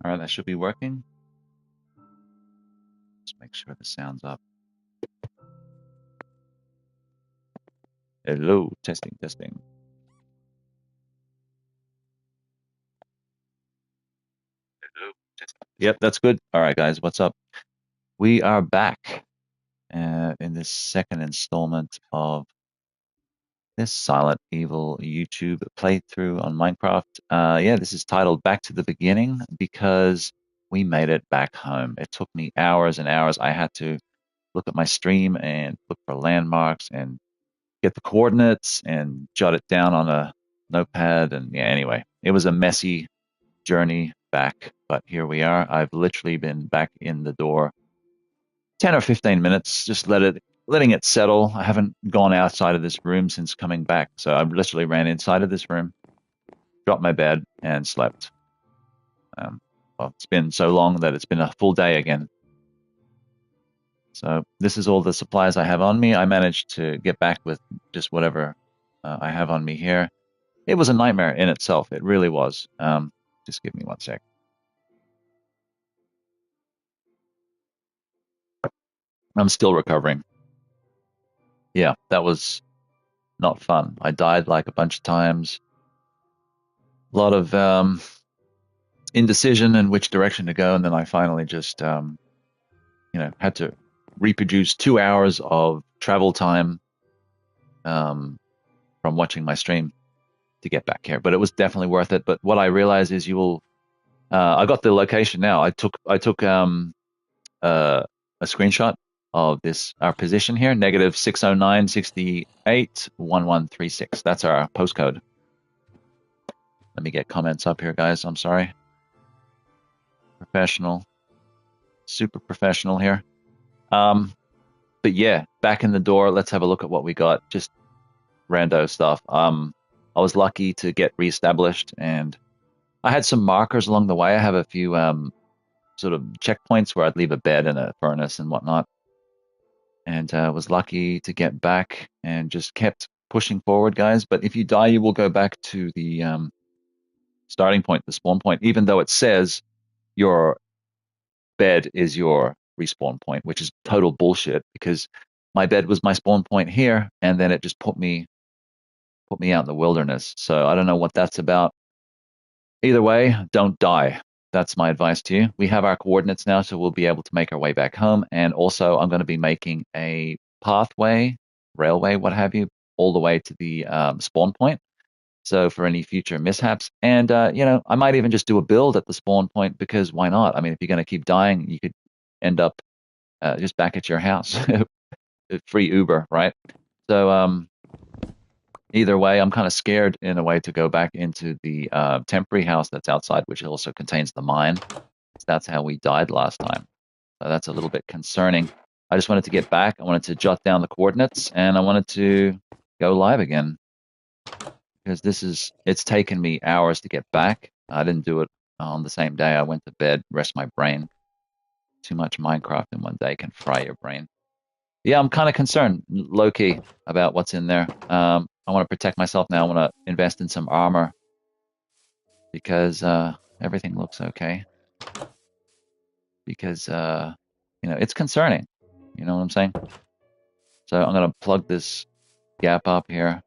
All right, that should be working. Let's make sure the sound's up. Hello, testing, testing. Hello, testing. Yep, that's good. All right, guys, what's up? We are back in this second installment of this Silent Evil YouTube playthrough on Minecraft. Yeah, this is titled Back to the Beginning because we made it back home. It took me hours and hours. I had to look at my stream and look for landmarks and get the coordinates and jot it down on a notepad. And yeah, anyway, it was a messy journey back, but here we are. I've literally been back in the door 10 or 15 minutes, just letting it settle. I haven't gone outside of this room since coming back. So I literally ran inside of this room, dropped my bed, and slept. Well, it's been so long that it's been a full day again. So this is all the supplies I have on me. I managed to get back with just whatever I have on me here. It was a nightmare in itself. It really was. Just give me one sec. I'm still recovering. Yeah, that was not fun. I died like a bunch of times. A lot of indecision in which direction to go, and then I finally just had to reproduce 2 hours of travel time from watching my stream to get back here. But it was definitely worth it. But what I realized is I got the location now. I took a screenshot of our position here, negative 609 68 1136. That's our postcode. Let me get comments up here, guys. I'm sorry. Professional. Super professional here. But yeah, back in the door. Let's have a look at what we got. Just rando stuff. I was lucky to get reestablished, and I had some markers along the way. I have a few sort of checkpoints where I'd leave a bed and a furnace and whatnot. And was lucky to get back and just kept pushing forward, guys. But if you die, you will go back to the starting point, the spawn point, even though it says your bed is your respawn point, which is total bullshit because my bed was my spawn point here, and then it just put me out in the wilderness. So I don't know what that's about. Either way, don't die. That's my advice to you. We have our coordinates now, so we'll be able to make our way back home. And also, I'm going to be making a pathway, railway, what have you, all the way to the spawn point. So for any future mishaps, and I might even just do a build at the spawn point because why not? I mean, if you're going to keep dying, you could end up just back at your house, free Uber, right? So either way, I'm kind of scared in a way to go back into the temporary house that's outside, which also contains the mine. That's how we died last time. So that's a little bit concerning. I just wanted to get back. I wanted to jot down the coordinates, and I wanted to go live again because it's taken me hours to get back. I didn't do it on the same day. I went to bed, rest my brain. Too much Minecraft in one day can fry your brain. Yeah, I'm kind of concerned, low key, about what's in there. I want to protect myself now. I want to invest in some armor because everything looks okay. Because it's concerning. You know what I'm saying? So I'm gonna plug this gap up here.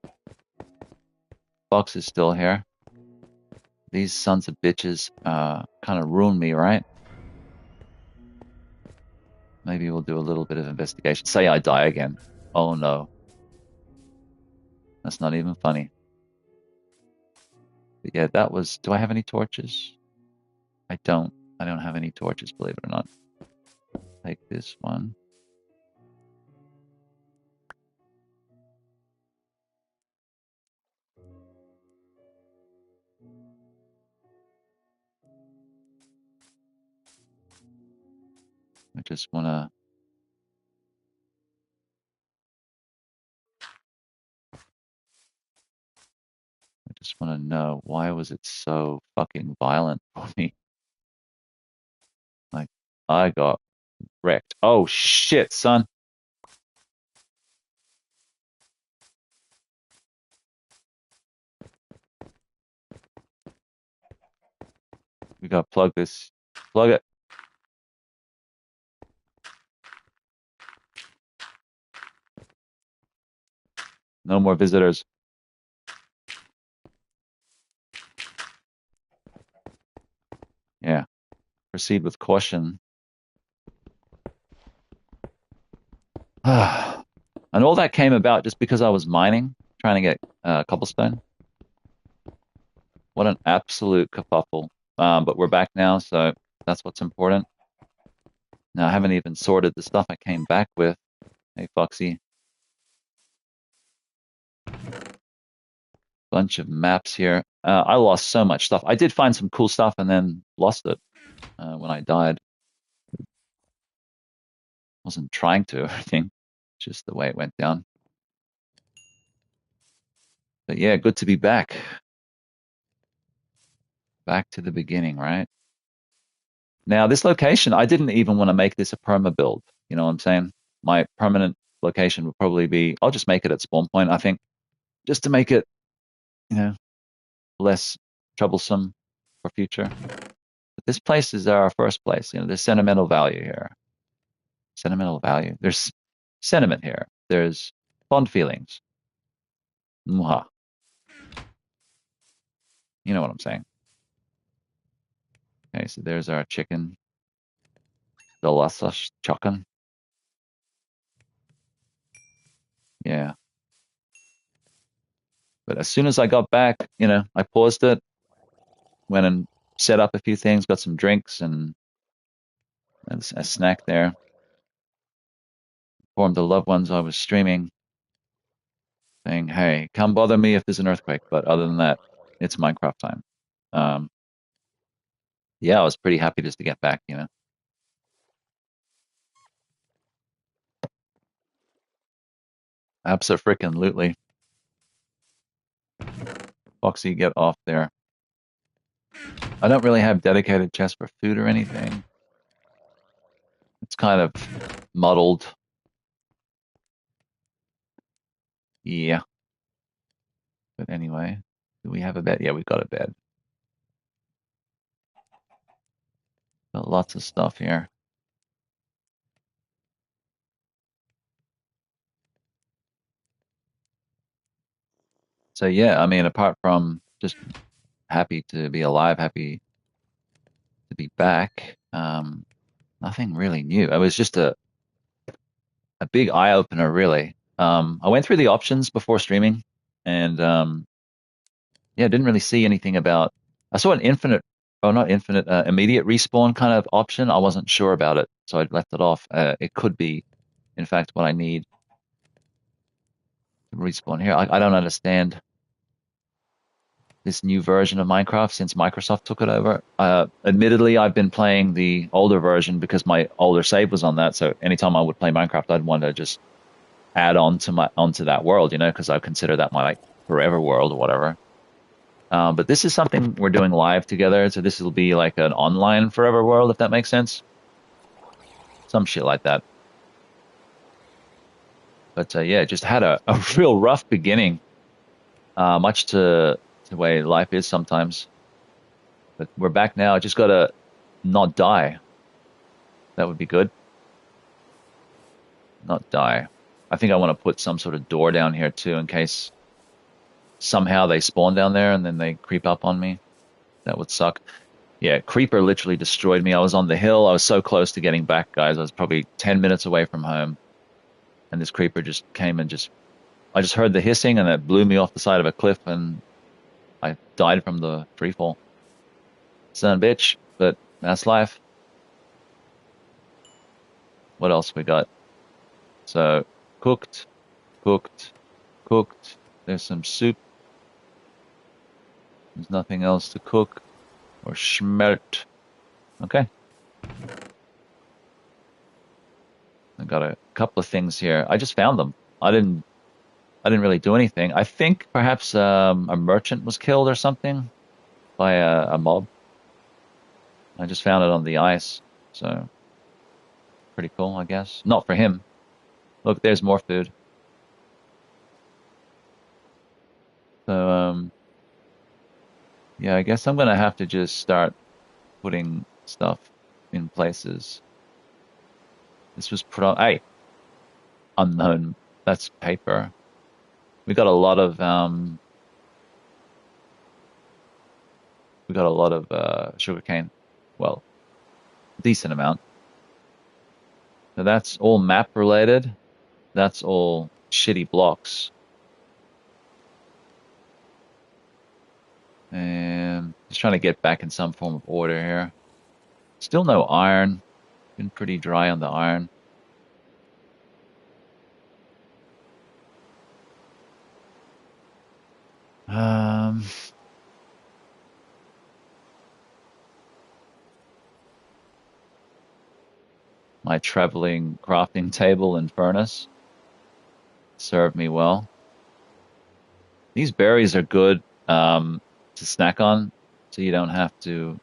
Fox is still here. These sons of bitches kind of ruined me, right? Maybe we'll do a little bit of investigation. Say I die again. Oh no. That's not even funny. But yeah, that was... Do I have any torches? I don't. I don't have any torches, believe it or not. Take this one. I just wanna... I just wanna know, why was it so fucking violent for me? Like, I got wrecked. Oh shit, son. We gotta plug this. Plug it. No more visitors. Yeah. Proceed with caution. And all that came about just because I was mining, trying to get cobblestone. What an absolute kerfuffle. But we're back now, so that's what's important. Now, I haven't even sorted the stuff I came back with. Hey, Foxy. Bunch of maps here. I lost so much stuff. I did find some cool stuff and then lost it when I died. Wasn't trying to or anything, just the way it went down. But yeah, good to be back. Back to the beginning, right? Now, this location, I didn't even want to make this a perma build. You know what I'm saying? My permanent location would probably be, I'll just make it at spawn point, I think, just to make it, you know, less troublesome for future. But this place is our first place. You know, there's sentimental value here. Sentimental value. There's sentiment here. There's fond feelings. Mwah. You know what I'm saying? Okay, so there's our chicken. Delicious chicken. Yeah. But as soon as I got back, I paused it, went and set up a few things, got some drinks and a snack there. Informed the loved ones I was streaming, saying, hey, come bother me if there's an earthquake. But other than that, it's Minecraft time. Yeah, I was pretty happy just to get back. Abso-freaking-lutely. Foxy, get off there. I don't really have dedicated chests for food or anything. It's kind of muddled. Yeah. But anyway, do we have a bed? Yeah, we've got a bed. Got lots of stuff here. So yeah, I mean, apart from just happy to be alive, happy to be back, nothing really new. It was just a big eye opener, really. I went through the options before streaming, and yeah, didn't really see anything about. I saw an infinite, oh, not infinite, immediate respawn kind of option. I wasn't sure about it, so I left it off. It could be, in fact, what I need to respawn here. I don't understand this new version of Minecraft since Microsoft took it over. Admittedly, I've been playing the older version because my older save was on that. So anytime I would play Minecraft, I'd want to just add on to onto that world, because I consider that my like forever world or whatever. But this is something we're doing live together, so this will be like an online forever world, if that makes sense. Some shit like that. But yeah, just had a real rough beginning, much to the way life is sometimes. But we're back now. I just gotta not die. That would be good. Not die. I think I want to put some sort of door down here too, in case somehow they spawn down there and then they creep up on me. That would suck. Yeah, creeper literally destroyed me. I was on the hill. I was so close to getting back, guys. I was probably 10 minutes away from home. And this creeper just came and I just heard the hissing and it blew me off the side of a cliff and I died from the free fall. Son of a bitch, but that's life. What else we got? So, cooked, cooked, cooked. There's some soup. There's nothing else to cook or schmelt. Okay. I got a couple of things here. I just found them. I didn't really do anything. I think perhaps a merchant was killed or something by a mob. I just found it on the ice, so pretty cool, I guess. Not for him. Look, there's more food. So yeah, I guess I'm gonna have to just start putting stuff in places. This was put on. Hey, unknown. That's paper. We got a lot of sugarcane. Well, decent amount. So that's all map related. That's all shitty blocks. And just trying to get back in some form of order here. Still no iron. Been pretty dry on the iron. Um, my traveling crafting table and furnace served me well. These berries are good to snack on, so you don't have to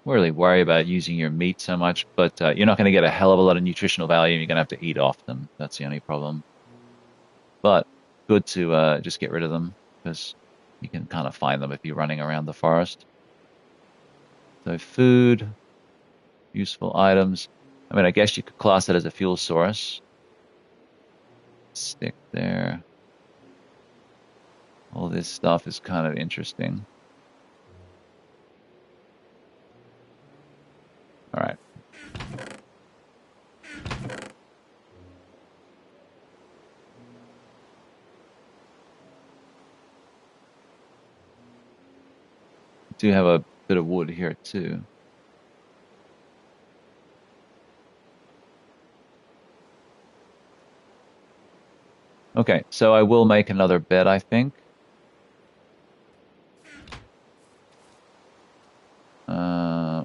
really worry about using your meat so much. But you're not going to get a hell of a lot of nutritional value. You're going to have to eat often. That's the only problem. But good to just get rid of them because you can kind of find them if you're running around the forest. So food, useful items. I mean, I guess you could class it as a fuel source. Stick there. All this stuff is kind of interesting. All right. Do have a bit of wood here too. Okay, so I will make another bed, I think.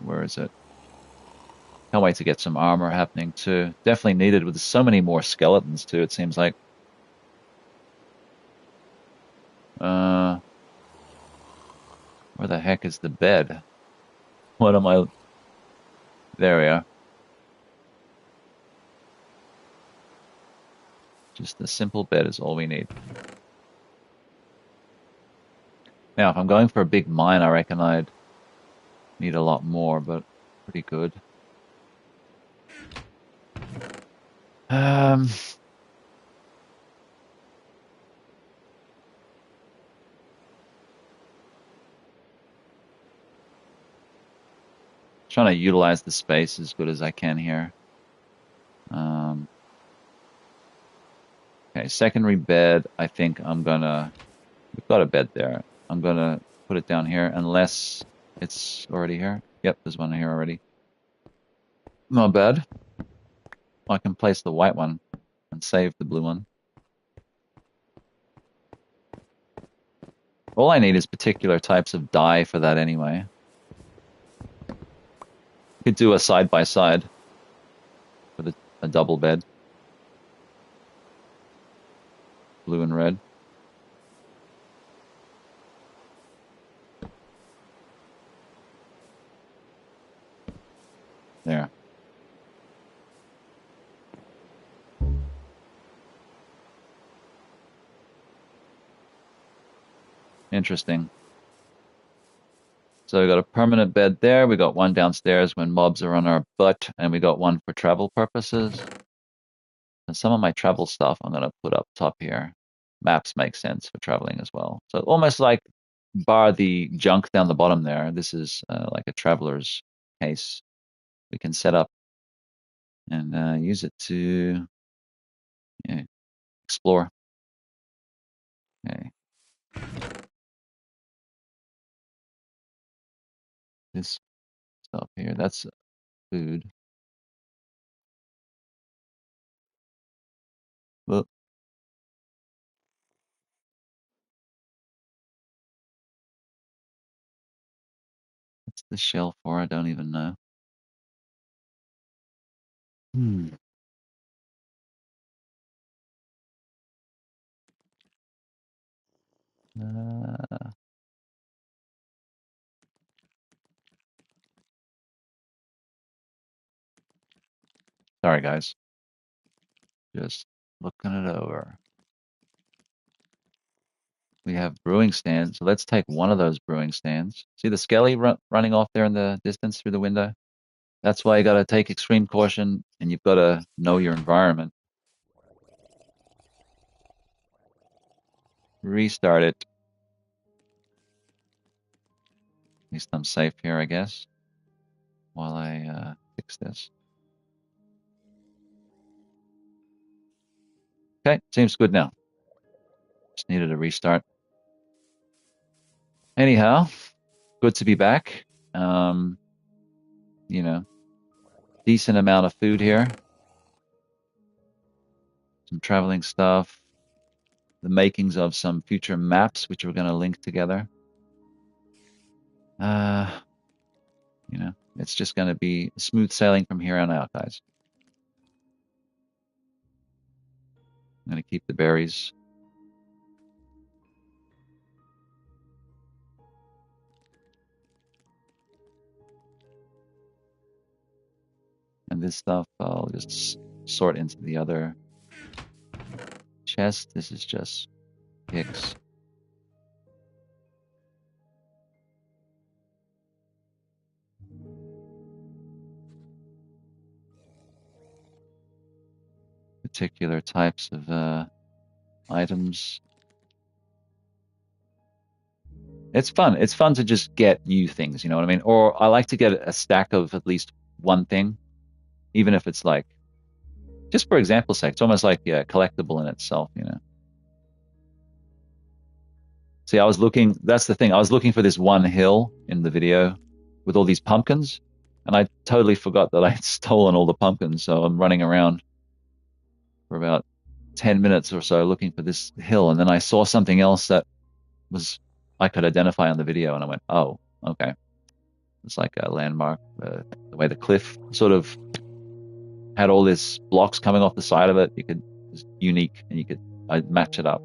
Where is it? Can't wait to get some armor happening too. Definitely needed with so many more skeletons too, it seems like. Where the heck is the bed? What am I? There we are. Just a simple bed is all we need. Now, if I'm going for a big mine, I reckon I'd need a lot more, but pretty good. Um, trying to utilize the space as good as I can here. Okay, secondary bed. I think we've got a bed there. I'm gonna put it down here unless it's already here. Yep, there's one here already. Not bad. I can place the white one and save the blue one. All I need is particular types of dye for that anyway. Could do a side by side with a double bed. Blue and red. There. Interesting. So we got a permanent bed there. We got one downstairs when mobs are on our butt, and we got one for travel purposes. And some of my travel stuff I'm going to put up top here. Maps make sense for traveling as well. So almost like bar the junk down the bottom there. This is like a traveler's case. We can set up and use it to explore. Okay. This stuff here, that's food. Whoop. What's the shell for? I don't even know. Hmm. Uh, sorry, guys. Just looking it over. We have brewing stands. So let's take one of those brewing stands. See the skelly running off there in the distance through the window? That's why you got to take extreme caution and you've got to know your environment. Restart it. At least I'm safe here, I guess, while I fix this. Okay, seems good now. Just needed a restart. Anyhow, good to be back. You know, decent amount of food here. Some traveling stuff. The makings of some future maps, which we're going to link together. You know, it's just going to be smooth sailing from here on out, guys. I'm going to keep the berries. And this stuff I'll just sort into the other chest. This is just picks. Particular types of items. It's fun. It's fun to just get new things, you know what I mean? Or I like to get a stack of at least one thing, even if it's like, just for example's sake, it's almost like a collectible in itself, you know? See, I was looking, that's the thing. I was looking for this one hill in the video with all these pumpkins, and I totally forgot that I had stolen all the pumpkins. So I'm running around for about 10 minutes or so looking for this hill. And then I saw something else that was, I could identify on the video, and I went, oh, okay. It's like a landmark. The way the cliff sort of had all these blocks coming off the side of it, it was unique, and I'd match it up.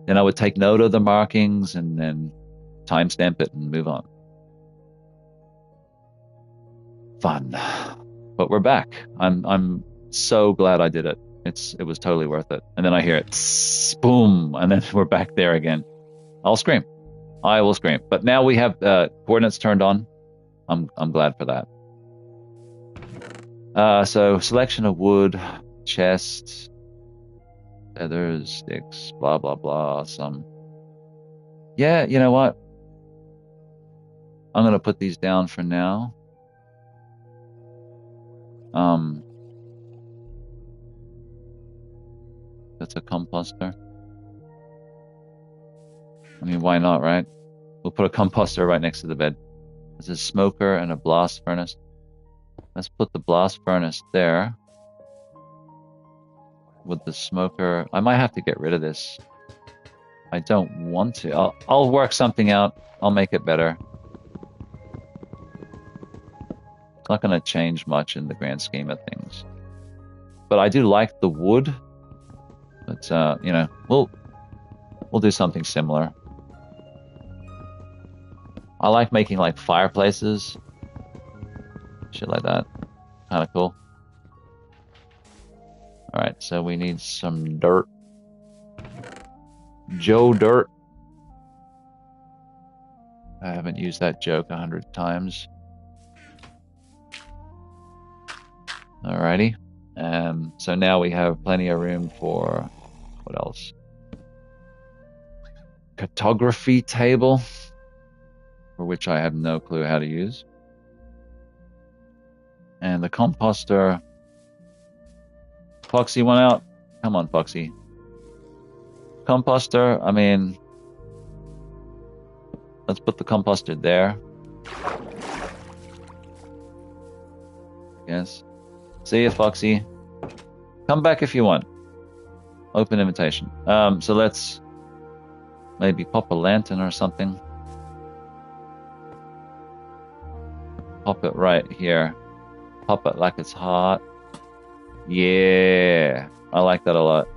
Then I would take note of the markings and then timestamp it and move on. Fun. But we're back. I'm so glad I did it. It was totally worth it. And then I hear it, boom, and then we're back there again. I'll scream. I will scream. But now we have coordinates turned on. I'm glad for that. So selection of wood, chest, feathers, sticks, blah blah blah. Yeah, you know what? I'm gonna put these down for now. That's a composter. I mean, why not, right? We'll put a composter right next to the bed. There's a smoker and a blast furnace. Let's put the blast furnace there. With the smoker, I might have to get rid of this. I don't want to. I'll work something out. I'll make it better. It's not going to change much in the grand scheme of things. But I do like the wood. But you know, we'll do something similar. I like making like fireplaces, shit like that. Kind of cool. All right, so we need some dirt. Joe Dirt. I haven't used that joke 100 times. Alrighty. So now we have plenty of room for what else? Cartography table, for which I have no clue how to use. And the composter. Foxy went out. Come on, Foxy. Composter, I mean, let's put the composter there. Yes. See you, Foxy. Come back if you want. Open invitation. So let's maybe pop a lantern or something. Pop it right here. Pop it like it's hot. Yeah. I like that a lot.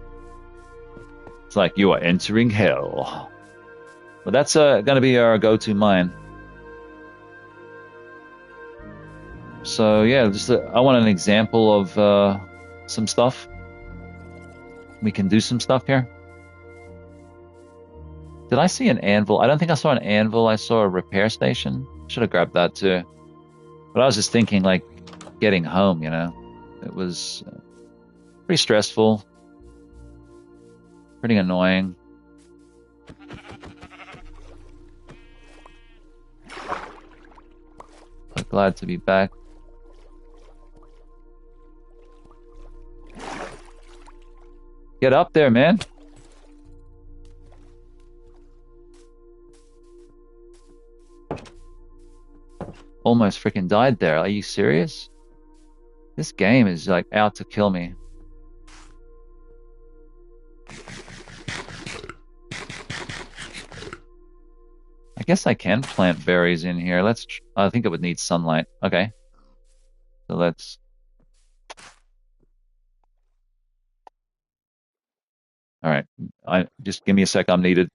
It's like you are entering hell. But that's going to be our go-to mine. So yeah, just I want an example of some stuff. We can do some stuff here. Did I see an anvil? I don't think I saw an anvil. I saw a repair station. Should have grabbed that too. But I was just thinking, like, getting home, you know. It was pretty stressful. Pretty annoying. But glad to be back. Get up there, man. Almost freaking died there. Are you serious? This game is like out to kill me. I guess I can plant berries in here. I think it would need sunlight. Okay. So let's. All right. Just give me a sec. I'm needed.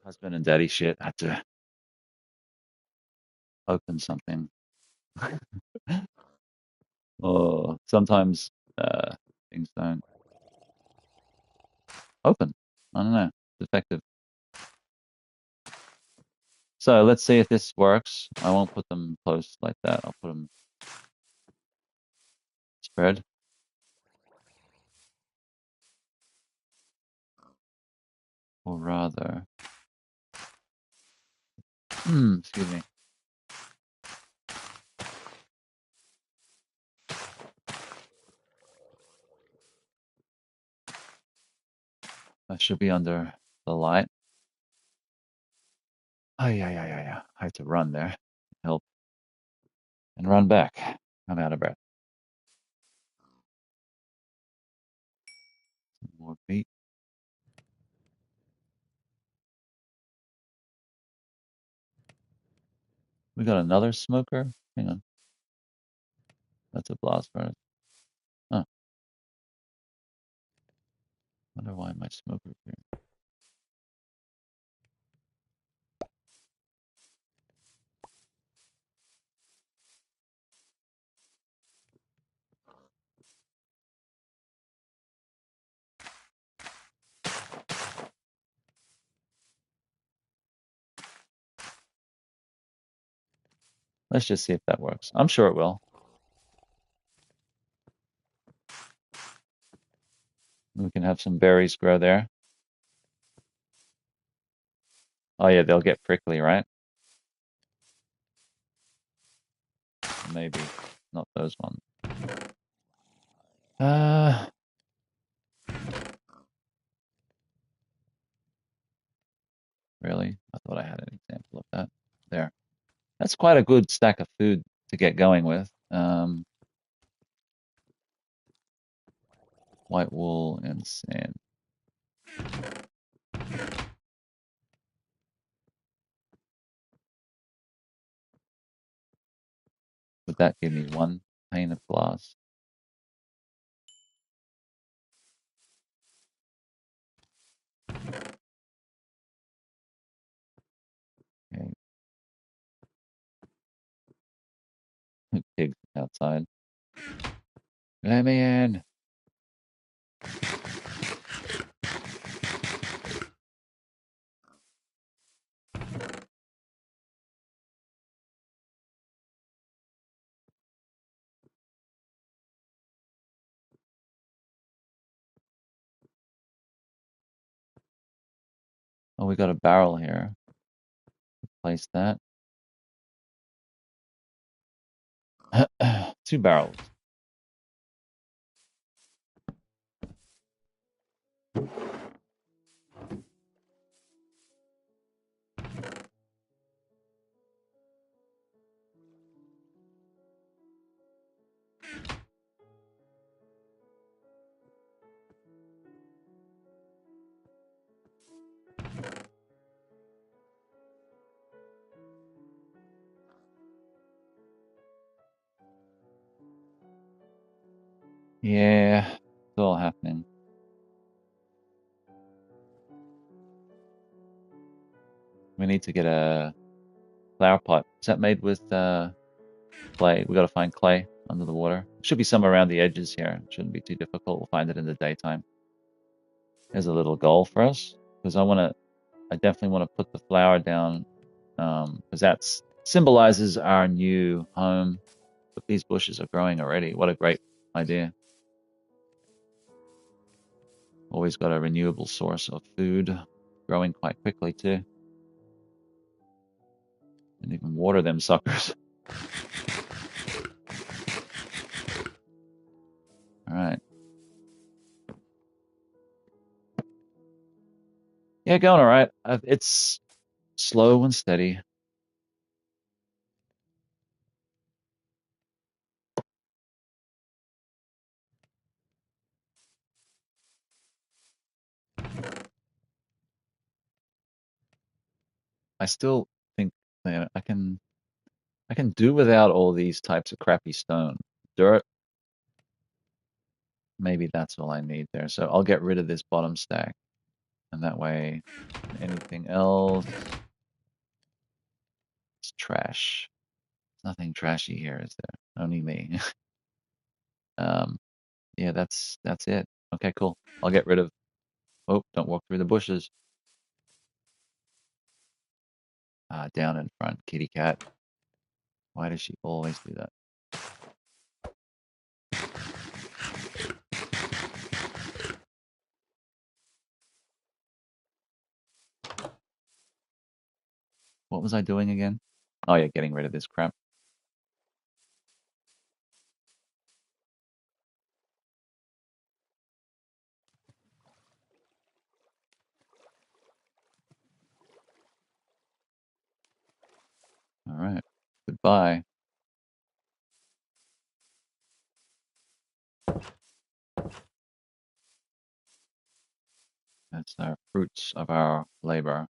Husband and daddy shit. I had to open something. Oh, sometimes things don't open. I don't know. It's effective. So let's see if this works. I won't put them close like that. I'll put them spread. Or rather, excuse me. That should be under the light. Oh, yeah. I had to run there. Help. And run back. I'm out of breath. Some more meat. We got another smoker. Hang on. That's a blast furnace. Oh. Wonder why my smoker here. Let's just see if that works. I'm sure it will. We can have some berries grow there. Oh yeah, they'll get prickly, right? Maybe not those ones. Uh, really? I thought I had an example of that. There. That's quite a good stack of food to get going with. White wool and sand. Would that give me one pane of glass? Okay. Pigs outside. Let me in. Oh, we got a barrel here. Place that. 2 barrels. Yeah, it's all happening. We need to get a flower pot. Is that made with clay? We got to find clay under the water. Should be somewhere around the edges here. It shouldn't be too difficult. We'll find it in the daytime. There's a little goal for us because I definitely want to put the flower down because that symbolizes our new home. But these bushes are growing already. What a great idea. Always got a renewable source of food, growing quite quickly too. And even water them suckers. All right. Yeah, going all right. It's slow and steady. I still think that I can do without all these types of crappy stone. Dirt, maybe that's all I need there. So I'll get rid of this bottom stack. And that way, anything else, it's trash. Nothing trashy here, is there? Only me. Um, yeah, that's it. Okay, cool. I'll get rid of. Oh, don't walk through the bushes. Down in front, kitty cat. Why does she always do that? What was I doing again? Oh yeah, getting rid of this crap. All right. Goodbye. That's our fruits of our labor.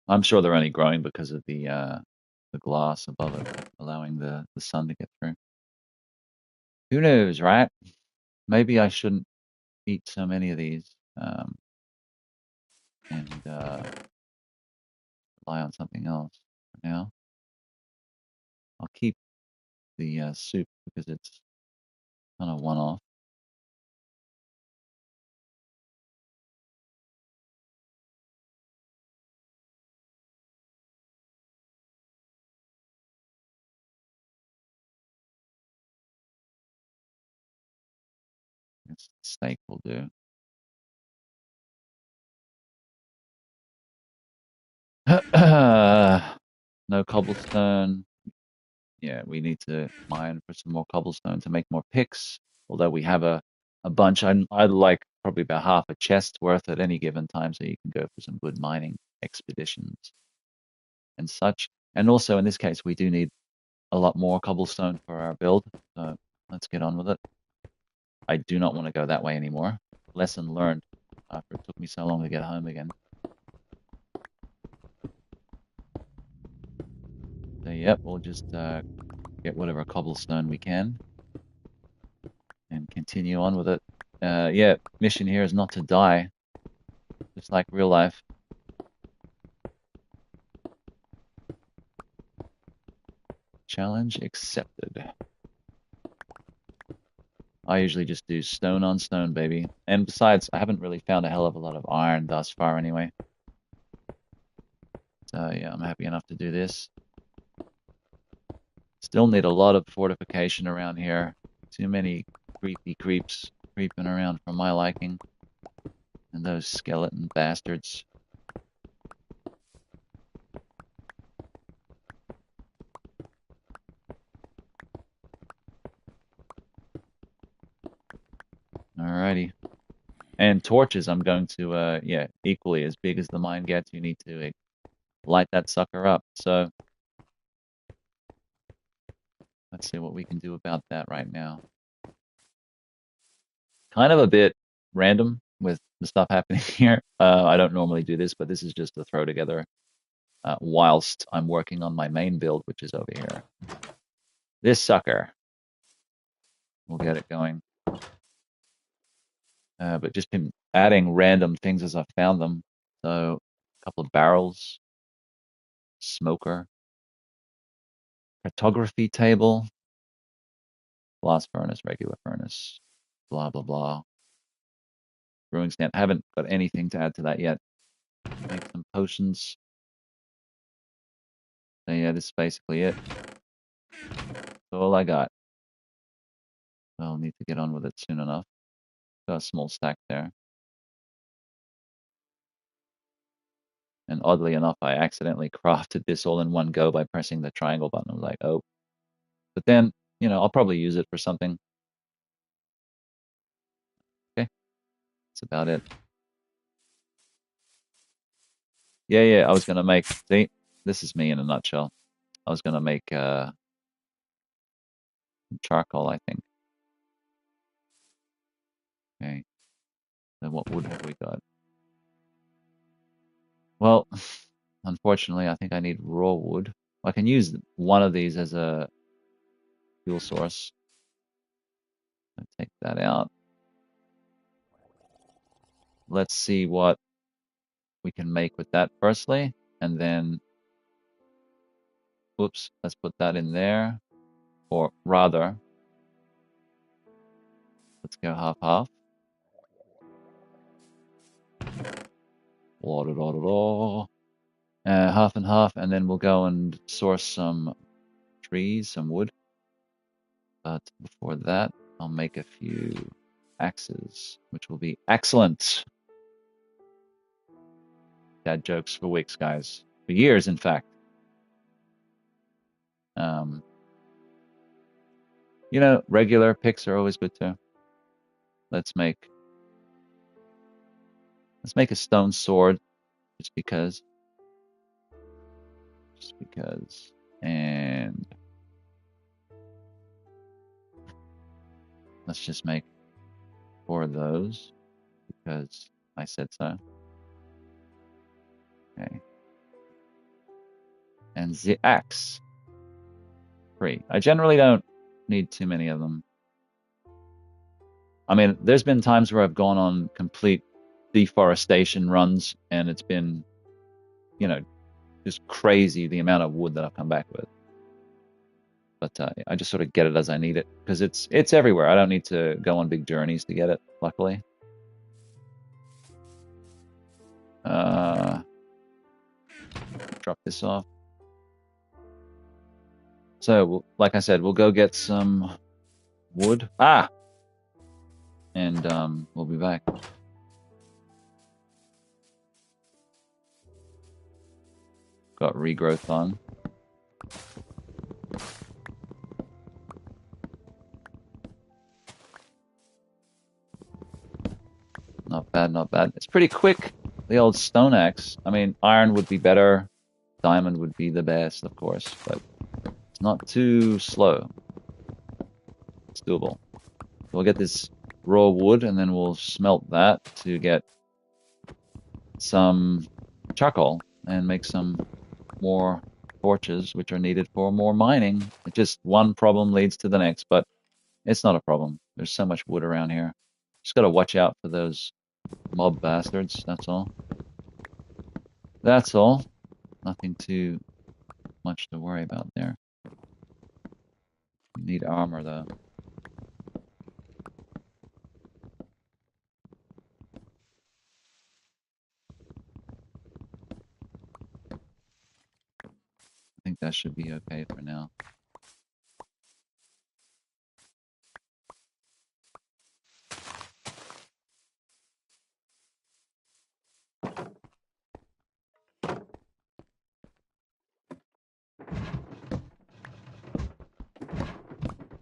I'm sure they're only growing because of the glass above it, allowing the sun to get through. Who knows, right? Maybe I shouldn't eat so many of these and rely on something else for now. I'll keep the soup because it's kind of one-off. Guess steak will do. No cobblestone. Yeah, we need to mine for some more cobblestone to make more picks. Although we have a bunch. I'd like probably about half a chest worth at any given time, so you can go for some good mining expeditions and such. And also in this case, we do need a lot more cobblestone for our build. So let's get on with it. I do not want to go that way anymore. Lesson learned after it took me so long to get home again. So yep, we'll just get whatever cobblestone we can and continue on with it. Yeah, mission here is not to die, just like real life. Challenge accepted. I usually just do stone on stone, baby. And besides, I haven't really found a hell of a lot of iron thus far anyway. So yeah, I'm happy enough to do this. Still need a lot of fortification around here. Too many creepy creeps creeping around for my liking. And those skeleton bastards. Alrighty. And torches, I'm going to, yeah, equally as big as the mine gets, you need to light that sucker up. So let's see what we can do about that right now. Kind of a bit random with the stuff happening here. I don't normally do this, but this is just to throw together whilst I'm working on my main build, which is over here. This sucker. We'll get it going. But just been adding random things as I found them. So a couple of barrels, smoker, cartography table, blast furnace, regular furnace, blah, blah, blah. Brewing stand. Haven't got anything to add to that yet. Make some potions. So yeah, this is basically it. That's all I got. I'll need to get on with it soon enough. Got a small stack there. And oddly enough, I accidentally crafted this all in one go by pressing the triangle button. I was like, oh. But then, you know, I'll probably use it for something. Okay, that's about it. Yeah, I was going to make, see, this is me in a nutshell. I was going to make charcoal, I think. Okay, then what wood have we got? Well, unfortunately, I think I need raw wood. I can use one of these as a fuel source. I'll take that out. Let's see what we can make with that firstly, and then, oops, let's put that in there. Or rather, let's go half-half. Half and half, and then we'll go and source some trees, some wood. But before that, I'll make a few axes, which will be excellent. Dad jokes for weeks, guys. For years, in fact. You know, regular picks are always good too. Let's make a stone sword, just because. And let's just make 4 of those, because I said so. Okay. And the axe. 3. I generally don't need too many of them. I mean, there's been times where I've gone on complete deforestation runs, and it's been, you know, just crazy the amount of wood that I've come back with. But I just sort of get it as I need it, because it's everywhere. I don't need to go on big journeys to get it, luckily. Drop this off. So, like I said, we'll go get some wood. And and we'll be back. Got regrowth on. Not bad, not bad. It's pretty quick. The old stone axe. I mean, iron would be better. Diamond would be the best, of course, but it's not too slow. It's doable. We'll get this raw wood, and then we'll smelt that to get some charcoal and make some more torches, which are needed for more mining. It just one problem leads to the next, but it's not a problem. There's so much wood around here. Just gotta watch out for those mob bastards, that's all. That's all. Nothing too much to worry about there. Need armor, though. I think that should be okay for now.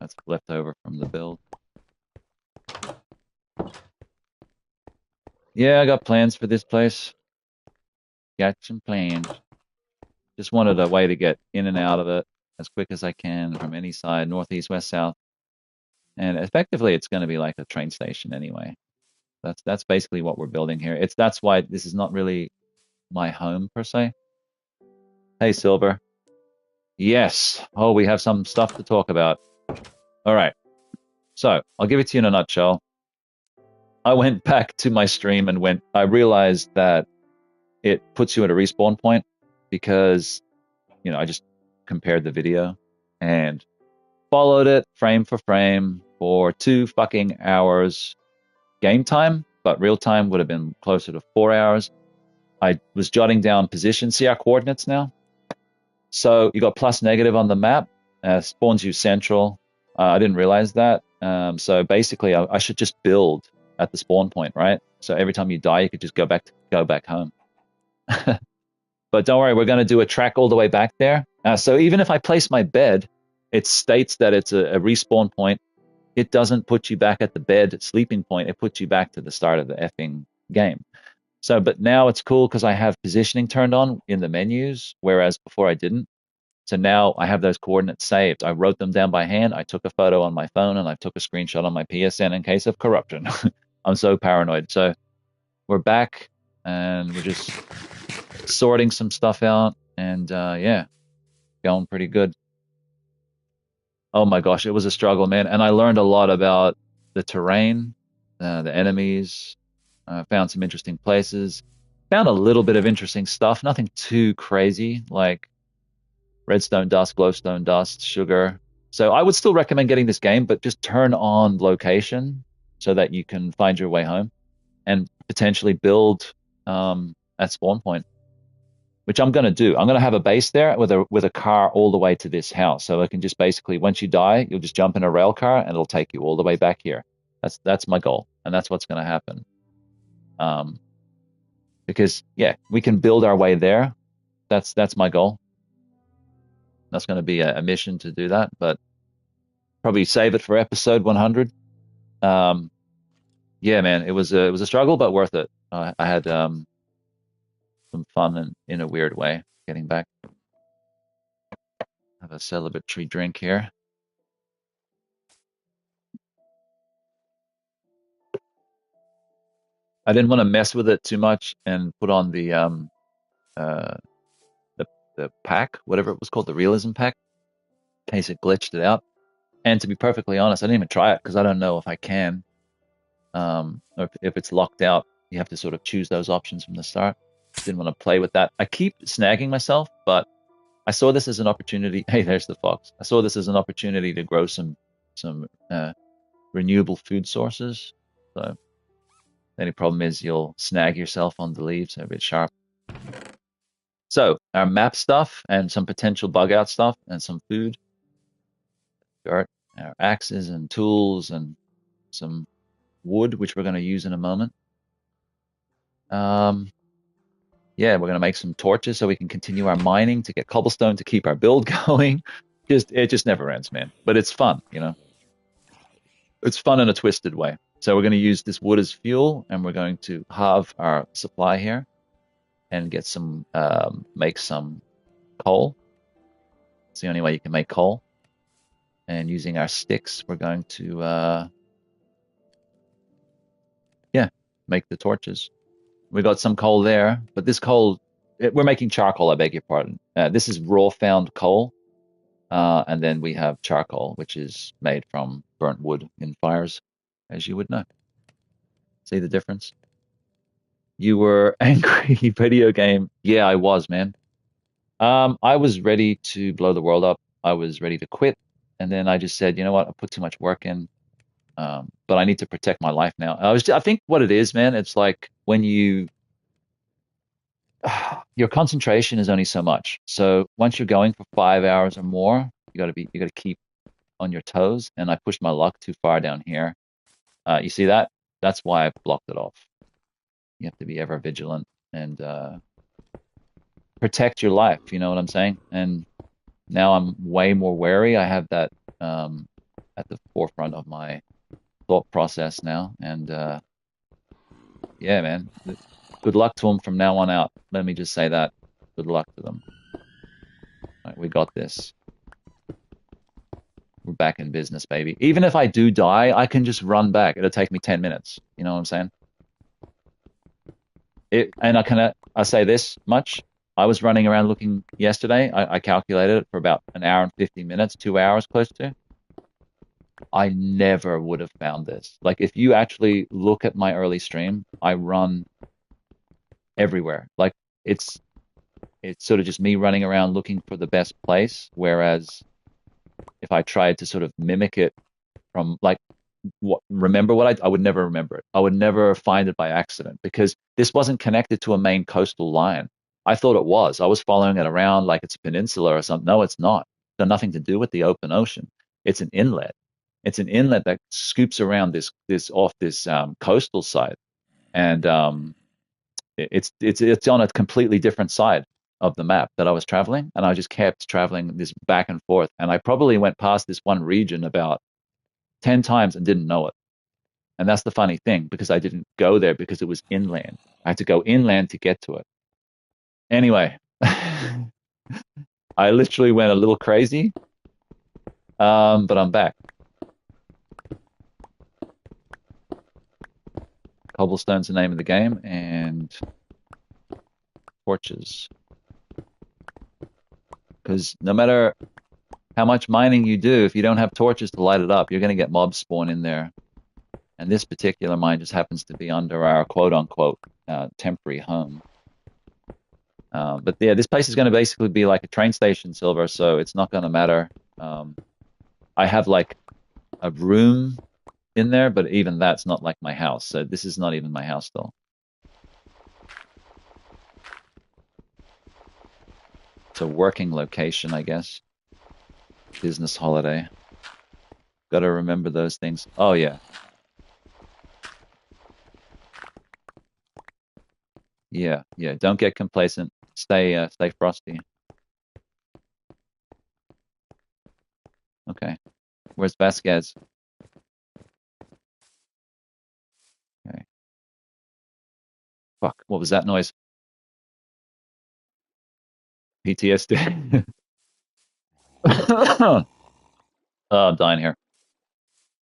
That's left over from the build. Yeah, I got plans for this place. Got some plans. Just wanted a way to get in and out of it as quick as I can from any side, northeast, west, south. And effectively, it's going to be like a train station anyway. That's basically what we're building here. That's why this is not really my home per se. Hey, Silver. Yes. Oh, we have some stuff to talk about. All right. So I'll give it to you in a nutshell. I went back to my stream and I realized that it puts you at a respawn point because, I just compared the video and followed it frame for frame for 2 fucking hours game time, but real time would have been closer to 4 hours. I was jotting down positions. See our coordinates now? So you got plus negative on the map, spawns you central. I didn't realize that. So basically, I should just build at the spawn point, right? So every time you die, you could just go back home. But don't worry, we're going to do a track all the way back there. So even if I place my bed, it states that it's a respawn point. It doesn't put you back at the bed sleeping point. It puts you back to the start of the effing game. So, but now it's cool because I have positioning turned on in the menus, whereas before I didn't. So now I have those coordinates saved. I wrote them down by hand. I took a photo on my phone and I took a screenshot on my PSN in case of corruption. I'm so paranoid. So we're back and we're just sorting some stuff out and yeah, going pretty good. Oh my gosh, it was a struggle, man. And I learned a lot about the terrain, the enemies, found some interesting places, found a little bit of interesting stuff, nothing too crazy like redstone dust, glowstone dust, sugar. So I would still recommend getting this game, but just turn on location so that you can find your way home and potentially build at spawn point, which I'm going to do. I'm going to have a base there with a car all the way to this house. So I can just basically, once you die, you'll just jump in a rail car and it'll take you all the way back here. That's my goal, and that's what's going to happen. Because yeah, we can build our way there. That's my goal. That's going to be a mission to do that, but probably save it for episode 100. Yeah, man, it was a struggle, but worth it. I had some fun in a weird way getting back. Have a celebratory drink here. I didn't want to mess with it too much and put on the pack, whatever it was called, the realism pack, in case it glitched it out. And to be perfectly honest, I didn't even try it because I don't know if I can. Or if it's locked out, you have to sort of choose those options from the start. Didn't want to play with that. I keep snagging myself, but I saw this as an opportunity. Hey, there's the fox. I saw this as an opportunity to grow some renewable food sources. So the only problem is you'll snag yourself on the leaves. They're a bit sharp. So our map stuff and some potential bug out stuff and some food. Our axes and tools and some wood, which we're going to use in a moment. Yeah, we're going to make some torches so we can continue our mining to get cobblestone to keep our build going. It just never ends, man. But it's fun, you know. It's fun in a twisted way. So we're going to use this wood as fuel, and we're going to halve our supply here and get some make some coal. It's the only way you can make coal. And using our sticks, we're going to yeah, make the torches. We got some coal there, but this coal, we're making charcoal, I beg your pardon. This is raw found coal. And then we have charcoal, which is made from burnt wood in fires, as you would know. See the difference? You were angry video game. Yeah, I was, man. I was ready to blow the world up. I was ready to quit. And then I just said, you know what? I put too much work in. But I need to protect my life now. I think what it is, man, it's like when your concentration is only so much. So once you're going for 5 hours or more, you got to keep on your toes. And I pushed my luck too far down here. You see that? That's why I blocked it off. You have to be ever vigilant and protect your life. You know what I'm saying? And now I'm way more wary. I have that at the forefront of my thought process now. And yeah, man, good luck to them from now on out. Let me just say that. Good luck to them. Right, we got this. We're back in business, baby. Even if I do die, I can just run back. It'll take me 10 minutes. You know what I'm saying? And I say this much. I was running around looking yesterday. I calculated it for about an hour and 50 minutes, 2 hours close to. I never would have found this. Like if you actually look at my early stream, I run everywhere. Like it's it's sort of just me running around looking for the best place. Whereas if I tried to sort of mimic it from like remember what I would never remember it. I would never find it by accident because this wasn't connected to a main coastal line. I thought it was. I was following it around like it's a peninsula or something. No, it's not. It's got nothing to do with the open ocean. It's an inlet. It's an inlet that scoops around this off this coastal side, and it's on a completely different side of the map that I was traveling, and I just kept traveling this back and forth, and I probably went past this one region about 10 times and didn't know it. And that's the funny thing because I didn't go there because it was inland. I had to go inland to get to it. Anyway, I literally went a little crazy, but I'm back. Cobblestone's the name of the game, and torches. Because no matter how much mining you do, if you don't have torches to light it up, you're going to get mobs spawn in there. And this particular mine just happens to be under our quote-unquote temporary home. But yeah, this place is going to basically be like a train station, Silver, so it's not going to matter. I have like a room in there, but even that's not like my house. So this is not even my house though. It's a working location, I guess. Business holiday. Got to remember those things. Oh yeah. Yeah, yeah. Don't get complacent. Stay frosty. Okay. Where's Vasquez? Okay. Fuck. What was that noise? PTSD. Oh, I'm dying here.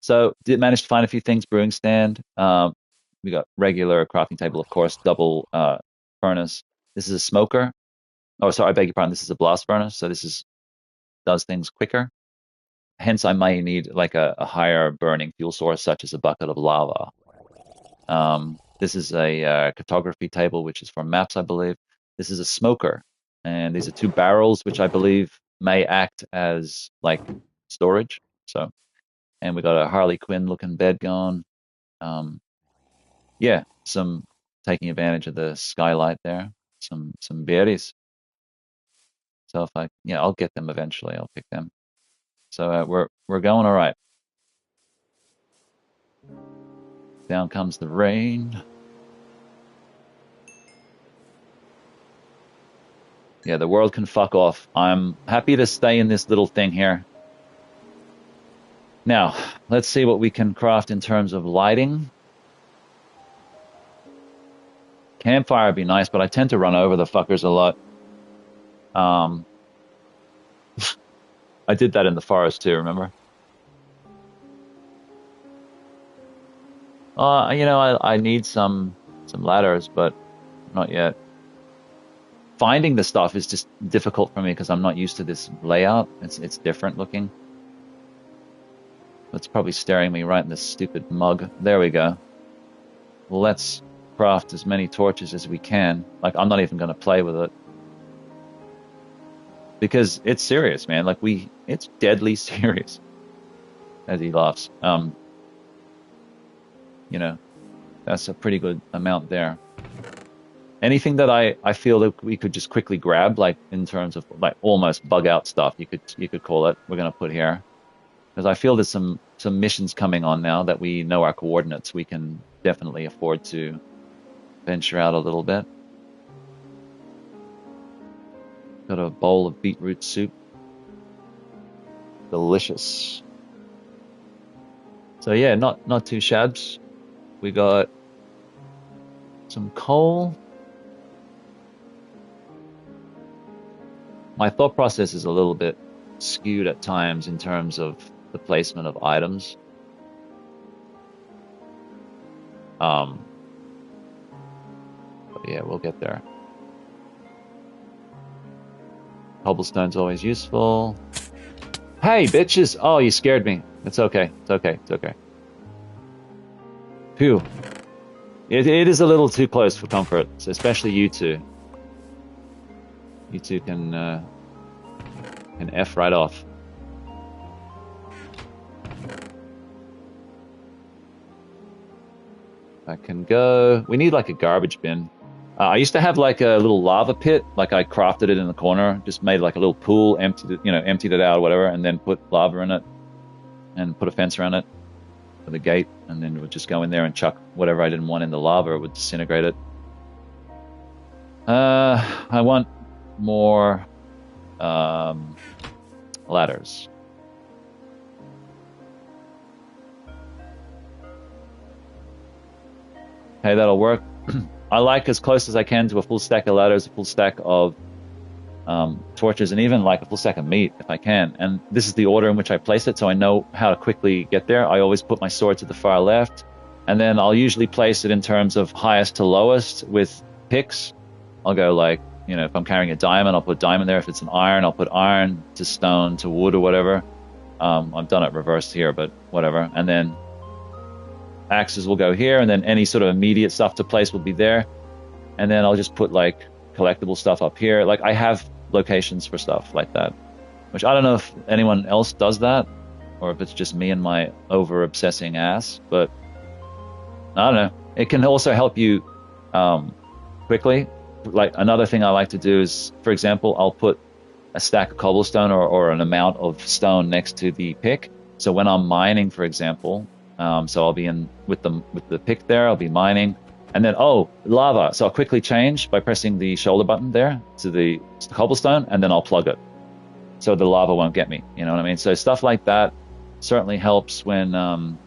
So did manage to find a few things. Brewing stand. We got regular crafting table, of course. Double furnace. This is a smoker. Oh, sorry. I beg your pardon. This is a blast furnace. So this is does things quicker. Hence, I might need like a higher burning fuel source, such as a bucket of lava. This is a cartography table, which is for maps, I believe. This is a smoker, and these are two barrels, which I believe may act as like storage. So, and we got a Harley Quinn looking bed going. Yeah, some taking advantage of the skylight there. Some berries. So if yeah, I'll get them eventually. I'll pick them. So we're going all right. Down comes the rain. Yeah, the world can fuck off. I'm happy to stay in this little thing here. Now, let's see what we can craft in terms of lighting. Campfire would be nice, but I tend to run over the fuckers a lot. I did that in the forest too, remember? I need some ladders, but not yet. Finding the stuff is just difficult for me because I'm not used to this layout. It's different looking. It's probably staring me right in this stupid mug. There we go. Let's craft as many torches as we can. Like, I'm not even going to play with it. Because it's serious, man. Like, it's deadly serious. As he laughs. That's a pretty good amount there. Anything that I feel that we could just quickly grab, like in terms of like almost bug out stuff, you could call it. We're gonna put here, because I feel there's some missions coming on now that we know our coordinates. We can definitely afford to venture out a little bit. Got a bowl of beetroot soup. Delicious. So yeah, not too shabs. We got some coal. My thought process is a little bit skewed at times in terms of the placement of items. But yeah, we'll get there. Cobblestone's always useful. Hey, bitches! Oh, you scared me. It's okay. It's okay. It's okay. Phew. It is a little too close for comfort, so especially you two. You two can F right off. I can go. We need like a garbage bin. I used to have like a little lava pit, like I crafted it in the corner, just made like a little pool, emptied it out or whatever, and then put lava in it, and put a fence around it with a gate, and then would just go in there and chuck whatever I didn't want in the lava. It would disintegrate it. I want more ladders. Okay, that'll work. I like as close as I can to a full stack of ladders, a full stack of torches, and even like a full stack of meat if I can. And this is the order in which I place it, so I know how to quickly get there. I always put my sword to the far left, and then I'll usually place it in terms of highest to lowest with picks. I'll go like, if I'm carrying a diamond, I'll put diamond there. If it's an iron, I'll put iron to stone to wood or whatever. I've done it reversed here, but whatever. And then axes will go here, and then any sort of immediate stuff to place will be there. And then I'll just put like collectible stuff up here. Like I have locations for stuff like that, which I don't know if anyone else does that or if it's just me and my over obsessing ass, but I don't know. It can also help you quickly. Like another thing I like to do is, for example, I'll put a stack of cobblestone or an amount of stone next to the pick. So when I'm mining, for example, so I'll be in with the pick there, I'll be mining, and then lava. So I'll quickly change by pressing the shoulder button there to the cobblestone, and then I'll plug it, so the lava won't get me. You know what I mean? So stuff like that certainly helps when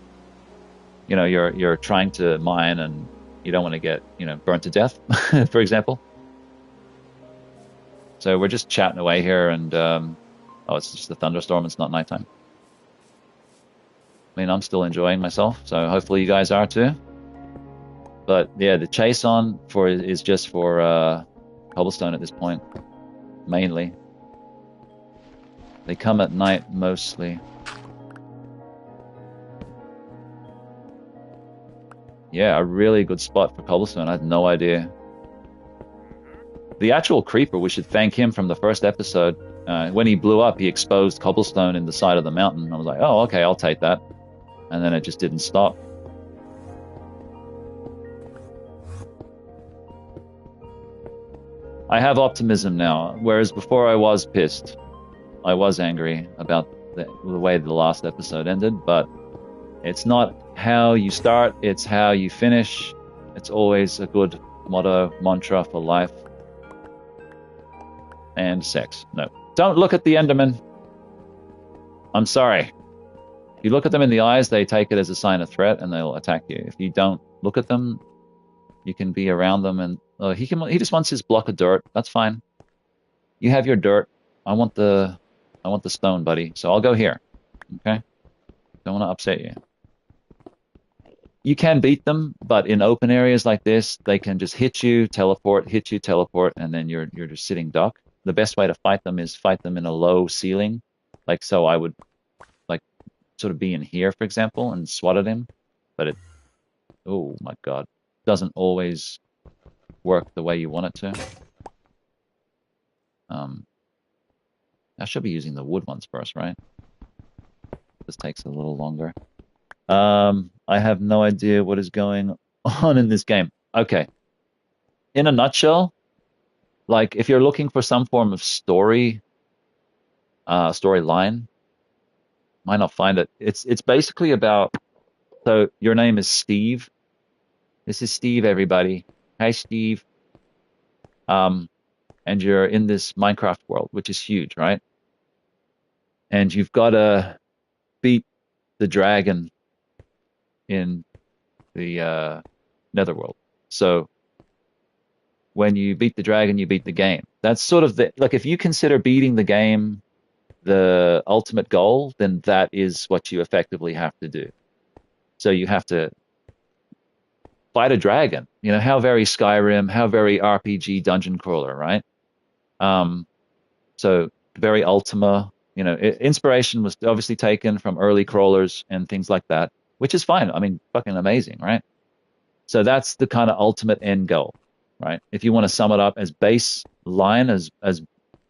you're trying to mine and you don't want to get burnt to death, for example. So we're just chatting away here, and it's just a thunderstorm. It's not nighttime. I mean, I'm still enjoying myself, so hopefully you guys are too. But yeah, the chase on is just for cobblestone at this point, mainly. They come at night mostly. Yeah, a really good spot for cobblestone. I had no idea. The actual creeper, we should thank him from the first episode. When he blew up, he exposed cobblestone in the side of the mountain. I was like, oh, okay, I'll take that. And then it just didn't stop. I have optimism now, whereas before I was pissed. I was angry about the way the last episode ended, but it's not how you start, it's how you finish. It's always a good motto, mantra for life. And sex. No. Don't look at the Enderman. I'm sorry. If you look at them in the eyes, they take it as a sign of threat and they'll attack you. If you don't look at them, you can be around them and he just wants his block of dirt. That's fine. You have your dirt. I want the stone, buddy. So I'll go here. Okay? Don't want to upset you. You can beat them, but in open areas like this, they can just hit you, teleport, and then you're just sitting duck. The best way to fight them is fight them in a low ceiling. Like, so I would like sort of be in here, for example, and swat at him. But it, oh my God, doesn't always work the way you want it to. I should be using the wood ones first, right? This takes a little longer. I have no idea what is going on in this game. Okay. In a nutshell, like if you're looking for some form of storyline, might not find it. It's basically about, so your name is Steve. This is Steve, everybody. Hi, Steve. And you're in this Minecraft world, which is huge, right? And you've got to beat the dragon in the Netherworld. So when you beat the dragon, you beat the game. That's sort of the, like if you consider beating the game the ultimate goal, then that is what you effectively have to do. So you have to fight a dragon. You know, how very Skyrim, how very RPG dungeon crawler, right? So very Ultima. You know, inspiration was obviously taken from early crawlers and things like that, which is fine. I mean, fucking amazing, right? So that's the kind of ultimate end goal, right? If you want to sum it up as baseline, as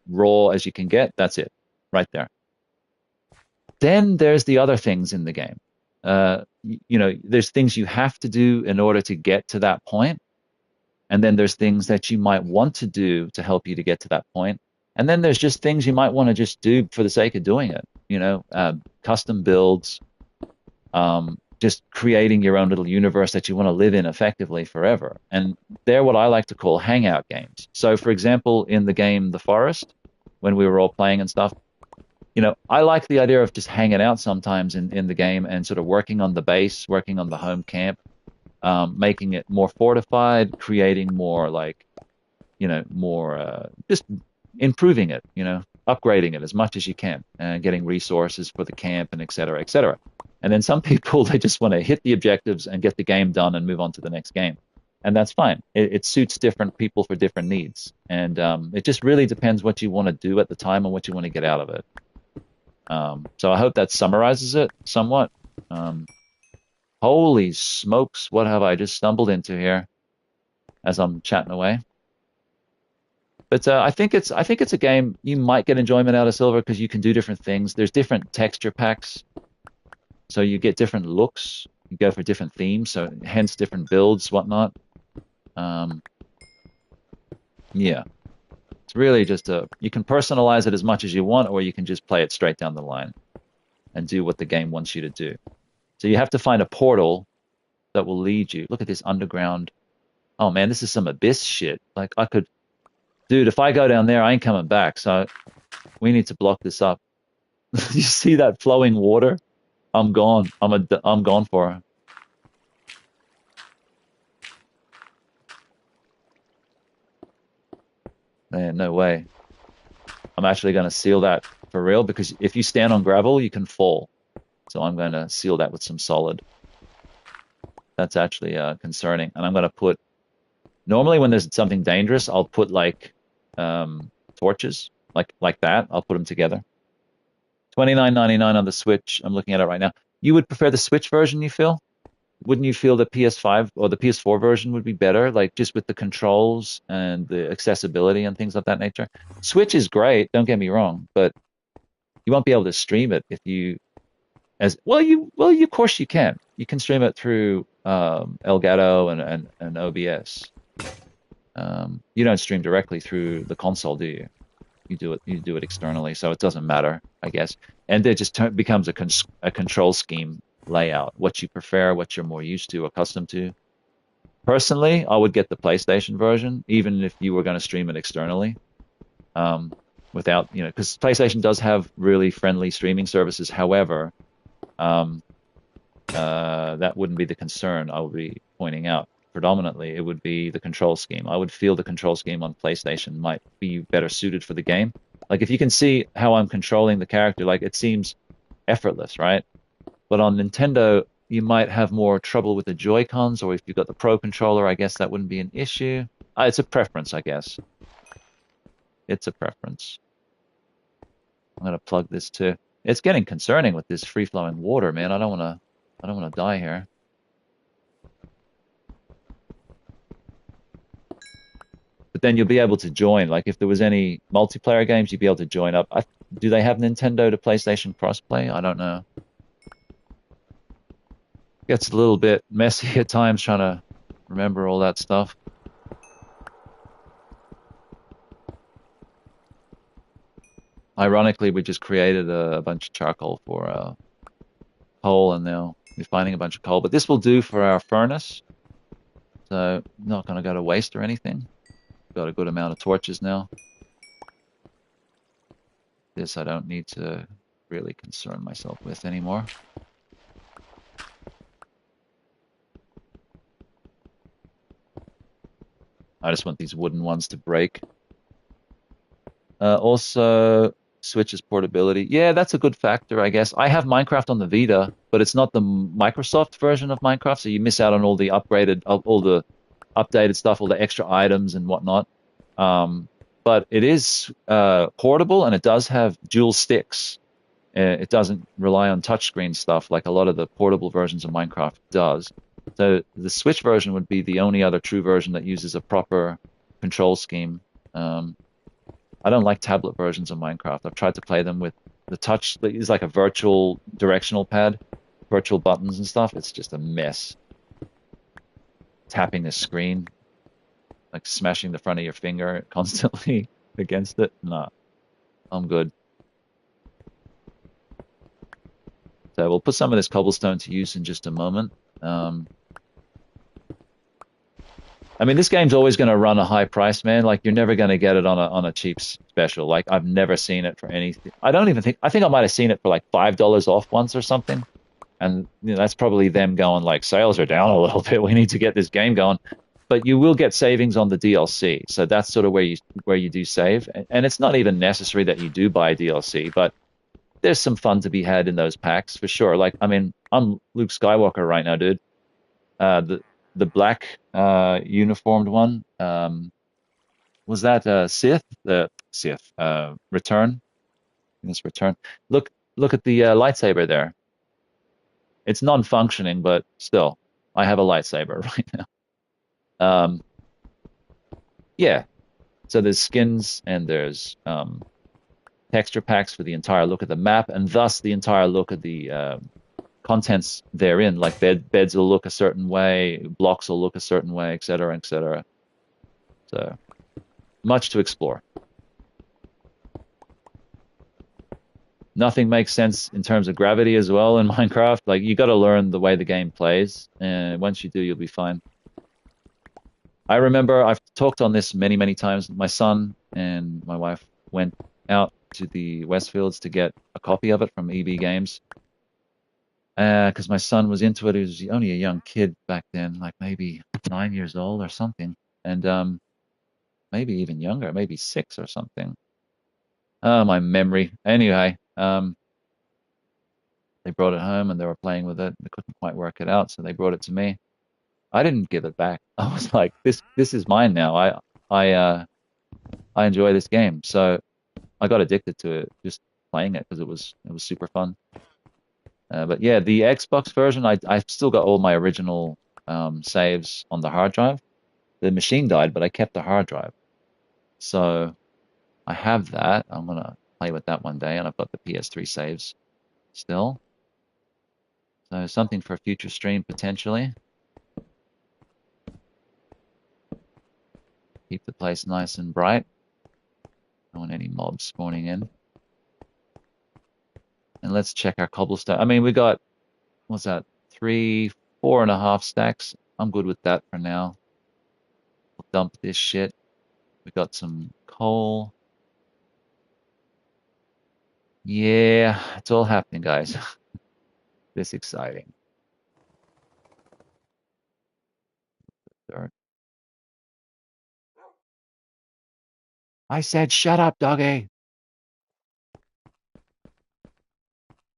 raw as you can get, that's it, right there. Then there's the other things in the game. You know, there's things you have to do in order to get to that point. And then there's things that you might want to do to help you to get to that point. And then there's just things you might want to just do for the sake of doing it. You know, custom builds, just creating your own little universe that you want to live in effectively forever. And they're what I like to call hangout games. So, for example, in the game The Forest, when we were all playing and stuff, you know, I like the idea of just hanging out sometimes in the game and sort of working on the base, working on the home camp, making it more fortified, creating more like, you know, more just improving it, you know, upgrading it as much as you can, and getting resources for the camp and et cetera, et cetera. And then some people, they just want to hit the objectives and get the game done and move on to the next game. And that's fine. It suits different people for different needs. And it just really depends what you want to do at the time and what you want to get out of it. So I hope that summarizes it somewhat. Holy smokes, what have I just stumbled into here as I'm chatting away? But I think it's a game you might get enjoyment out of Silver because you can do different things. There's different texture packs, so you get different looks. You go for different themes, so hence different builds, whatnot. Yeah, it's really just you can personalize it as much as you want, or you can just play it straight down the line and do what the game wants you to do. So you have to find a portal that will lead you. Look at this underground. Oh man, this is some abyss shit. Like I could. Dude, if I go down there, I ain't coming back. So we need to block this up. You see that flowing water? I'm gone. I'm gone for her. Man, no way. I'm actually going to seal that for real because if you stand on gravel, you can fall. So I'm going to seal that with some solid. That's actually concerning. And I'm going to put... Normally when there's something dangerous, I'll put like... torches like that. I'll put them together. $29.99 on the Switch. I'm looking at it right now. You would prefer the Switch version, you feel? Wouldn't you feel the PS5 or the PS4 version would be better, like just with the controls and the accessibility and things of that nature? Switch is great, don't get me wrong, but you won't be able to stream it if you of course you can. You can stream it through Elgato and OBS. You don't stream directly through the console, do you? You do it externally, so it doesn't matter, I guess. And it just becomes a control scheme layout, what you prefer, what you're more used to, accustomed to. Personally, I would get the PlayStation version, even if you were going to stream it externally. Um, Without, because PlayStation does have really friendly streaming services. However, um, that wouldn't be the concern I would be pointing out. Predominantly, it would be the control scheme. I would feel the control scheme on PlayStation might be better suited for the game. Like if you can see how I'm controlling the character, like it seems effortless, right? But on Nintendo, you might have more trouble with the Joy-Cons, or if you've got the Pro controller, I guess that wouldn't be an issue. It's a preference, I guess. It's a preference. I'm gonna plug this too. It's getting concerning with this free-flowing water, man. I don't wanna die here. But then you'll be able to join. Like if there was any multiplayer games, you'd be able to join up. Do they have Nintendo to PlayStation crossplay? I don't know. Gets a little bit messy at times trying to remember all that stuff. Ironically, we just created a bunch of charcoal for coal, and now we're finding a bunch of coal. But this will do for our furnace, so not going to go to waste or anything. Got a good amount of torches now. This I don't need to really concern myself with anymore. I just want these wooden ones to break. Also, Switch's portability. Yeah, that's a good factor, I guess. I have Minecraft on the Vita, but it's not the Microsoft version of Minecraft, so you miss out on all the updated stuff, all the extra items and whatnot. But it is portable, and it does have dual sticks. It doesn't rely on touchscreen stuff like a lot of the portable versions of Minecraft does. So the Switch version would be the only other true version that uses a proper control scheme. I don't like tablet versions of Minecraft. I've tried to play them with the touch. It's like a virtual directional pad, virtual buttons and stuff. It's just a mess. Tapping the screen, like smashing the front of your finger constantly against it. Nah, I'm good. So we'll put some of this cobblestone to use in just a moment. I mean, this game's always going to run a high price, man. Like you're never going to get it on a cheap special. Like I've never seen it for anything. I don't even think. I think I might have seen it for like $5 off once or something. And that's probably them going like sales are down a little bit. We need to get this game going. But you will get savings on the DLC. So that's sort of where you do save. And it's not even necessary that you do buy DLC, but there's some fun to be had in those packs for sure. Like I mean, I'm Luke Skywalker right now, dude. The black uniformed one. Was that Sith? The Sith Return. This Return. Look at the lightsaber there. It's non-functioning, but still, I have a lightsaber right now. Um, yeah. So there's skins and there's texture packs for the entire look of the map, and thus the entire look of the contents therein. Like beds will look a certain way, blocks will look a certain way, etc., etc. So much to explore. Nothing makes sense in terms of gravity as well in Minecraft. Like you got to learn the way the game plays, and once you do, you'll be fine. I remember I've talked on this many, many times. My son and my wife went out to the Westfields to get a copy of it from EB Games because my son was into it. He was only a young kid back then, like maybe 9 years old or something, and maybe even younger, maybe 6 or something. Oh, my memory. Anyway, they brought it home and they were playing with it. They couldn't quite work it out, so they brought it to me. I didn't give it back. I was like, this is mine now. I enjoy this game, so I got addicted to it, just playing it because it was super fun. But yeah, the Xbox version, I've still got all my original saves on the hard drive. The machine died, but I kept the hard drive, so I have that. I'm gonna play with that one day, and I've got the PS3 saves still. So something for a future stream potentially. Keep the place nice and bright. Don't want any mobs spawning in. And let's check our cobblestone. I mean, we got what's that? 3, 4.5 stacks. I'm good with that for now. We'll dump this shit. We got some coal. Yeah, it's all happening, guys. This exciting. Dirt. I said, shut up, doggy.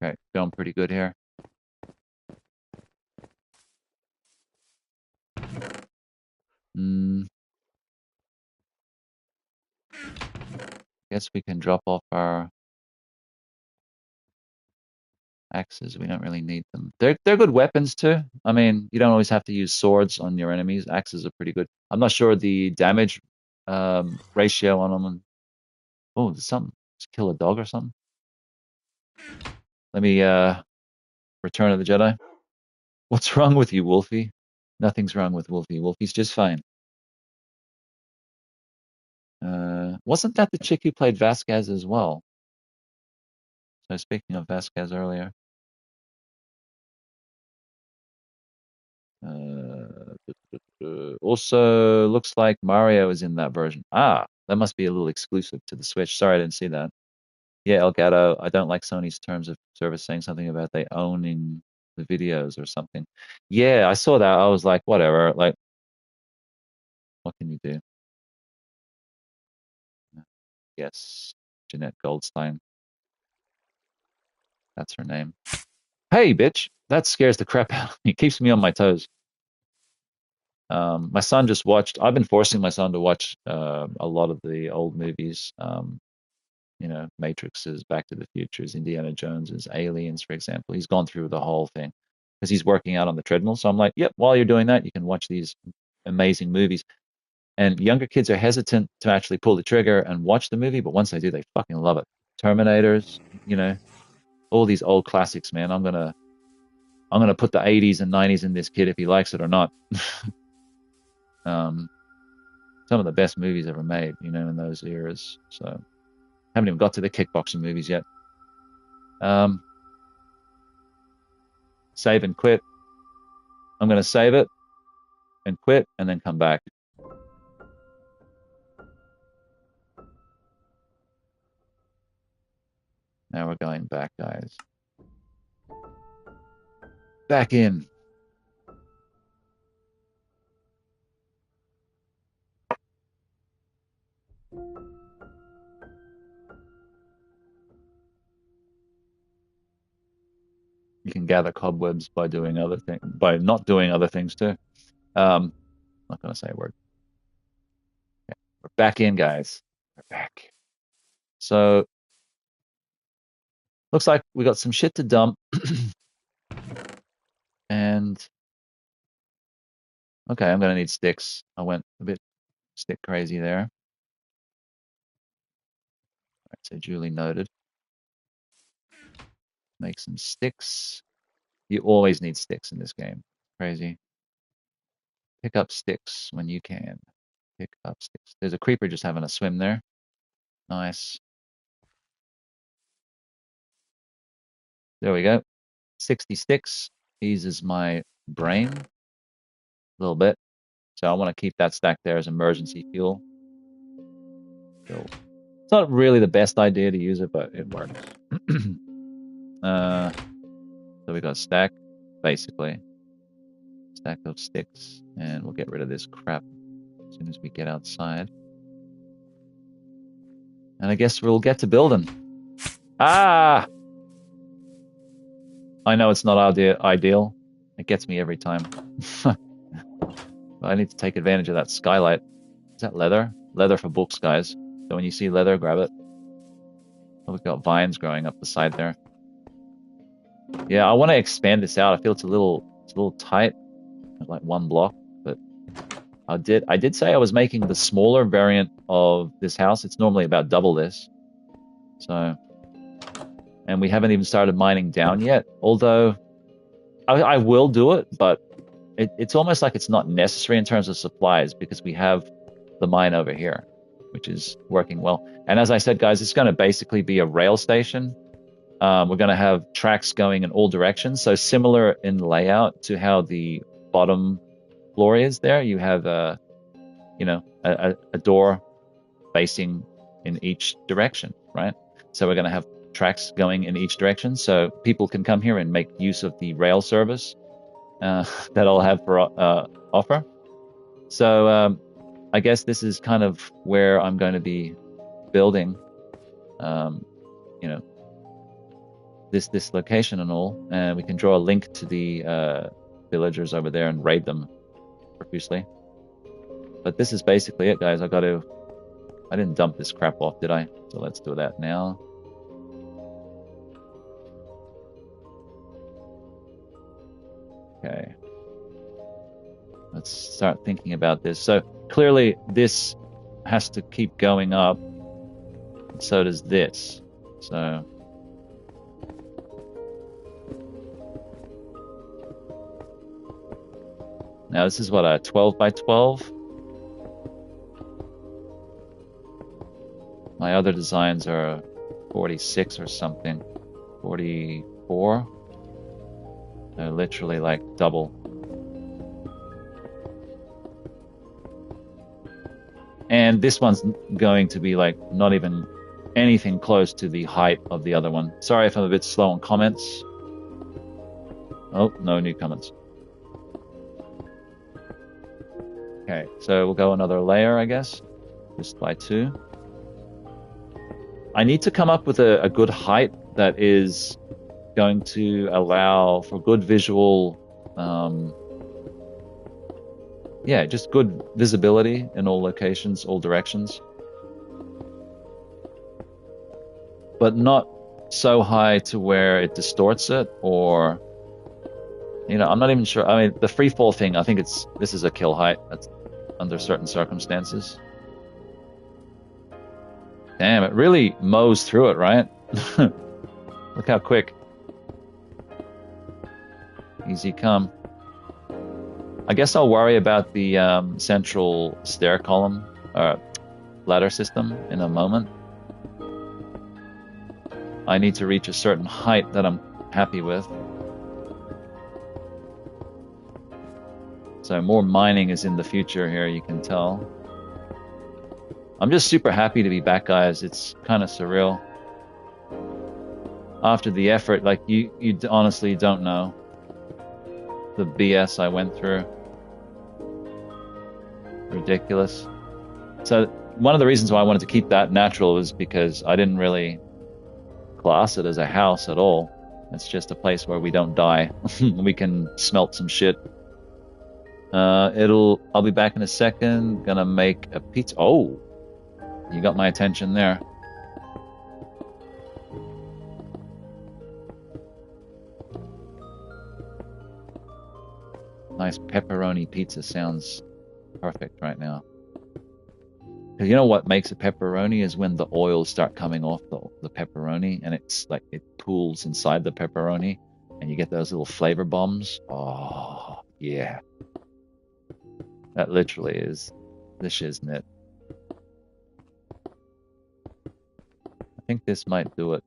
Okay, going pretty good here. Hmm. Guess we can drop off our axes. We don't really need them. They're good weapons too. I mean, you don't always have to use swords on your enemies. Axes are pretty good. I'm not sure the damage ratio on them. Oh, there's something. Just kill a dog or something. Let me Return of the Jedi. What's wrong with you, Wolfie? Nothing's wrong with Wolfie. Wolfie's just fine. Wasn't that the chick who played Vasquez as well? So speaking of Vasquez earlier. Also, looks like Mario is in that version. Ah, that must be a little exclusive to the Switch. Sorry, I didn't see that. Yeah, Elgato, I don't like Sony's terms of service saying something about they owning the videos or something. Yeah, I saw that. I was like, whatever. Like, what can you do? Yes, Jeanette Goldstein. That's her name. Hey, bitch. That scares the crap out of me. It keeps me on my toes. My son just watched. I've been forcing my son to watch a lot of the old movies. You know, Matrixes, Back to the Futures, Indiana Joneses, Aliens, for example. He's gone through the whole thing because he's working out on the treadmill. So I'm like, yep, while you're doing that, you can watch these amazing movies. And younger kids are hesitant to actually pull the trigger and watch the movie, but once they do, they fucking love it. Terminators, you know, all these old classics, man. I'm gonna put the 80s and 90s in this kid if he likes it or not. um, some of the best movies ever made, you know, in those eras. So haven't even got to the kickboxing movies yet. Save and quit. I'm going to save it and quit and then come back. Now we're going back, guys. Back in. You can gather cobwebs by doing other things, by not doing other things too. Not going to say a word. Okay. We're back in, guys. We're back. So looks like we got some shit to dump. And okay, I'm going to need sticks. I went a bit stick crazy there. All right, so duly noted. Make some sticks. You always need sticks in this game. Crazy. Pick up sticks when you can. Pick up sticks. There's a creeper just having a swim there. Nice. There we go. 60 sticks eases my brain a little bit. So I want to keep that stack there as emergency fuel. So it's not really the best idea to use it, but it works. So we got a stack, basically. Stack of sticks. And we'll get rid of this crap as soon as we get outside. And I guess we'll get to building. Ah! I know it's not ideal. It gets me every time. I need to take advantage of that skylight. Is that leather? Leather for books, guys. So when you see leather, grab it. Oh, we've got vines growing up the side there. Yeah, I want to expand this out. I feel it's a little tight, like one block. But I did say I was making the smaller variant of this house. It's normally about double this. So, and we haven't even started mining down yet. Although I will do it, but it's almost like it's not necessary in terms of supplies because we have the mine over here, which is working well. And as I said, guys, it's going to basically be a rail station. We're going to have tracks going in all directions. So similar in layout to how the bottom floor is there. You have a door facing in each direction, right? So we're going to have tracks going in each direction, so people can come here and make use of the rail service that I'll have for offer. So I guess this is kind of where I'm going to be building, this location and all, and we can draw a link to the villagers over there and raid them profusely. But this is basically it, guys. I didn't dump this crap off, did I? So let's do that now. Okay. Let's start thinking about this. So clearly this has to keep going up. So does this. So now this is what, a 12 by 12? My other designs are 46 or something. 44? They're literally like double. And this one's going to be like not even anything close to the height of the other one. Sorry if I'm a bit slow on comments. Oh, no new comments. Okay, so we'll go another layer, I guess. Just by 2. I need to come up with a good height that is going to allow for good visual, just good visibility in all locations, all directions. But not so high to where it distorts it, or, I'm not even sure. I mean, the free fall thing, I think this is a kill height. That's under certain circumstances. Damn, it really mows through it, right? Look how quick. Easy come. I guess I'll worry about the central stair column, ladder system in a moment. I need to reach a certain height that I'm happy with. So more mining is in the future here, you can tell. I'm just super happy to be back, guys. It's kind of surreal. After the effort, like you honestly don't know the BS I went through. Ridiculous. So one of the reasons why I wanted to keep that natural was because I didn't really class it as a house at all. It's just a place where we don't die. We can smelt some shit. I'll be back in a second. Gonna make a pizza. Oh, you got my attention there. Nice pepperoni pizza sounds perfect right now. Because you know what makes a pepperoni is when the oils start coming off the pepperoni, and it's like it pools inside the pepperoni, and you get those little flavor bombs. Oh, yeah. That literally is the shiznit. I think this might do it.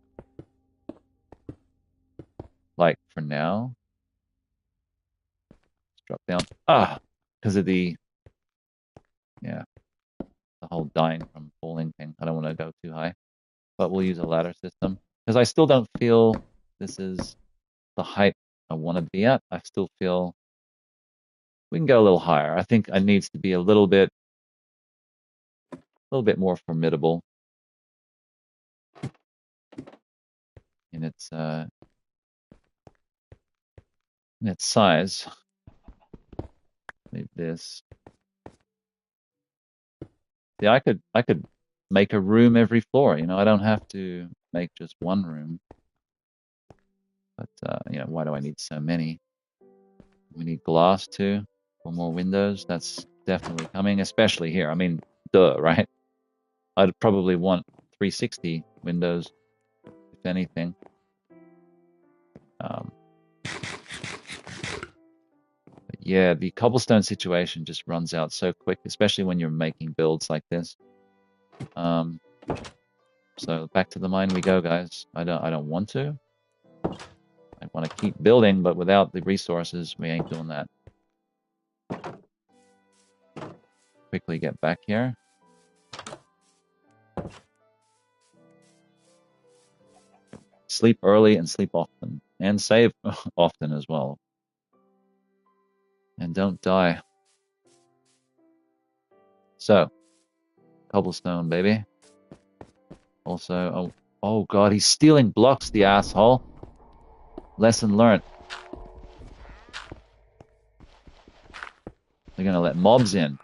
Like, for now. Let's drop down. Because of the whole dying from falling thing. I don't want to go too high. But we'll use a ladder system. Because I still don't feel this is the height I want to be at. I still feel we can go a little higher. I think it needs to be a little bit more formidable in its size. Maybe this. Yeah, I could make a room every floor. I don't have to make just one room. But why do I need so many? We need glass too. 4 more windows. That's definitely coming, especially here. I mean, duh, right? I'd probably want 360 windows, if anything. But yeah, the cobblestone situation just runs out so quick, especially when you're making builds like this. So back to the mine we go, guys. I don't want to. I want to keep building, but without the resources, we ain't doing that. Quickly get back here. Sleep early and sleep often. And save often as well. And don't die. So, cobblestone, baby. Also, oh god, he's stealing blocks, the asshole. Lesson learned. They're gonna let mobs in.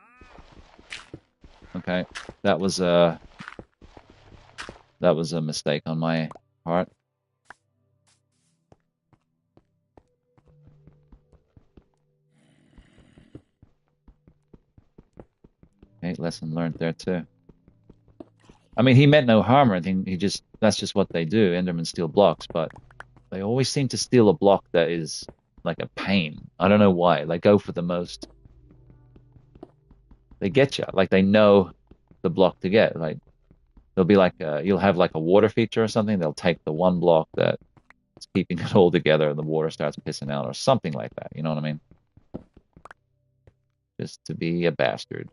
Okay, that was a mistake on my part. Okay, lesson learned there too. I mean, he meant no harm or anything. That's just what they do. Endermen steal blocks, but they always seem to steal a block that is like a pain. I don't know why. They go for the most. They get you. Like they know the block to get. Like they'll be like, you'll have like a water feature or something. They'll take the one block that's keeping it all together, and the water starts pissing out or something like that. You know what I mean? Just to be a bastard.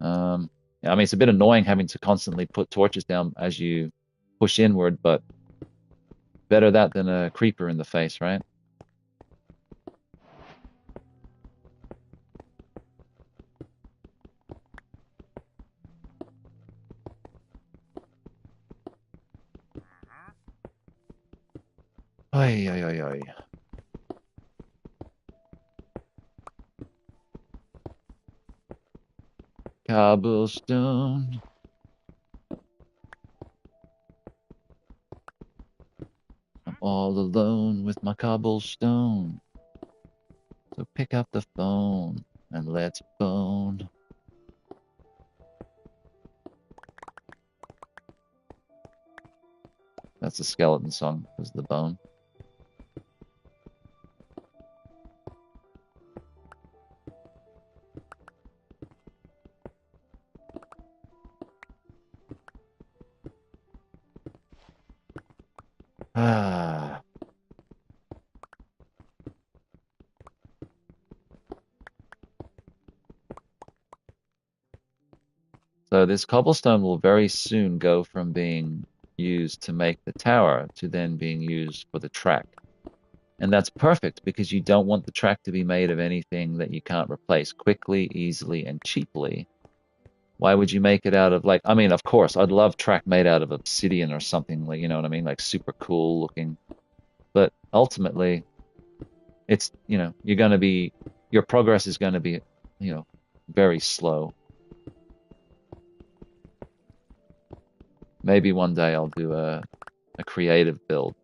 Yeah, I mean, it's a bit annoying having to constantly put torches down as you push inward, but better that than a creeper in the face, right? Oi, oi, oi, oi. Cobblestone. I'm all alone with my cobblestone. So pick up the phone and let's bone. That's a skeleton song, was the bone. Ah. So this cobblestone will very soon go from being used to make the tower to then being used for the track. And that's perfect because you don't want the track to be made of anything that you can't replace quickly, easily, and cheaply. Why would you make it out of like, I mean, of course, I'd love track made out of obsidian or something like, you know what I mean? Like super cool looking. But ultimately, it's, you're going to be, your progress is going to be, very slow. Maybe one day I'll do a creative build,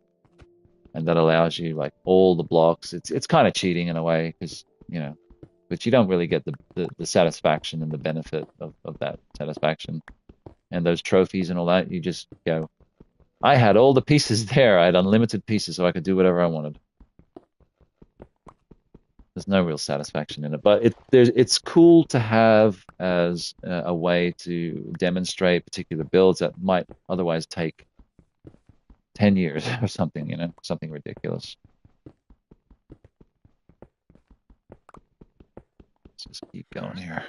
and that allows you like all the blocks. It's kind of cheating in a way because, but you don't really get the satisfaction and the benefit of that satisfaction and those trophies and all that. You just go, I had all the pieces there. I had unlimited pieces, so I could do whatever I wanted. There's no real satisfaction in it, but it's cool to have as a way to demonstrate particular builds that might otherwise take 10 years or something, something ridiculous. Let's just keep going here.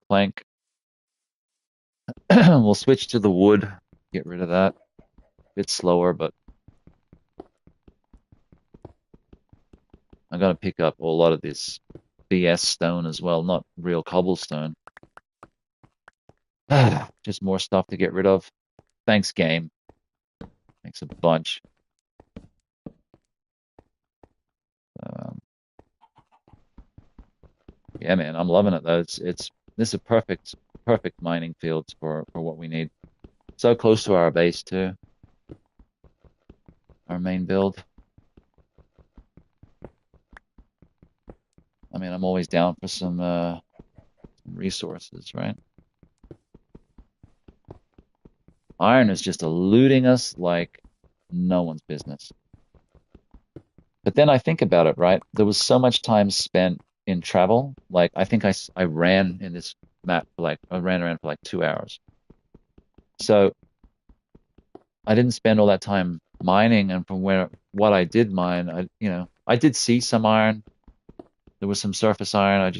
Plank. We'll switch to the wood, get rid of that. A bit slower, but I'm going to pick up a lot of this BS stone as well, not real cobblestone. Just more stuff to get rid of. Thanks, game. Thanks a bunch. Yeah, man, I'm loving it though. This is a perfect mining fields for what we need. So close to our base too. Our main build. I mean, I'm always down for some resources, right? Iron is just eluding us like no one's business. But then I think about it, right? There was so much time spent in travel. Like I think I ran in this map for like, I ran around for like 2 hours. So I didn't spend all that time mining, and from what I did mine, I did see some iron. There was some surface iron.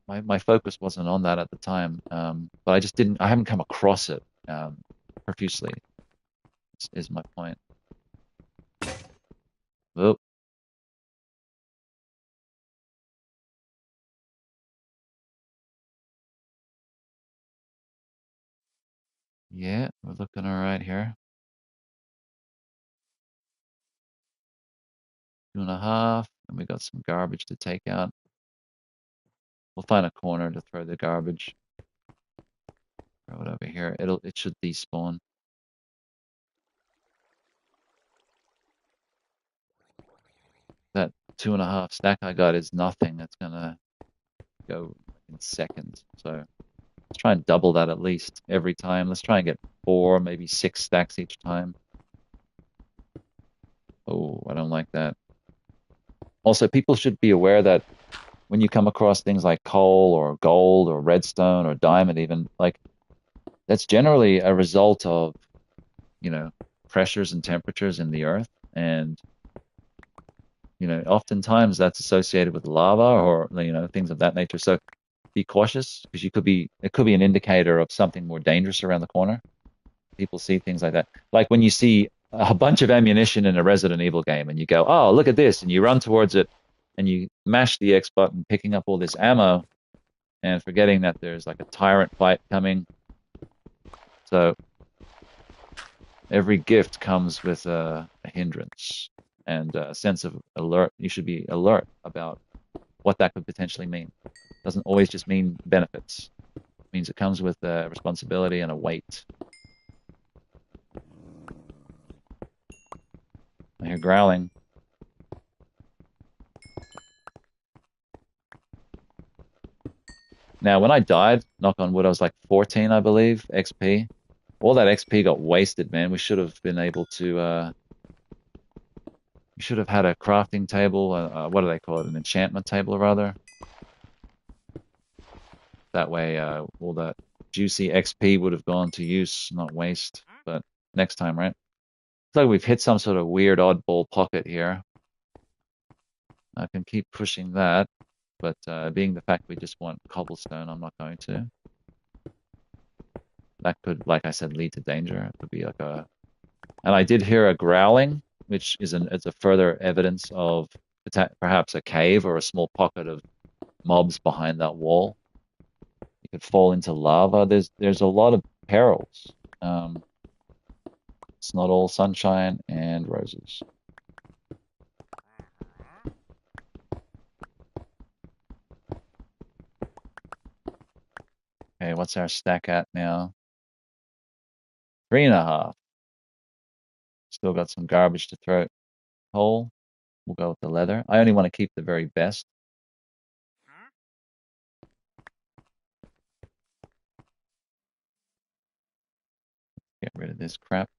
My focus wasn't on that at the time. But I haven't come across it profusely, is my point. Oh, yeah, we're looking all right here. 2.5, and we got some garbage to take out. We'll find a corner to throw the garbage. Throw it over here. It should despawn. That 2.5 stack I got is nothing. That's gonna go in seconds. So let's try and double that at least every time. Let's try and get 4, maybe 6 stacks each time. Oh, I don't like that. Also, people should be aware that when you come across things like coal or gold or redstone or diamond even, like that's generally a result of, you know, pressures and temperatures in the earth. And, oftentimes that's associated with lava or, things of that nature. So be cautious because it could be an indicator of something more dangerous around the corner. People see things like that. Like when you see a bunch of ammunition in a Resident Evil game and you go, oh, look at this, and you run towards it and you mash the X button, picking up all this ammo and forgetting that there's like a tyrant fight coming. So every gift comes with a hindrance and a sense of alert. You should be alert about what that could potentially mean. Doesn't always just mean benefits. It means it comes with a responsibility and a weight. I hear growling. Now, when I died, knock on wood, I was like 14, I believe, XP. All that XP got wasted, man. We should have been able to. We should have had a crafting table. What do they call it? An enchantment table, rather. That way, all that juicy XP would have gone to use, not waste. But next time, right? Looks like we've hit some sort of weird oddball pocket here. I can keep pushing that, but being the fact we just want cobblestone, I'm not going to. That could, like I said, lead to danger. It could be like a... And I did hear a growling, which it's a further evidence of perhaps a cave or a small pocket of mobs behind that wall. You could fall into lava. There's a lot of perils. Um, it's not all sunshine and roses. Okay, what's our stack at now? 3.5. Still got some garbage to throw. Coal. We'll go with the leather. I only want to keep the very best. Get rid of this crap.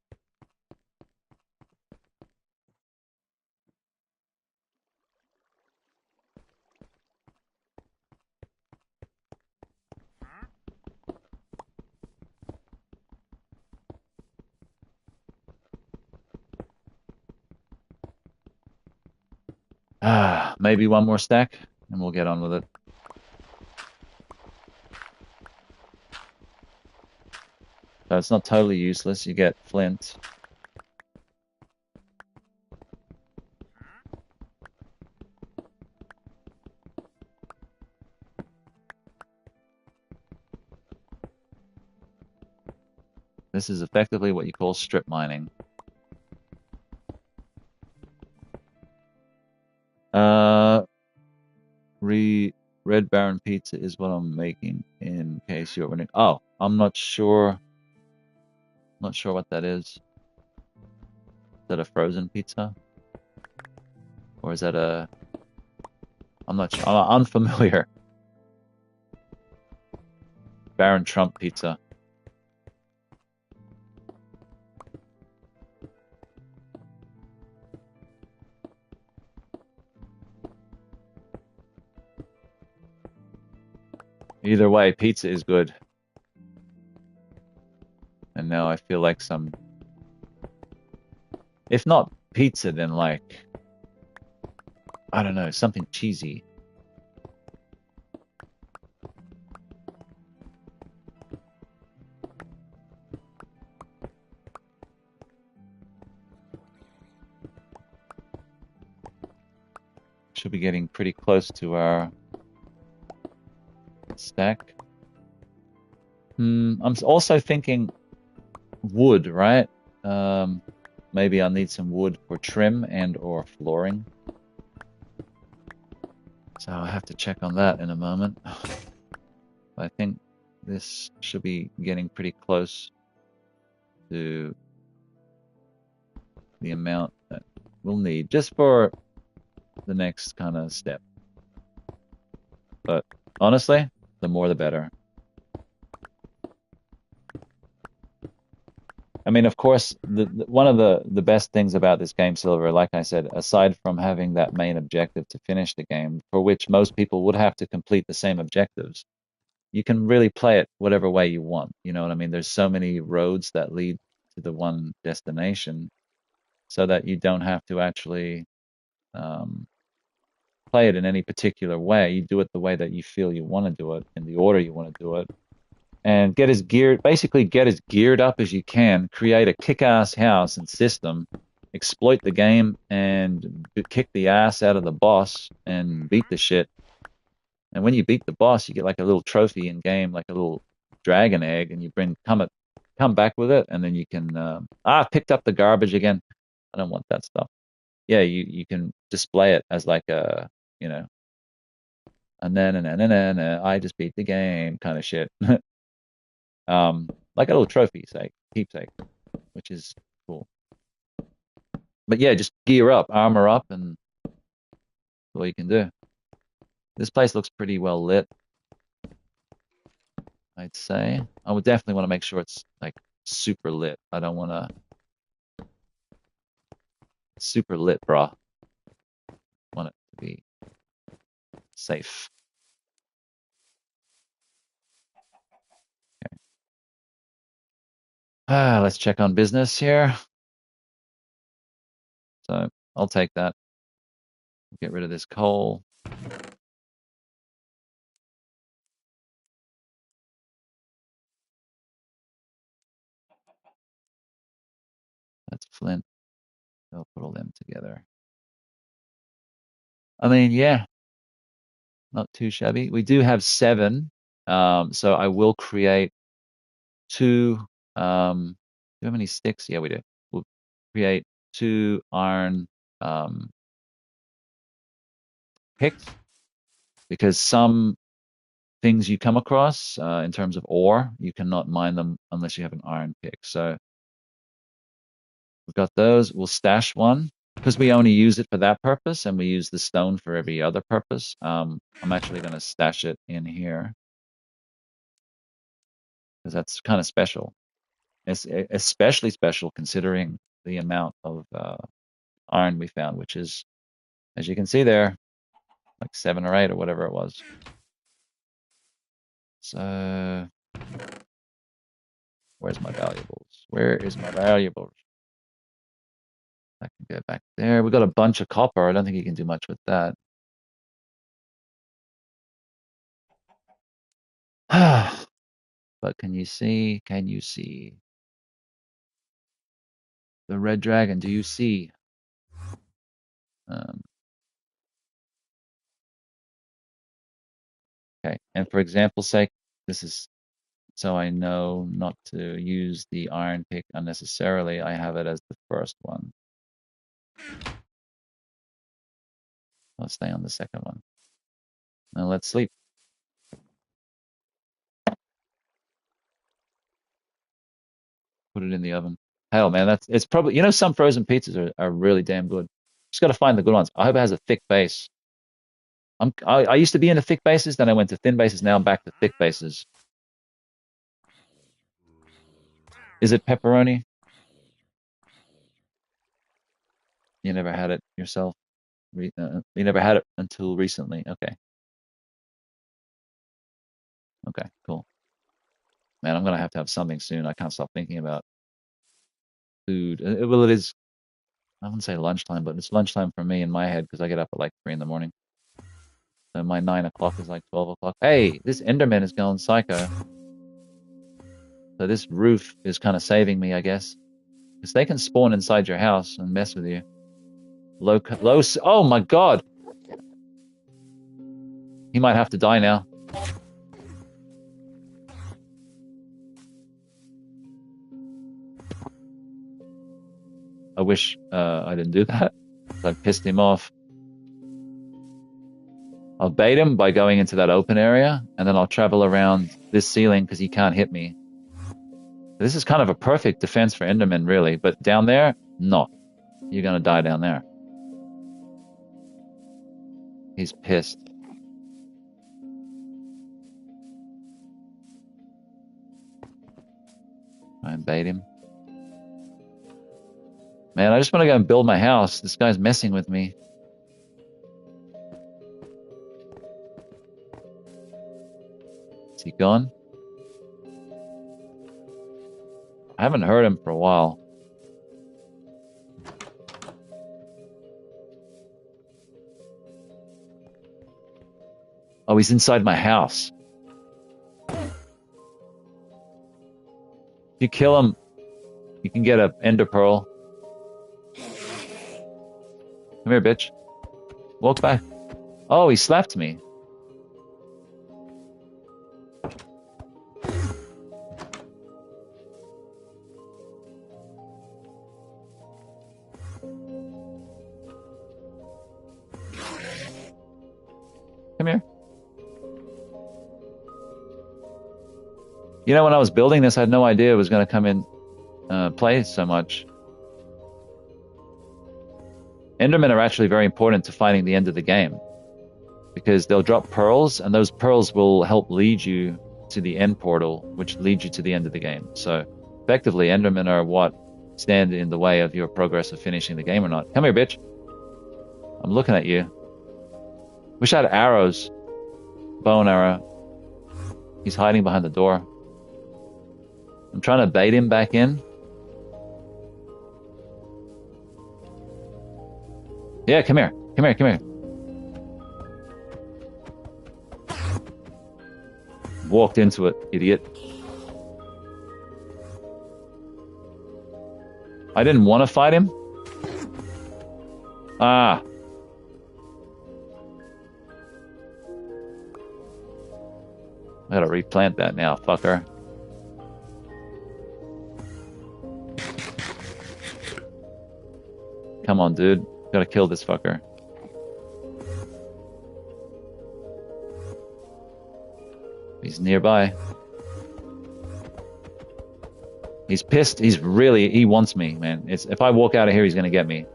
Maybe one more stack, and we'll get on with it. So it's not totally useless. You get flint. This is effectively what you call strip mining. Uh, Red Baron pizza is what I'm making. In case you're wondering. Oh, I'm not sure. Not sure what that is. Is that a frozen pizza, or is that a? I'm not sure. I'm unfamiliar. Baron Trump pizza. Either way, pizza is good. And now I feel like some, if not pizza, then like, I don't know, something cheesy. Should be getting pretty close to our stack. I'm also thinking wood, right? Maybe I'll need some wood for trim and or flooring. So I'll have to check on that in a moment. I think this should be getting pretty close to the amount that we'll need just for the next kind of step. But honestly, the more the better. I mean, of course, one of the best things about this game, Silver, like I said, aside from having that main objective to finish the game, for which most people would have to complete the same objectives, you can really play it whatever way you want. You know what I mean? There's so many roads that lead to the one destination, so that you don't have to actually um, play it in any particular way. You do it the way that you feel you want to do it, in the order you want to do it, and basically get as geared up as you can, create a kick-ass house and system, exploit the game, and kick the ass out of the boss and beat the shit. And when you beat the boss, you get like a little trophy in game, like a little dragon egg, and you come back with it, and then you can picked up the garbage again. I don't want that stuff. Yeah, you can display it as like a you know and then I just beat the game kind of shit. Like a little trophy sake, keepsake, which is cool. But yeah, just gear up, armor up, and that's all you can do. This place looks pretty well lit, I'd say. I would definitely want to make sure it's like super lit. I don't want to super lit, brah. I want it to be safe. Okay. Let's check on business here. So I'll take that. Get rid of this coal. That's flint. I'll put all them together. I mean, yeah, not too shabby. We do have 7, so I will create 2. Do we have any sticks? Yeah, we do. We'll create 2 iron picks, because some things you come across in terms of ore, you cannot mine them unless you have an iron pick. So we've got those. We'll stash one because we only use it for that purpose, and we use the stone for every other purpose. I'm actually going to stash it in here because that's kind of special. It's especially special considering the amount of iron we found, which is, as you can see there, like 7 or 8 or whatever it was. So where's my valuables? Where is my valuables? I can go back there. We got a bunch of copper. I don't think you can do much with that. But can you see? Can you see the red dragon? Do you see? Um, okay. And for example's sake, this is so I know not to use the iron pick unnecessarily. I have it as the first one. I'll stay on the second one. Now let's sleep. Put it in the oven. Hell, man, it's probably some frozen pizzas are really damn good. Just got to find the good ones. I hope it has a thick base. I used to be into thick bases, then I went to thin bases. Now I'm back to thick bases. Is it pepperoni? You never had it yourself. You never had it until recently. Okay. Okay, cool. Man, I'm gonna have to have something soon. I can't stop thinking about food. Well, it is. I wouldn't say lunchtime, but it's lunchtime for me in my head because I get up at like 3 in the morning. So my 9 o'clock is like 12 o'clock. Hey, this Enderman is going psycho. So this roof is kind of saving me, I guess, because they can spawn inside your house and mess with you. Low. Oh my God, he might have to die now. I wish I didn't do that. I pissed him off. I'll bait him by going into that open area, and then I'll travel around this ceiling because he can't hit me. This is kind of a perfect defense for Enderman, really. But down there, no. You're going to die down there. He's pissed. Try and bait him. Man, I just want to go and build my house. This guy's messing with me. Is he gone? I haven't heard him for a while. Oh, he's inside my house. If you kill him, you can get an ender pearl. Come here, bitch. Walk back. Oh, he slapped me. Come here. You know, when I was building this, I had no idea it was going to come in play so much. Endermen are actually very important to finding the end of the game because they'll drop pearls, and those pearls will help lead you to the end portal, which leads you to the end of the game. So effectively, Endermen are what stand in the way of your progress of finishing the game or not. Come here, bitch. I'm looking at you. Wish I had arrows. Bow and arrow. He's hiding behind the door. I'm trying to bait him back in. Yeah, come here. Come here, come here. Walked into it, idiot. I didn't want to fight him. Ah. I gotta replant that now, fucker. Come on, dude. Gotta kill this fucker. He's nearby. He's pissed. He wants me, man. If I walk out of here, he's gonna get me.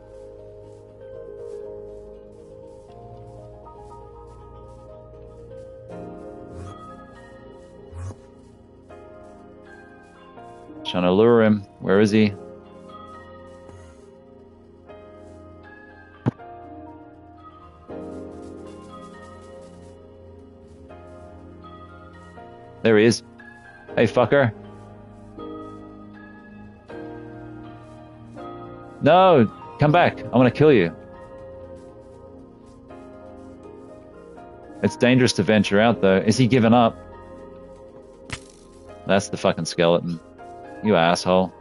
Trying to lure him. Where is he? There he is. Hey, fucker. No, come back. I'm gonna kill you. It's dangerous to venture out, though. Is he giving up? That's the fucking skeleton. You asshole.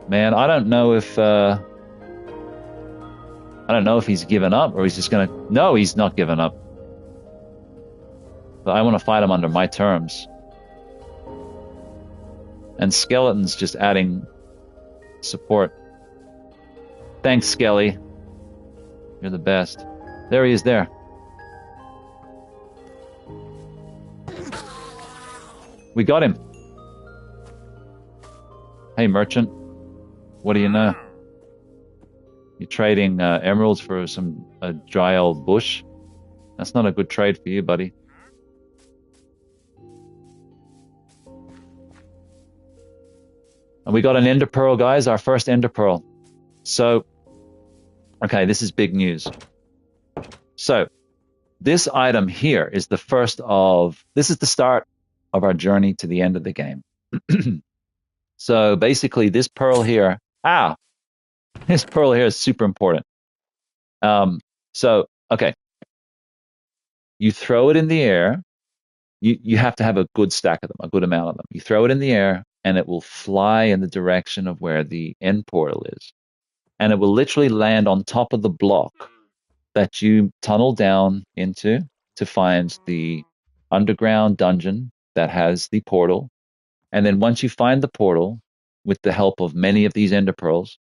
Man, I don't know if he's given up or he's just gonna... No, he's not giving up. But I want to fight him under my terms. And Skeleton's just adding support. Thanks, Skelly. You're the best. There he is there. We got him. Hey, merchant. What do you know? You're trading emeralds for a dry old bush? That's not a good trade for you, buddy. And we got an ender pearl, guys. Our first ender pearl. So Okay, this is big news. So this item here is the first of, this is the start of our journey to the end of the game. So basically this pearl here, this pearl here is super important. So, okay, you throw it in the air. You have to have a good stack of them, a good amount of them. You throw it in the air and it will fly in the direction of where the end portal is. And it will literally land on top of the block that you tunnel down into to find the underground dungeon that has the portal. And then once you find the portal, with the help of many of these ender pearls,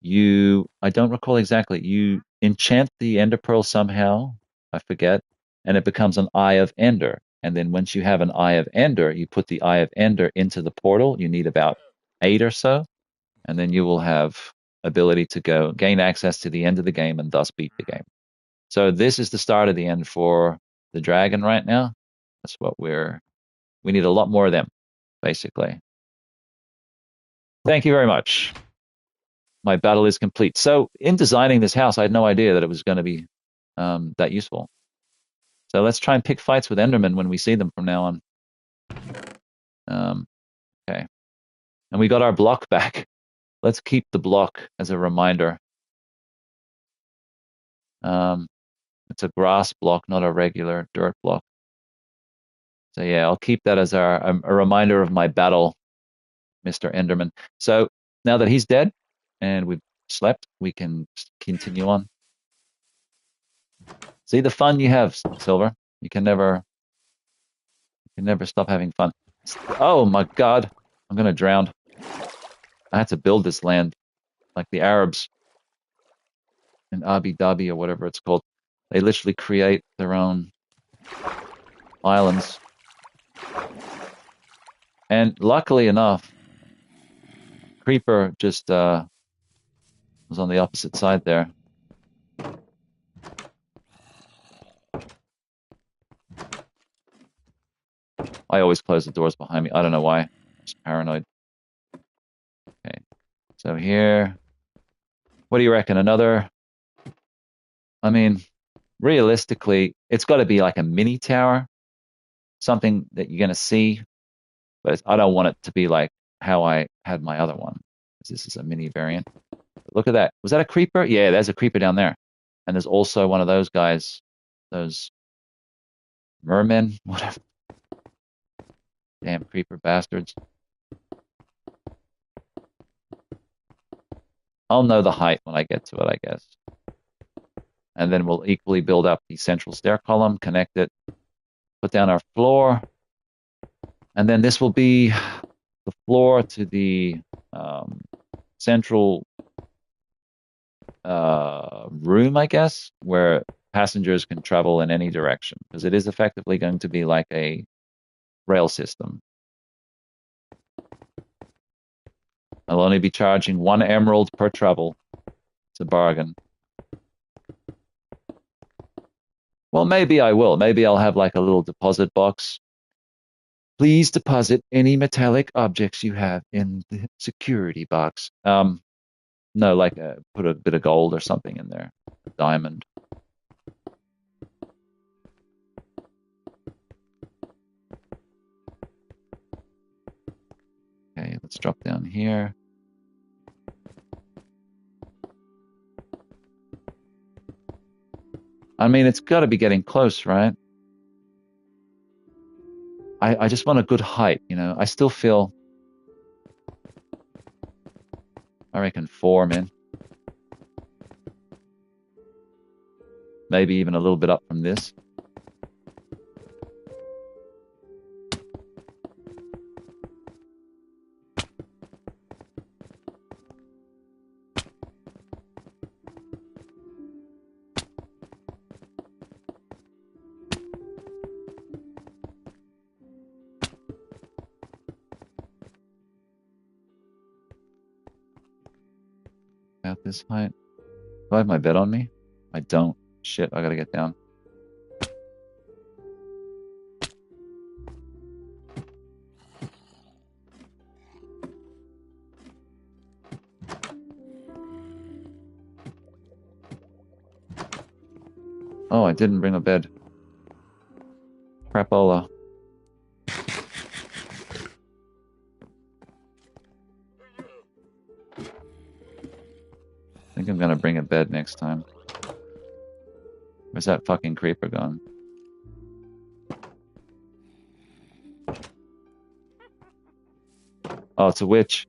I don't recall exactly, you enchant the ender pearl somehow, I forget, and it becomes an Eye of Ender. And then once you have an Eye of Ender, you put the Eye of Ender into the portal. You need about 8 or so, and then you will have ability to gain access to the end of the game and thus beat the game. So this is the start of the end for the dragon right now. That's what we need a lot more of them, basically. Thank you very much. My battle is complete. So in designing this house, I had no idea that it was going to be that useful. So let's try and pick fights with Endermen when we see them from now on. Okay. And we got our block back. Let's keep the block as a reminder. It's a grass block, not a regular dirt block. So yeah, I'll keep that as a reminder of my battle, Mr. Enderman. So now that he's dead and we've slept, we can continue on. See the fun you have, Silver. You can never stop having fun. Oh my God, I'm gonna drown. I had to build this land like the Arabs in Abu Dhabi or whatever it's called. They literally create their own islands. And luckily enough, Creeper just was on the opposite side there. I always close the doors behind me. I don't know why. I'm just paranoid. Okay. So here, what do you reckon? I mean, realistically, it's got to be like a mini tower, something that you're going to see, but I don't want it to be like how I had my other one. This is a mini variant. Look at that. Was that a creeper? Yeah, there's a creeper down there. And there's also one of those guys, those mermen, whatever. Damn creeper bastards. I'll know the height when I get to it, I guess. And then we'll equally build up the central stair column, connect it, put down our floor. And then this will be the floor to the central room, I guess, where passengers can travel in any direction, because it is effectively going to be like a rail system. I'll only be charging 1 emerald per travel. It's a bargain. Well, maybe I will. Maybe I'll have like a little deposit box. Please deposit any metallic objects you have in the security box. No, like put a bit of gold or something in there. A diamond. Okay, let's drop down here. I mean, it's got to be getting close, right? I just want a good height, you know. I still feel, I reckon 4, man. Maybe even a little bit up from this. About this height. Do I have my bed on me? I don't. Shit, I gotta get down. Oh, I didn't bring a bed. Crapola. I think I'm gonna bring a bed next time. Where's that fucking creeper gone? Oh, it's a witch.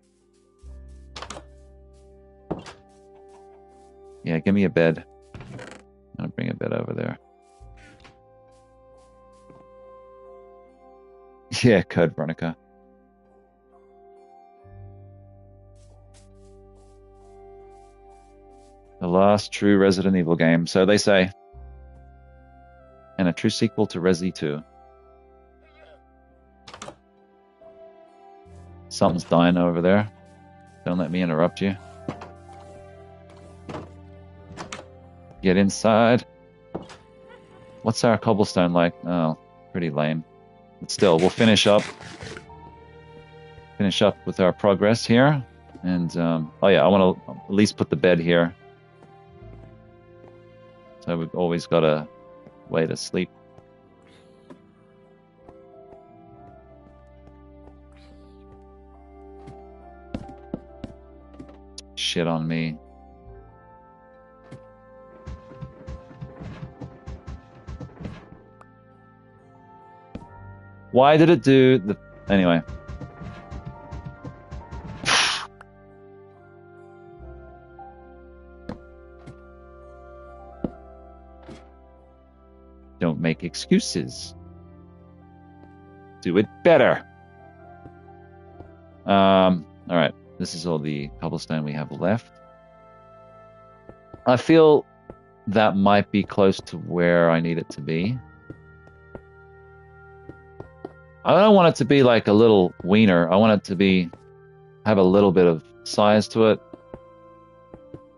Yeah, give me a bed. I'm gonna bring a bed over there. Yeah, Code Veronica. The last true Resident Evil game, so they say. And a true sequel to Resi 2. Something's dying over there. Don't let me interrupt you. Get inside. What's our cobblestone like? Oh, pretty lame. But still, we'll finish up with our progress here. And, oh yeah, I want to at least put the bed here. So we've always got a way to sleep. Shit on me. Why did it do the... Anyway. Don't make excuses. Do it better. Alright. This is all the cobblestone we have left. I feel that might be close to where I need it to be. I don't want it to be like a little wiener. I want it to have a little bit of size to it.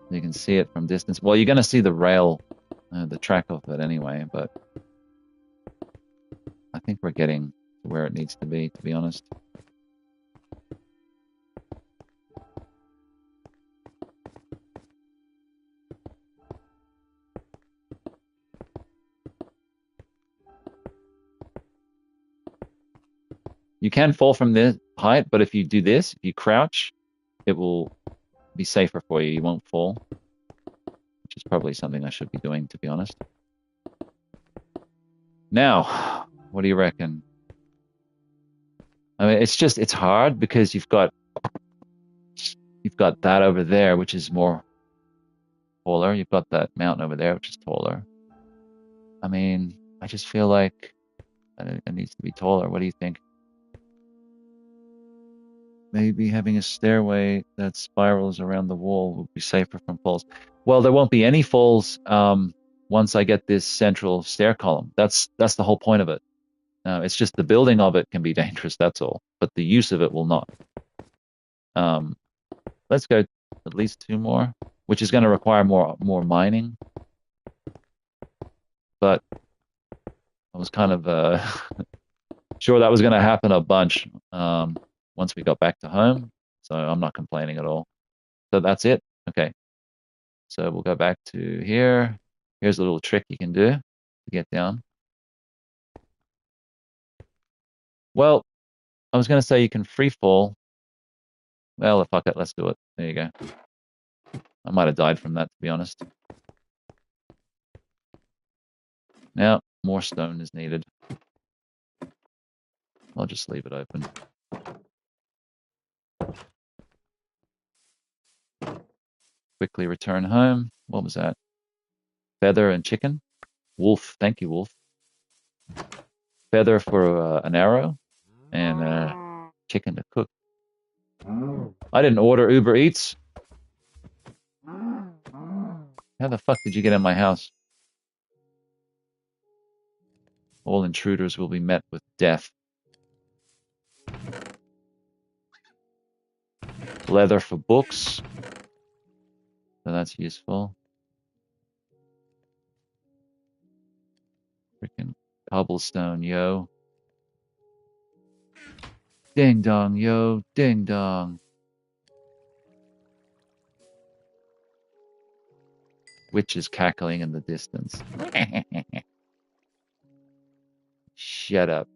You can see it from distance. Well, you're going to see the rail, the track of it anyway, but I think we're getting to where it needs to be honest. You can fall from this height, but if you do this, if you crouch, it will be safer for you. You won't fall, which is probably something I should be doing, to be honest. Now, what do you reckon? I mean, it's hard because you've got that over there, which is more taller. You've got that mountain over there, which is taller. I mean, I just feel like it needs to be taller. What do you think? Maybe having a stairway that spirals around the wall would be safer from falls. Well, there won't be any falls once I get this central stair column. That's the whole point of it. It's just the building of it can be dangerous, that's all. But the use of it will not. Let's go at least 2 more, which is going to require more mining. But I was kind of sure that was going to happen a bunch once we got back to home. So I'm not complaining at all. So that's it. Okay. So we'll go back to here. Here's a little trick you can do to get down. Well, I was going to say you can free fall. Well, fuck it, let's do it. There you go. I might have died from that, to be honest. Now, more stone is needed. I'll just leave it open. Quickly return home. What was that? Feather and chicken? Wolf. Thank you, Wolf. Feather for an arrow and chicken to cook. I didn't order Uber Eats. How the fuck did you get in my house? All intruders will be met with death. Leather for books. So that's useful. Freaking cobblestone, yo. Ding dong, yo. Ding dong. Witches cackling in the distance. Shut up.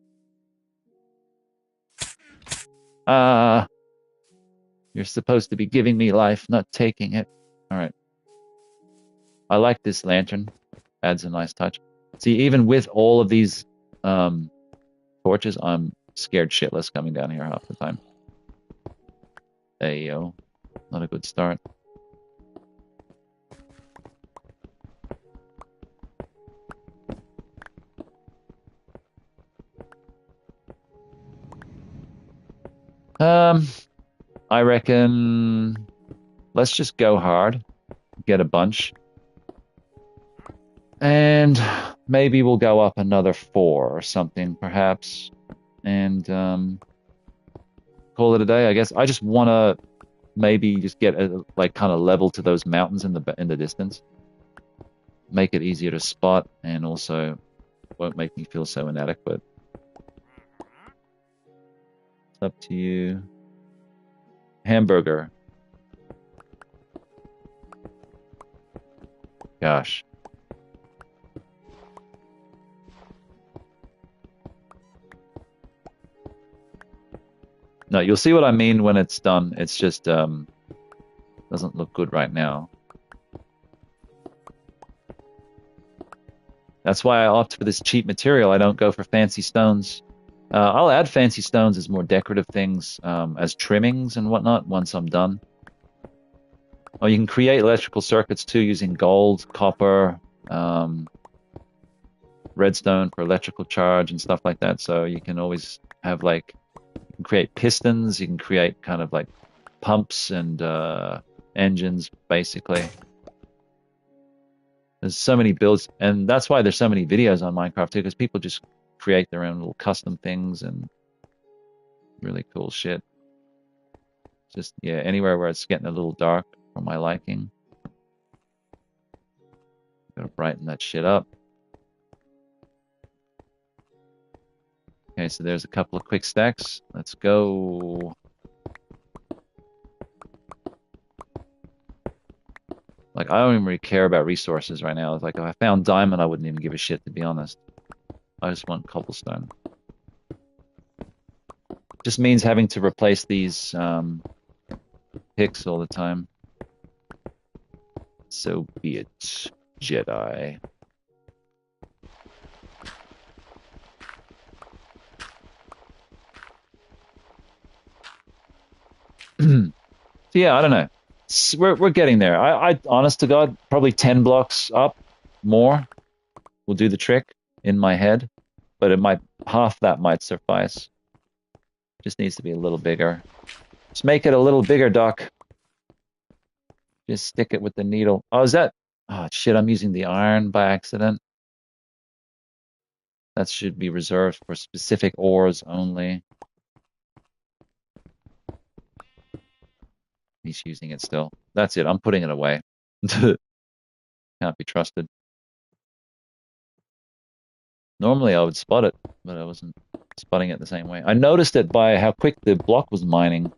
You're supposed to be giving me life, not taking it. Alright. I like this lantern. Adds a nice touch. See, even with all of these torches, I'm scared shitless coming down here half the time. There you go. Not a good start. I reckon let's just go hard, get a bunch, and maybe we'll go up another 4 or something, perhaps, and call it a day. I guess I just want to maybe just get like kind of level to those mountains in the distance, make it easier to spot, and also won't make me feel so inadequate. It's up to you. Hamburger. Gosh. No, you'll see what I mean when it's done. It's just doesn't look good right now. That's why I opt for this cheap material. I don't go for fancy stones. I'll add fancy stones as more decorative things, as trimmings and whatnot once I'm done. Oh, you can create electrical circuits too using gold, copper, redstone for electrical charge and stuff like that. So you can always have like, you can create pistons, you can create kind of like pumps and engines, basically. There's so many builds, and that's why there's so many videos on Minecraft too, because people just create their own little custom things and really cool shit. Just, yeah, anywhere where it's getting a little dark for my liking. Gotta brighten that shit up. Okay, so there's a couple of quick stacks. Let's go. Like, I don't even really care about resources right now. It's like, if I found diamond, I wouldn't even give a shit, to be honest. I just want cobblestone. Just means having to replace these picks all the time. So be it, Jedi. So yeah, I don't know. We're getting there. I honest to God, probably 10 blocks up more will do the trick in my head, but it might, half that might suffice. Just needs to be a little bigger. Just make it a little bigger, Doc. Just stick it with the needle. Oh, is that? Oh shit! I'm using the iron by accident. That should be reserved for specific ores only. He's using it still. That's it. I'm putting it away. Can't be trusted. Normally I would spot it, but I wasn't spotting it the same way. I noticed it by how quick the block was mining.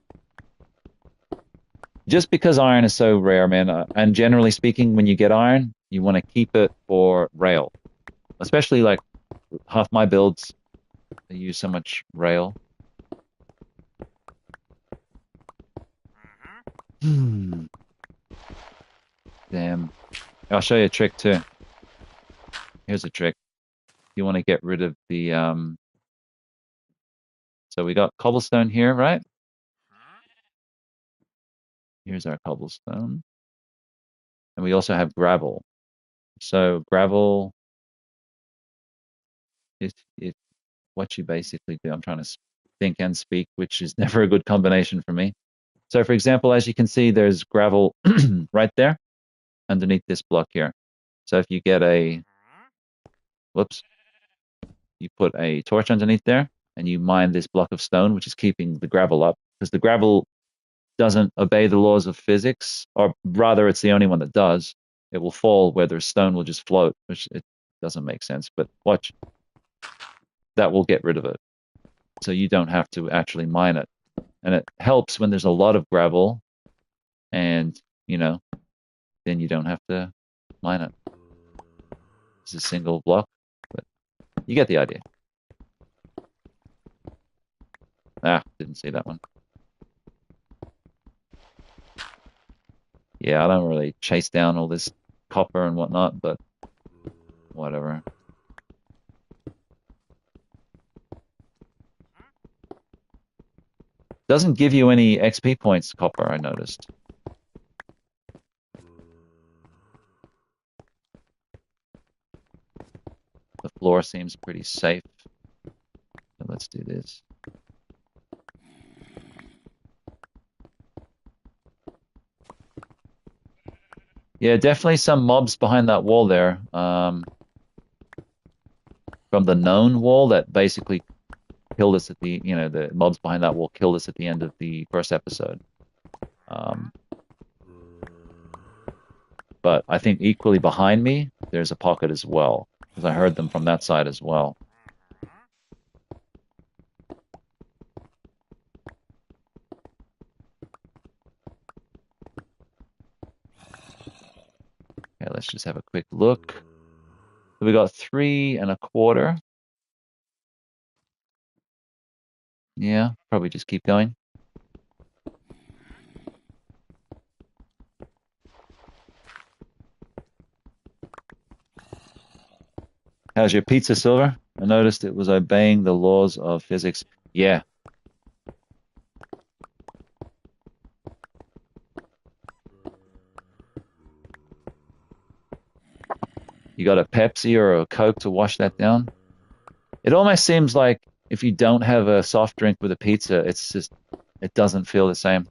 Just because iron is so rare, man, and generally speaking, when you get iron, you want to keep it for rail. Especially like half my builds, they use so much rail. Damn. I'll show you a trick too. Here's a trick. You want to get rid of the so we got cobblestone here, right? Here's our cobblestone. And we also have gravel. So gravel is what you basically do. I'm trying to think and speak, which is never a good combination for me. So for example, as you can see, there's gravel right there underneath this block here. So if you get a, whoops, you put a torch underneath there and you mine this block of stone, which is keeping the gravel up, because the gravel doesn't obey the laws of physics, or rather it's the only one that does. It will fall where the stone will just float, which it doesn't make sense, but watch. That will get rid of it. So you don't have to actually mine it. And it helps when there's a lot of gravel and, you know, then you don't have to mine it. It's a single block, but you get the idea. Ah, didn't see that one. Yeah, I don't really chase down all this copper and whatnot, but whatever. Doesn't give you any XP points, copper, I noticed. The floor seems pretty safe. So let's do this. Yeah, definitely some mobs behind that wall there. From the known wall that basically killed us at the, the mobs behind that wall killed us at the end of the first episode. But I think equally behind me, there's a pocket as well, because I heard them from that side as well. Okay, let's just have a quick look. So we got 3 1/4. Yeah, probably just keep going. How's your pizza, Silver? I noticed it was obeying the laws of physics. Yeah. You got a Pepsi or a Coke to wash that down? It almost seems like if you don't have a soft drink with a pizza, it doesn't feel the same.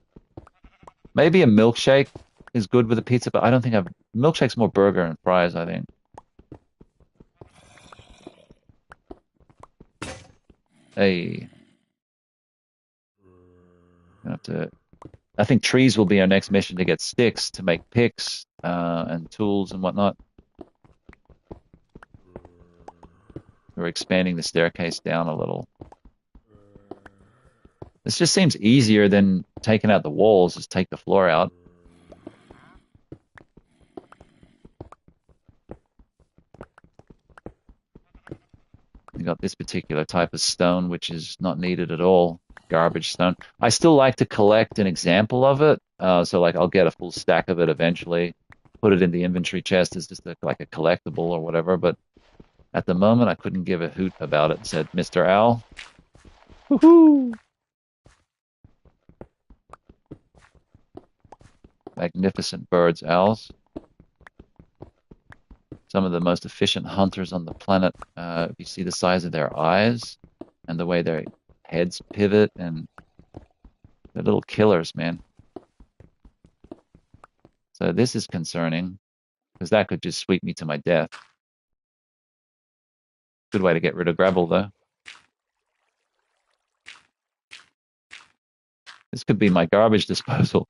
Maybe a milkshake is good with a pizza, but I don't think milkshake's more burger and fries, I think. Hey, I think trees will be our next mission to get sticks to make picks and tools and whatnot. We're expanding the staircase down a little. This just seems easier than taking out the walls. Just take the floor out. We got this particular type of stone, which is not needed at all. Garbage stone. I still like to collect an example of it. So like I'll get a full stack of it eventually, put it in the inventory chest as just like a collectible or whatever. But at the moment, I couldn't give a hoot about it. Said Mr. Owl. Woohoo! Magnificent birds, owls. Some of the most efficient hunters on the planet. If you see the size of their eyes and the way their heads pivot, and they're little killers, man. So this is concerning, because that could just sweep me to my death. Good way to get rid of gravel, though. This could be my garbage disposal.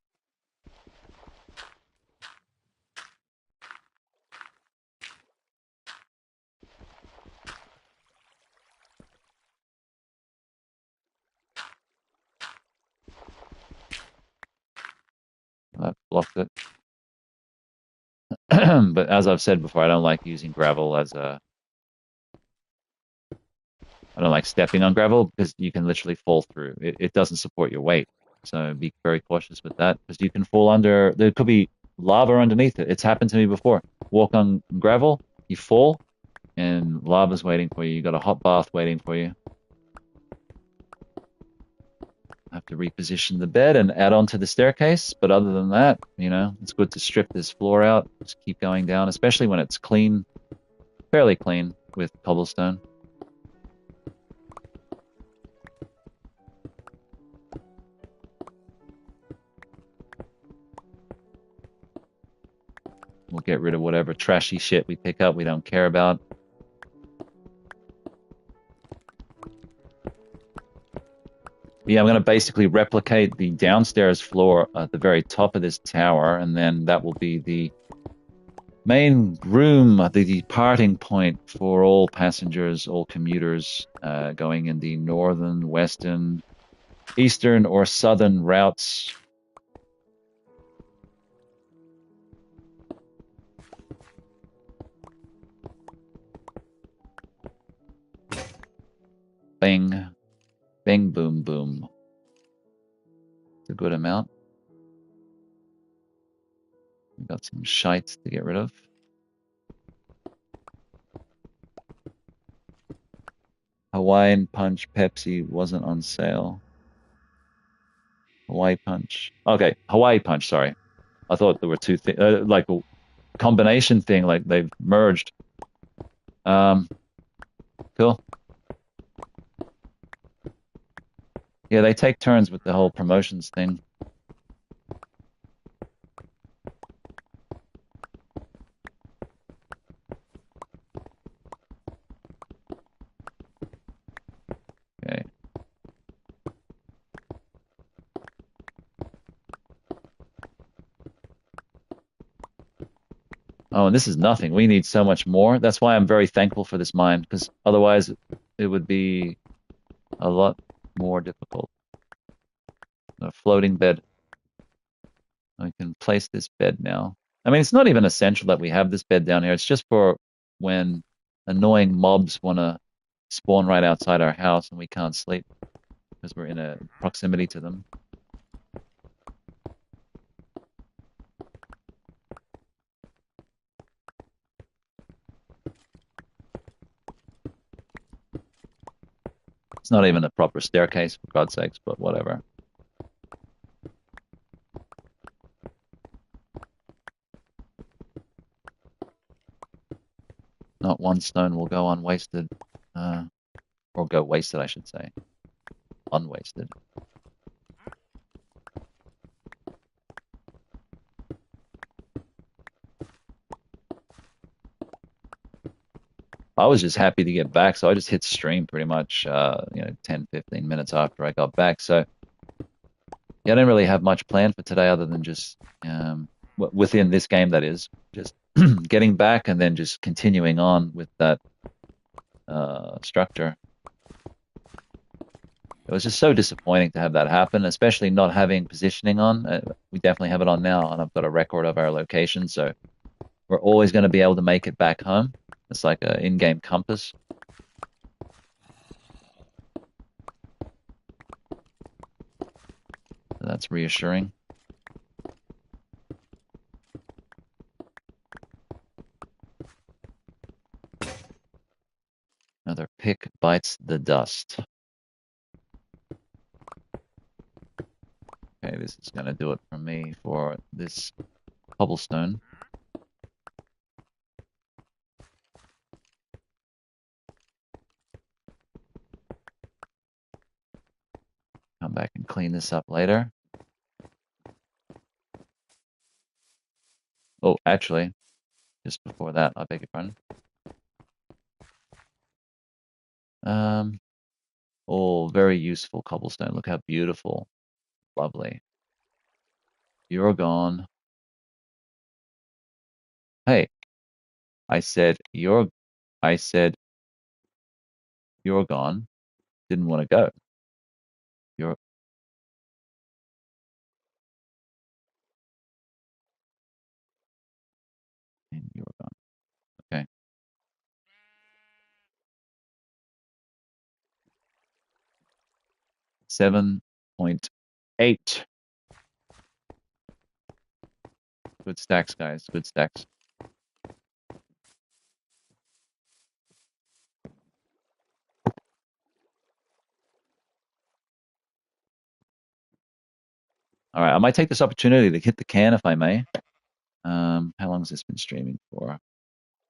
That blocked it. But as I've said before, I don't like using gravel as a... I don't like stepping on gravel because you can literally fall through. It doesn't support your weight. So be very cautious with that, because you can fall under... There could be lava underneath it. It's happened to me before. Walk on gravel, you fall, and lava's waiting for you. You got a hot bath waiting for you. Have to reposition the bed and add on to the staircase, but other than that, it's good to strip this floor out. Just keep going down, especially when it's clean, fairly clean with cobblestone. We'll get rid of whatever trashy shit we pick up we don't care about. Yeah, I'm going to basically replicate the downstairs floor at the very top of this tower, and then that will be the main room, the departing point for all passengers, all commuters going in the northern, western, eastern, or southern routes. bang, boom, boom. It's a good amount. We've got some shites to get rid of. Hawaiian Punch Pepsi wasn't on sale. Hawaii Punch. Okay, Hawaii Punch, sorry. I thought there were two things, like a combination thing, like they've merged. Um, cool. Yeah, they take turns with the whole promotions thing. Okay. Oh, and this is nothing. We need so much more. That's why I'm very thankful for this mine, because otherwise it would be a lot more difficult. A floating bed. I can place this bed now. I mean, it's not even essential that we have this bed down here. It's just for when annoying mobs want to spawn right outside our house and we can't sleep because we're in a proximity to them. It's not even a proper staircase, for God's sakes, but whatever. Not one stone will go unwasted. Or go wasted, I should say. Unwasted. I was just happy to get back, so I just hit stream pretty much, 10, 15 minutes after I got back. So, yeah, I didn't really have much planned for today other than just, within this game, that is, just getting back and then just continuing on with that structure. It was just so disappointing to have that happen, especially not having positioning on. We definitely have it on now, and I've got a record of our location, so we're always going to be able to make it back home. It's like an in-game compass. So that's reassuring. Another pick bites the dust. Okay, this is going to do it for me for this cobblestone. Come back and clean this up later. Oh, actually, just before that, I beg your pardon. Oh, very useful cobblestone. Look how beautiful. Lovely. You're gone. Hey, I said I said you're gone. Didn't want to go. You're and you're gone. Okay. 7.8. Good stacks, guys. Good stacks. All right. I might take this opportunity to hit the can if I may. How long has this been streaming for?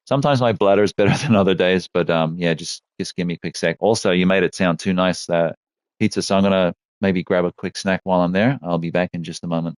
Sometimes my bladder is better than other days, but yeah, just give me a quick sec. Also, you made it sound too nice, that pizza, so I'm gonna maybe grab a quick snack while I'm there. I'll be back in just a moment.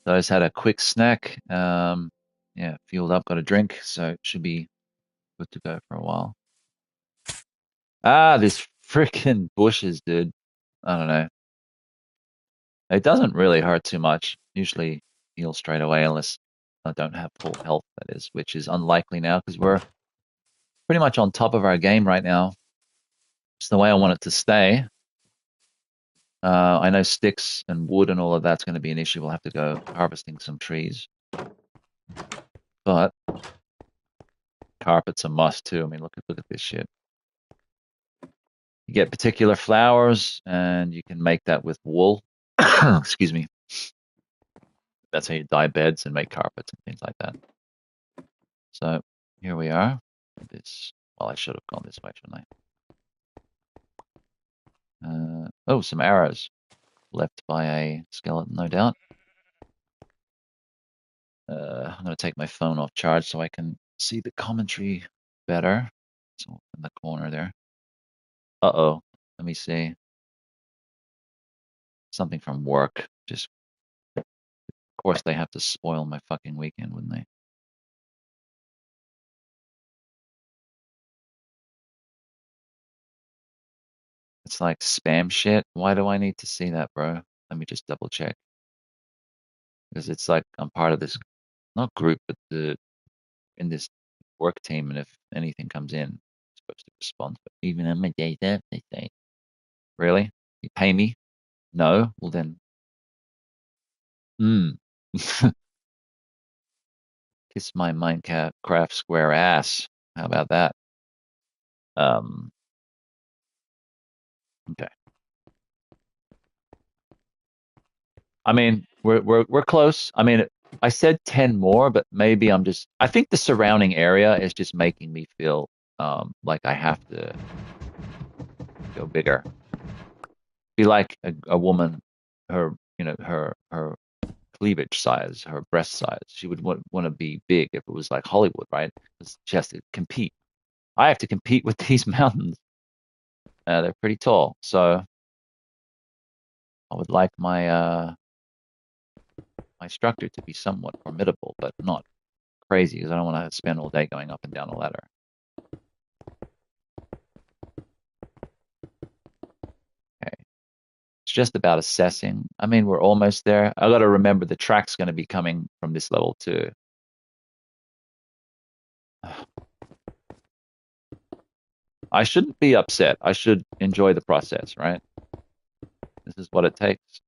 So I just had a quick snack. Yeah, fueled up, got a drink, so should be good to go for a while. Ah, this freaking bushes, dude. I don't know. It doesn't really hurt too much. Usually heal straight away unless I don't have full health, that is, which is unlikely now because we're pretty much on top of our game right now. It's the way I want it to stay. I know sticks and wood and all of that's going to be an issue. We'll have to go harvesting some trees. But carpet's a must too. I mean, look at this shit. You get particular flowers and you can make that with wool. Excuse me. That's how you dye beds and make carpets and things like that. So here we are. Well, I should have gone this way, shouldn't I? Oh, some arrows left by a skeleton, no doubt. I'm going to take my phone off charge so I can see the commentary better. It's off in the corner there. Uh-oh. Let me see. Something from work. Just, of course, they have to spoil my fucking weekend, wouldn't they? It's like spam shit. Why do I need to see that, bro? Let me just double check. Because it's like I'm part of this, not group, but in this work team, and if anything comes in, I'm supposed to respond. But even on my days off, they say, really? You pay me? No? Well then, hmm. Kiss my Minecraft square ass. How about that? Um, okay. I mean, we're close. I mean, I said 10 more, but maybe I think the surrounding area is just making me feel like I have to go bigger. Be like a woman, her cleavage size, her breast size. She would want to be big if it was like Hollywood, right? 'Cause she has to compete. I have to compete with these mountains. They're pretty tall, so I would like my structure to be somewhat formidable, but not crazy, because I don't want to spend all day going up and down a ladder. Okay. It's just about assessing. I mean, we're almost there. I got to remember the track's going to be coming from this level too. I shouldn't be upset. I should enjoy the process, right? This is what it takes.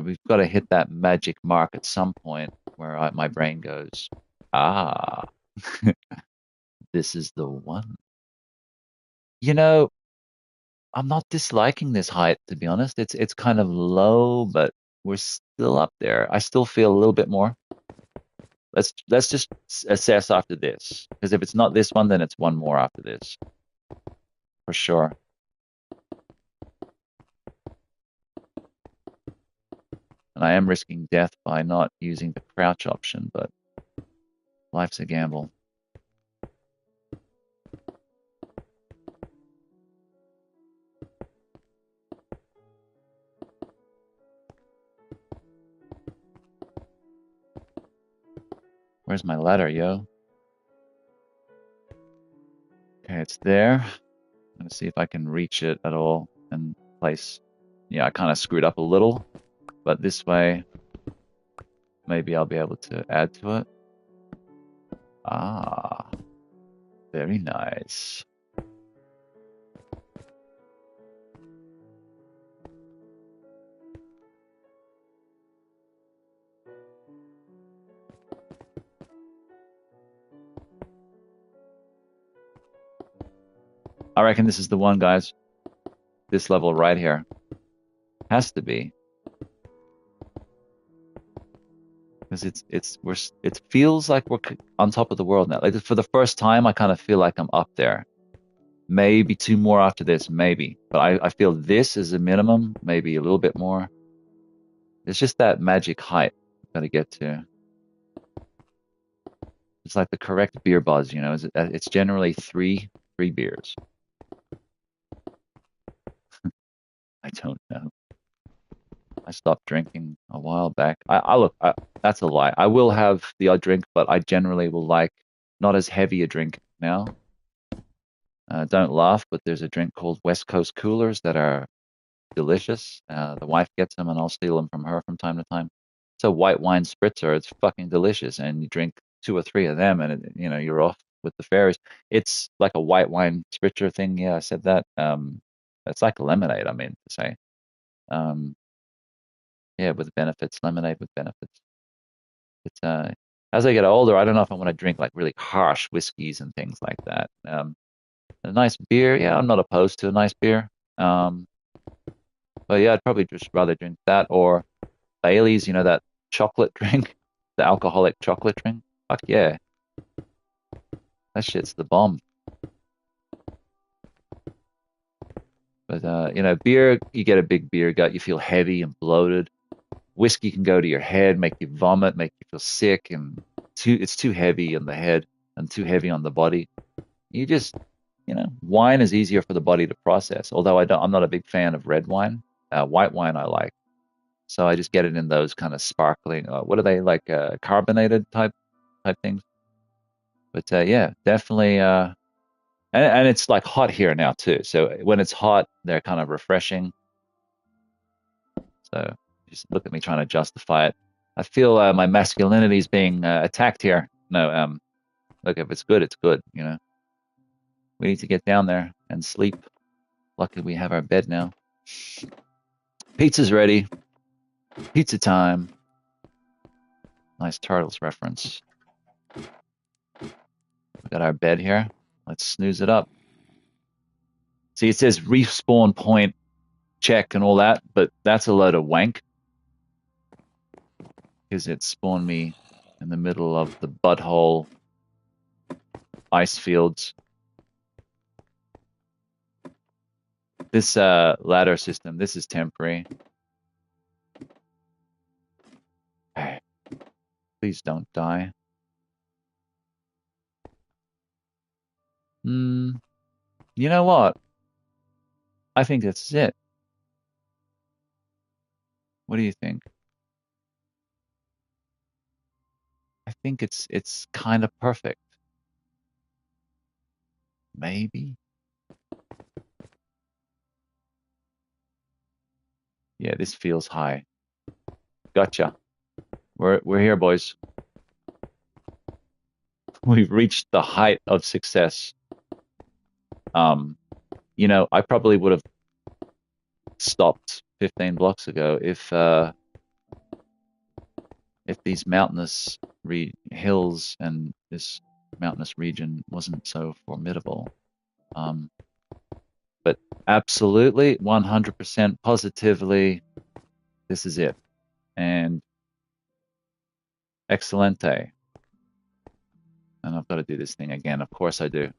We've got to hit that magic mark at some point where my brain goes, ah, this is the one. You know, I'm not disliking this height, to be honest. It's kind of low, but we're still up there. I still feel a little bit more. Let's just assess after this, because if it's not this one, then it's one more after this, for sure. And I am risking death by not using the crouch option, but life's a gamble. Where's my ladder, yo? Okay, it's there. I'm gonna see if I can reach it at all and place. Yeah, I kind of screwed up a little, but this way, maybe I'll be able to add to it. Ah, very nice. I reckon this is the one, guys. This level right here. Has to be. Because it feels like we're on top of the world now. Like for the first time, I kind of feel like I'm up there. Maybe 2 more after this, maybe. But I feel this is a minimum, maybe a little bit more. It's just that magic height I've got to get to. It's like the correct beer buzz, you know. It's generally three beers. I don't know. I stopped drinking a while back. That's a lie. I will have the odd drink, but I generally will like not as heavy a drink now. Don't laugh, but there's a drink called West Coast Coolers that are delicious. The wife gets them, and I'll steal them from her from time to time. It's a white wine spritzer. It's fucking delicious, and you drink 2 or 3 of them, and you're off with the fairies. It's like a white wine spritzer thing. Yeah, I said that. It's like lemonade. I mean to say. Um, yeah, with benefits, lemonade with benefits. It's as I get older, I don't know if I want to drink like really harsh whiskeys and things like that. A nice beer, yeah, I'm not opposed to a nice beer. Um, but yeah, I'd probably just rather drink that or Bailey's, that chocolate drink, the alcoholic chocolate drink. Fuck yeah, that shit's the bomb. But beer, you get a big beer gut, you feel heavy and bloated. Whiskey can go to your head, make you vomit, make you feel sick, and it's too heavy on the head and too heavy on the body. You just, wine is easier for the body to process. Although I'm not a big fan of red wine. White wine I like, so I just get it in those kind of sparkling. What are they like? Carbonated type things. But yeah, definitely. And it's like hot here now too. So when it's hot, they're kind of refreshing. So just look at me trying to justify it. I feel my masculinity is being attacked here. No, look, if it's good, it's good. We need to get down there and sleep. Luckily, we have our bed now. Pizza's ready. Pizza time. Nice Turtles reference. We got our bed here. Let's snooze it up. See, it says respawn point check and all that, but that's a load of wank. Because it spawned me in the middle of the butthole ice fields. This ladder system, this is temporary. Hey, please don't die. You know what? I think that's it. What do you think? I think it's kind of perfect. Maybe. Yeah, this feels high. Gotcha. We're here, boys. We've reached the height of success. I probably would have stopped 15 blocks ago if these mountainous hills and this mountainous region wasn't so formidable. But absolutely, 100% positively, this is it. And excelente. And I've got to do this thing again. Of course I do.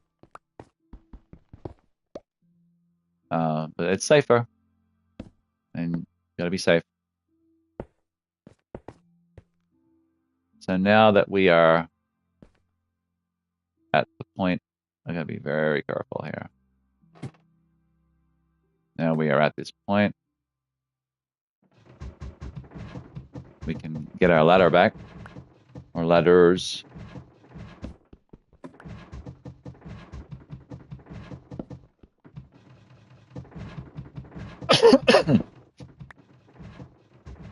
But it's safer. And you got to be safe. So now that we are at the point, I got to be very careful here. Now we are at this point. We can get our ladder back. Or ladders.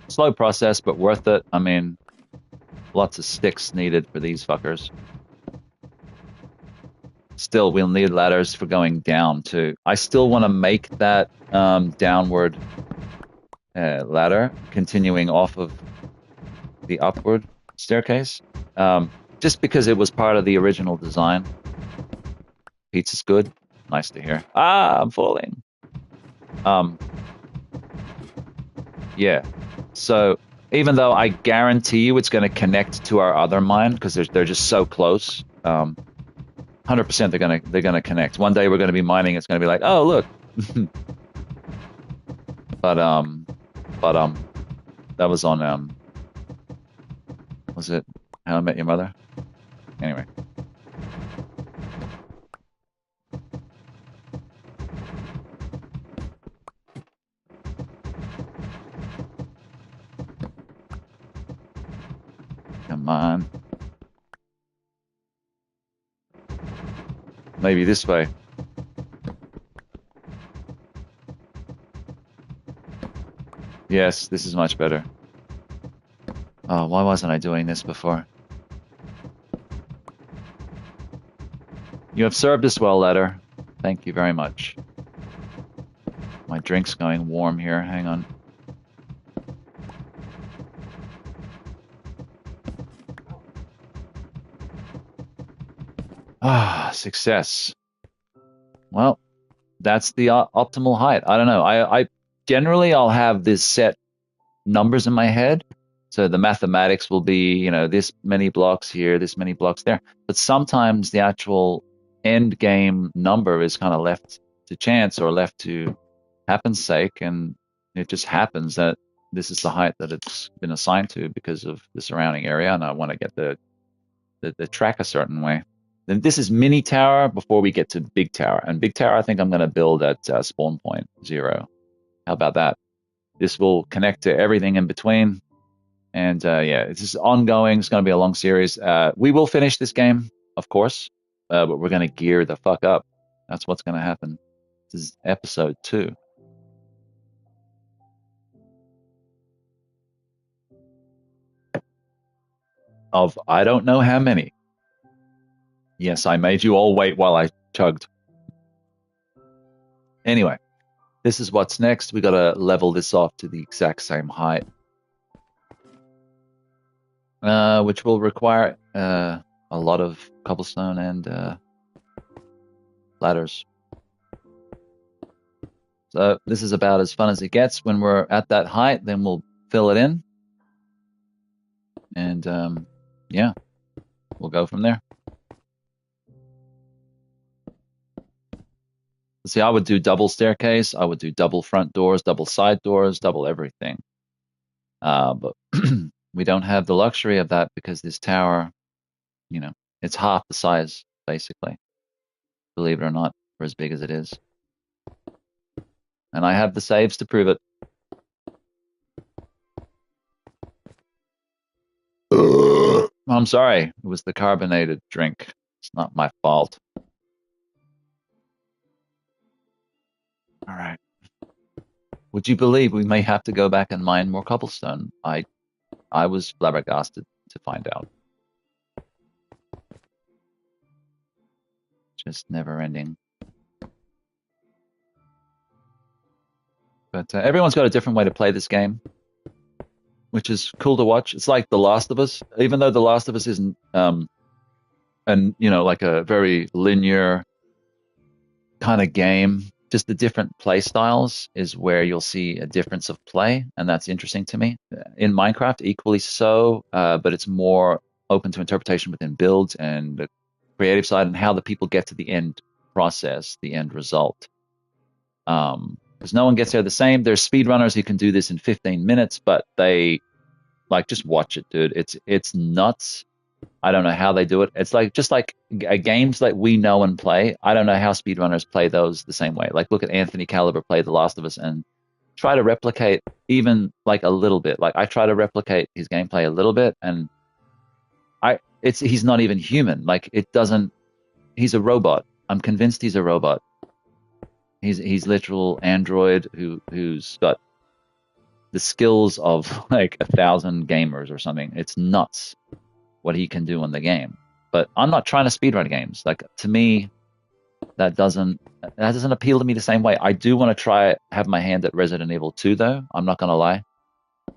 Slow process, but worth it. I mean, lots of sticks needed for these fuckers. Still, we'll need ladders for going down too. I still want to make that downward ladder, continuing off of the upward staircase, just because it was part of the original design. Pizza's good. Nice to hear. I'm falling. Yeah. So even though I guarantee you it's going to connect to our other mine because they're just so close, 100% they're gonna connect. One day we're gonna be mining. It's gonna be like, oh look. but that was on was it How I Met Your Mother? Anyway. Come on. Maybe this way. Yes, this is much better. Oh, why wasn't I doing this before? You have served us well, letter. Thank you very much. My drink's going warm here. Hang on. Ah, success. Well, that's the optimal height. I don't know. I generally I'll have this set numbers in my head. So the mathematics will be, this many blocks here, this many blocks there. But sometimes the actual end game number is kind of left to chance or left to happen's sake, and it just happens that this is the height that it's been assigned to because of the surrounding area, and I want to get the track a certain way. Then this is mini tower before we get to big tower, and big tower I think I'm going to build at spawn point 0. How about that? This will connect to everything in between. And yeah, it's just ongoing. It's going to be a long series. We will finish this game, of course, but we're going to gear the fuck up. That's what's going to happen. This is episode 2. Of I don't know how many. Yes, I made you all wait while I chugged. Anyway, this is what's next. We got to level this off to the exact same height. Which will require a lot of cobblestone and ladders. So this is about as fun as it gets. When we're at that height, then we'll fill it in. And yeah, we'll go from there. See, I would do double staircase. I would do double front doors, double side doors, double everything. But we don't have the luxury of that because this tower, it's half the size, basically. Believe it or not, for as big as it is. And I have the saves to prove it. I'm sorry. It was the carbonated drink. It's not my fault. All right. Would you believe we may have to go back and mine more cobblestone? I was flabbergasted to find out. Just never ending. But everyone's got a different way to play this game, which is cool to watch. It's like The Last of Us, even though The Last of Us isn't, like a very linear kind of game. Just the different play styles is where you'll see a difference of play, and that's interesting to me. In Minecraft, equally so, but it's more open to interpretation within builds and the creative side and how the people get to the end process, the end result. Because no one gets there the same. There's speedrunners who can do this in 15 minutes, but they just watch it, dude. It's nuts. I don't know how they do it. It's just like games that we know and play. I don't know how speedrunners play those the same way. Like, look at Anthony Caliber play The Last of Us and try to replicate even a little bit. Like, I try to replicate his gameplay a little bit, and he's not even human. Like, it doesn't. He's a robot. I'm convinced he's a robot. He's literal android who's got the skills of 1,000 gamers or something. It's nuts what he can do in the game. But I'm not trying to speedrun games. To me, that doesn't appeal to me the same way. I do want to have my hand at Resident Evil 2, though. I'm not going to lie.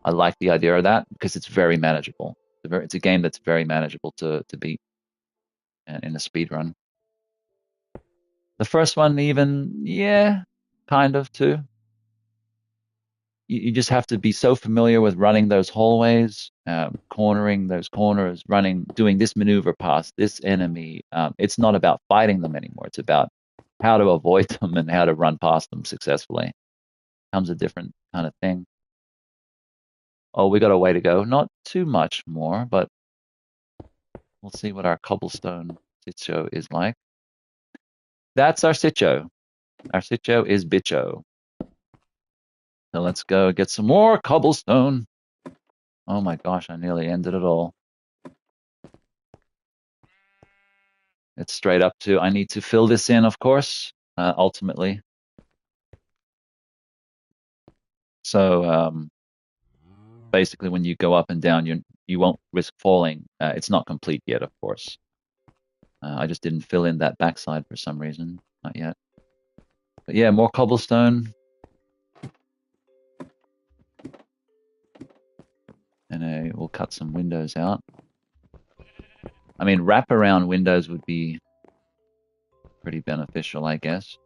I like the idea of that because it's very manageable. It's a game that's very manageable to beat in a speedrun. The first one even, yeah, kind of too. you just have to be so familiar with running those hallways, cornering those corners, doing this maneuver past this enemy. It's not about fighting them anymore. It's about how to avoid them and how to run past them successfully. Comes a different kind of thing. Oh, we got a way to go. Not too much more, but we'll see what our cobblestone sitio is like. That's our sitio. Our sitio is Bicho. So let's go get some more cobblestone. Oh my gosh, I nearly ended it all. It's straight up to, I need to fill this in, of course, ultimately. So basically, when you go up and down, you won't risk falling. It's not complete yet, of course. I just didn't fill in that backside for some reason. Not yet. But yeah, more cobblestone. And we'll cut some windows out. I mean, wraparound windows would be pretty beneficial, I guess.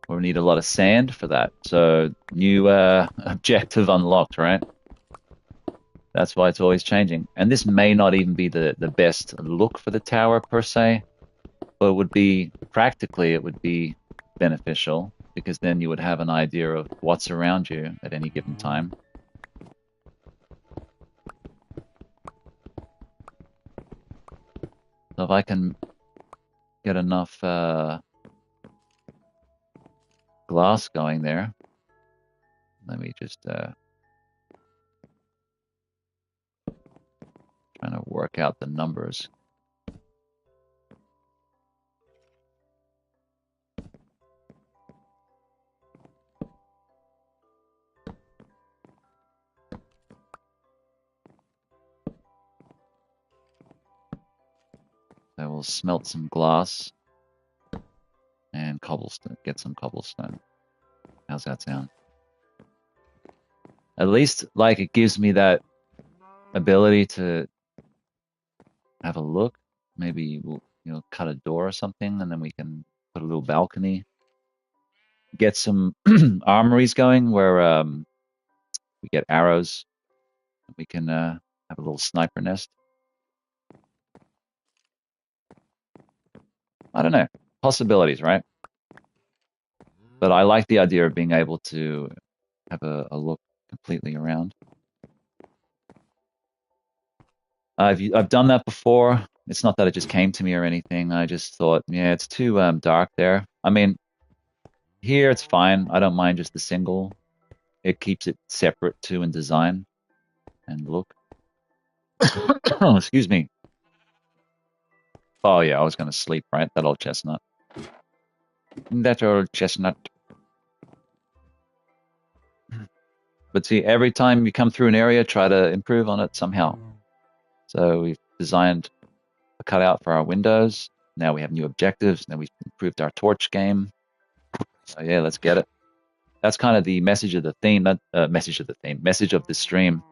We'll need a lot of sand for that. So new objective unlocked, right? That's why it's always changing. And this may not even be the best look for the tower per se, but it would be beneficial because then you would have an idea of what's around you at any given time. So if I can get enough glass going there, let me just trying to work out the numbers. I will smelt some glass and cobblestone. Get some cobblestone. How's that sound? At least, like, it gives me that ability to have a look. Maybe we'll, cut a door or something, and then we can put a little balcony. Get some armories going where we get arrows. We can have a little sniper nest. I don't know. Possibilities, right? But I like the idea of being able to have a look completely around. I've done that before. It's not that it just came to me or anything. I just thought, yeah, it's too dark there. I mean, here it's fine. I don't mind just the single. It keeps it separate too in design and look. Oh, excuse me. Oh yeah, I was gonna sleep, right? That old chestnut. That old chestnut. But see, every time you come through an area, try to improve on it somehow. So we've designed a cutout for our windows. Now we have new objectives. Now we've improved our torch game. So yeah, let's get it. That's kind of the message of the theme. Message of the stream,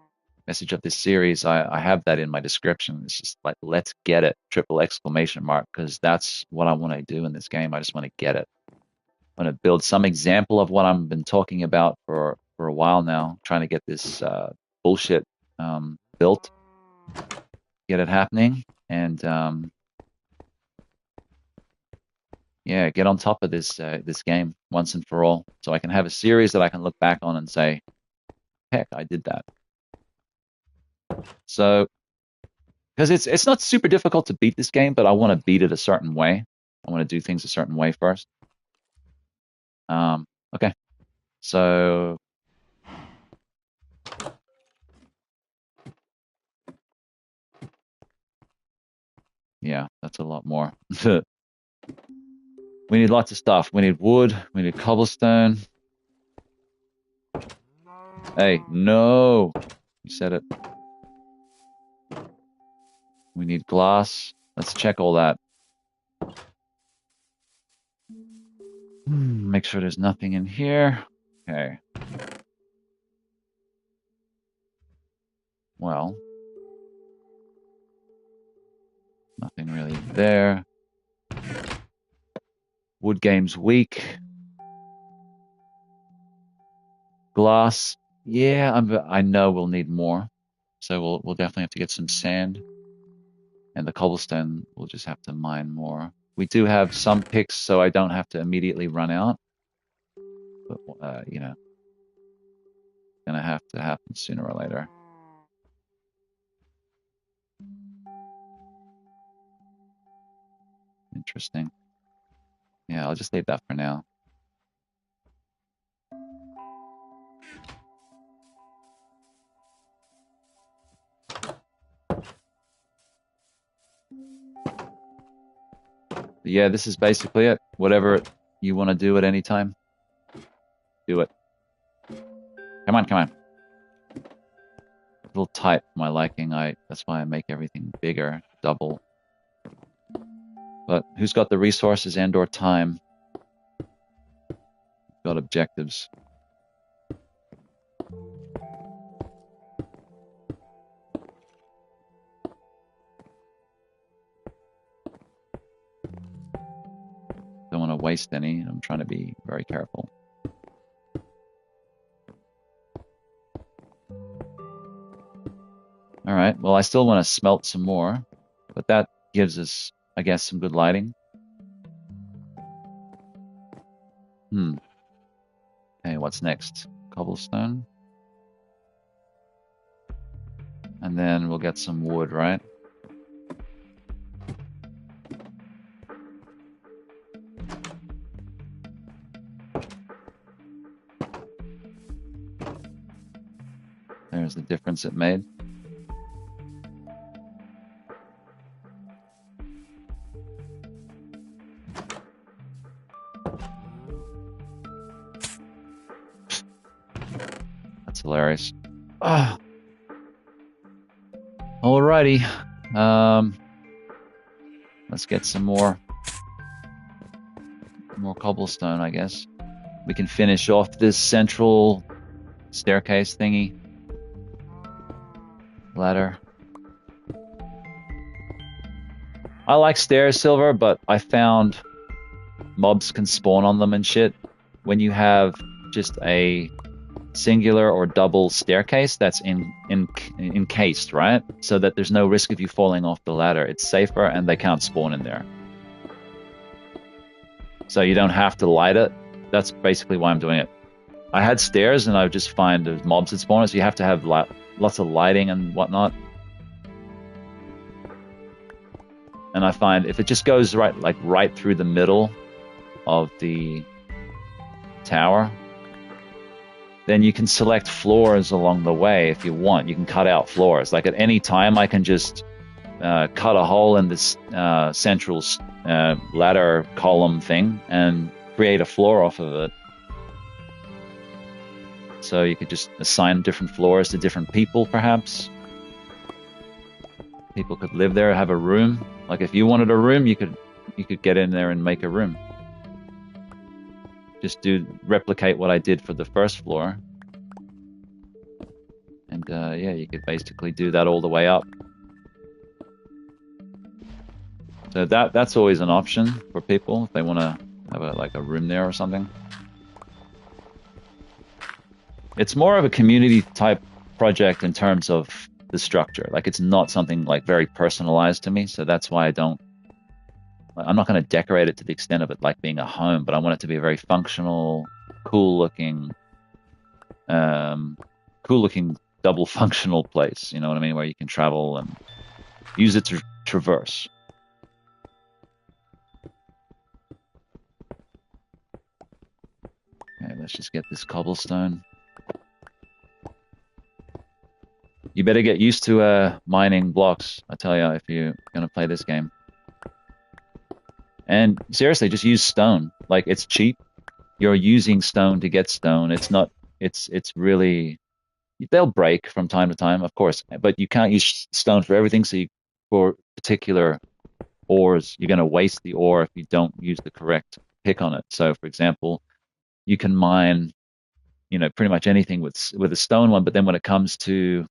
message of this series. I have that in my description. It's just like, let's get it, triple exclamation mark, because that's what I want to do in this game. I just want to get it. I want to build some example of what I've been talking about for a while now, trying to get this bullshit built, get it happening, and yeah, get on top of this game once and for all, so I can have a series that I can look back on and say, heck, I did that. So, because it's not super difficult to beat this game, but I want to beat it a certain way. I want to do things a certain way first. Okay, so yeah, that's a lot more. We need lots of stuff. We need wood. We need cobblestone. Hey, no. You said it. We need glass. Let's check all that. Make sure there's nothing in here. Okay. Well, nothing really there. Wood game's weak. Glass. Yeah, I know we'll need more. So we'll definitely have to get some sand. And the cobblestone, we'll just have to mine more. We do have some picks, so I don't have to immediately run out. But, you know, gonna have to happen sooner or later. Interesting. Yeah, I'll just leave that for now. But yeah, this is basically it. Whatever you want to do at any time, do it. Come on, come on. A little tight for my liking. That's why I make everything bigger, double. But who's got the resources and/or time? Got objectives. Don't want to waste any. I'm trying to be very careful. All right. Well, I still want to smelt some more, but that gives us, I guess, some good lighting. Okay, what's next? Cobblestone. And then we'll get some wood, right? There's the difference it made. That's hilarious. Alrighty. Let's get some more cobblestone, I guess. We can finish off this central staircase thingy. Ladder. I like stairs, Silver, but I found mobs can spawn on them and shit. When you have just a singular or double staircase that's encased, right? So that there's no risk of you falling off the ladder. It's safer and they can't spawn in there. So you don't have to light it. That's basically why I'm doing it. I had stairs and I would just find there's mobs that spawn, so you have to have lots of lighting and whatnot. And I find if it just goes right through the middle of the tower, then you can select floors along the way if you want. You can cut out floors. Like at any time, I can just cut a hole in this central ladder column thing and create a floor off of it. So you could just assign different floors to different people, perhaps. People could live there, have a room. Like if you wanted a room, you could get in there and make a room. Just replicate what I did for the first floor. And yeah, you could basically do that all the way up. So that's always an option for people if they want to have a room there or something. It's more of a community type project in terms of the structure. Like it's not something like very personalized to me, so that's why I'm not going to decorate it to the extent of it like being a home, but I want it to be a very functional, cool looking double functional place. You know what I mean? Where you can travel and use it to traverse. Okay, let's just get this cobblestone. You better get used to mining blocks, I tell you, if you're going to play this game. And seriously, just use stone. Like, it's cheap. You're using stone to get stone. It's not, it's really, they'll break from time to time, of course, but you can't use stone for everything. So for particular ores, you're going to waste the ore if you don't use the correct pick on it. So, for example, you can mine, pretty much anything with a stone one, but then when it comes to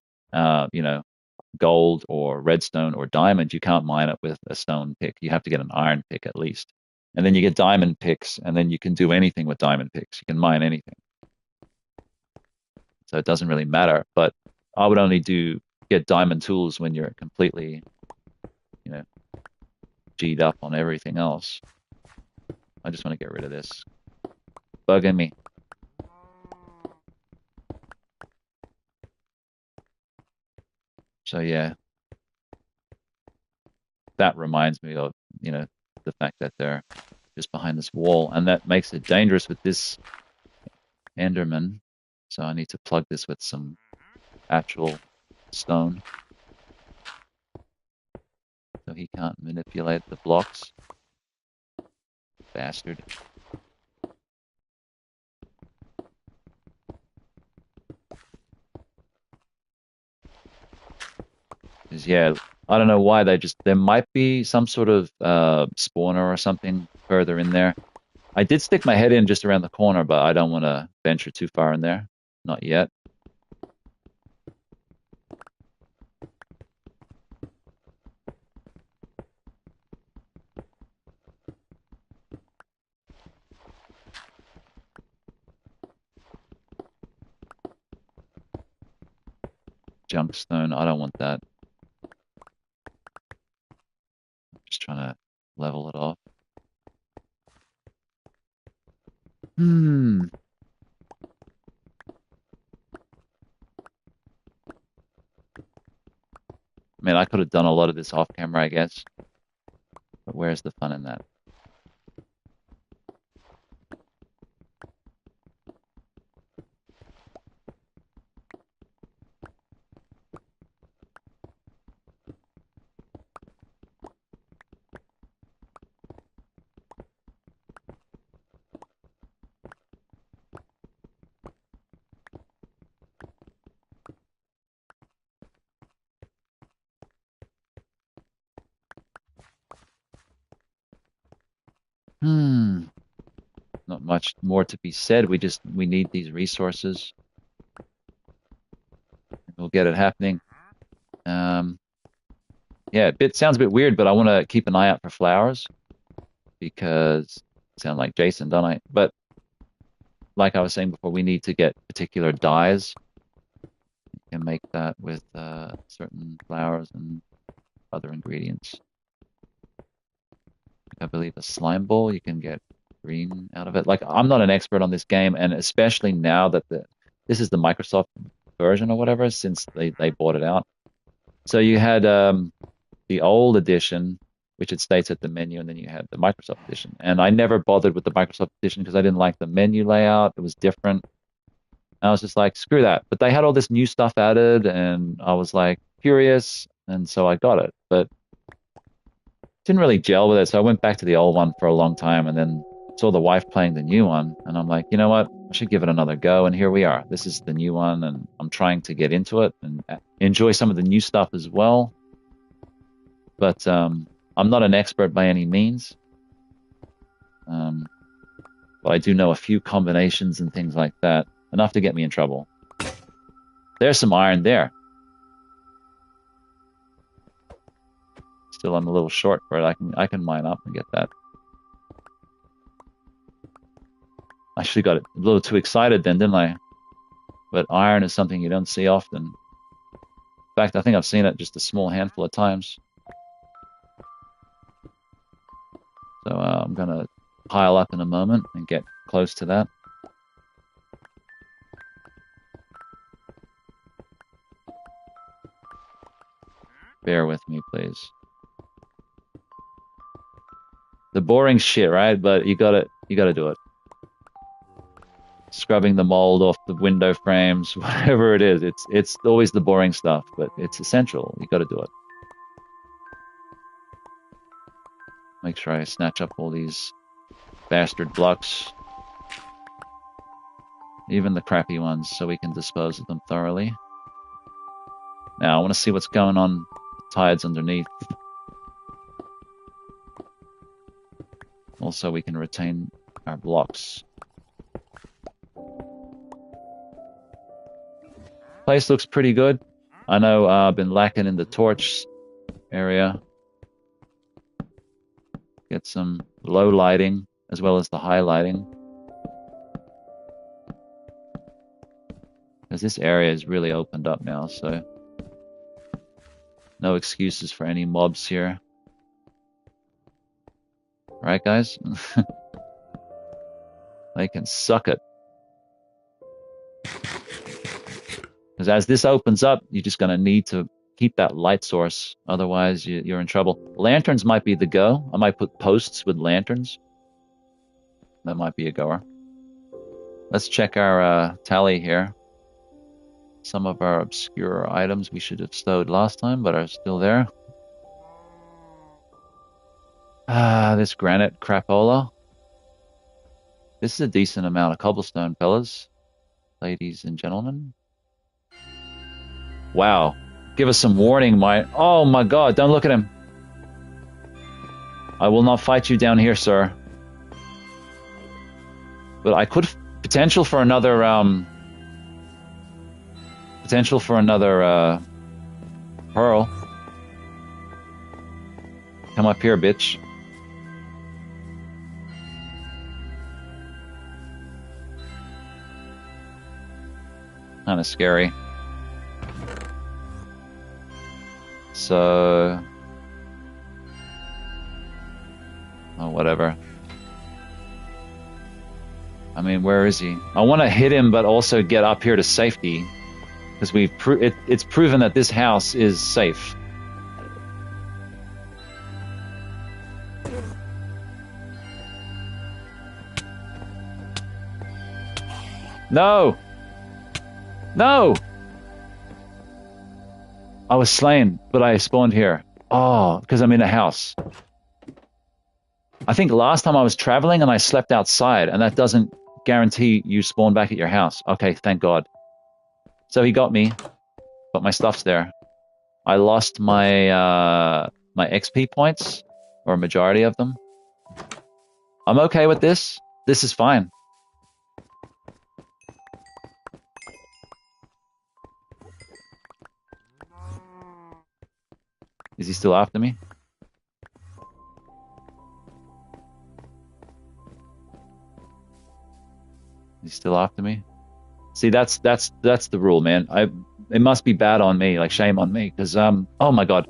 gold or redstone or diamond, you can't mine it with a stone pick. You have to get an iron pick at least. And then you get diamond picks, and then you can do anything with diamond picks. You can mine anything. so it doesn't really matter. But I would only get diamond tools when you're completely, you know, G'd up on everything else. I just want to get rid of this. Bugging me. So yeah, that reminds me of, the fact that they're just behind this wall, and that makes it dangerous with this Enderman. So I need to plug this with some actual stone so he can't manipulate the blocks. Bastard. 'Cause, yeah, I don't know why there might be some sort of spawner or something further in there. I did stick my head in just around the corner, but I don't want to venture too far in there. Not yet. Junk stone, I don't want that. Just trying to level it off. I mean, I could have done a lot of this off camera, I guess. But where's the fun in that? Not much more to be said. We need these resources. We'll get it happening. Yeah, it sounds a bit weird, but I want to keep an eye out for flowers because I sound like Jason, don't I? But like I was saying before, we need to get particular dyes. You can make that with certain flowers and other ingredients. I believe a slime ball, you can get green out of it. Like, I'm not an expert on this game, and especially now that this is the Microsoft version or whatever, since they bought it out. So you had the old edition, which it states at the menu, and then you had the Microsoft edition. And I never bothered with the Microsoft edition because I didn't like the menu layout. It was different. And I was just like, screw that. But they had all this new stuff added, and I was like curious, and so I got it. But didn't really gel with it, so I went back to the old one for a long time, and then saw the wife playing the new one, and I'm like, you know what? I should give it another go, and here we are. This is the new one, and I'm trying to get into it and enjoy some of the new stuff as well. But I'm not an expert by any means. But I do know a few combinations and things like that, enough to get me in trouble. There's some iron there. Still, I'm a little short for it. I can mine up and get that. I actually got a little too excited then, didn't I? But iron is something you don't see often. In fact, I think I've seen it just a small handful of times. So I'm going to pile up in a moment and get close to that. Bear with me, please. The boring shit, right? But you gotta do it. Scrubbing the mold off the window frames, whatever it is. It's always the boring stuff, but it's essential. You gotta do it. Make sure I snatch up all these bastard blocks. Even the crappy ones, so we can dispose of them thoroughly. Now, I want to see what's going on with the tides underneath. Also, we can retain our blocks. Place looks pretty good. I know I've been lacking in the torch area. Get some low lighting as well as the high lighting. Because this area is really opened up now, so no excuses for any mobs here. Right, guys? They can suck it. Because as this opens up, you're just going to need to keep that light source. Otherwise, you're in trouble. Lanterns might be the go. I might put posts with lanterns. That might be a goer. Let's check our tally here. Some of our obscure items we should have stowed last time, but are still there. This granite crapola. This is a decent amount of cobblestone, fellas. Ladies and gentlemen. Wow. Give us some warning, my... Oh my god, don't look at him. I will not fight you down here, sir. But I could... Potential for another, Potential for another, pearl. Come up here, bitch. Kind of scary. So... Oh, whatever. I mean, where is he? I want to hit him, but also get up here to safety. Because it's proven that this house is safe. No! No! I was slain, but I spawned here. Oh, because I'm in a house. I think last time I was traveling and I slept outside, and that doesn't guarantee you spawn back at your house. Okay, thank God. So he got me, but my stuff's there. I lost my my XP points, or a majority of them. I'm okay with this. This is fine. Is he still after me? He's still after me. See, that's the rule, man. It must be bad on me, like shame on me, because oh my god,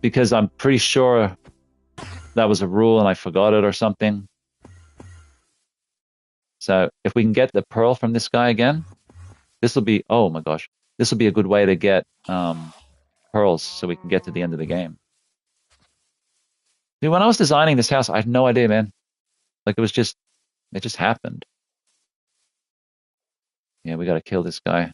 because I'm pretty sure that was a rule and I forgot it or something. So if we can get the pearl from this guy again, this will be, oh my gosh, this will be a good way to get pearls so we can get to the end of the game. Dude, when I was designing this house, I had no idea, man. Like it just happened. Yeah, we got to kill this guy.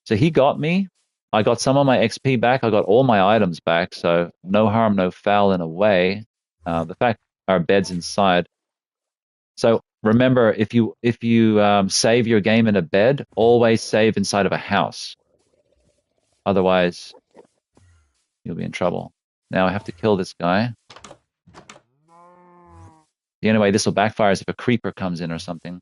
So he got me. I got some of my XP back. I got all my items back. So no harm, no foul in a way. The fact our bed's inside. So remember, if you save your game in a bed, always save inside of a house. Otherwise, you'll be in trouble. Now I have to kill this guy. The only way this will backfire is if a creeper comes in or something.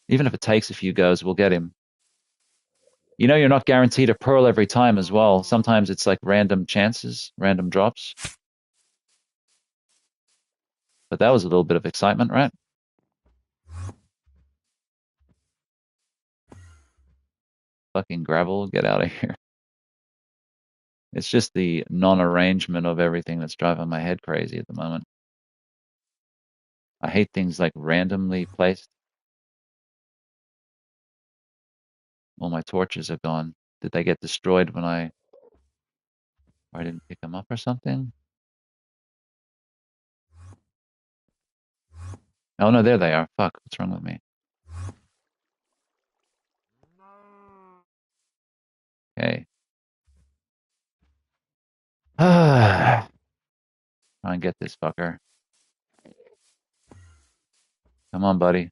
Even if it takes a few goes, we'll get him. You know, you're not guaranteed a pearl every time as well. Sometimes it's like random chances, random drops. But that was a little bit of excitement, right? Fucking gravel, get out of here. It's just the non-arrangement of everything that's driving my head crazy at the moment. I hate things like randomly placed. All my torches are gone. Did they get destroyed when I didn't pick them up or something? Oh no, there they are. Fuck, what's wrong with me? Okay. Try and get this fucker. Come on, buddy.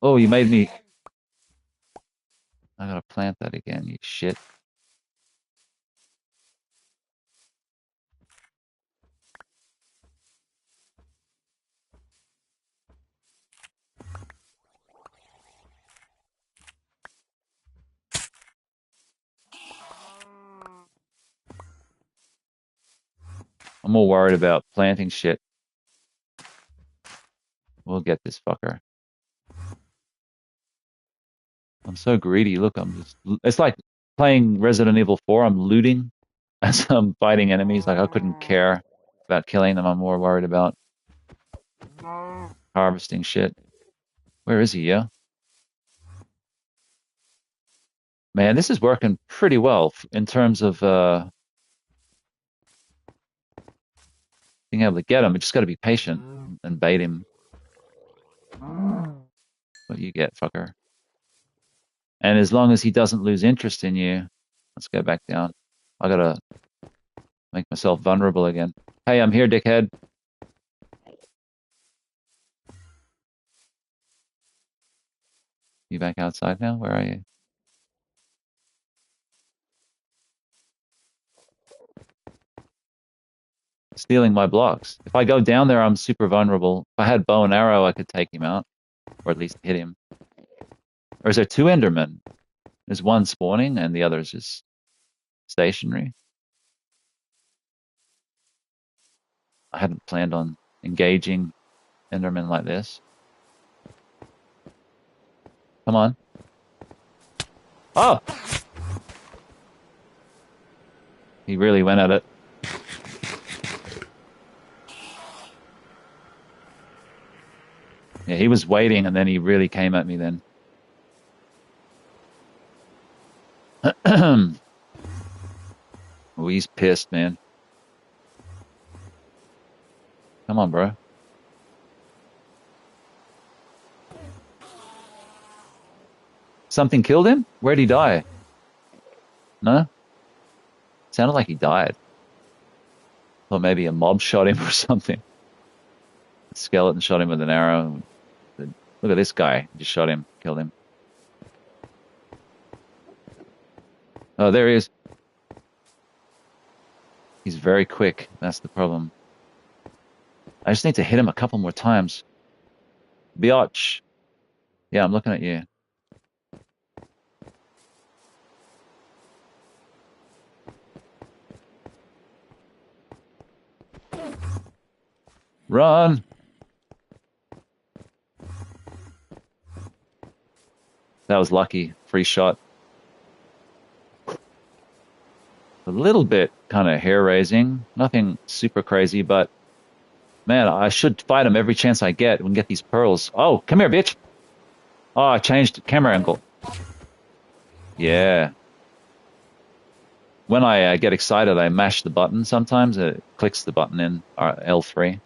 Oh, you made me. I gotta plant that again, you shit. I'm more worried about planting shit. We'll get this fucker. I'm so greedy. Look, it's like playing Resident Evil 4. I'm looting as I'm fighting enemies. Like I couldn't care about killing them. I'm more worried about harvesting shit. Where is he, yeah? Man, this is working pretty well in terms of being able to get him. You just got to be patient and bait him. What do you get, fucker? And as long as he doesn't lose interest in you, let's go back down. I gotta make myself vulnerable again. Hey, I'm here, dickhead. You back outside now? Where are you? Stealing my blocks. If I go down there, I'm super vulnerable. If I had bow and arrow, I could take him out, or at least hit him. Or is there two Endermen? There's one spawning, and the other is just stationary. I hadn't planned on engaging Endermen like this. Come on. Oh! He really went at it. Yeah, he was waiting, and then he really came at me then. Oh, he's pissed, man. Come on, bro. Something killed him? Where'd he die? No? Sounded like he died. Or maybe a mob shot him or something. A skeleton shot him with an arrow. Look at this guy. Just shot him, killed him. Oh, there he is. He's very quick. That's the problem. I just need to hit him a couple more times. Biatch. Yeah, I'm looking at you. Run! That was lucky. Free shot. A little bit kind of hair-raising. Nothing super crazy, but man, I should fight him every chance I get and get these pearls. Oh, come here, bitch! Oh, I changed camera angle. Yeah. When I get excited, I mash the button sometimes. It clicks the button in L3.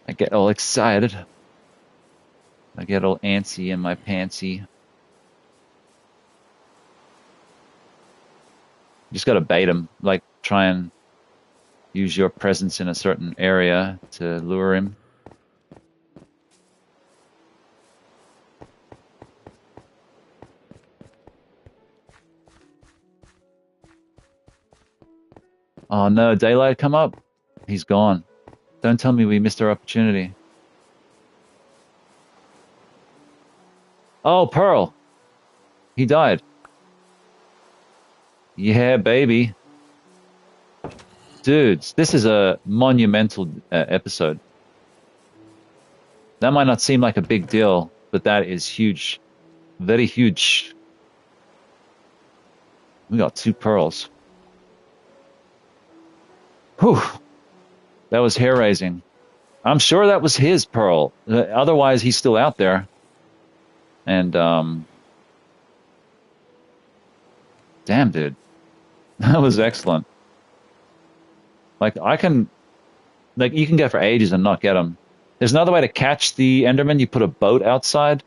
I get all excited. I get all antsy in my pantsy. Just got to bait him. Like, try and use your presence in a certain area to lure him. Oh no, daylight come up. He's gone. Don't tell me we missed our opportunity. Oh, Pearl. He died. Yeah, baby. Dudes, this is a monumental episode. That might not seem like a big deal, but that is huge. Very huge. We got 2 pearls. Whew. That was hair-raising. I'm sure that was his pearl. Otherwise, he's still out there. And, damn, dude. That was excellent. Like, you can go for ages and not get them. There's another way to catch the Enderman. You put a boat outside,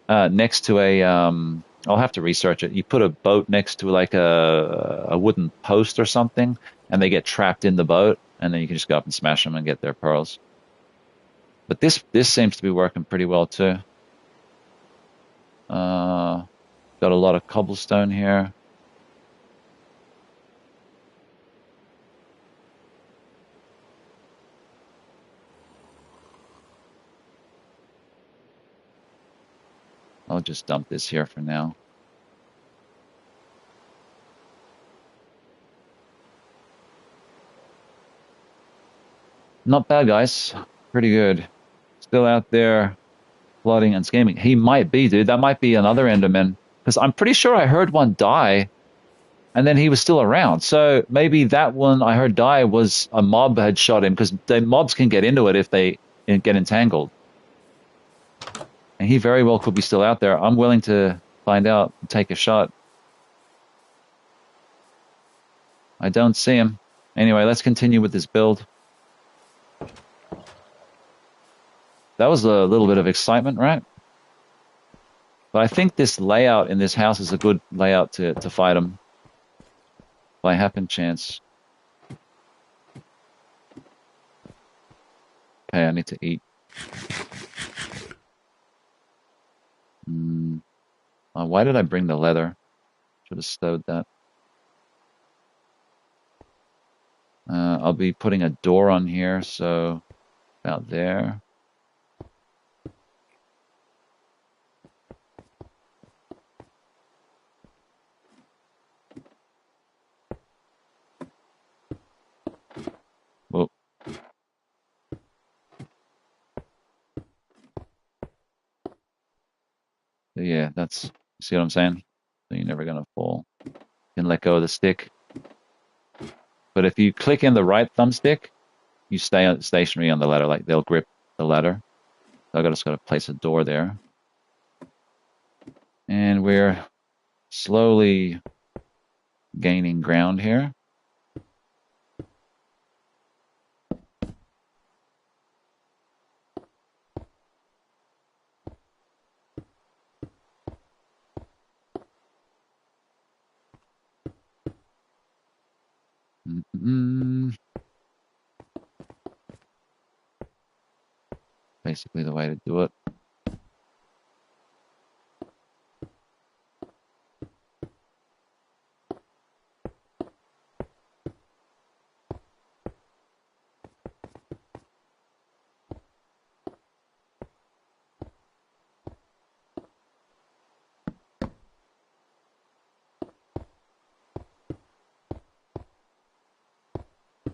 next to I'll have to research it. You put a boat next to like a wooden post or something, and they get trapped in the boat, and then you can just go up and smash them and get their pearls. But this seems to be working pretty well too. Got a lot of cobblestone here. I'll just dump this here for now. not bad, guys. Pretty good. Still out there plotting and scheming. He might be, dude. That might be another Enderman. Because I'm pretty sure I heard one die and then he was still around. So maybe that one I heard die was a mob had shot him because the mobs can get into it if they get entangled. And he very well could be still out there. I'm willing to find out and take a shot. I don't see him. Anyway, let's continue with this build. That was a little bit of excitement, right? But I think this layout in this house is a good layout to fight them. By happen chance. Okay, I need to eat. Why did I bring the leather? Should have stowed that. I'll be putting a door on here, so about there. Whoa. Yeah, that's, you see what I'm saying? So you're never gonna fall. You can let go of the stick. But if you click in the right thumbstick, you stay stationary on the ladder, like they'll grip the ladder. So I just gotta place a door there. And we're slowly gaining ground here. Basically the way to do it.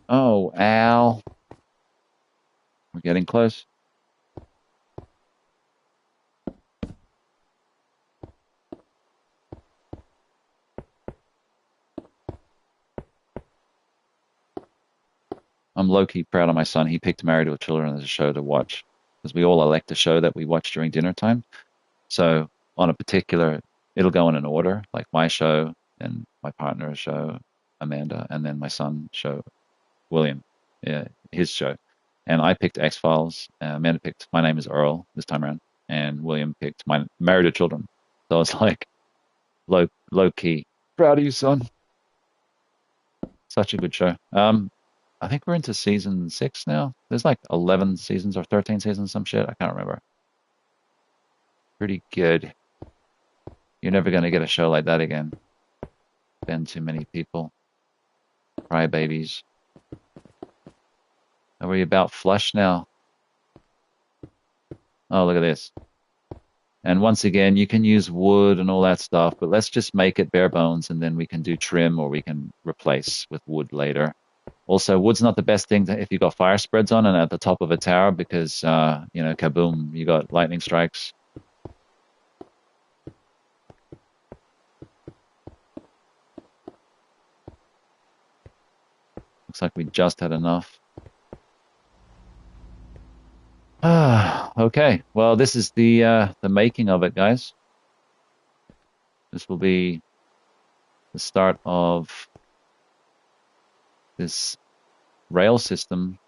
Oh, Al. We're getting close. I'm low-key proud of my son. He picked Married with Children as a show to watch because we all elect a show that we watch during dinner time. So on a particular, it'll go in an order, like my show, and my partner's show, Amanda, and then my son's show, William, yeah, his show. And I picked X-Files. Amanda picked My Name is Earl this time around, and William picked my Married with Children. So it's like low key. Proud of you, son. Such a good show. I think we're into season 6 now. There's like 11 seasons or 13 seasons, some shit. I can't remember. Pretty good. You're never going to get a show like that again. Been too many people. Cry babies. Are we about flush now? Oh, look at this. And once again, you can use wood and all that stuff, but let's just make it bare bones and then we can do trim or we can replace with wood later. Also, wood's not the best thing if you've got fire spreads on and at the top of a tower because, kaboom, you got lightning strikes. Looks like we just had enough. Okay. Well, this is the making of it, guys. This will be the start of this rail system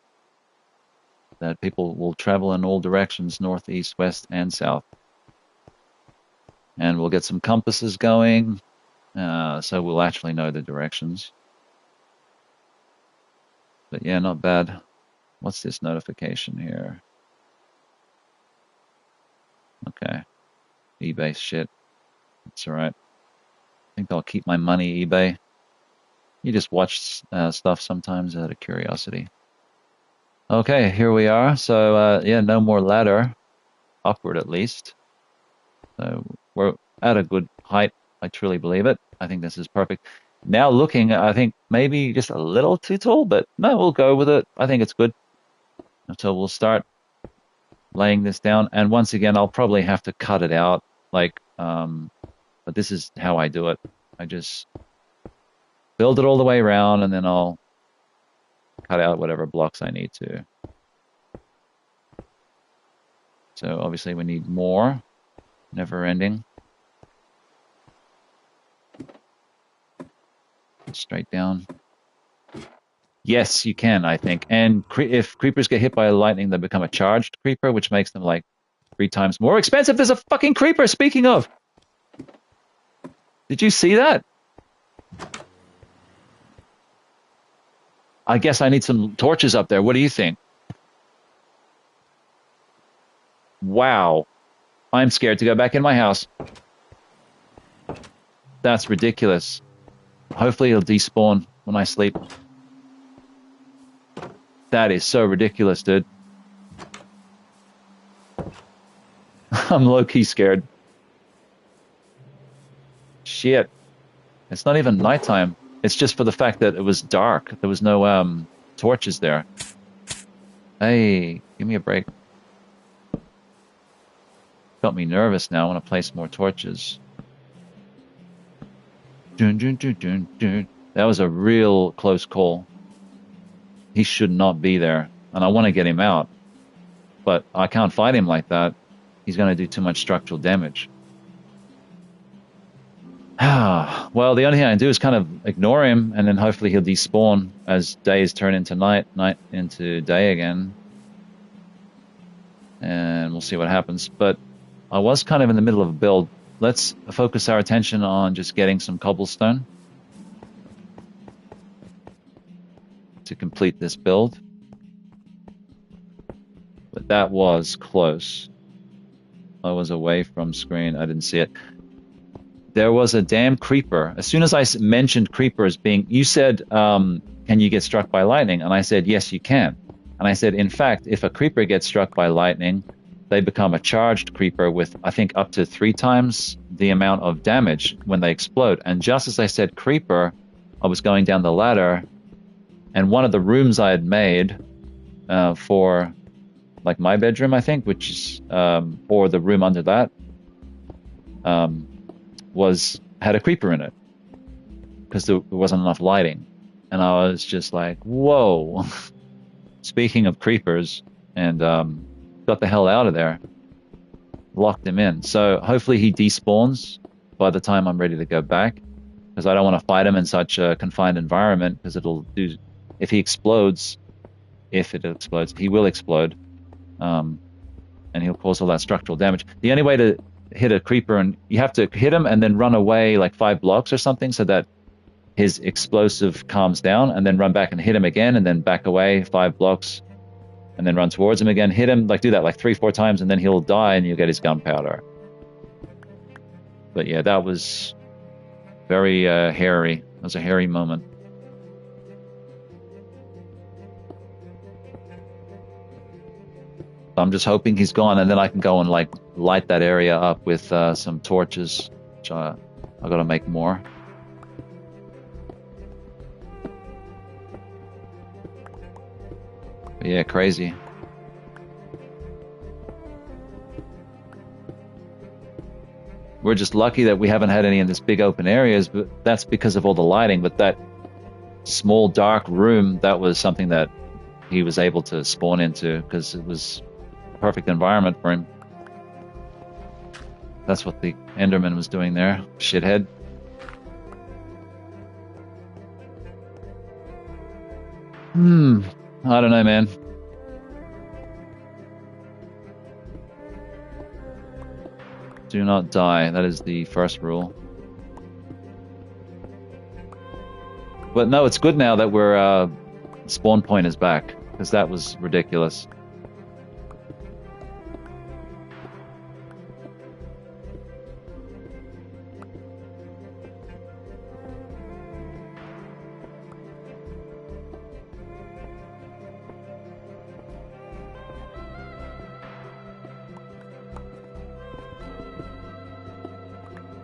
that people will travel in all directions, north, east, west, and south. And we'll get some compasses going, so we'll actually know the directions. But yeah, not bad. What's this notification here? Okay. eBay shit. That's alright. I think I'll keep my money, eBay. You just watch stuff sometimes out of curiosity. Okay, here we are. So, yeah, no more ladder. Upward, at least. So, we're at a good height. I truly believe it. I think this is perfect. Now looking, I think maybe just a little too tall, but no, we'll go with it. I think it's good. So we'll start laying this down. And once again, I'll probably have to cut it out. Like, but this is how I do it. I just build it all the way around, and then I'll cut out whatever blocks I need to. So obviously we need more. Never ending. Straight down. Yes, you can, I think. And if creepers get hit by lightning, they become a charged creeper, which makes them like 3 times more expensive. There's a fucking creeper, speaking of. Did you see that? I guess I need some torches up there. What do you think? Wow. I'm scared to go back in my house. That's ridiculous. Hopefully he'll despawn when I sleep. That is so ridiculous, dude. I'm low-key scared. Shit. It's not even nighttime. It's just for the fact that it was dark. There was no torches there. Hey, give me a break. Got me nervous now. I want to place more torches. Dun, dun, dun, dun, dun. That was a real close call. He should not be there. And I want to get him out. But I can't fight him like that. He's going to do too much structural damage. Well, the only thing I can do is kind of ignore him, and then hopefully he'll despawn as days turn into night, night into day again. And we'll see what happens. But I was kind of in the middle of a build. Let's focus our attention on just getting some cobblestone to complete this build. But that was close. I was away from screen. I didn't see it. There was a damn creeper. As soon as I mentioned creeper as being, you said, can you get struck by lightning? And I said, yes, you can. And I said, in fact, if a creeper gets struck by lightning, they become a charged creeper with, I think, up to 3 times the amount of damage when they explode. And just as I said creeper, I was going down the ladder, and one of the rooms I had made for, like, my bedroom, I think, which is, or the room under that, had a creeper in it because there wasn't enough lighting. And I was just like, whoa. Speaking of creepers, and got the hell out of there. Locked him in. So hopefully he despawns by the time I'm ready to go back, because I don't want to fight him in such a confined environment, because it'll do, if it explodes, he will explode, and he'll cause all that structural damage. The only way to hit a creeper, and you have to hit him and then run away like 5 blocks or something, so that his explosive calms down, and then run back and hit him again, and then back away 5 blocks, and then run towards him again, hit him, like do that like 3-4 times, and then he'll die and you'll get his gunpowder. But yeah, that was very hairy. It was a hairy moment. I'm just hoping he's gone, and then I can go and like light that area up with some torches, which I've got to make more. But yeah, crazy. We're just lucky that we haven't had any in this big open areas, but that's because of all the lighting. But that small dark room, that was something that he was able to spawn into, because it was a perfect environment for him. That's what the Enderman was doing there, shithead. I don't know, man. Do not die. That is the first rule. But no, it's good now that we're spawn point is back, because that was ridiculous.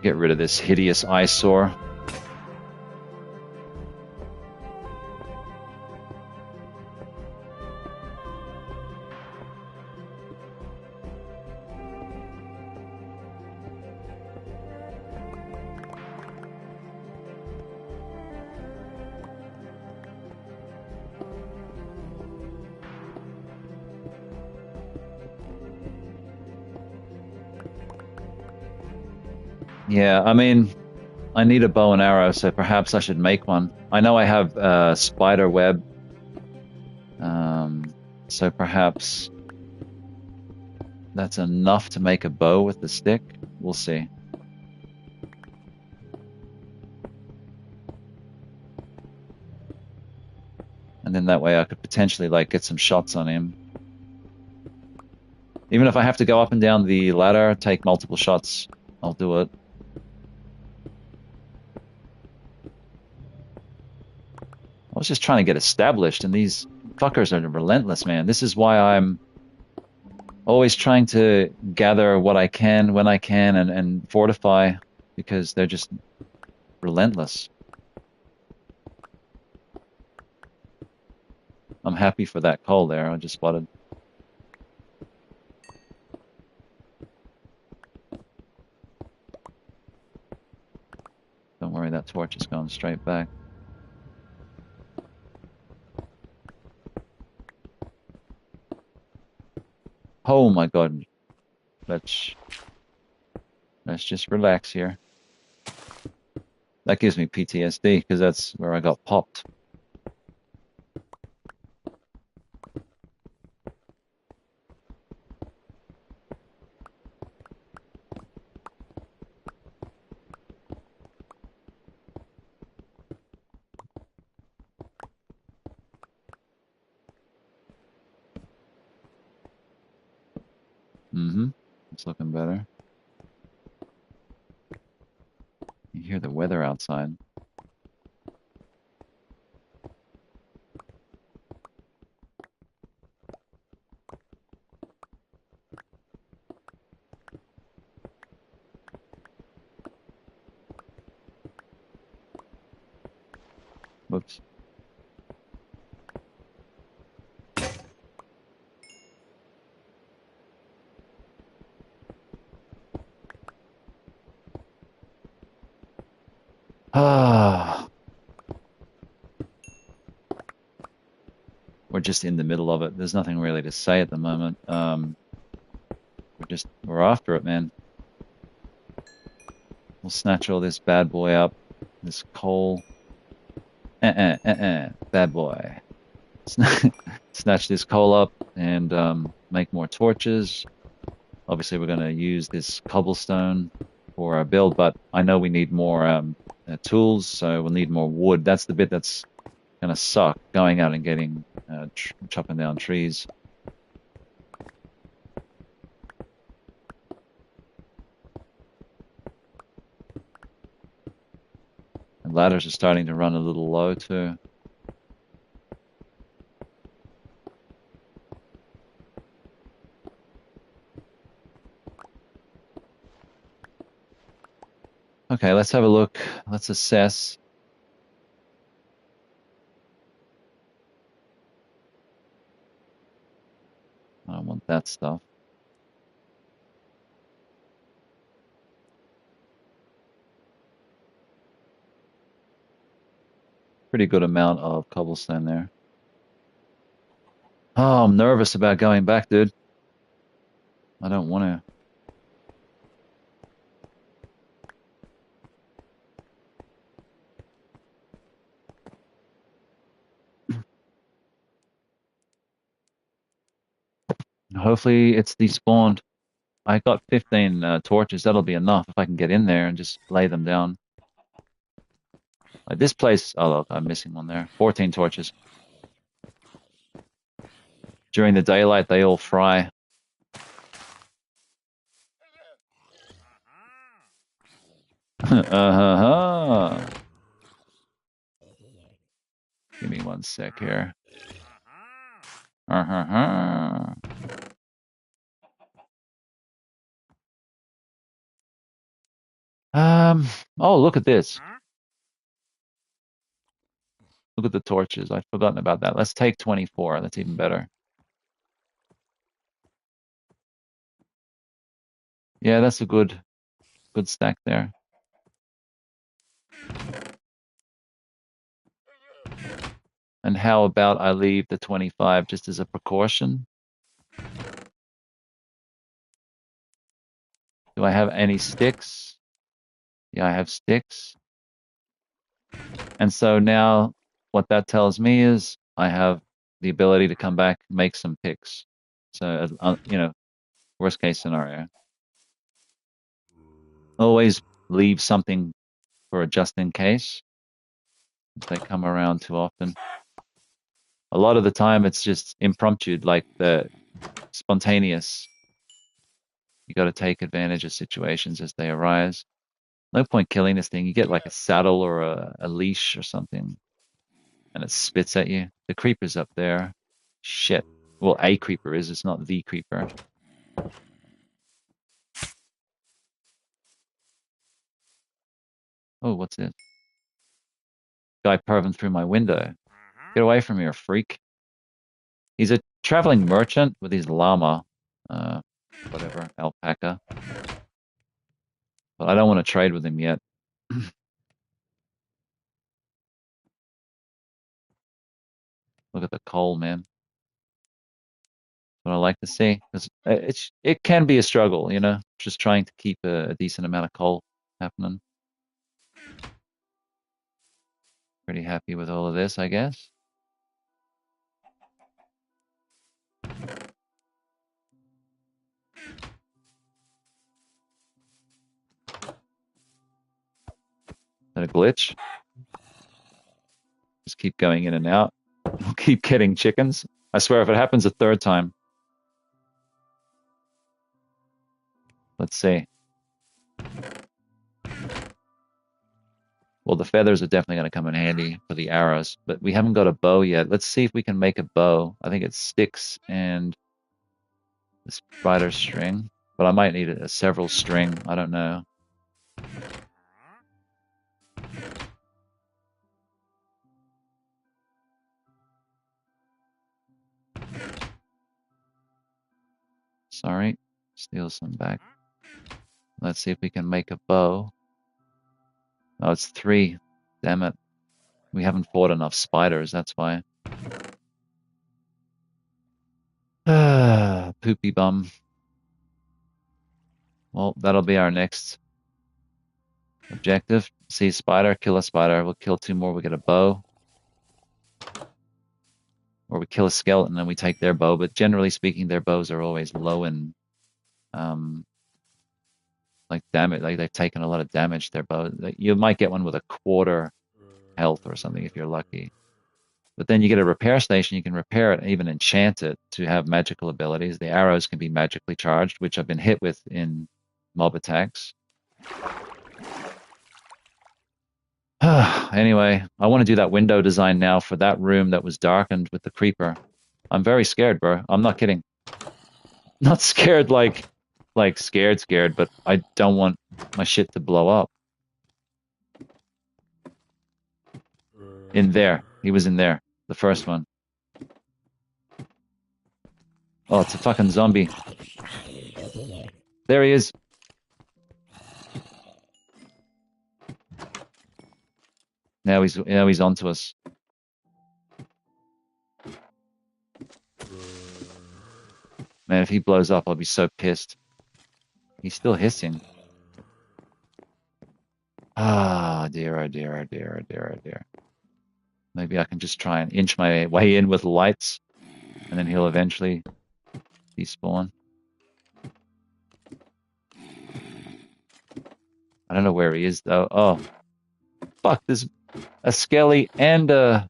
Get rid of this hideous eyesore. Yeah, I mean, I need a bow and arrow, so perhaps I should make one. I know I have spider web, so perhaps that's enough to make a bow with the stick. We'll see. And then that way I could potentially like get some shots on him. Even if I have to go up and down the ladder, take multiple shots, I'll do it. I was just trying to get established, and these fuckers are relentless, man. This is why I'm always trying to gather what I can when I can and fortify, because they're just relentless. I'm happy for that coal there. I just spotted. Don't worry, that torch is going straight back. Oh my god. Let's just relax here. That gives me PTSD because that's where I got popped. Mm-hmm. It's looking better. You hear the weather outside. Whoops. Ah. We're just in the middle of it. There's nothing really to say at the moment. We're after it, man. We'll snatch all this bad boy up. This coal. Bad boy. Snatch this coal up and make more torches. Obviously, we're going to use this cobblestone for our build, but I know we need more tools, so we'll need more wood. That's the bit that's going to suck, going out and getting, chopping down trees. And ladders are starting to run a little low too. Okay, let's have a look. Let's assess. I don't want that stuff. Pretty good amount of cobblestone there. Oh, I'm nervous about going back, dude. I don't want to. Hopefully it's despawned. I got 15 torches. That'll be enough if I can get in there and just lay them down. Like this place, oh look, I'm missing one there. 14 torches. During the daylight, they all fry. Uh-huh. Give me one sec here. Uh-huh. Oh, look at this. Look at the torches. I'd forgotten about that. Let's take 24. That's even better. Yeah, that's a good stack there. And how about I leave the 25 just as a precaution? Do I have any sticks? Yeah, I have sticks. And so now what that tells me is I have the ability to come back and make some picks. So, worst case scenario. Always leave something for a just in case if they come around too often. A lot of the time it's just impromptu, like the spontaneous. You got to take advantage of situations as they arise. No point killing this thing. You get like a saddle or a leash or something, and it spits at you. The creeper's up there. Shit. Well, a creeper is. It's not the creeper. Oh, what's it? Guy perving through my window. Get away from here, freak. He's a traveling merchant with his llama. Uh, whatever, alpaca. But I don't want to trade with him yet. Look at the coal, man. What I like to see. 'Cause it can be a struggle, just trying to keep a decent amount of coal happening. Pretty happy with all of this, I guess. Is that a glitch? Just keep going in and out. We'll keep getting chickens. I swear if it happens a third time. Let's see. Well, the feathers are definitely going to come in handy for the arrows, but we haven't got a bow yet. Let's see if we can make a bow. I think it's sticks and the spider string, but I might need a several string. I don't know. Sorry. Steal some back. Let's see if we can make a bow. Oh, it's 3. Damn it. We haven't fought enough spiders, that's why. Poopy bum. Well, that'll be our next objective. See a spider, kill a spider. We'll kill 2 more, we get a bow. Or we kill a skeleton and we take their bow, but generally speaking, their bows are always low in like damage. Like they've taken a lot of damage, their bow. You might get one with a quarter health or something if you're lucky. But then you get a repair station, you can repair it and even enchant it to have magical abilities. The arrows can be magically charged, which I've been hit with in mob attacks. Anyway, I want to do that window design now for that room that was darkened with the creeper. I'm very scared, bro. I'm not kidding. Not scared like scared, but I don't want my shit to blow up. In there. He was in there. The first one. Oh, it's a fucking zombie. There he is. Now he's onto us. Man, if he blows up, I'll be so pissed. He's still hissing. Ah, dear, oh dear, oh dear, oh dear, oh dear. Maybe I can just try and inch my way in with lights, and then he'll eventually despawn. I don't know where he is, though. Oh, fuck, there's a skelly and a...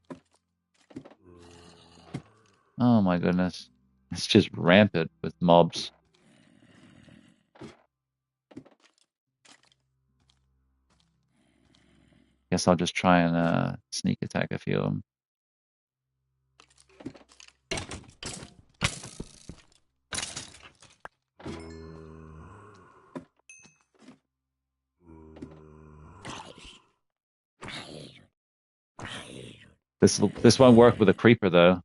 Oh my goodness. It's just rampant with mobs. Guess I'll just try and sneak attack a few of them. This won't work with a creeper, though.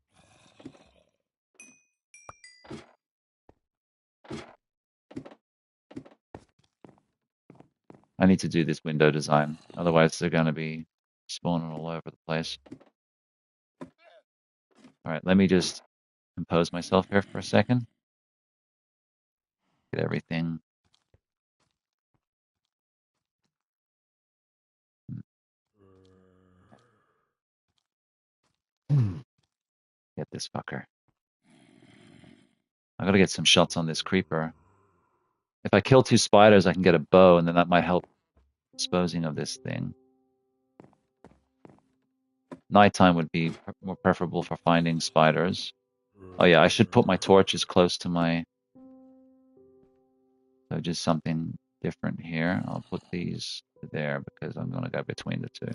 I need to do this window design. Otherwise, they're going to be spawning all over the place. All right, let me just compose myself here for a second. Get everything Get this fucker. I gotta get some shots on this creeper. If I kill 2 spiders, I can get a bow, and then that might help disposing of this thing. Nighttime would be more preferable for finding spiders. Oh yeah, I should put my torches close to my... So just something different here. I'll put these there because I'm going to go between the two.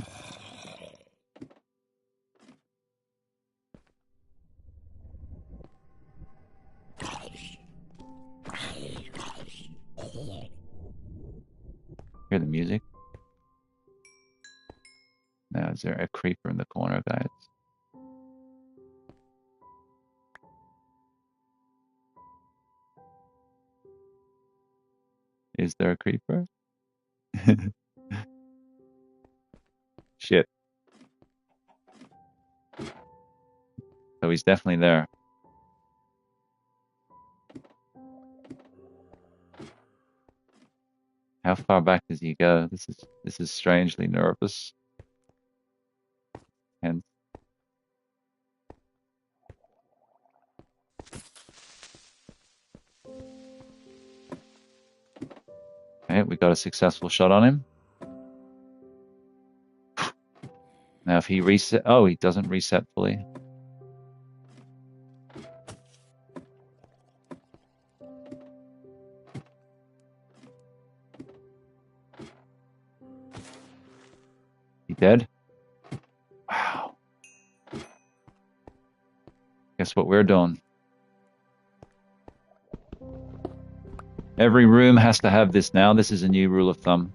Hear the music? Now, is there a creeper in the corner, guys? Is there a creeper? Shit. So he's definitely there. How far back does he go? This is strangely nervous. And okay, we got a successful shot on him. Now if he reset, oh, he doesn't reset fully. He dead? Wow. Guess what we're doing? Every room has to have this now. This is a new rule of thumb.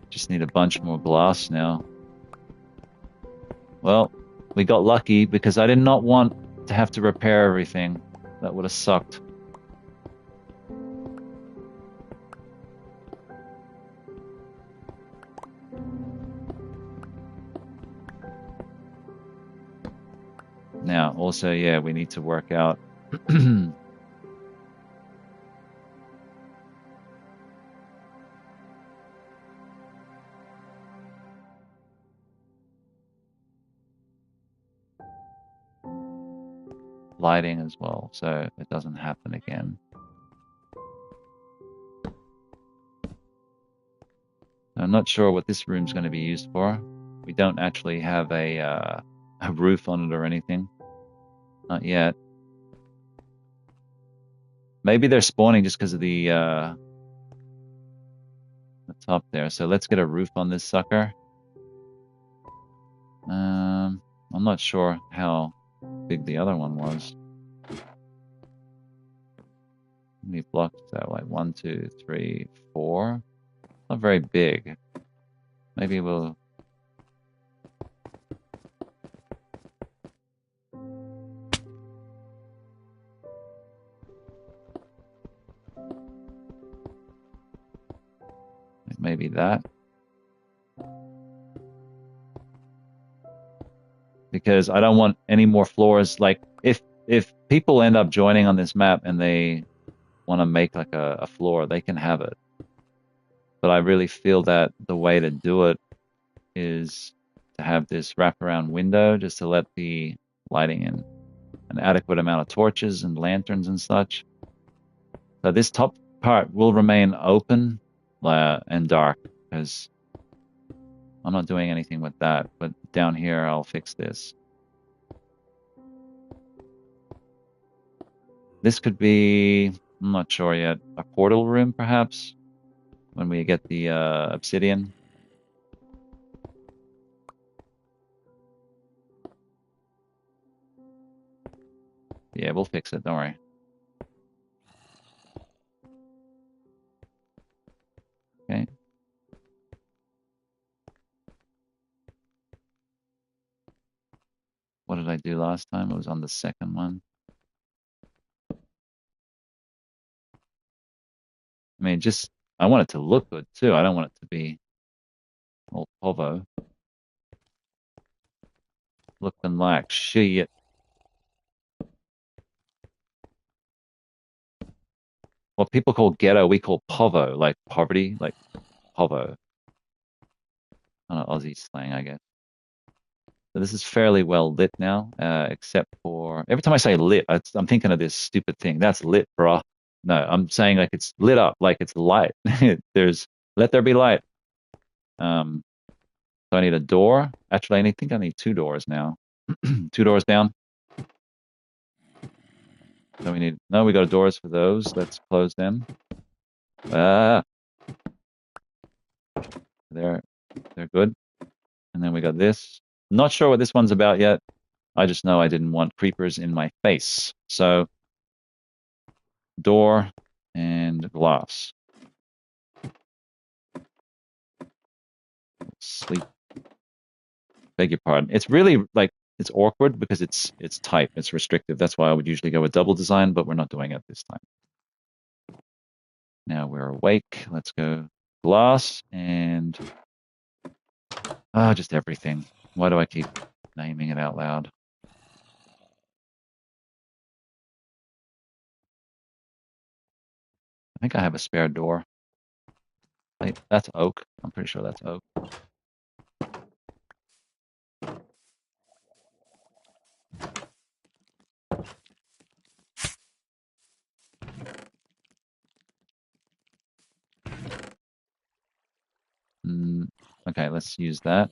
Just need a bunch more glass now. Well, we got lucky because I did not want to have to repair everything. That would have sucked. Now, also, yeah, we need to work out lighting as well, so it doesn't happen again. I'm not sure what this room's going to be used for. We don't actually have a roof on it or anything. Not yet. Maybe they're spawning just because of the top there. So let's get a roof on this sucker. I'm not sure how big the other one was. How many blocks is that? Like 1, 2, 3, 4. Not very big. Maybe we'll... Maybe that. Because I don't want any more floors. Like, if people end up joining on this map and they want to make like a floor, they can have it. But I really feel that the way to do it is to have this wraparound window just to let the lighting in. An adequate amount of torches and lanterns and such. So this top part will remain open and dark because I'm not doing anything with that. But down here, I'll fix this. This could be, I'm not sure yet, a portal room perhaps when we get the obsidian. Yeah, we'll fix it, don't worry. Okay. What did I do last time? It was on the second one. I mean, I want it to look good too. I don't want it to be all povo. Looking like shit. what people call ghetto, we call povo, like poverty, like povo. I don't know, Aussie slang, I guess. So this is fairly well lit now, except for every time I say lit, I'm thinking of this stupid thing. That's lit, bruh. No, I'm saying like it's lit up, like it's light. There's let there be light. Um, so I need a door. Actually, think I need two doors now. Two doors down. So we need no, we got doors for those. Let's close them. Ah, they're good. And then we got this. Not sure what this one's about yet. I just know I didn't want creepers in my face. So door and glass. Sleep. Beg your pardon. It's really like it's awkward because it's tight. It's restrictive. That's why I would usually go with double design, but we're not doing it this time. Now we're awake. Let's go glass and just everything. Why do I keep naming it out loud? I think I have a spare door. Wait, that's oak. I'm pretty sure that's oak. Okay, let's use that.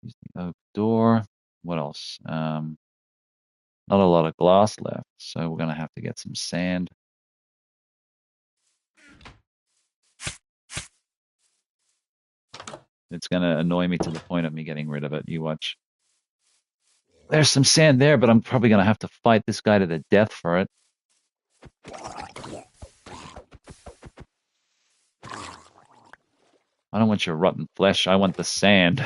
Use the oak door. What else? Not a lot of glass left, so we're gonna have to get some sand. It's gonna annoy me to the point of me getting rid of it. You watch. There's some sand there, but I'm probably gonna have to fight this guy to the death for it. I don't want your rotten flesh. I want the sand.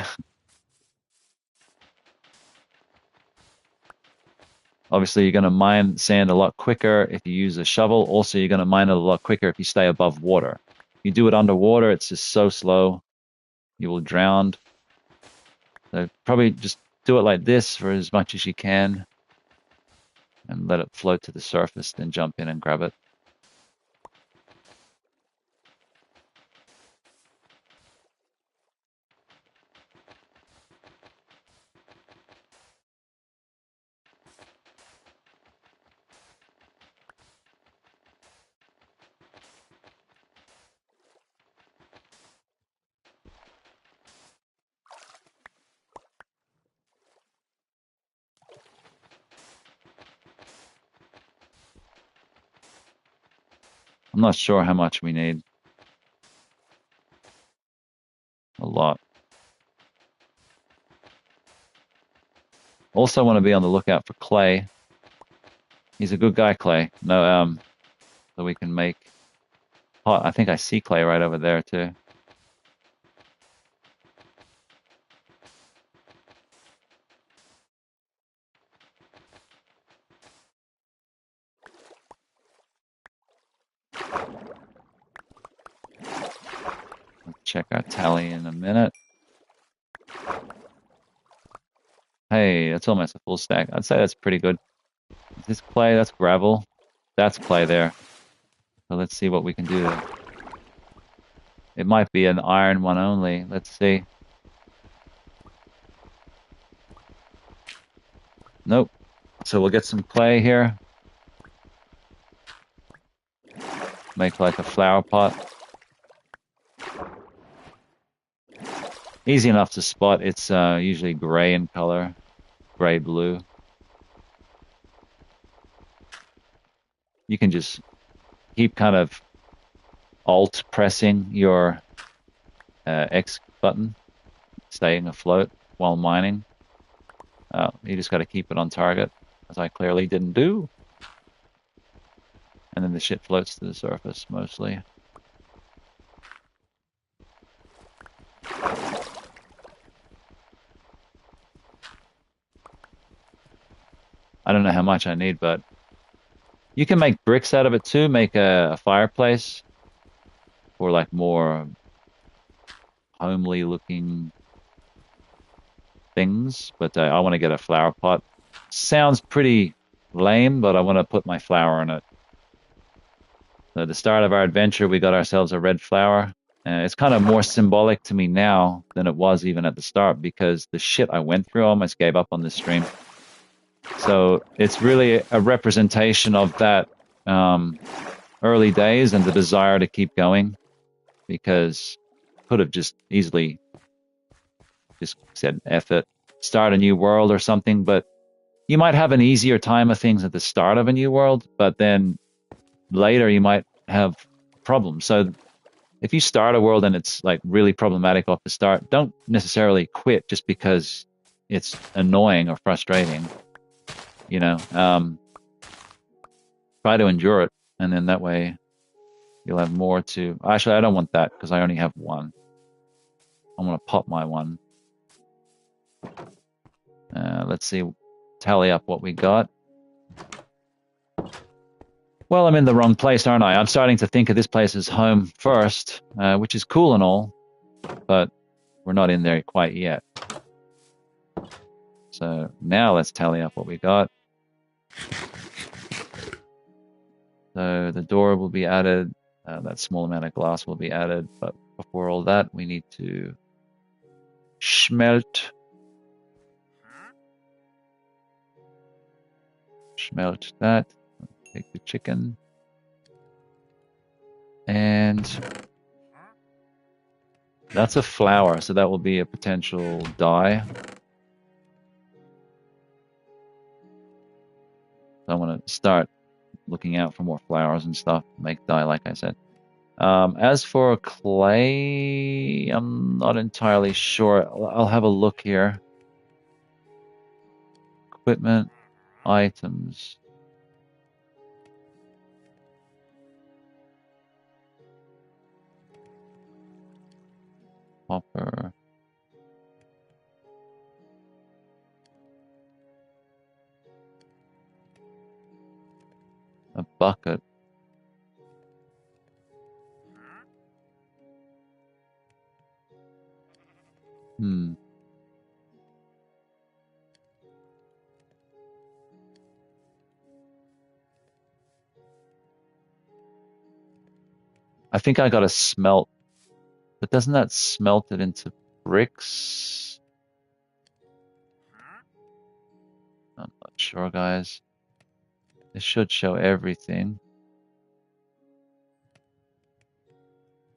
Obviously, you're going to mine sand a lot quicker if you use a shovel. Also, you're going to mine it a lot quicker if you stay above water. If you do it underwater, it's just so slow. You will drown. So probably just do it like this for as much as you can and let it float to the surface, then jump in and grab it. I'm not sure how much we need. A lot. Also want to be on the lookout for Clay. He's a good guy, Clay. No, so we can make pot. I think I see Clay right over there too. Let's check our tally in a minute. Hey, that's almost a full stack. I'd say that's pretty good. Is this clay? That's gravel. That's clay there. So let's see what we can do there. It might be an iron one only. Let's see. Nope. So we'll get some clay here. Make like a flower pot. Easy enough to spot. It's usually gray in color. Gray-blue. You can just keep kind of alt pressing your X button, staying afloat while mining. You just got to keep it on target, as I clearly didn't do. And then the shit floats to the surface mostly. I don't know how much I need, but you can make bricks out of it too. Make a fireplace for like more homely looking things. But I want to get a flower pot sounds pretty lame, but I want to put my flower in it. So at the start of our adventure, we got ourselves a red flower. It's kind of more symbolic to me now than it was even at the start because the shit I went through, I almost gave up on this stream. So it's really a representation of that early days and the desire to keep going because could have just easily just said F it, start a new world or something, but you might have an easier time of things at the start of a new world, but then later you might have problems. So if you start a world and it's like really problematic off the start, don't necessarily quit just because it's annoying or frustrating. You know, try to endure it, and then that way you'll have more to. Actually, I don't want that because I only have one. I want to pop my one. Let's see, tally up what we got. Well, I'm in the wrong place, aren't I? I'm starting to think of this place as home first, which is cool and all, but we're not in there quite yet. So now let's tally up what we got. So the door will be added. That small amount of glass will be added. But before all that, we need to smelt that. Take the chicken. And that's a flower, so that will be a potential dye. So I want to start looking out for more flowers and stuff, make dye, like I said. As for clay, I'm not entirely sure. I'll have a look here. Equipment, items. Hopper. A bucket. I think I got to smelt, but doesn't that smelt it into bricks? I'm not sure, guys. It should show everything.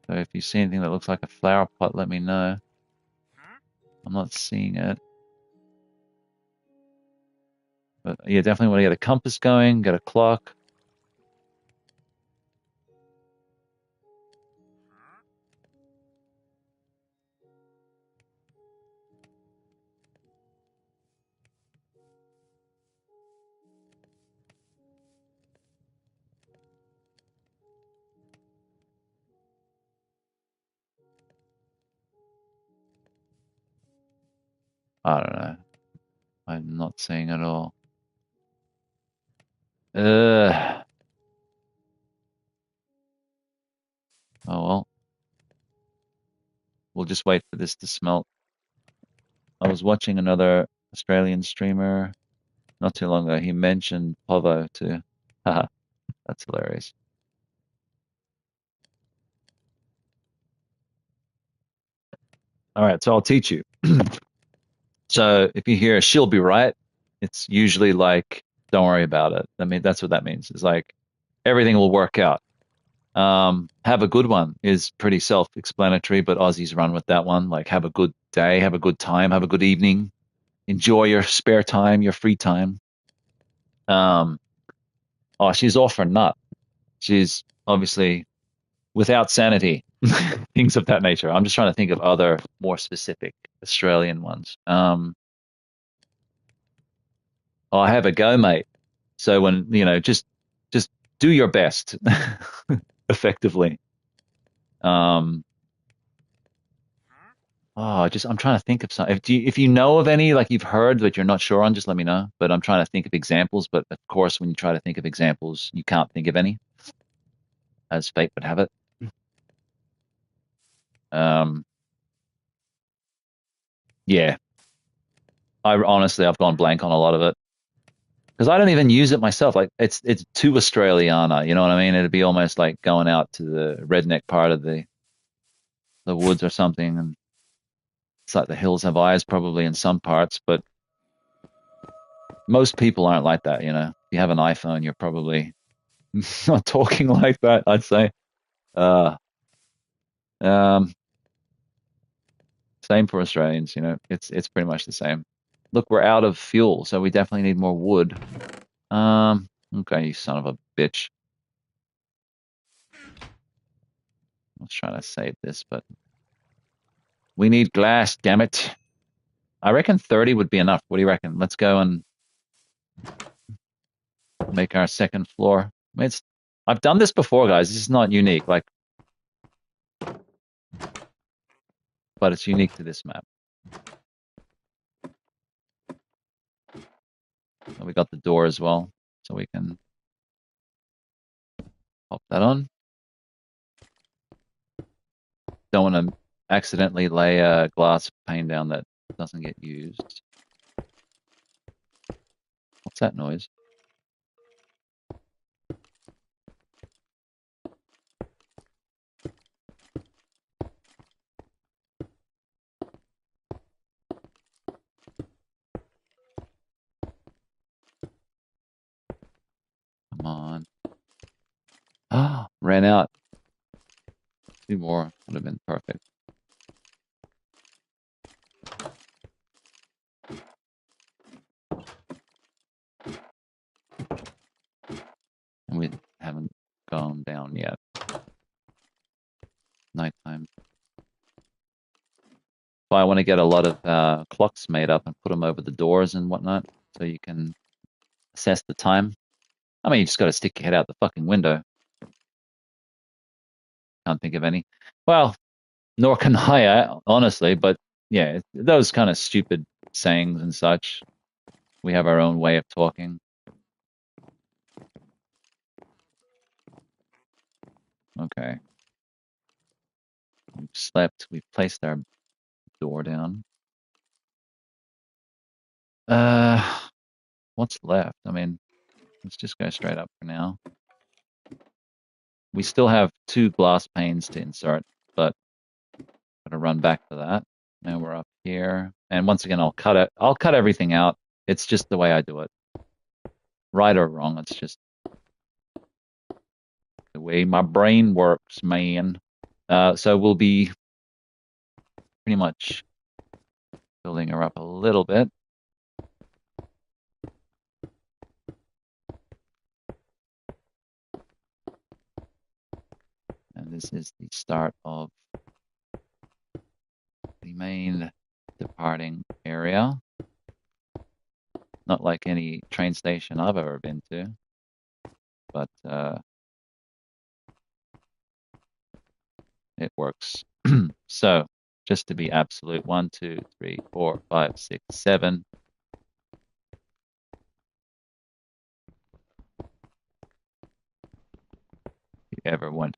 So if you see anything that looks like a flower pot, let me know. I'm not seeing it. But yeah, definitely want to get a compass going, get a clock. I don't know. I'm not seeing it all. Oh well. We'll just wait for this to smelt. I was watching another Australian streamer not too long ago. He mentioned Povo too. Haha, that's hilarious. All right, so I'll teach you. So if you hear she'll be right, it's usually like, don't worry about it. I mean, that's what that means. It's like everything will work out. Have a good one is pretty self-explanatory, but Aussies run with that one. Like, have a good day, have a good time, have a good evening, enjoy your spare time, your free time. Um, oh, she's off her nut. She's obviously without sanity, things of that nature. I'm just trying to think of other more specific Australian ones. Oh, have a go, mate. So when, just do your best effectively. Um, I'm trying to think of some. If you know of any, like you've heard that you're not sure on, just let me know. But I'm trying to think of examples. But of course, when you try to think of examples, you can't think of any, as fate would have it. Um, yeah, I've gone blank on a lot of it. because I don't even use it myself. Like it's too Australiana, you know what I mean? It'd be almost like going out to the redneck part of the woods or something, and it's like the hills have eyes probably in some parts, but most people aren't like that, you know. If you have an iPhone, you're probably not talking like that, I'd say. Uh, um, Same for Australians, you know. It's pretty much the same. Look, we're out of fuel, so we definitely need more wood. Okay, you son of a bitch. I was trying to save this, but we need glass, damn it. I reckon 30 would be enough. What do you reckon? Let's go and make our second floor. I've done this before, guys. This is not unique, like, but it's unique to this map. And we got the door as well, so we can pop that on. Don't want to accidentally lay a glass pane down that doesn't get used. What's that noise? Come on. Ah, ran out. 2 more would have been perfect. And we haven't gone down yet. Nighttime. So I want to get a lot of clocks made up and put them over the doors and whatnot, so you can assess the time. I mean, you just got to stick your head out the fucking window. Can't think of any. Well, nor can I, honestly, but yeah, those kind of stupid sayings and such. We have our own way of talking. Okay. We've slept. We've placed our door down. What's left? I mean, let's just go straight up for now. We still have 2 glass panes to insert, but I'm gonna run back to that. Now we're up here, and once again, I'll cut it. I'll cut everything out. It's just the way I do it, right or wrong. It's just the way my brain works, man. So we'll be pretty much building her up a little bit. And this is the start of the main departing area. Not like any train station I've ever been to, but it works. So, just to be absolute, 1, 2, 3, 4, 5, 6, 7. If you ever want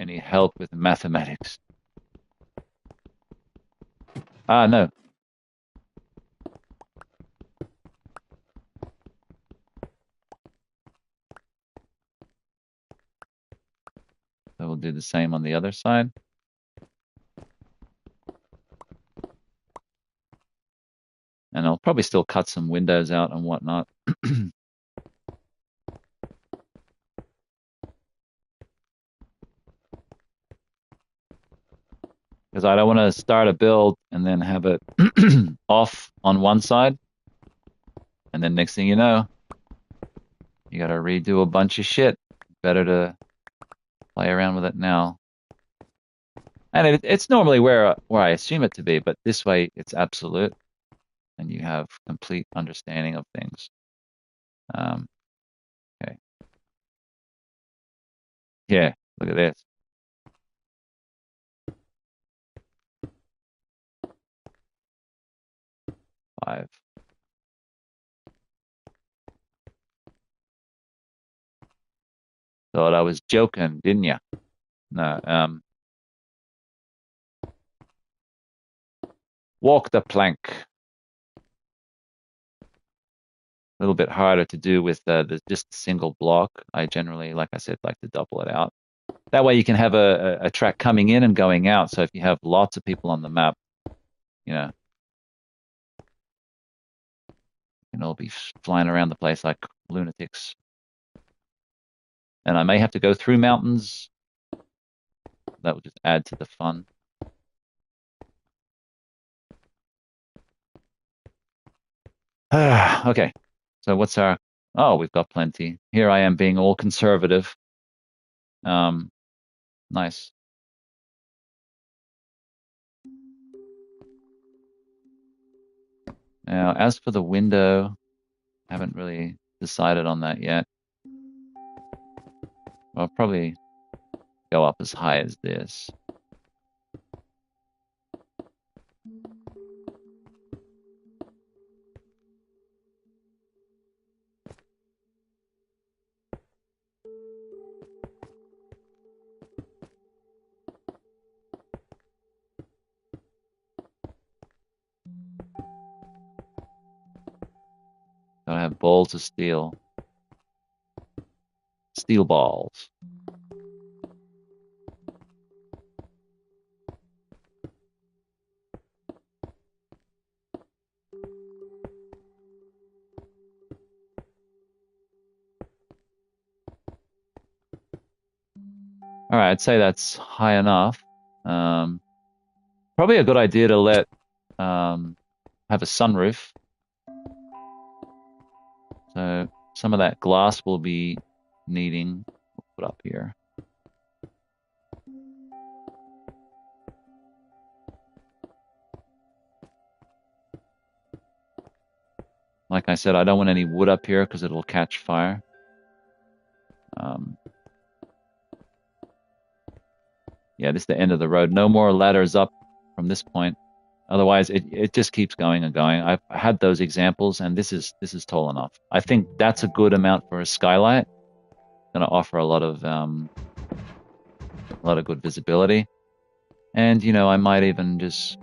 any help with mathematics. Ah, no. So we'll do the same on the other side. And I'll probably still cut some windows out and whatnot. Because I don't want to start a build and then have it off on one side. And then next thing you know, you got to redo a bunch of shit. Better to play around with it now. And it's normally where I assume it to be, but this way it's absolute, and you have complete understanding of things. Okay. Yeah, look at this. 5. Thought I was joking, didn't you? No. Walk the plank. A little bit harder to do with just a single block. I generally, like I said, like to double it out. That way you can have a track coming in and going out. So if you have lots of people on the map, you know, you can all be flying around the place like lunatics. And I may have to go through mountains. That will just add to the fun. Okay. So what's our... Oh, we've got plenty. Here I am being all conservative. Nice. Now, as for the window, I haven't really decided on that yet. I'll probably go up as high as this. I have balls of steel. Steel balls. All right, I'd say that's high enough. Probably a good idea to let have a sunroof. So some of that glass will be needing. We'll put up here. Like I said, I don't want any wood up here because it will catch fire. Yeah, this is the end of the road. No more ladders up from this point. Otherwise, it just keeps going and going. I've had those examples, and this is tall enough. I think that's a good amount for a skylight. Going to offer a lot of good visibility. And you know, I might even just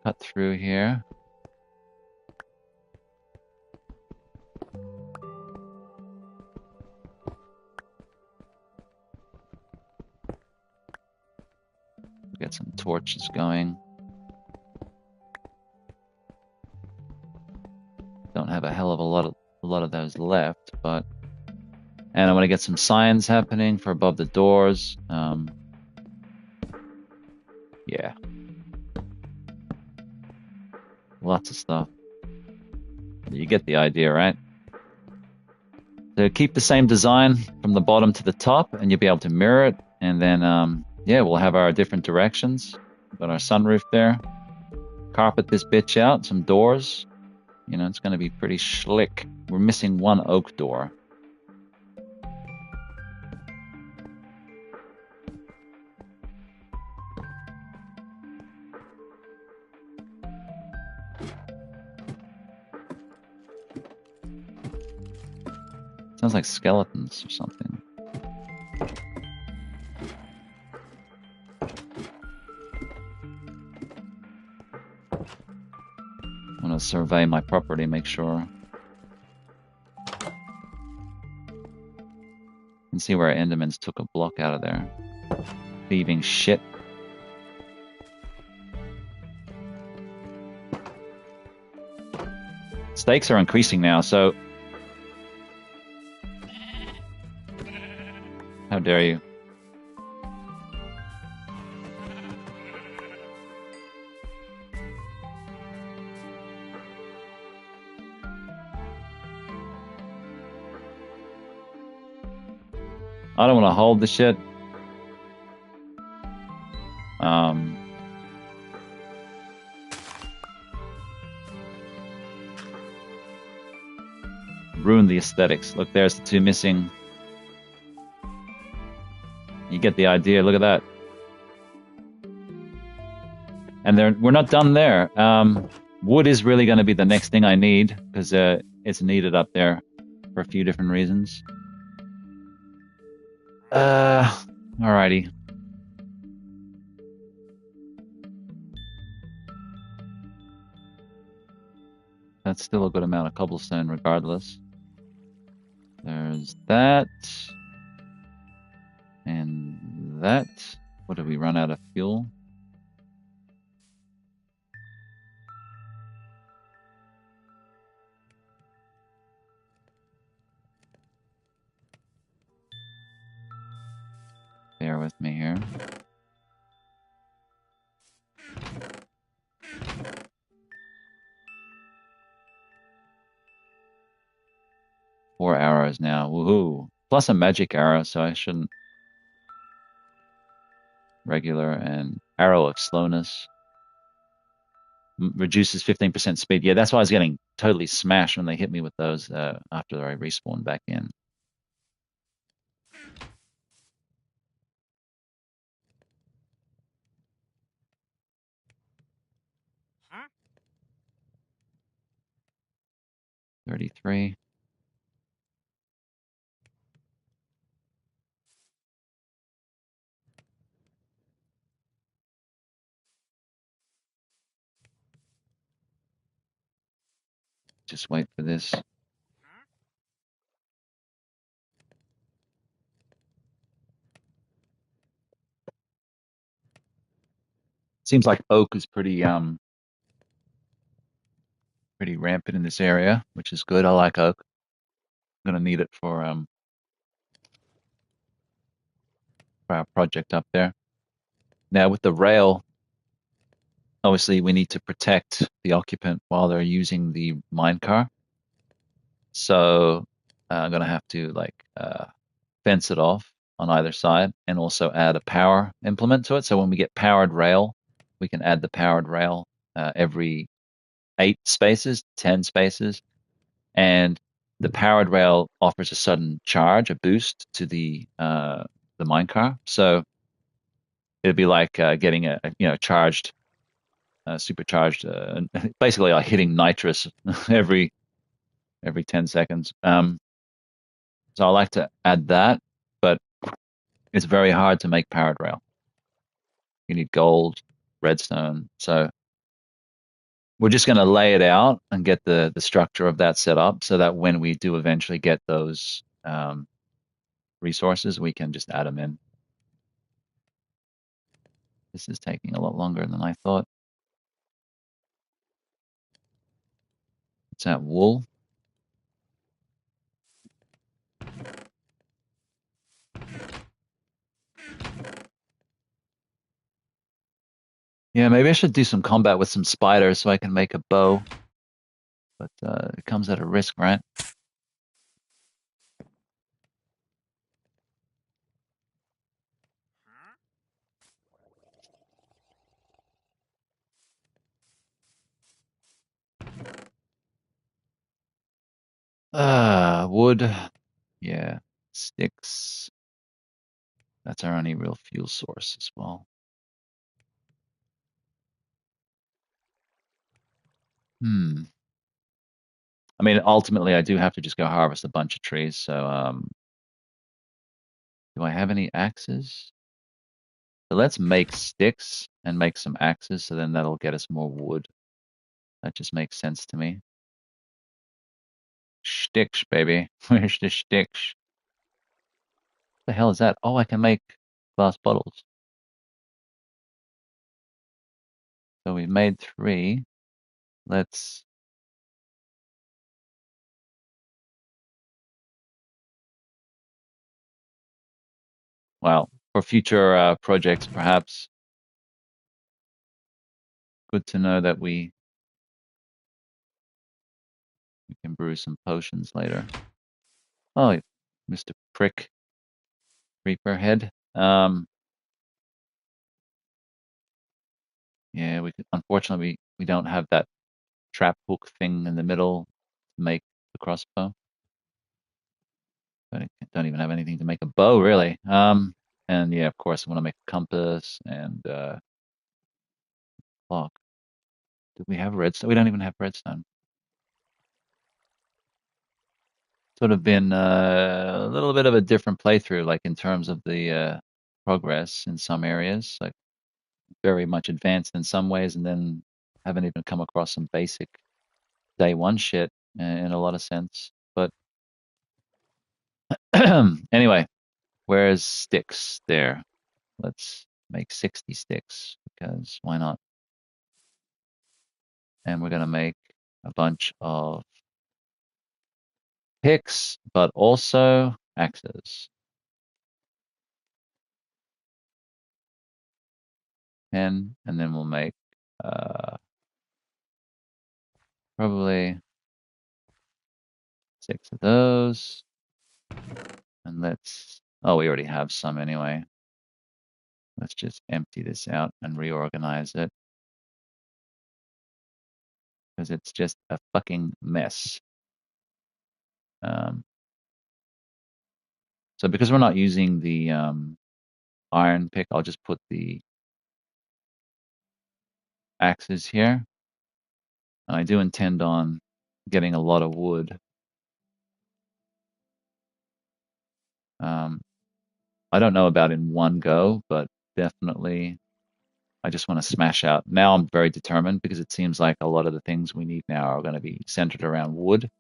cut through here. Get some torches going. Don't have a hell of a lot of those left, but... And I want to get some signs happening for above the doors. Yeah. Lots of stuff. You get the idea, right? So keep the same design from the bottom to the top, and you'll be able to mirror it. And then, yeah, we'll have our different directions. We've got our sunroof there. Carpet this bitch out, some doors. You know, it's going to be pretty slick. We're missing one oak door. Sounds like skeletons or something. I'm going to survey my property, make sure. You can see where Endermans took a block out of there. Thieving shit. Stakes are increasing now, so... How dare you? I don't want to hold the shit. Ruin the aesthetics. Look, there's the two missing. You get the idea. Look at that. And we're not done there. Wood is really going to be the next thing I need because it's needed up there for a few different reasons. Alrighty. That's still a good amount of cobblestone regardless. There's that. And that. What did we run out of fuel? Bear with me here. Four arrows now. Woohoo. Plus a magic arrow, so I shouldn't. Regular and arrow of slowness. Reduces 15% speed. Yeah, that's why I was getting totally smashed when they hit me with those after I respawned back in. Huh? 33. Just wait for this. Seems like oak is pretty rampant in this area, which is good. I like oak. I'm gonna need it for our project up there. Now with the rail, obviously we need to protect the occupant while they're using the minecar. So I'm gonna have to like fence it off on either side and also add a power implement to it. So when we get powered rail, we can add the powered rail every 8 spaces, 10 spaces, and the powered rail offers a sudden charge, a boost to the minecar. So it'd be like getting a charged, supercharged, basically like hitting nitrous every 10 seconds. So I like to add that, but it's very hard to make powered rail. You need gold, redstone. So we're just going to lay it out and get the structure of that set up so that when we do eventually get those resources, we can just add them in. This is taking a lot longer than I thought. It's that wool. Yeah, maybe I should do some combat with some spiders so I can make a bow. But it comes at a risk, right? Wood. Yeah, sticks. That's our only real fuel source as well. Hmm. I mean, ultimately, I do have to just go harvest a bunch of trees. So, do I have any axes? So let's make sticks and make some axes. So then that'll get us more wood. That just makes sense to me. Sticks, baby. Where's the sticks? What the hell is that? Oh, I can make glass bottles. So we made 3. Let's. Well, for future projects, perhaps good to know that we can brew some potions later. Oh, Mr. Prick Reaper Head. Yeah, unfortunately we don't have that trap hook thing in the middle to make the crossbow. But I don't even have anything to make a bow, really. And yeah, of course, I want to make a compass and clock. Do we have redstone? We don't even have redstone. Sort of been a little bit of a different playthrough, like in terms of the progress in some areas, like very much advanced in some ways, and then haven't even come across some basic day one shit in a lot of sense. But anyway, where's sticks there? Let's make 60 sticks because why not? And we're gonna make a bunch of picks, but also axes. And then we'll make probably 6 of those. And oh, we already have some anyway. Let's just empty this out and reorganize it. Because it's just a fucking mess. So because we're not using the iron pick, I'll just put the axes here. And I do intend on getting a lot of wood. I don't know about in one go, but definitely I just want to smash out. Now I'm very determined because it seems like a lot of the things we need now are going to be centered around wood.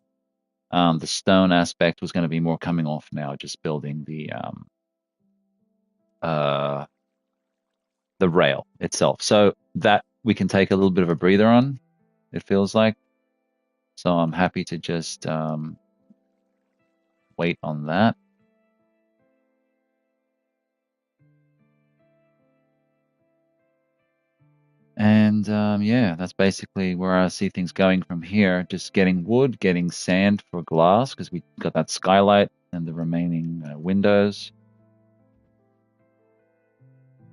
The stone aspect was going to be more coming off now, just building the rail itself. So that we can take a little bit of a breather on, it feels like. So I'm happy to just wait on that. And yeah, that's basically where I see things going from here. Just getting wood, getting sand for glass, because we got that skylight and the remaining windows.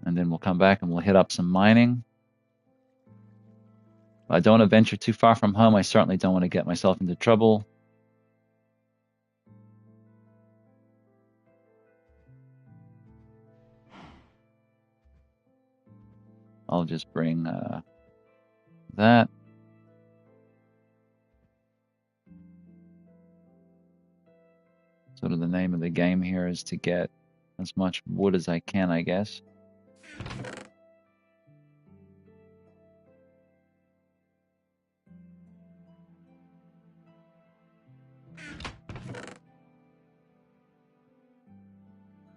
And then we'll come back and we'll hit up some mining. I don't want to venture too far from home. I certainly don't want to get myself into trouble. I'll just bring that. Sort of the name of the game here is to get as much wood as I can, I guess.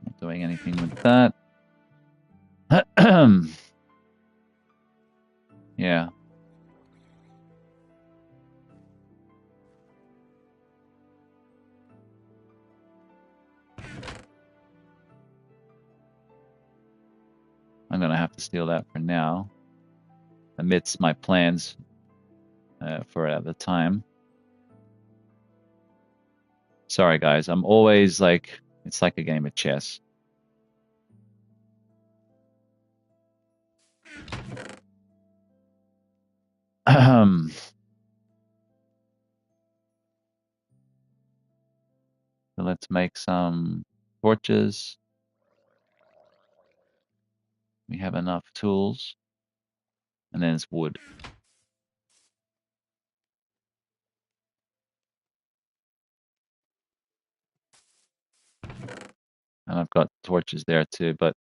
Not doing anything with that. Yeah. I'm going to have to steal that for now, amidst my plans for at the time. Sorry, guys. I'm always like, it's like a game of chess. So let's make some torches. We have enough tools. And then it's wood. And I've got torches there too, but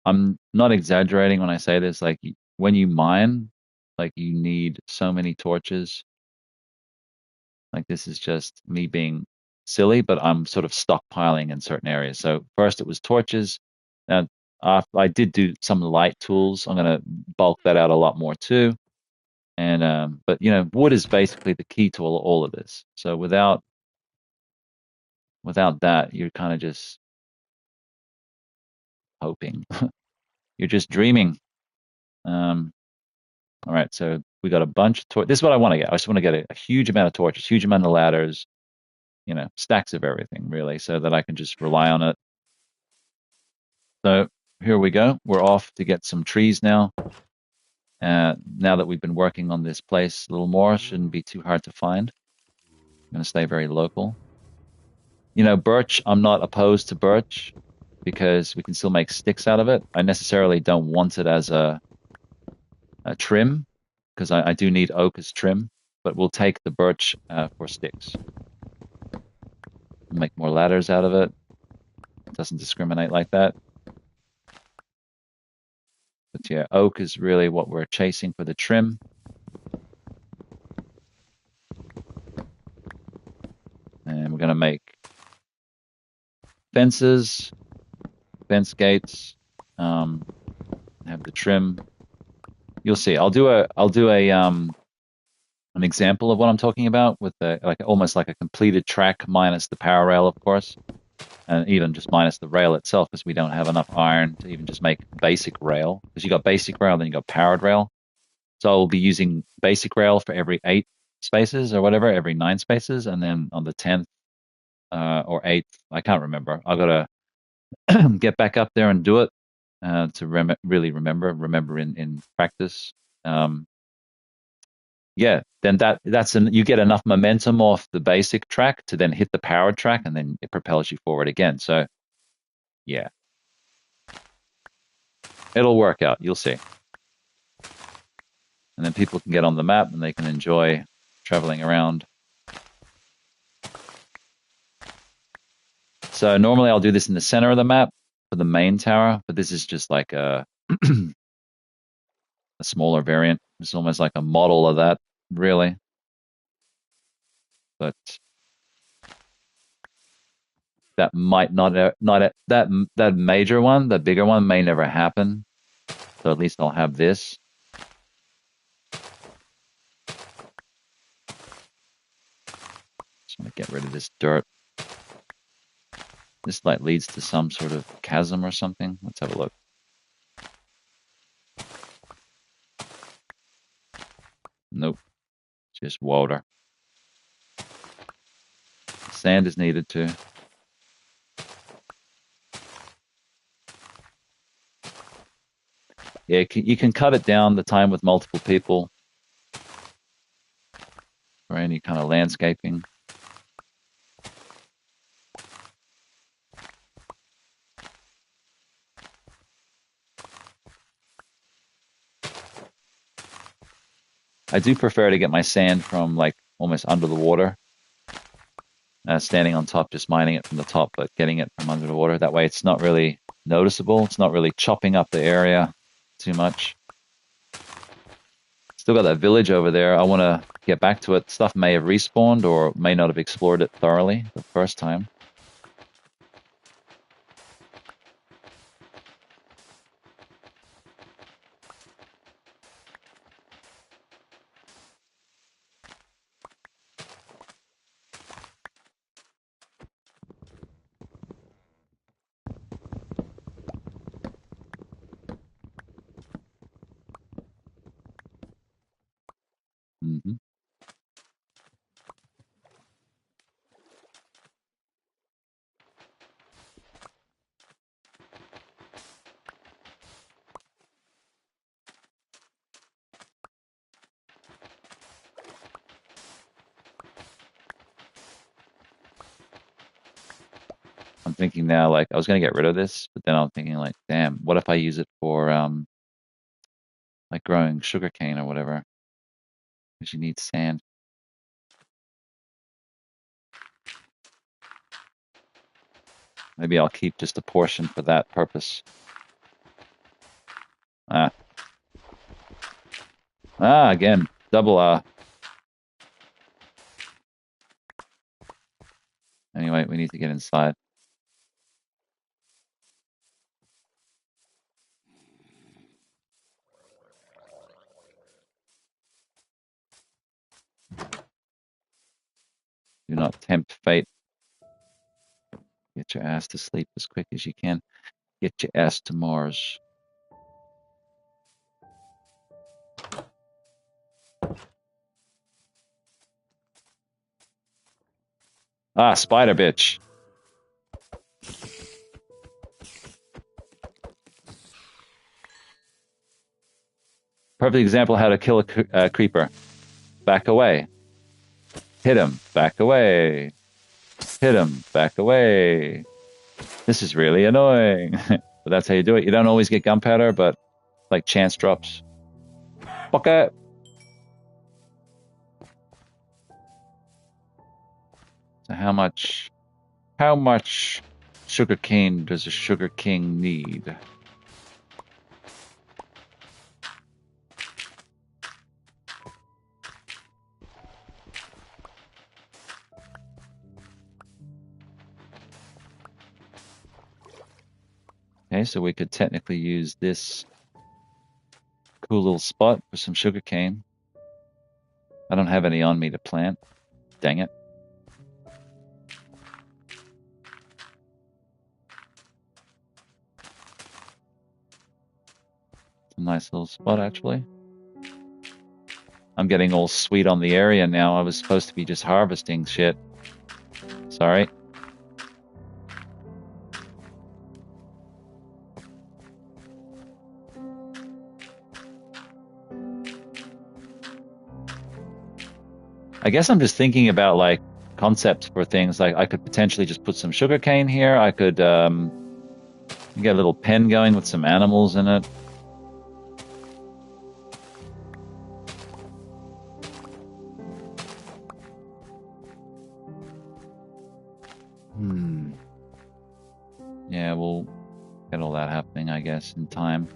I'm not exaggerating when I say this. Like when you mine, like you need so many torches. Like this is just me being silly, but I'm sort of stockpiling in certain areas. So first it was torches. Now I did do some light tools. I'm gonna bulk that out a lot more too. And but you know, wood is basically the key to all of this. So without that, you're kind of just hoping. You're just dreaming. Um, all right, so we got a bunch of torches. This is what I want to get. I just want to get a huge amount of torches, huge amount of ladders, you know, stacks of everything really, so that I can just rely on it. So here we go. We're off to get some trees now. Now that we've been working on this place a little more, shouldn't be too hard to find. I'm going to stay very local. You know, birch, I'm not opposed to birch because we can still make sticks out of it. I necessarily don't want it as a trim because I do need oak as trim, but we'll take the birch for sticks. Make more ladders out of it. It doesn't discriminate like that. But yeah, oak is really what we're chasing for the trim. going to make fences, fence gates, have the trim. You'll see. I'll do a an example of what I'm talking about with the like almost like a completed track minus the power rail, of course, and even just minus the rail itself because we don't have enough iron to even just make basic rail. Because you got basic rail, then you got powered rail. So I'll be using basic rail for every 8 spaces or whatever, every 9 spaces, and then on the 10th or 8th, I can't remember. I've got to get back up there and do it to really remember in practice. Yeah, then you get enough momentum off the basic track to then hit the powered track, and then it propels you forward again. So yeah, it'll work out. You'll see. And then people can get on the map and they can enjoy traveling around. So normally I'll do this in the center of the map for the main tower, but this is just like a a smaller variant. It's almost like a model of that, really. But that might that major one, the bigger one may never happen. So at least I'll have this. Just want to get rid of this dirt. This like leads to some sort of chasm or something. Let's have a look. Nope, just water. Sand is needed too. Yeah, you can cut it down the time with multiple people for any kind of landscaping. I do prefer to get my sand from like almost under the water. Standing on top, just mining it from the top, but getting it from under the water. That way it's not really noticeable. It's not really chopping up the area too much. Still got that village over there. I want to get back to it. Stuff may have respawned or may not have explored it thoroughly the first time. Mm-hmm. I'm thinking now, like, I was going to get rid of this, but then I'm thinking, like, damn, what if I use it for, like, growing sugarcane or whatever? Because you need sand. Maybe I'll keep just a portion for that purpose. Again, double Anyway, we need to get inside. Do not tempt fate. Get your ass to sleep as quick as you can. Get your ass to Mars. Spider bitch. Perfect example of how to kill a creeper. Back away. Hit him. Back away. Hit him. Back away. This is really annoying. But that's how you do it. You don't always get gunpowder, but like chance drops. Fuck it. So how much sugarcane does a sugar king need? Okay, so we could technically use this cool little spot for some sugarcane. I don't have any on me to plant. Dang it. It's a nice little spot, actually. I'm getting all sweet on the area now. I was supposed to be just harvesting shit. Sorry. I guess I'm just thinking about like concepts for things. Like I could potentially just put some sugarcane here. I could get a little pen going with some animals in it. Yeah, we'll get all that happening, I guess, in time.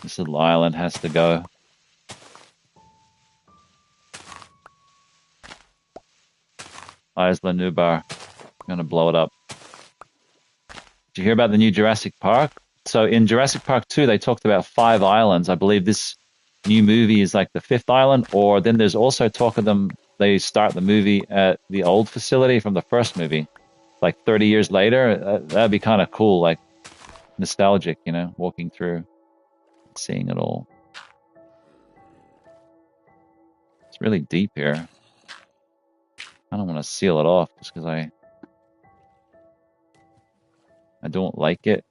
This little island has to go. Isla Nublar. I'm gonna blow it up. Did you hear about the new Jurassic Park? So in Jurassic Park 2, they talked about 5 islands. I believe this new movie is like the 5th island, or then there's also talk of them, they start the movie at the old facility from the first movie, like 30 years later. That'd be kind of cool, like nostalgic, you know, walking through, seeing it all. It's really deep here. I don't want to seal it off just because I don't like it.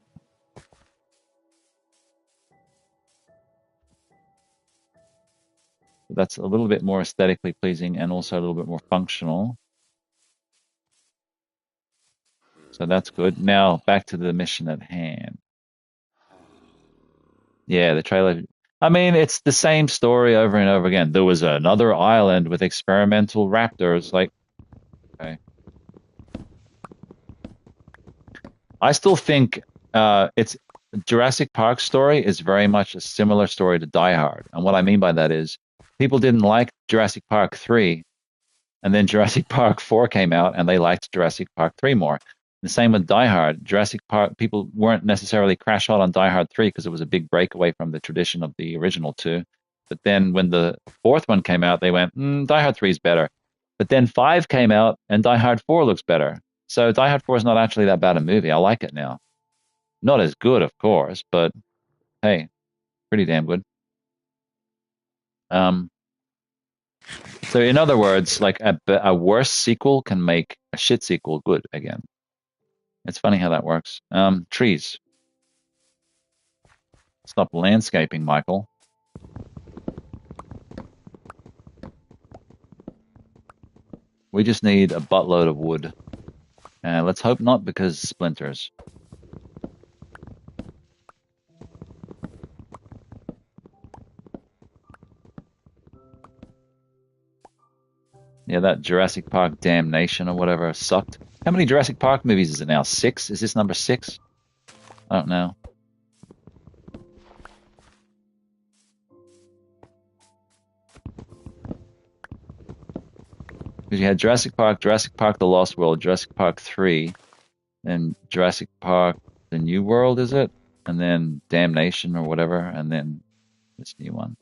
But that's a little bit more aesthetically pleasing and also a little bit more functional. So that's good. Now back to the mission at hand. Yeah, the trailer. I mean, it's the same story over and over again. There was another island with experimental raptors. Like, okay. I still think it's Jurassic Park story is very much a similar story to Die Hard. And what I mean by that is people didn't like Jurassic Park 3, and then Jurassic Park 4 came out and they liked Jurassic Park 3 more. The same with Die Hard. Jurassic Park people weren't necessarily crash hot on Die Hard 3 because it was a big breakaway from the tradition of the original two. But then when the fourth one came out, they went, Die Hard 3 is better. But then 5 came out and Die Hard 4 looks better. So Die Hard 4 is not actually that bad a movie. I like it now. Not as good, of course, but hey, pretty damn good. Um, so in other words, like a worse sequel can make a shit sequel good again. It's funny how that works. Trees. Stop landscaping, Michael. We just need a buttload of wood. Let's hope not, because splinters. Yeah, that Jurassic Park Damnation or whatever sucked. How many Jurassic Park movies is it now? 6? Is this number 6? I don't know. Because you had Jurassic Park, Jurassic Park The Lost World, Jurassic Park 3, and Jurassic Park The New World, is it? And then Damnation or whatever, and then this new one.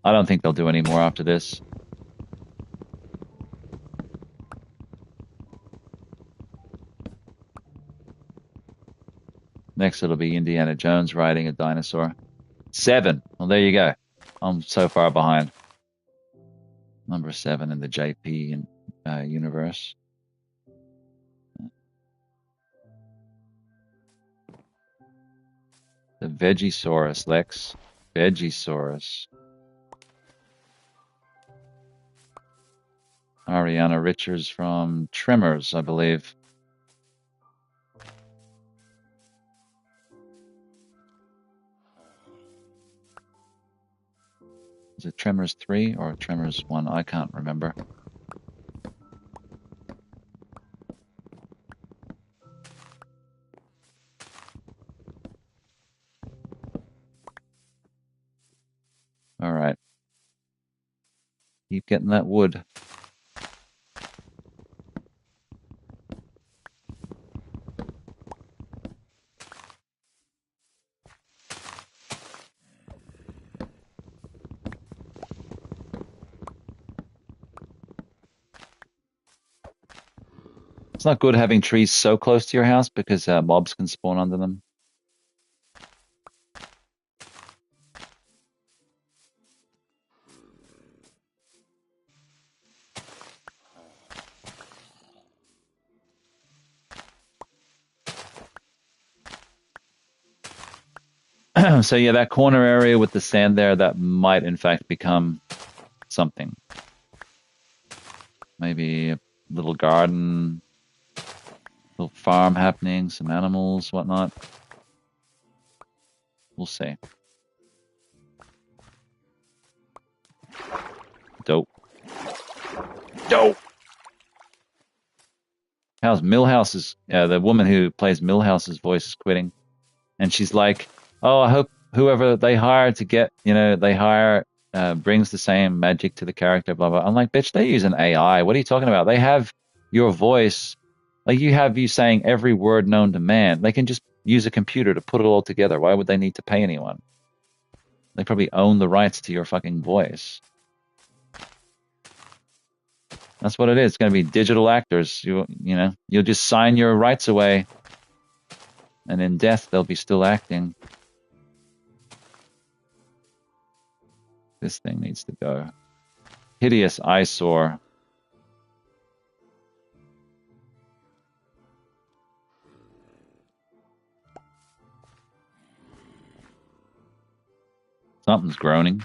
I don't think they'll do any more after this. Next, it'll be Indiana Jones riding a dinosaur. 7. Well, there you go. I'm so far behind. Number 7 in the JP universe. The Vegisaurus, Lex. Vegisaurus. Ariana Richards from Tremors, I believe. Is it Tremors 3 or Tremors 1? I can't remember. Keep getting that wood. It's not good having trees so close to your house because mobs can spawn under them. So yeah, that corner area with the sand there, that might in fact become something. Maybe a little garden, little farm happening, some animals, whatnot. We'll see. Dope. Dope! How's Millhouse's, the woman who plays Millhouse's voice is quitting. And she's like, oh, I hope whoever they hire to get, they hire brings the same magic to the character, blah, blah. I'm like, bitch, they use an AI. What are you talking about? They have your voice. Like, you have you saying every word known to man. They can just use a computer to put it all together. Why would they need to pay anyone? They probably own the rights to your fucking voice. That's what it is. It's going to be digital actors. You'll just sign your rights away. And in death, they'll be still acting. This thing needs to go. Hideous eyesore. Something's groaning.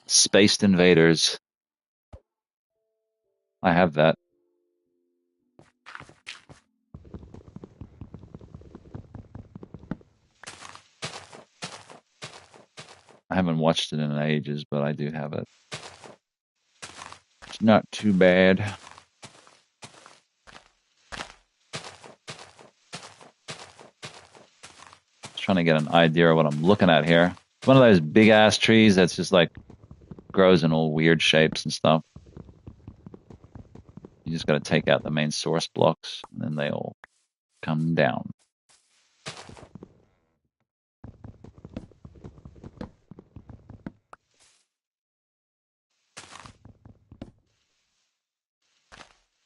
Spaced invaders. I have that. I haven't watched it in ages, but I do have it. It's not too bad. Just trying to get an idea of what I'm looking at here. It's one of those big ass trees that's just like grows in all weird shapes and stuff. You just got to take out the main source blocks, and then they all come down.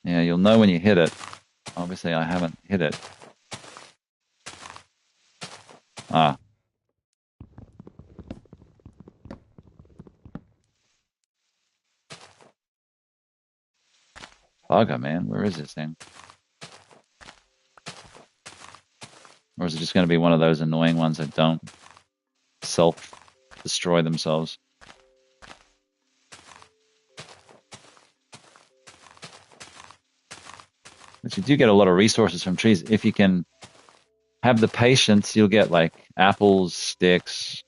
Yeah, you'll know when you hit it. Obviously, I haven't hit it. Ah. Bugger, man. Where is this thing? Or is it just going to be one of those annoying ones that don't self-destroy themselves? But you do get a lot of resources from trees. If you can have the patience, you'll get like apples, sticks,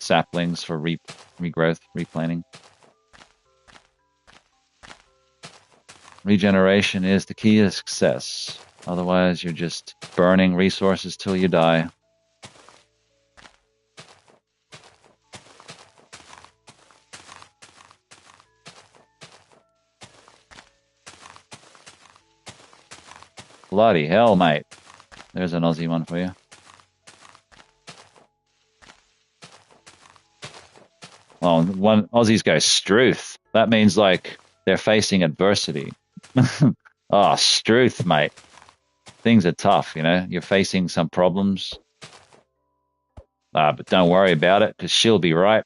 saplings for regrowth, replanting. Regeneration is the key to success. Otherwise, you're just burning resources till you die. Bloody hell, mate. There's an Aussie one for you. Well, one Aussies go Struth. That means like they're facing adversity. Oh, Struth, mate. Things are tough, You're facing some problems. But don't worry about it, because she'll be right.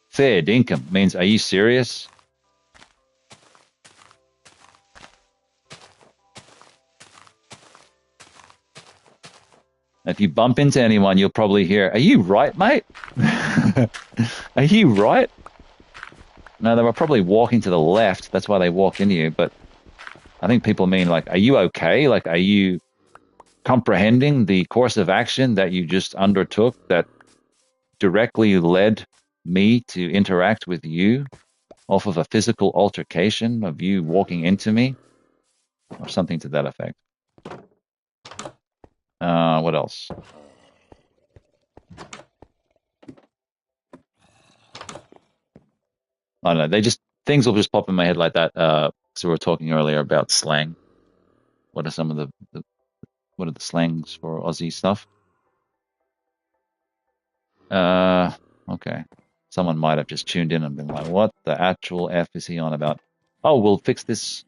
Fair dinkum means, are you serious? If you bump into anyone, you'll probably hear, are you right, mate? Are you right? No, they were probably walking to the left. That's why they walked into you. But I think people mean, like, are you okay? Like, are you comprehending the course of action that you just undertook that directly led me to interact with you off of a physical altercation of you walking into me? or something to that effect. What else? I don't know. Things will just pop in my head like that. So we were talking earlier about slang. What are some of what are the slangs for Aussie stuff? Uh, okay. Someone might have just tuned in and been like, "What the actual F is he on about?" Oh, we'll fix this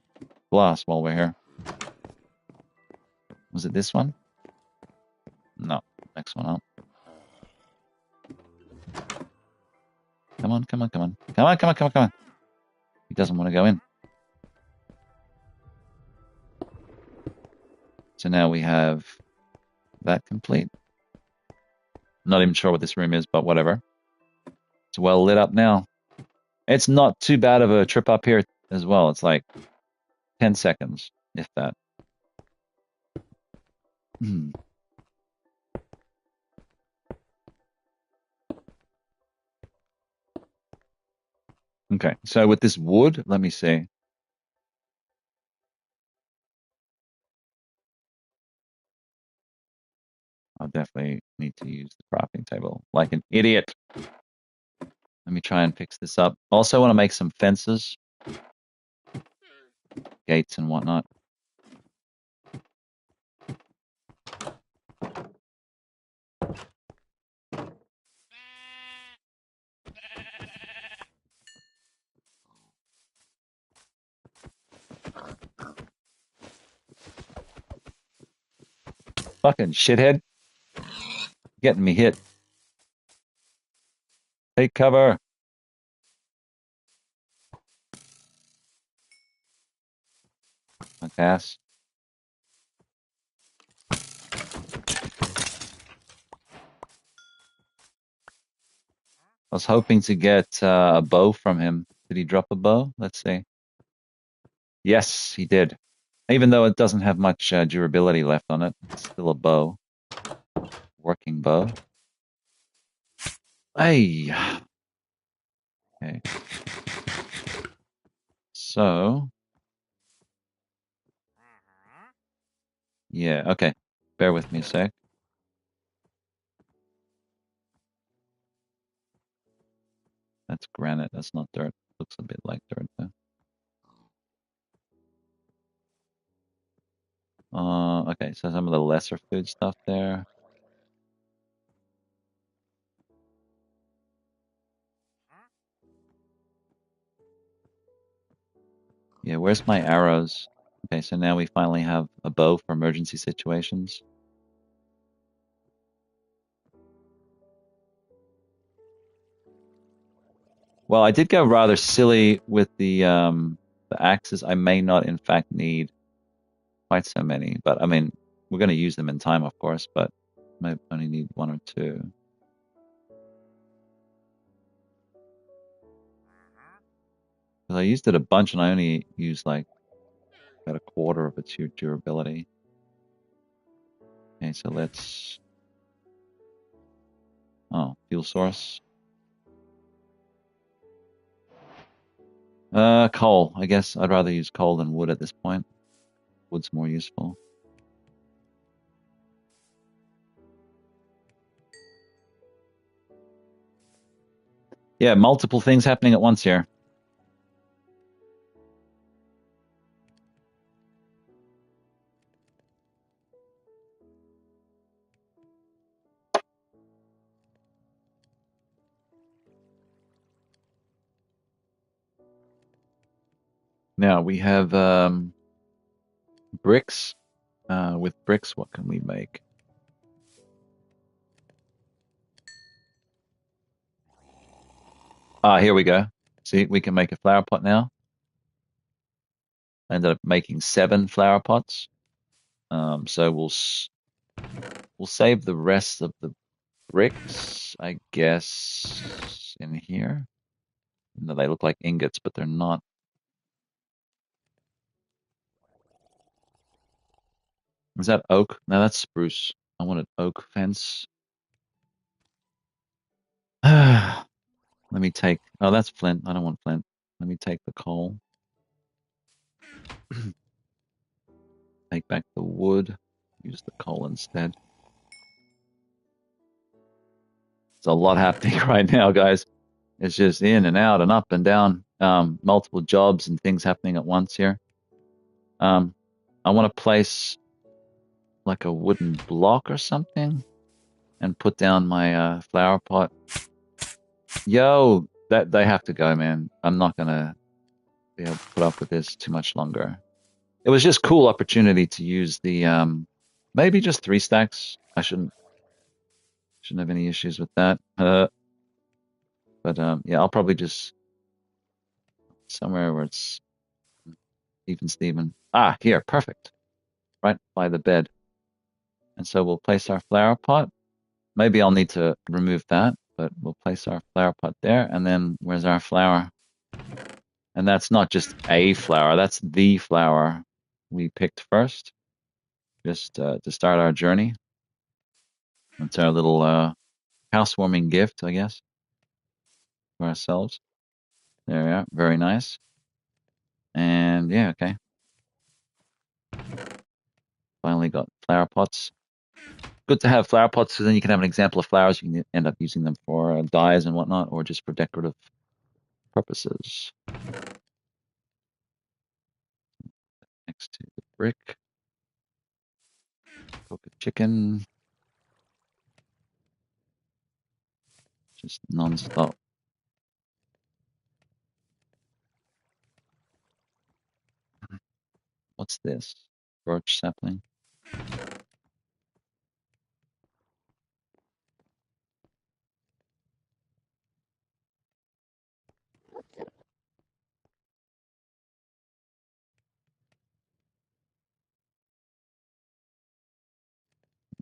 glass while we're here. Was it this one? No. Next one up. Come on, come on, come on. Come on, come on, come on, come on. He doesn't want to go in. So now we have that complete. Not even sure what this room is, but whatever. It's well lit up now. It's not too bad of a trip up here as well. It's like 10 seconds, if that. Hmm. Okay, so with this wood, let me see. I'll definitely need to use the crafting table like an idiot. Let me try and fix this up. Also want to make some fences, gates and whatnot. Fucking shithead. Getting me hit. Take cover. My ass. I was hoping to get a bow from him. Did he drop a bow? Let's see. Yes, he did. Even though it doesn't have much durability left on it, it's still a bow. Working bow. Hey. Okay. So, yeah, okay. Bear with me a sec. That's granite. That's not dirt. Looks a bit like dirt though. Okay, so some of the lesser food stuff there. Yeah, where's my arrows? Okay, so now we finally have a bow for emergency situations. Well, I did go rather silly with the axes. I may not, in fact, need quite so many, but I mean, we're going to use them in time, of course, but might only need one or two. Because I used it a bunch and I only used like about a quarter of its durability. Okay, so let's. Oh, fuel source. Coal. I guess I'd rather use coal than wood at this point. Wood's more useful. Yeah, multiple things happening at once here. Now we have bricks. With bricks, what can we make? Ah, here we go. See, we can make a flower pot now. I ended up making 7 flower pots. So we'll save the rest of the bricks, I guess, in here. No, they look like ingots, but they're not. Is that oak? No, that's spruce. I want an oak fence. Let me take. Oh, that's flint. I don't want flint. Let me take the coal. take back the wood, use the coal instead. There's a lot happening right now, guys. It's just in and out and up and down, multiple jobs and things happening at once here. I want to place like a wooden block or something and put down my flower pot. Yo, that they have to go, man. I'm not gonna be able to put up with this too much longer. It was just cool opportunity to use the maybe just 3 stacks. I shouldn't have any issues with that. But yeah, I'll probably just somewhere where it's even Steven. Ah, here, perfect. Right by the bed. And so we'll place our flower pot. Maybe I'll need to remove that, but we'll place our flower pot there. And then where's our flower? And that's not just a flower, that's the flower we picked first, just to start our journey. It's our little housewarming gift, I guess, for ourselves. There we are, very nice. And yeah, okay. Finally got flower pots. Good to have flower pots, so then you can have an example of flowers. You can end up using them for dyes and whatnot, or just for decorative purposes. Next to the brick. Cook a chicken. Just non-stop. What's this? Birch sapling.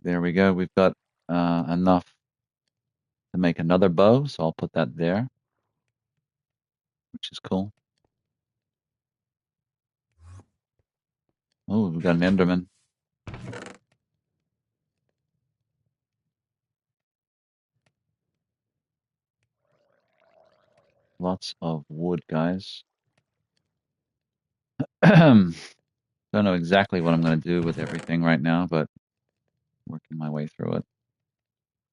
There we go. We've got enough to make another bow, so I'll put that there, which is cool. Oh, we've got an Enderman. Lots of wood, guys. Don't know exactly what I'm going to do with everything right now, but working my way through it.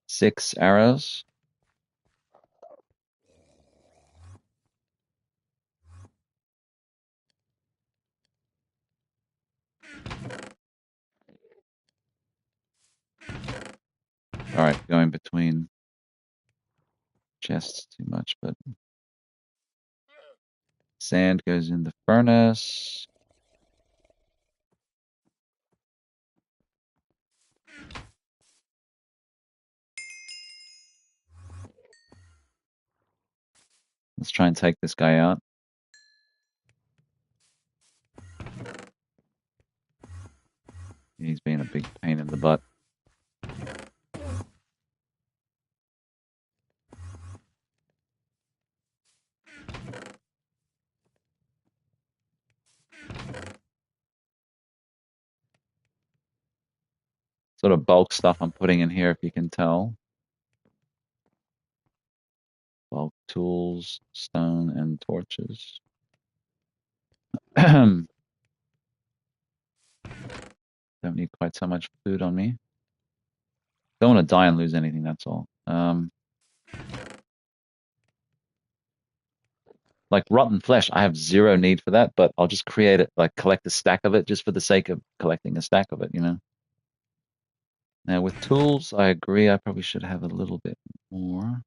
6 arrows. All right, going between chests too much, but sand goes in the furnace. Let's try and take this guy out. He's being a big pain in the butt. Sort of bulk stuff I'm putting in here, if you can tell. Bulk tools, stone, and torches. Don't need quite so much food on me. Don't want to die and lose anything, that's all. Like rotten flesh, I have 0 need for that, but I'll just create it, like collect a stack of it just for the sake of collecting a stack of it, you know? Now with tools, I agree, I probably should have a little bit more.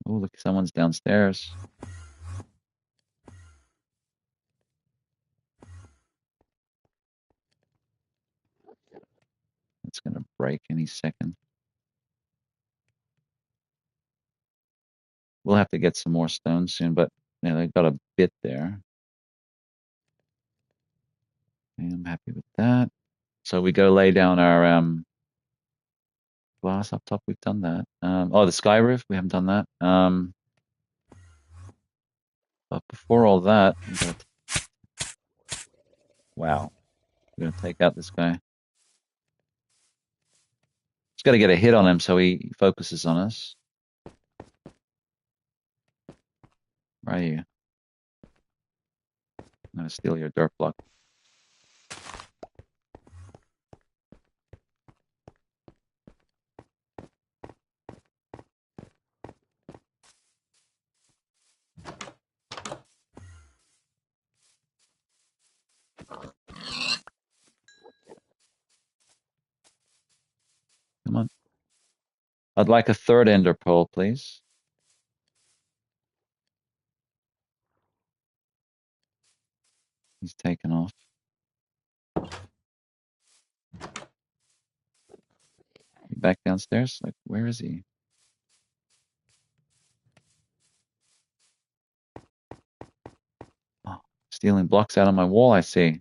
Oh, look, someone's downstairs. It's gonna break any second. We'll have to get some more stone soon, but yeah, they've got a bit there. Okay, I'm happy with that. So we go lay down our glass up top. We've done that. Oh, the sky roof. We haven't done that. But before all that, wow, we're gonna take out this guy. Just got to get a hit on him so he focuses on us. Where are you? I'm going to steal your dirt block. Come on. I'd like a third ender pearl, please. He's taken off. Back downstairs? Like, where is he? Oh, stealing blocks out of my wall, I see.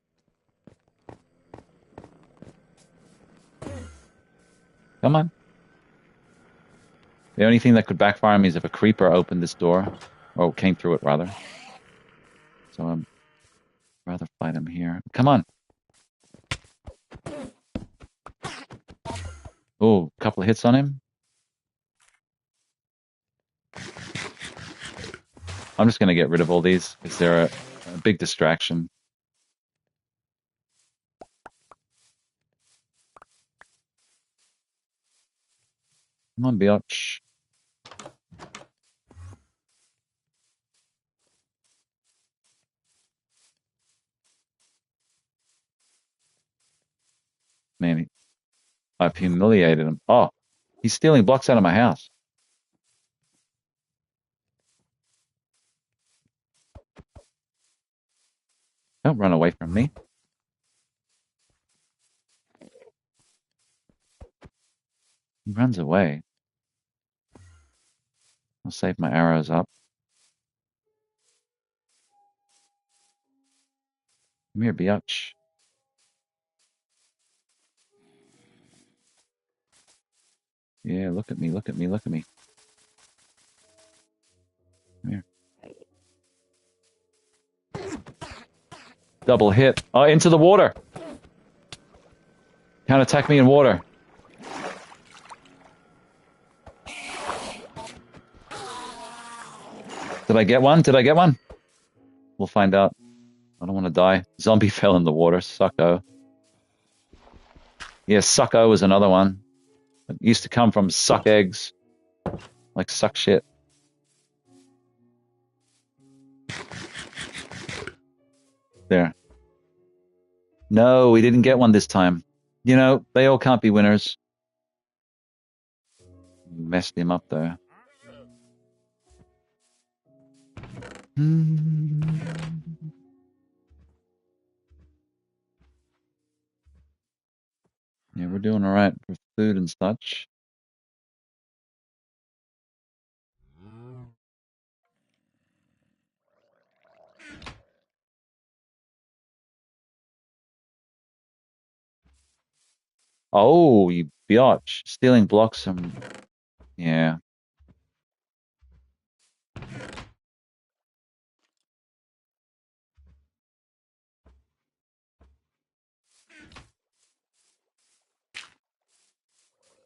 Come on. The only thing that could backfire me is if a creeper opened this door. Or came through it, rather. So I'd rather fight him here. Come on. Oh, a couple of hits on him. I'm just going to get rid of all these because they're a big distraction. Come on, biatch. Man, I've humiliated him. Oh, he's stealing blocks out of my house. Don't run away from me. He runs away. I'll save my arrows up. Come here, biatch. Yeah, look at me, look at me, look at me. Come here. Double hit. Oh, into the water. Can't attack me in water. Did I get one? Did I get one? We'll find out. I don't want to die. Zombie fell in the water. Sucko. Yeah, Sucko was another one. It used to come from suck eggs. Like suck shit. There. No, we didn't get one this time. You know, they all can't be winners. Messed him up, though. Yeah, we're doing all right for food and such. Oh, you biatch. Stealing blocks from... Yeah.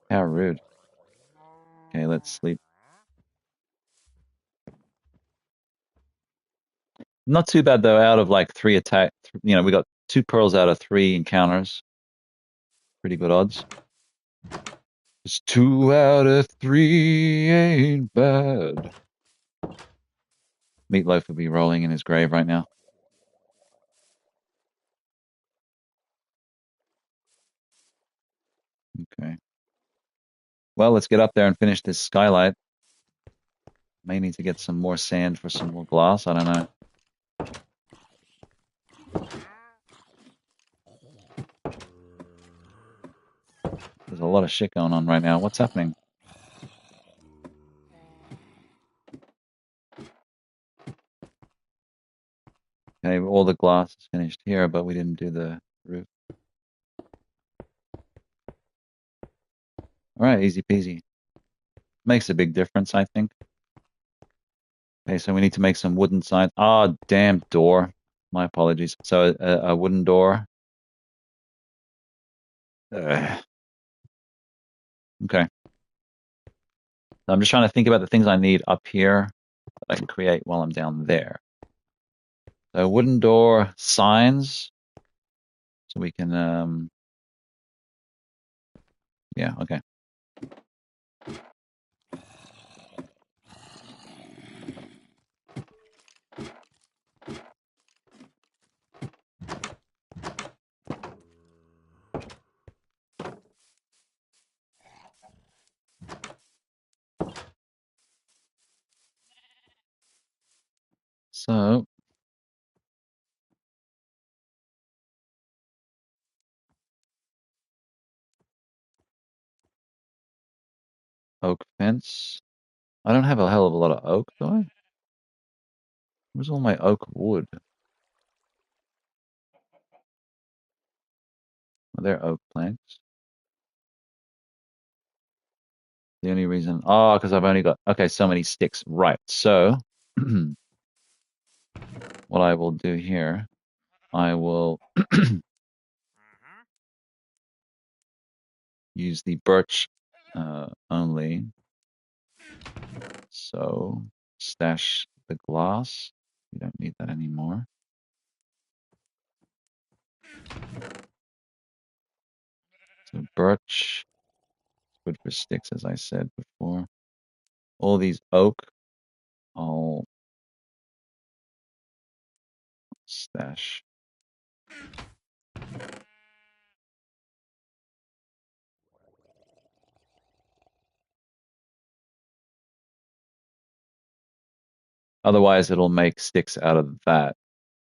How rude. Okay, let's sleep. Not too bad, though, out of like 3 attack. You know, we got 2 pearls out of 3 encounters. Pretty good odds. It's 2 out of 3 ain't bad. Meatloaf would be rolling in his grave right now. Okay. Well, let's get up there and finish this skylight. May need to get some more sand for some more glass. I don't know. There's a lot of shit going on right now. What's happening? Okay, all the glass is finished here, but we didn't do the roof. All right, easy peasy. Makes a big difference, I think. Okay, so we need to make some wooden signs. Ah, damn door. My apologies. So a wooden door. Okay. I'm just trying to think about the things I need up here that I can create while I'm down there. So wooden door signs. So we can, yeah, okay. So oak fence. I don't have a hell of a lot of oak, do I? Where's all my oak wood? Are there oak planks? The only reason, oh, because I've only got, okay, so many sticks. Right. So what I will do here, I will use the birch only. So stash the glass. We don't need that anymore. So birch, good for sticks, as I said before. All these oak, I'll stash. Otherwise, it'll make sticks out of that,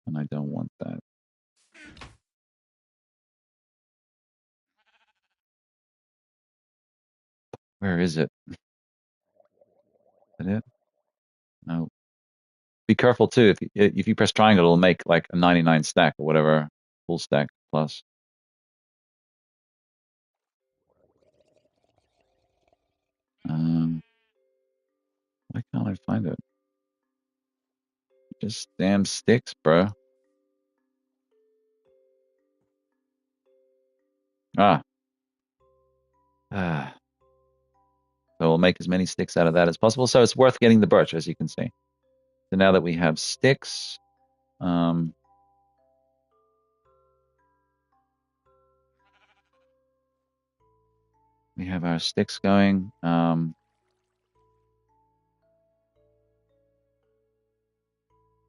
and I don't want that. Where is it? Is that it? No. Be careful too. If you press triangle, it'll make like a 99 stack or whatever, full stack plus. Why can't I find it? Just damn sticks, bro. Ah. Ah. So we'll make as many sticks out of that as possible. So it's worth getting the birch, as you can see. So now that we have sticks, we have our sticks going.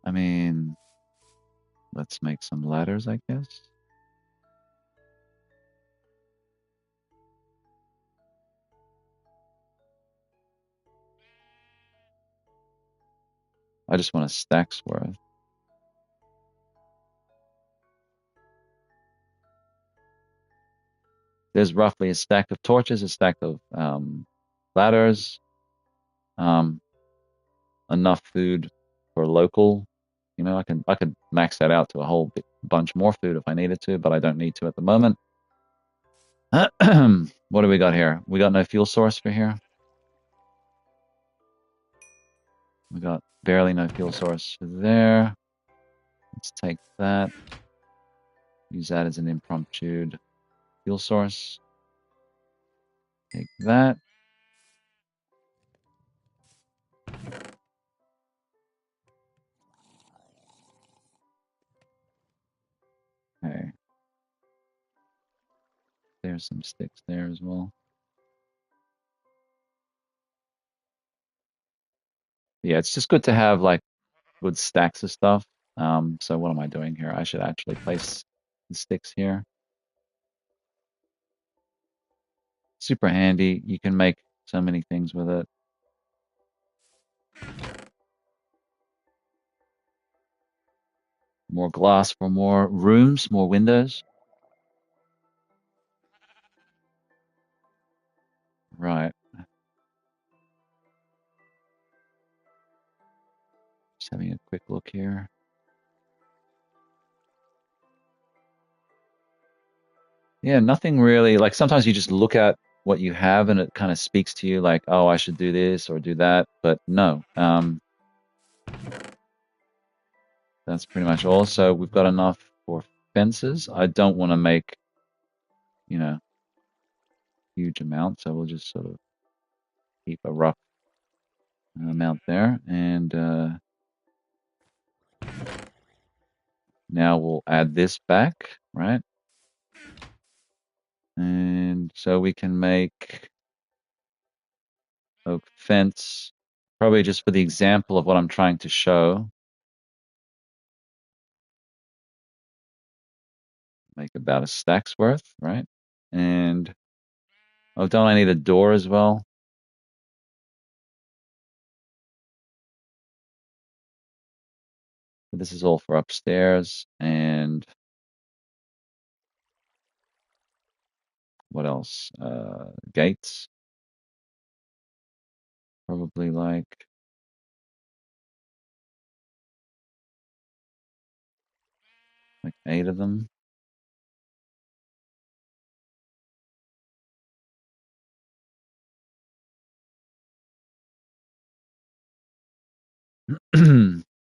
I mean, let's make some ladders, I guess. I just want a stack's worth. There's roughly a stack of torches, a stack of ladders, enough food for local. You know, I could max that out to a whole bunch more food if I needed to, but I don't need to at the moment. What do we got here? We got no fuel source for here. We got barely no fuel source for there. Let's take that. Use that as an impromptu fuel source. Take that. Okay. There's some sticks there as well. Yeah, it's just good to have like good stacks of stuff. So what am I doing here? I should actually place the sticks here. Super handy. You can make so many things with it. More glass for more rooms, more windows. Right. Just having a quick look here. Yeah, nothing really. Like sometimes you just look at what you have and it kind of speaks to you like, oh, I should do this or do that. But no, that's pretty much all. So we've got enough for fences. I don't want to make, you know, huge amount, so we'll just sort of keep a rough amount there. And now we'll add this back, right? And so we can make oak fence, probably just for the example of what I'm trying to show. Make about a stack's worth, right? And oh, don't I need a door as well? This is all for upstairs. And what else? Gates. Probably like 8 of them.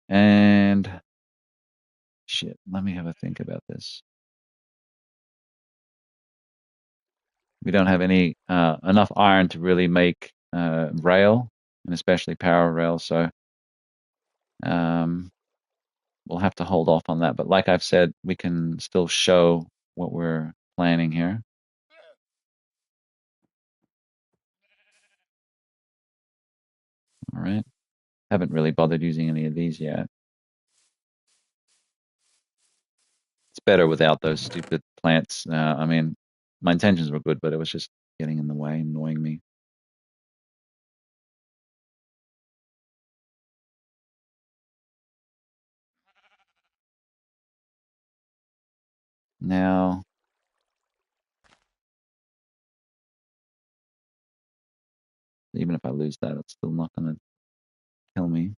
And shit, let me have a think about this. We don't have any enough iron to really make rail, and especially power rail, so um, we'll have to hold off on that. But like I've said, we can still show what we're planning here. All right. Haven't really bothered using any of these yet. It's better without those stupid plants. I mean, my intentions were good, but it was just getting in the way, annoying me. Now, even if I lose that, it's still not going to kill me.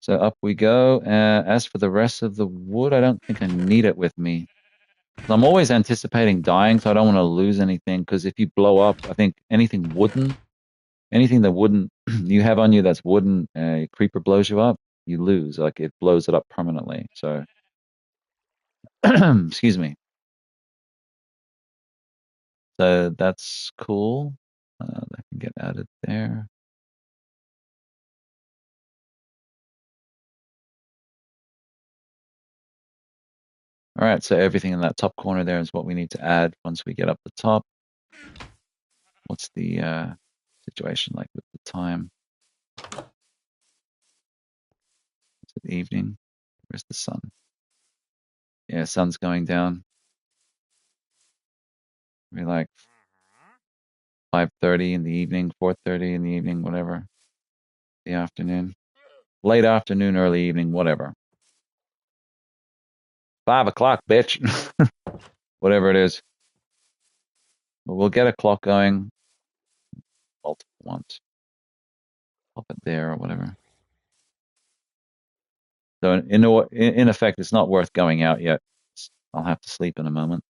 So up we go. As for the rest of the wood, I don't think I need it with me. I'm always anticipating dying, so I don't want to lose anything. Because if you blow up, I think anything wooden, anything that wooden you have on you that's wooden, a creeper blows you up, you lose. Like it blows it up permanently. So, excuse me. So that's cool. That can get added there. All right, so everything in that top corner there is what we need to add once we get up the top. What's the situation like with the time? Is it evening? Where's the sun? Yeah, sun's going down. Maybe like 5:30 in the evening, 4:30 in the evening, whatever. The afternoon. Late afternoon, early evening, whatever. 5 o'clock, bitch. Whatever it is. But we'll get a clock going. Multiple ones. Pop it there or whatever. So in effect, it's not worth going out yet. I'll have to sleep in a moment.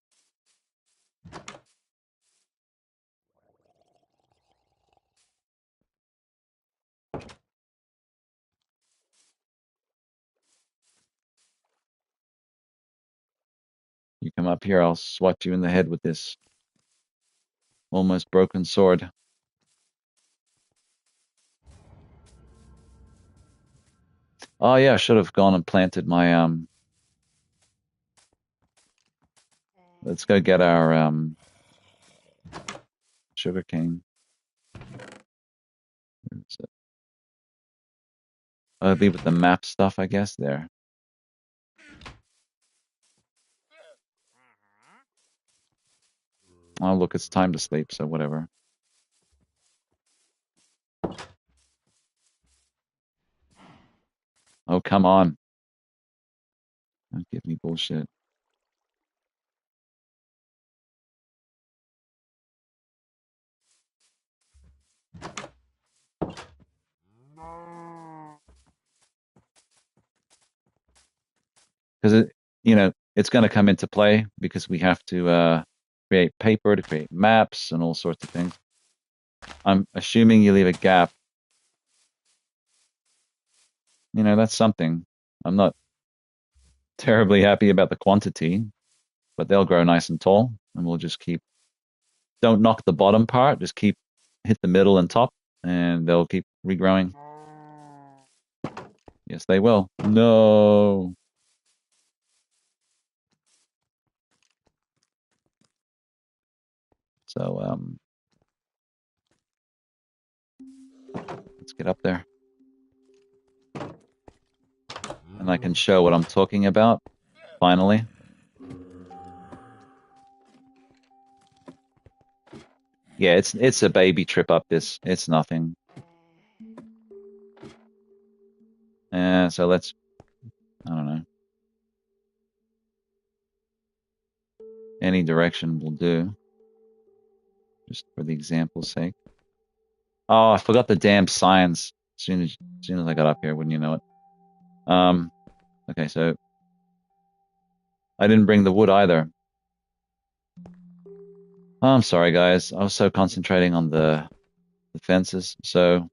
You come up here, I'll swat you in the head with this almost broken sword. Oh yeah, I should have gone and planted my let's go get our sugar cane. Where is it? I'll be with the map stuff, I guess, there. Oh look, it's time to sleep, so whatever. Oh, come on. Don't give me bullshit. Because it's going to come into play because we have to create paper to create maps and all sorts of things. I'm assuming you leave a gap. That's something. I'm not terribly happy about the quantity, but they'll grow nice and tall, and we'll just keep don't knock the bottom part. Just hit the middle and top, and they'll keep regrowing. Yes, they will. No. So, let's get up there. And I can show what I'm talking about, finally. Yeah, it's a baby trip up this. It's nothing. So let's, I don't know. Any direction will do. Just for the example's sake. Oh, I forgot the damn signs. As soon as I got up here, wouldn't you know it? Okay, so I didn't bring the wood either. Oh, I'm sorry, guys. I was so concentrating on the fences. So,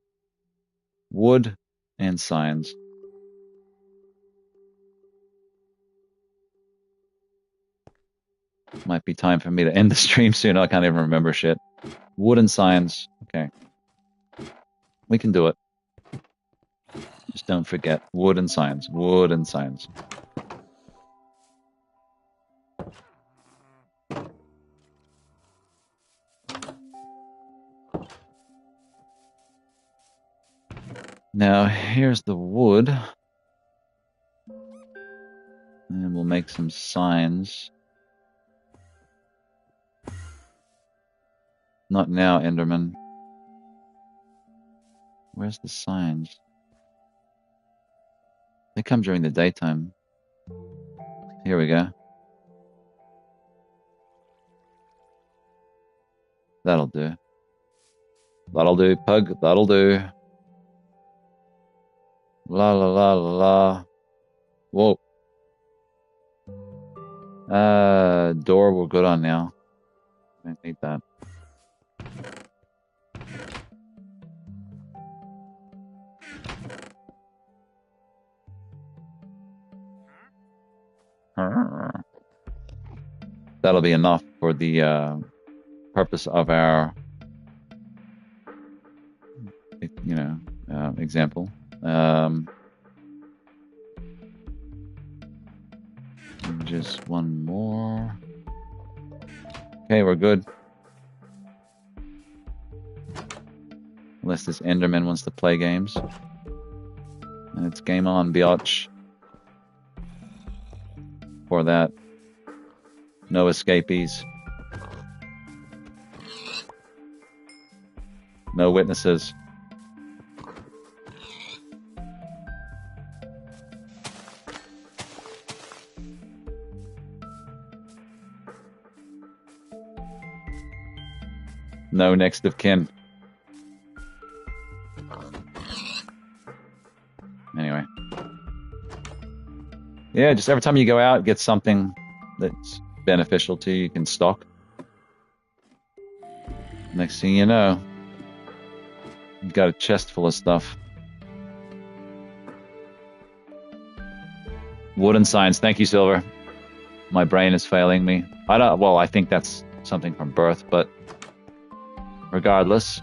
wood and signs. Might be time for me to end the stream soon. I can't even remember shit. Wood and signs. Okay. We can do it. Just don't forget. Wood and signs. Wood and signs. Now, here's the wood. And we'll make some signs. Not now, Enderman. Where's the signs? They come during the daytime. Here we go. That'll do. That'll do, pug. That'll do. La la la la la. Whoa. Door we're good on now. I don't need that. That'll be enough for the purpose of our, example. Just one more. Okay, we're good. Unless this Enderman wants to play games. And it's game on, biatch. For that. No escapees. No witnesses. No next of kin. Anyway. Yeah, just every time you go out, get something that's beneficial to you, you can stock. Next thing you know, you've got a chest full of stuff. Wooden signs. Thank you, Silver. My brain is failing me. I think that's something from birth, but regardless.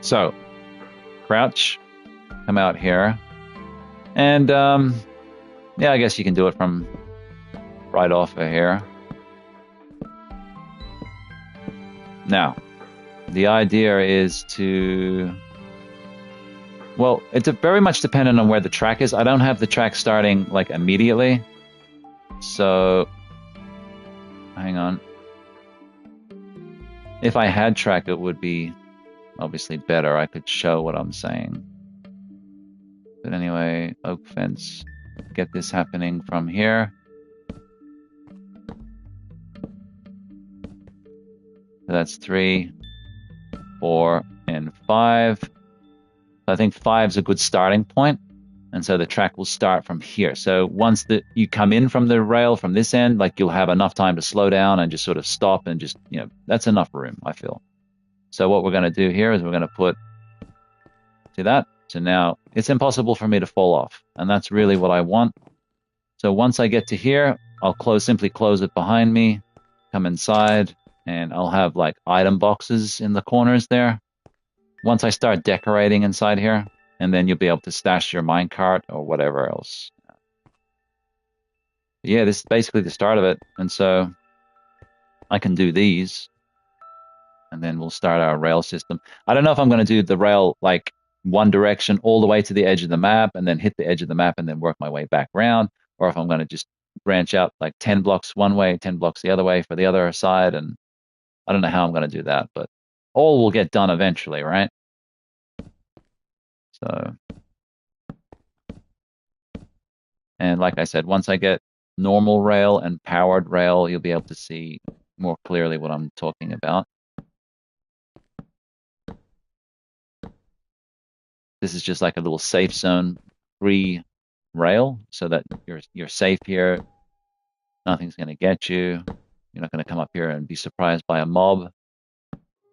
So, crouch, come out here, and yeah, I guess you can do it from right off of here. Now, the idea is to, well, it's very much dependent on where the track is. I don't have the track starting like immediately, so hang on. If I had track, it would be obviously better. I could show what I'm saying. But anyway, oak fence. Get this happening from here. So that's 3, 4, and 5. I think 5 is a good starting point. And so the track will start from here. So once you come in from the rail from this end, like you'll have enough time to slow down and just sort of stop and just, that's enough room, I feel. So what we're going to do here is we're going to put, see that? So now it's impossible for me to fall off. And that's really what I want. So once I get to here, I'll simply close it behind me, come inside, and I'll have like item boxes in the corners there. Once I start decorating inside here, and then you'll be able to stash your minecart or whatever else. Yeah, this is basically the start of it. And so I can do these, and then we'll start our rail system. I don't know if I'm going to do the rail like one direction all the way to the edge of the map and then hit the edge of the map and then work my way back around, or if I'm going to just branch out like 10 blocks one way, 10 blocks the other way for the other side. And I don't know how I'm going to do that, but all will get done eventually, right? So, and like I said, once I get normal rail and powered rail, you'll be able to see more clearly what I'm talking about. This is just like a little safe zone free rail so that you're safe here. Nothing's going to get you. You're not going to come up here and be surprised by a mob.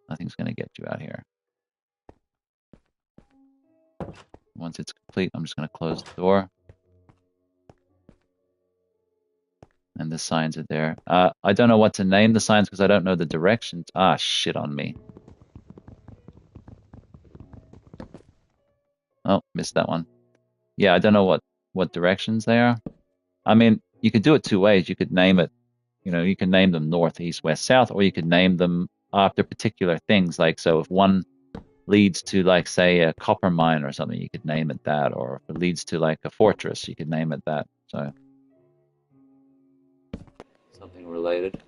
Nothing's going to get you out here. Once it's complete, I'm just going to close the door. And the signs are there. I don't know what to name the signs because I don't know the directions. Ah, shit on me. Oh, missed that one. Yeah, I don't know what directions they are. I mean, you could do it two ways. You could name it, you can name them north, east, west, south, or you could name them after particular things. Like, so if one leads to, like, say, a copper mine or something, you could name it that. Or if it leads to, like, a fortress, you could name it that. So, something related.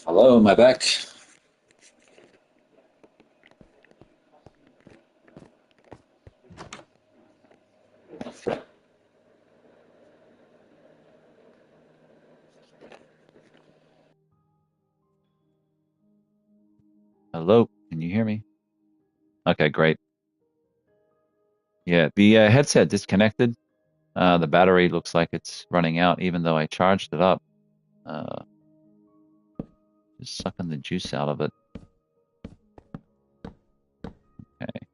Hello, am I back? Hello, can you hear me? Okay, great. Yeah, the headset disconnected. The battery looks like it's running out, even though I charged it up. Uh, just sucking the juice out of it. Okay.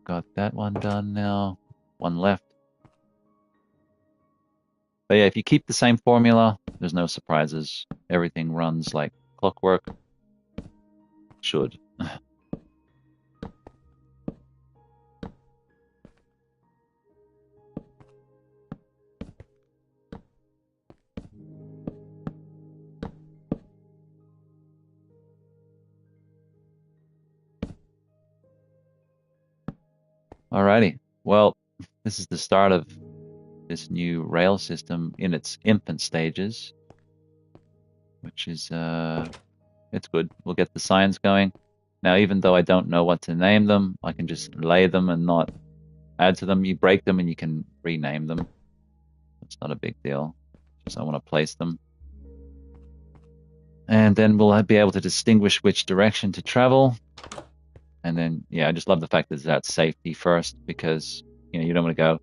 Got that one done now. One left. But yeah, if you keep the same formula, there's no surprises. Everything runs like clockwork. Should. Alrighty. Well, this is the start of this new rail system in its infant stages, which is it's good. We'll get the signs going. Now, even though I don't know what to name them, I can just lay them and not add to them. You break them and you can rename them. It's not a big deal. Just I want to place them. And then we'll be able to distinguish which direction to travel. And then, yeah, I just love the fact that that's safety first, because, you don't want to go,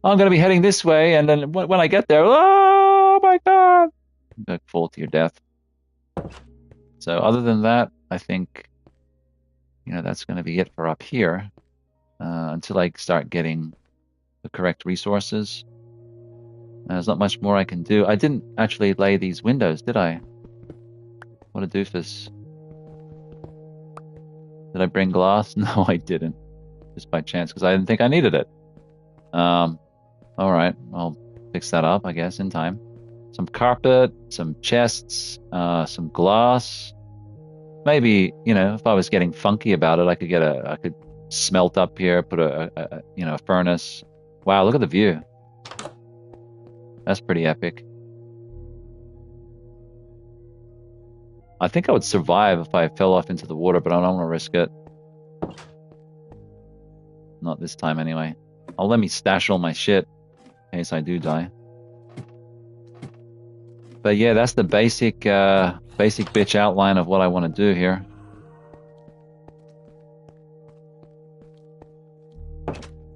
oh, I'm going to be heading this way. And then when I get there, oh my God, you fall to your death. So other than that, I think, that's going to be it for up here until I start getting the correct resources. There's not much more I can do. I didn't actually lay these windows, did I? What a doofus. Did I bring glass? No, I didn't. Just by chance, because I didn't think I needed it. All right, I'll fix that up, I guess, in time. Some carpet, some chests, some glass. Maybe, if I was getting funky about it, I could smelt up here, put a furnace. Wow, look at the view. That's pretty epic. I think I would survive if I fell off into the water, but I don't want to risk it. Not this time anyway. I'll let me stash all my shit in case I do die. But yeah, that's the basic bitch outline of what I want to do here.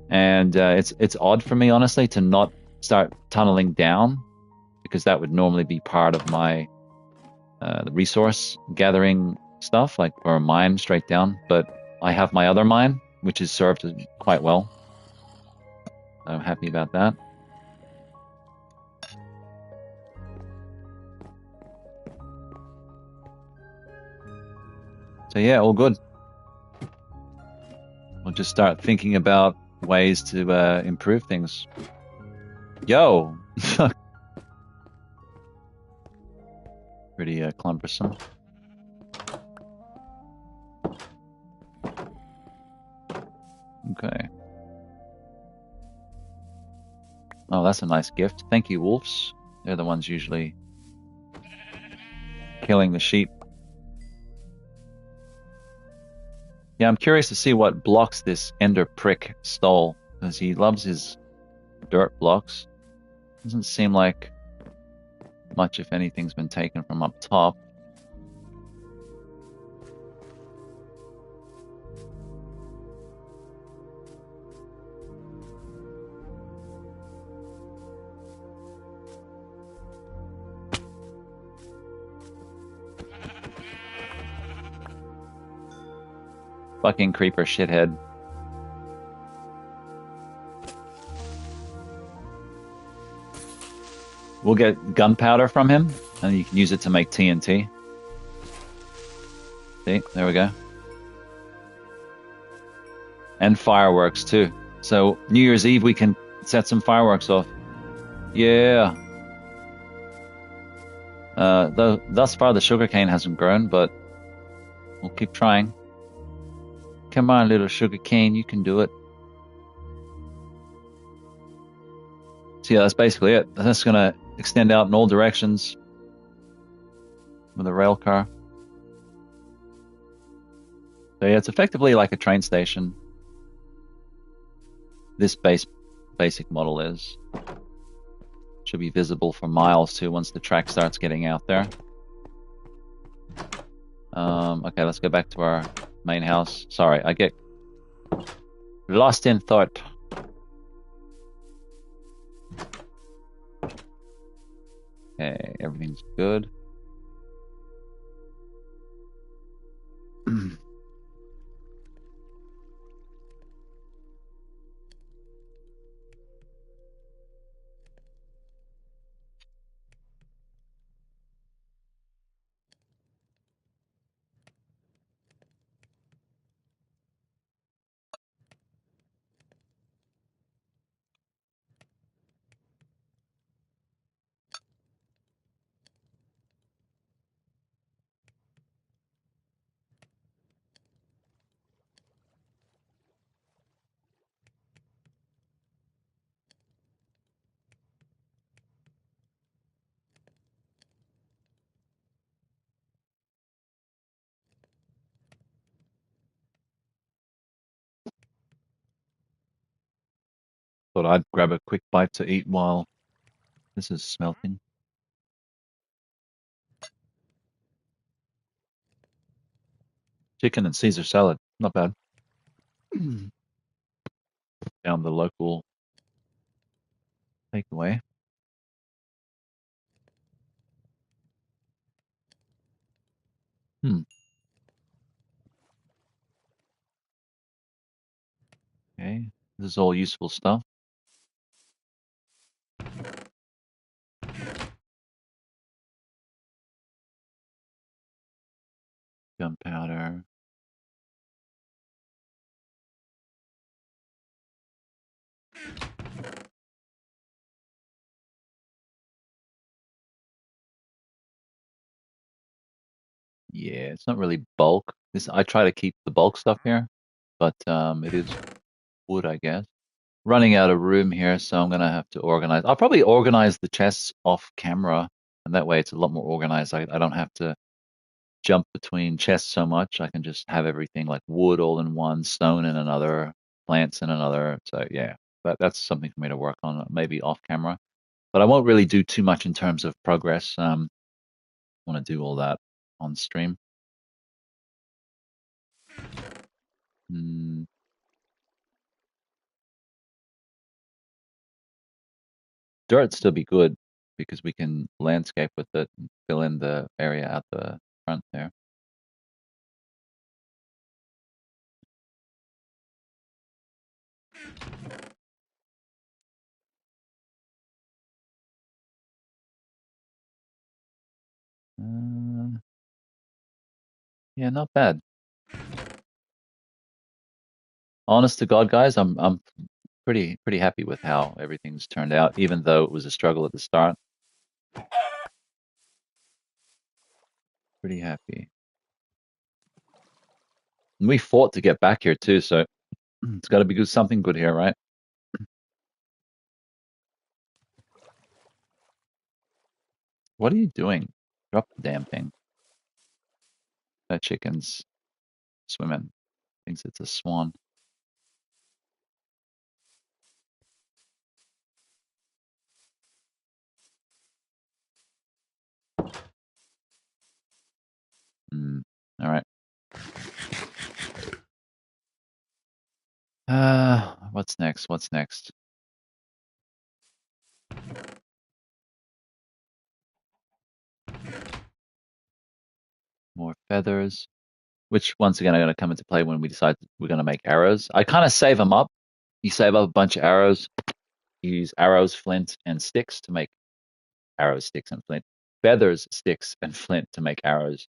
And it's odd for me, honestly, to not start tunneling down, because that would normally be part of my the resource gathering stuff, like for a mine straight down. But I have my other mine, which has served quite well. I'm happy about that. So yeah, all good. We'll just start thinking about ways to improve things. Yo! Pretty cumbersome. Okay. Oh, that's a nice gift. Thank you, wolves. They're the ones usually killing the sheep. Yeah, I'm curious to see what blocks this ender prick stole, because he loves his dirt blocks. Doesn't seem like much, if anything's been taken from up top. Fucking creeper shithead. We'll get gunpowder from him, and you can use it to make TNT. See, there we go. And fireworks too. So New Year's Eve we can set some fireworks off. Yeah. Thus far the sugarcane hasn't grown, but we'll keep trying. Come on, little sugarcane, you can do it. So yeah, that's basically it. That's gonna extend out in all directions with a rail car. So yeah, it's effectively like a train station. This basic model is. Should be visible for miles too once the track starts getting out there. Okay, let's go back to our main house. Sorry, I get lost in thought. Okay, everything's good. Thought I'd grab a quick bite to eat while this is smelting. Chicken and Caesar salad, not bad. Found the local takeaway. Okay, this is all useful stuff. Gunpowder. Yeah, it's not really bulk. I try to keep the bulk stuff here, but it is wood, I guess. running out of room here, so I'm gonna have to organize. I'll probably organize the chests off camera, and that way it's a lot more organized. I don't have to jump between chests so much. I can just have everything like wood all in one, stone in another, plants in another. So yeah, that's something for me to work on, maybe off camera. But I won't really do too much in terms of progress. I want to do all that on stream. Mm, dirt still be good because we can landscape with it and fill in the area at the front there. Yeah, not bad. Honest to God, guys, I'm pretty happy with how everything's turned out, even though it was a struggle at the start. Pretty happy. And we fought to get back here too, so it's got to be good, something good here, right? What are you doing? Drop the damn thing. That chicken's swimming. Thinks it's a swan. All right. What's next? What's next? More feathers, which once again are going to come into play when we decide we're going to make arrows. I kind of save them up. You save up a bunch of arrows. You use arrows, flint, and sticks to make arrows, sticks, and flint. Feathers, sticks, and flint to make arrows.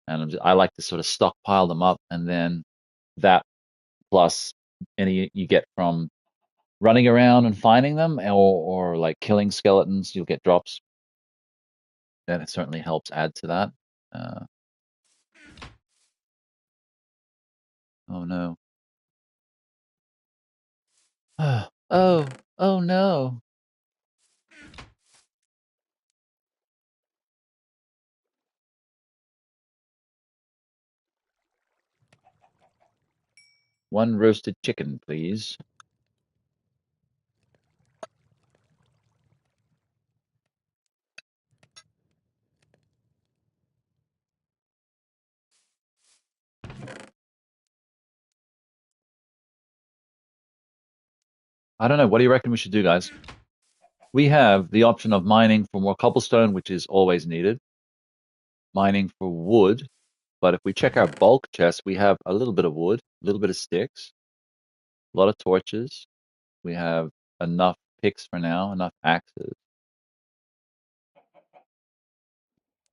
And I like to sort of stockpile them up, and then that plus any you get from running around and finding them, or like killing skeletons, you'll get drops. That it certainly helps add to that. Uh, oh no. Oh, oh no. One roasted chicken, please. I don't know. What do you reckon we should do, guys? We have the option of mining for more cobblestone, which is always needed, mining for wood. But if we check our bulk chest, we have a little bit of wood, a little bit of sticks, a lot of torches. We have enough picks for now, enough axes.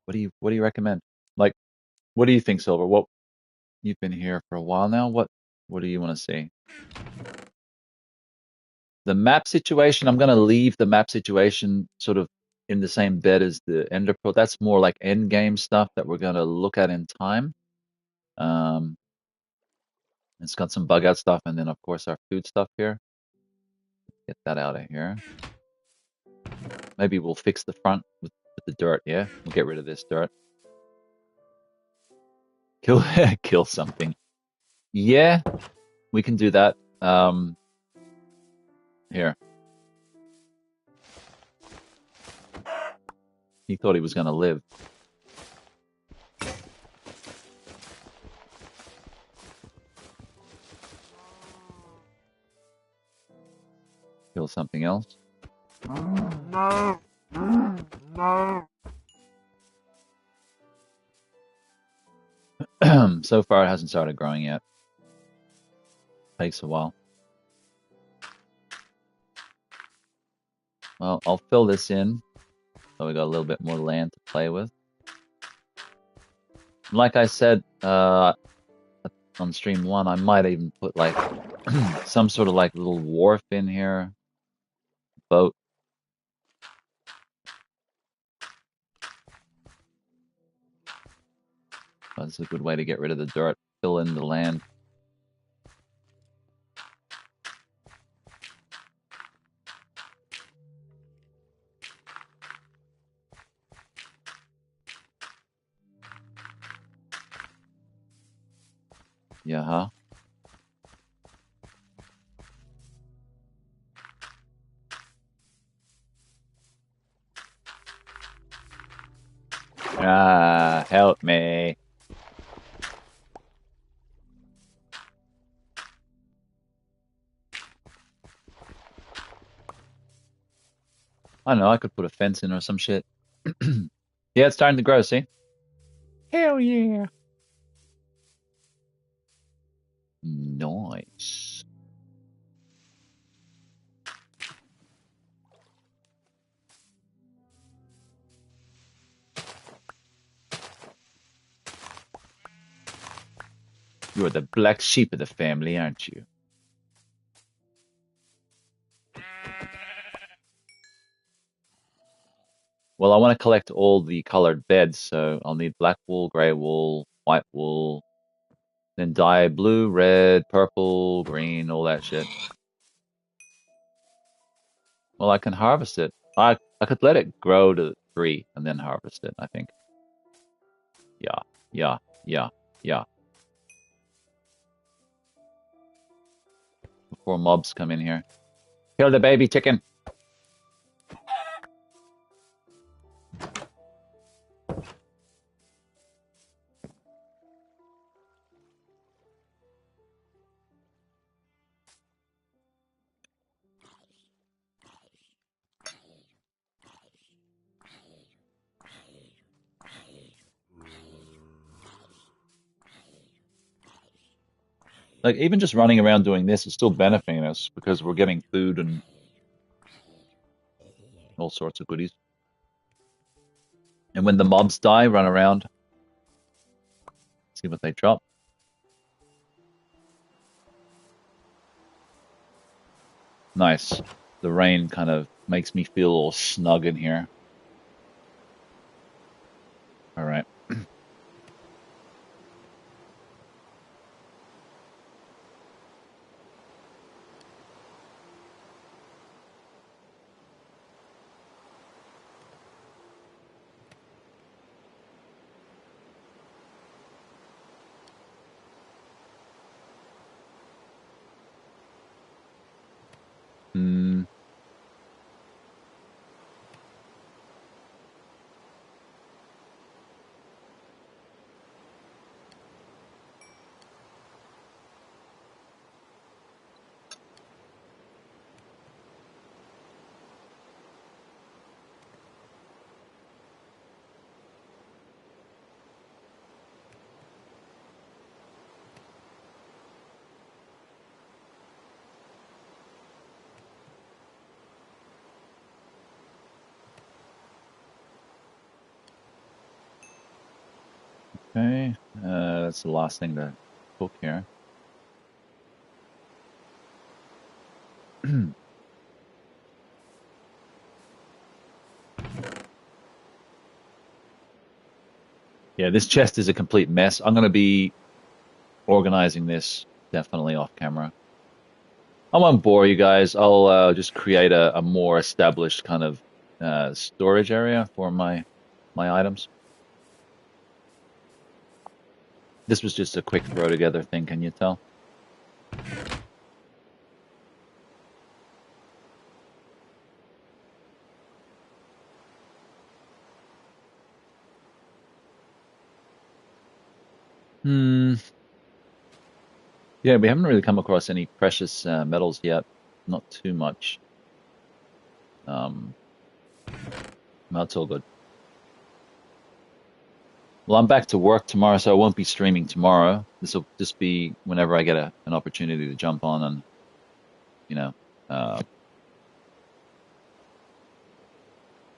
What do you recommend? Like, what do you think, Silver? What you've been here for a while now. What do you want to see? The map situation, I'm going to leave the map situation sort of in the same bed as the Ender Pearl. That's more like end game stuff that we're going to look at in time. Um, it's got some bug out stuff, and then of course our food stuff here. Get that out of here. Maybe we'll fix the front with the dirt. Yeah, we'll get rid of this dirt. Kill kill something. Yeah, we can do that. Here. He thought he was going to live. Kill something else. No. No. So far, it hasn't started growing yet. Takes a while. Well, I'll fill this in so we got a little bit more land to play with. Like I said on stream 1, I might even put like some sort of like little wharf in here, boat. That's a good way to get rid of the dirt, fill in the land. Yeah, huh? Ah, help me. I don't know, I could put a fence in or some shit. Yeah, it's starting to grow, see? Hell yeah. Nice. You're the black sheep of the family, aren't you? Well, I want to collect all the colored beds, so I'll need black wool, gray wool, white wool, then dye blue, red, purple, green, all that shit. Well, I can harvest it. I could let it grow to 3 and then harvest it, I think. Yeah, yeah, yeah, yeah. Before mobs come in here. Kill the baby chicken. Like, even just running around doing this is still benefiting us because we're getting food and all sorts of goodies. And when the mobs die, run around, see what they drop. Nice. The rain kind of makes me feel all snug in here. All right. Hmm. Okay. That's the last thing to cook here. Yeah, this chest is a complete mess. I'm going to be organizing this definitely off camera. I won't bore you guys. I'll just create a more established kind of storage area for my items. This was just a quick throw together thing, can you tell? Hmm. Yeah, we haven't really come across any precious metals yet. Not too much. Um, that's all good. Well, I'm back to work tomorrow, so I won't be streaming tomorrow. This will just be whenever I get an opportunity to jump on and, you know, uh,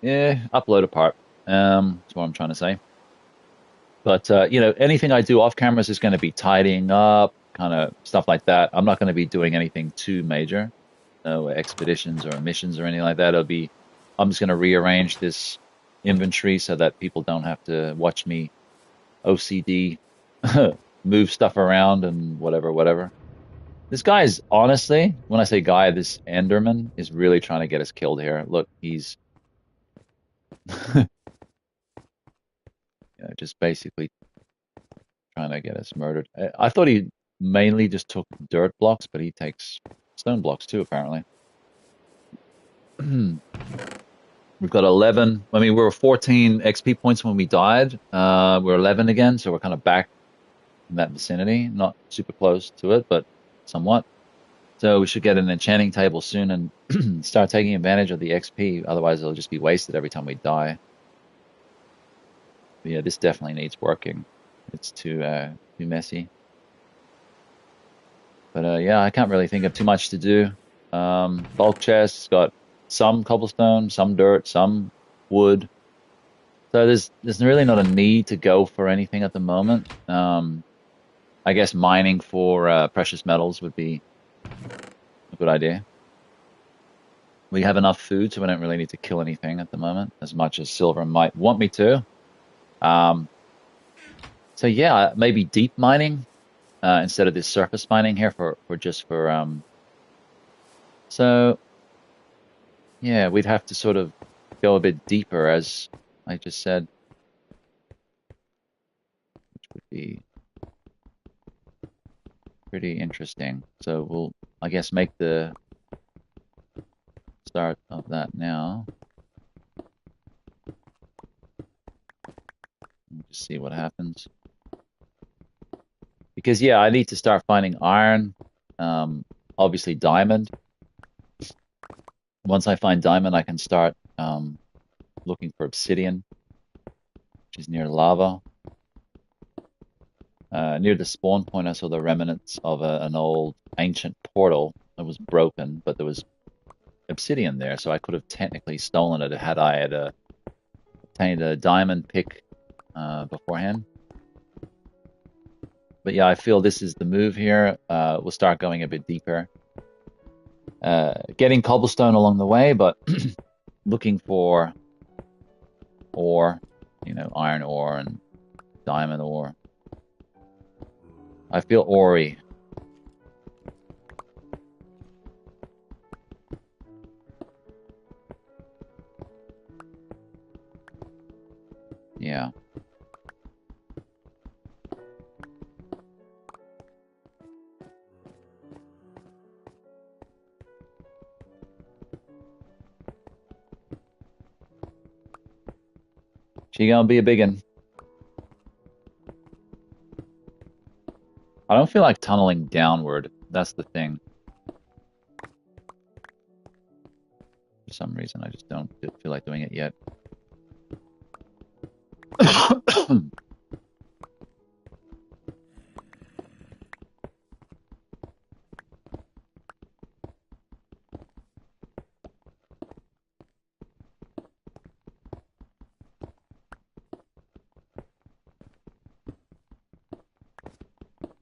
yeah, upload a part. That's what I'm trying to say. But anything I do off cameras is going to be tidying up, kind of stuff like that. I'm not going to be doing anything too major, no expeditions or missions or anything like that. I'm just going to rearrange this inventory so that people don't have to watch me OCD move stuff around and whatever. This guy is honestly, when I say guy, this Enderman is really trying to get us killed here. Look, he's just basically trying to get us murdered. I thought he mainly just took dirt blocks, but he takes stone blocks too, apparently. We've got 11. I mean, we were 14 XP points when we died. We're 11 again, so we're kind of back in that vicinity. Not super close to it, but somewhat. So we should get an enchanting table soon and start taking advantage of the XP. Otherwise, it'll just be wasted every time we die. But yeah, this definitely needs working. It's too messy. But yeah, I can't really think of too much to do. Bulk chest's got some cobblestone, some dirt, some wood. So there's really not a need to go for anything at the moment. I guess mining for precious metals would be a good idea. We have enough food, so we don't really need to kill anything at the moment, as much as Silver might want me to. So yeah, maybe deep mining instead of this surface mining here for. So yeah, we'd have to sort of go a bit deeper, as I just said, which would be pretty interesting. So we'll, I guess, make the start of that now. Just see what happens. Because yeah, I need to start finding iron, obviously diamond. Once I find diamond, I can start looking for obsidian, which is near lava. Near the spawn point, I saw the remnants of an old ancient portal that was broken, but there was obsidian there, so I could have technically stolen it had I obtained a diamond pick beforehand. But yeah, I feel this is the move here. We'll start going a bit deeper. Getting cobblestone along the way, but looking for ore, iron ore and diamond ore. I feel ore-y. Yeah. She gonna be a biggin. I don't feel like tunneling downward. That's the thing. For some reason, I just don't feel like doing it yet.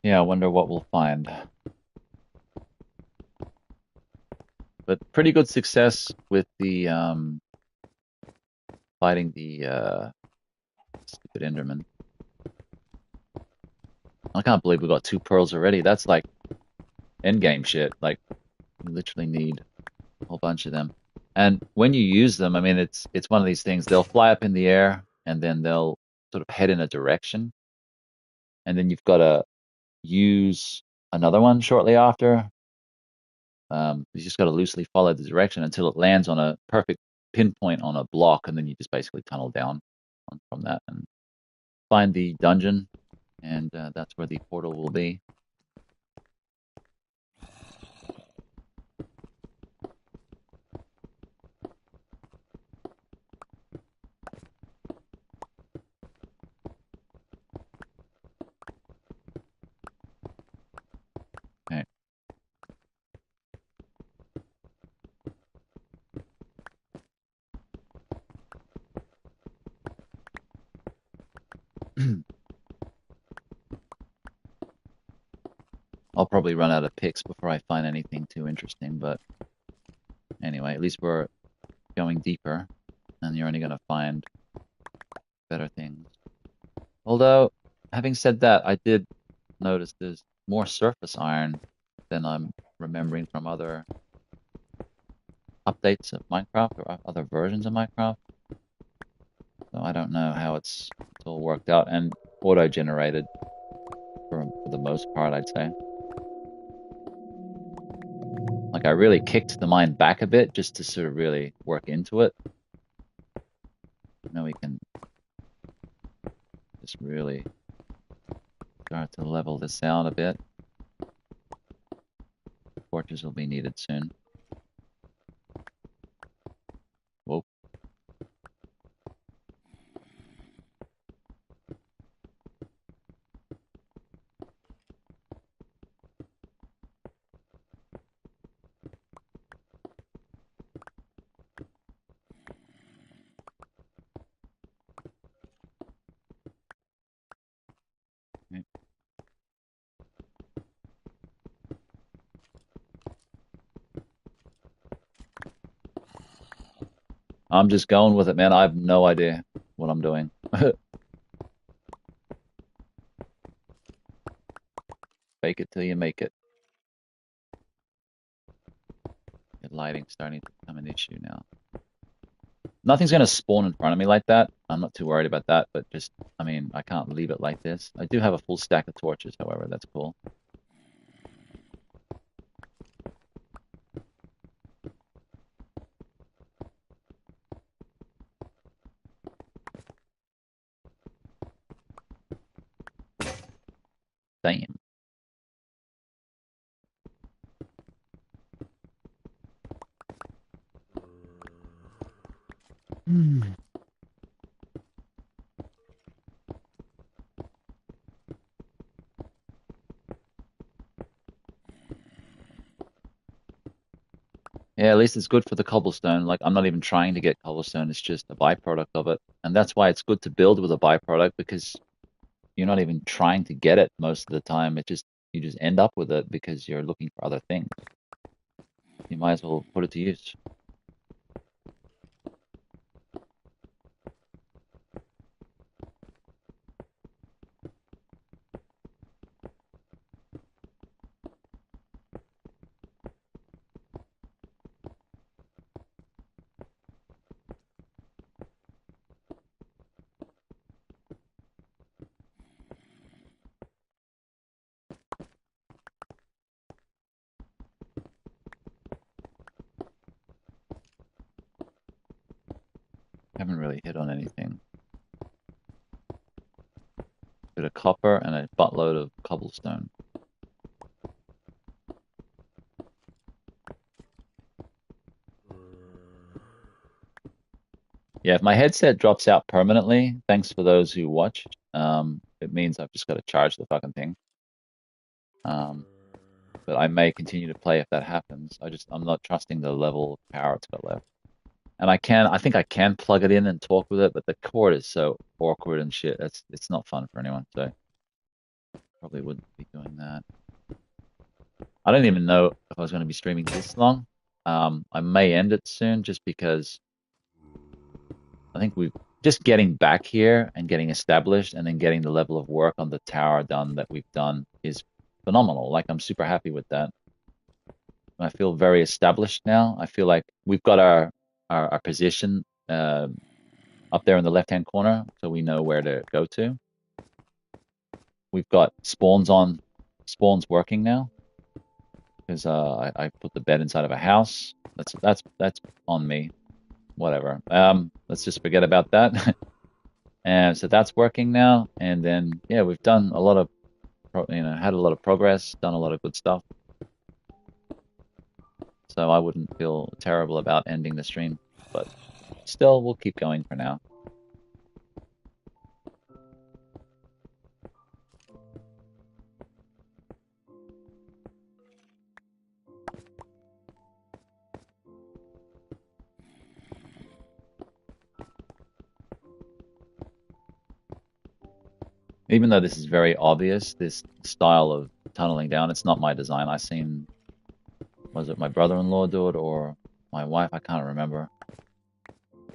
Yeah, I wonder what we'll find. But pretty good success with the fighting the stupid Enderman. I can't believe we got 2 pearls already. That's like endgame shit. Like, you literally need a whole bunch of them. And when you use them, I mean, it's one of these things. They'll fly up in the air, and then they'll sort of head in a direction. And then you've got to use another one shortly after. You just got to loosely follow the direction until it lands on a perfect pinpoint on a block, and then you just basically tunnel down from that and find the dungeon, and that's where the portal will be. Okay. I'll probably run out of picks before I find anything too interesting, but anyway, at least we're going deeper, and you're only going to find better things. Although, having said that, I did notice there's more surface iron than I'm remembering from other updates of Minecraft or other versions of Minecraft. So I don't know how it's all worked out, and auto-generated for the most part, I'd say. Like I really kicked the mine back a bit just to sort of really work into it. Now we can just really start to level this out a bit. Torches will be needed soon. Whoa. Okay. I'm just going with it, man. I have no idea what I'm doing. Fake it till you make it. The lighting's starting to become an issue now. Nothing's going to spawn in front of me like that. I'm not too worried about that, but just, I mean, I can't leave it like this. I do have a full stack of torches, however, that's cool. Damn. Yeah, at least it's good for the cobblestone. Like, I'm not even trying to get cobblestone, it's just a byproduct of it. And that's why it's good to build with a byproduct, because you're not even trying to get it most of the time. You just end up with it because you're looking for other things. You might as well put it to use. Haven't really hit on anything. Bit of copper and a buttload of cobblestone. Yeah, if my headset drops out permanently, thanks for those who watched. It means I've just got to charge the fucking thing. But I may continue to play if that happens. I'm not trusting the level of power it's got left. And I think I can plug it in and talk with it, but the cord is so awkward and shit. It's not fun for anyone, so probably wouldn't be doing that. I don't even know if I was going to be streaming this long. I may end it soon just because I think we've just getting back here and getting established and then getting the level of work on the tower done that we've done is phenomenal. Like, I'm super happy with that. I feel very established now. I feel like we've got our position up there in the left-hand corner, so we know where to go to. We've got spawns working now because I put the bed inside of a house. That's on me. Whatever. Let's just forget about that. And so that's working now. And then yeah, we've done a lot of, had a lot of progress, done a lot of good stuff. So I wouldn't feel terrible about ending the stream, but still, we'll keep going for now. Even though this is very obvious, this style of tunneling down, it's not my design. I seen, was it my brother-in-law do it or my wife? I can't remember.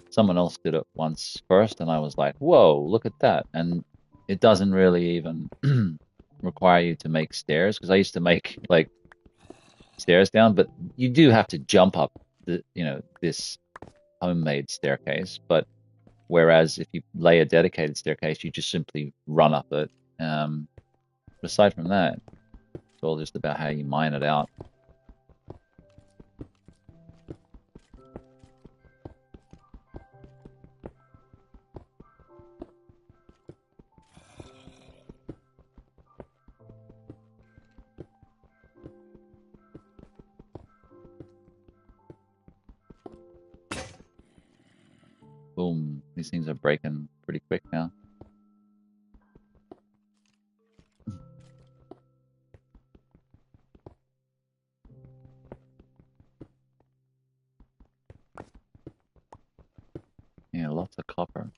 Someone else did it once first, and I was like, whoa, look at that. And it doesn't really even require you to make stairs, because I used to make like stairs down, but you do have to jump up this homemade staircase. But whereas if you lay a dedicated staircase, you just simply run up it. For aside from that, it's all just about how you mine it out. Boom. These things are breaking pretty quick now. Yeah, lots of copper.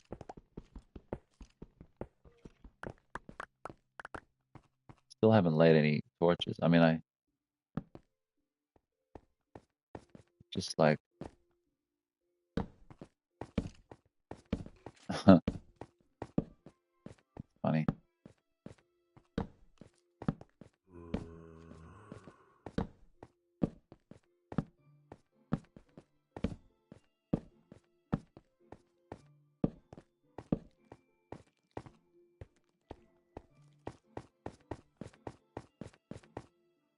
Still haven't laid any torches. I mean, I just like funny.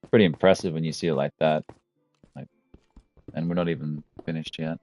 Pretty impressive when you see it like that. Like, and we're not even finished yet.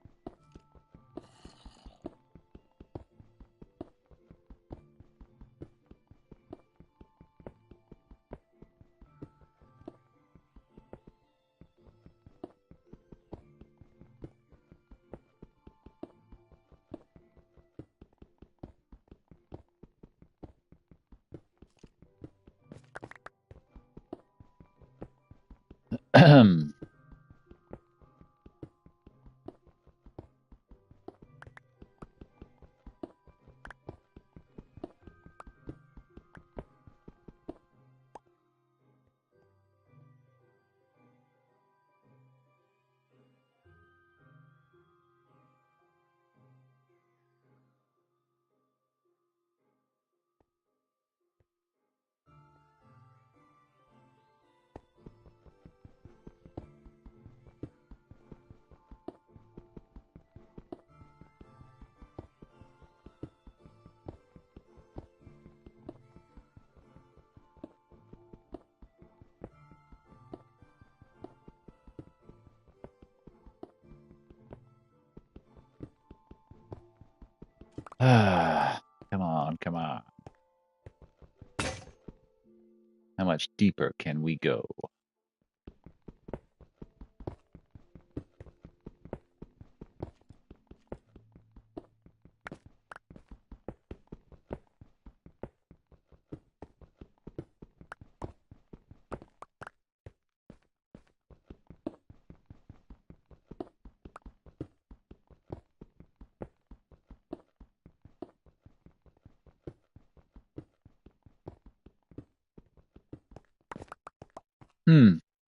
Come on, come on. How much deeper can we go?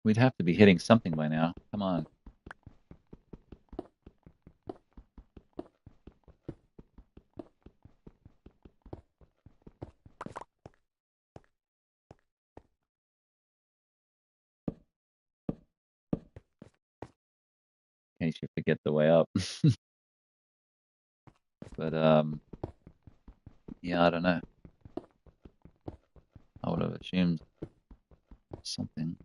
We'd have to be hitting something by now. Come on. In case you forget the way up. But yeah, I don't know. I would have assumed something.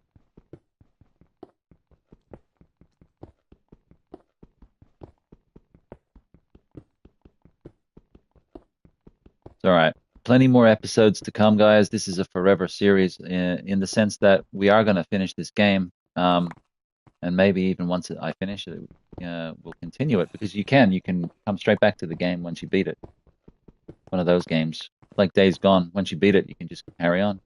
It's all right. Plenty more episodes to come, guys. This is a forever series in the sense that we are going to finish this game. And maybe even once I finish it, we'll continue it because you can come straight back to the game once you beat it. One of those games, like Days Gone. Once you beat it, you can just carry on.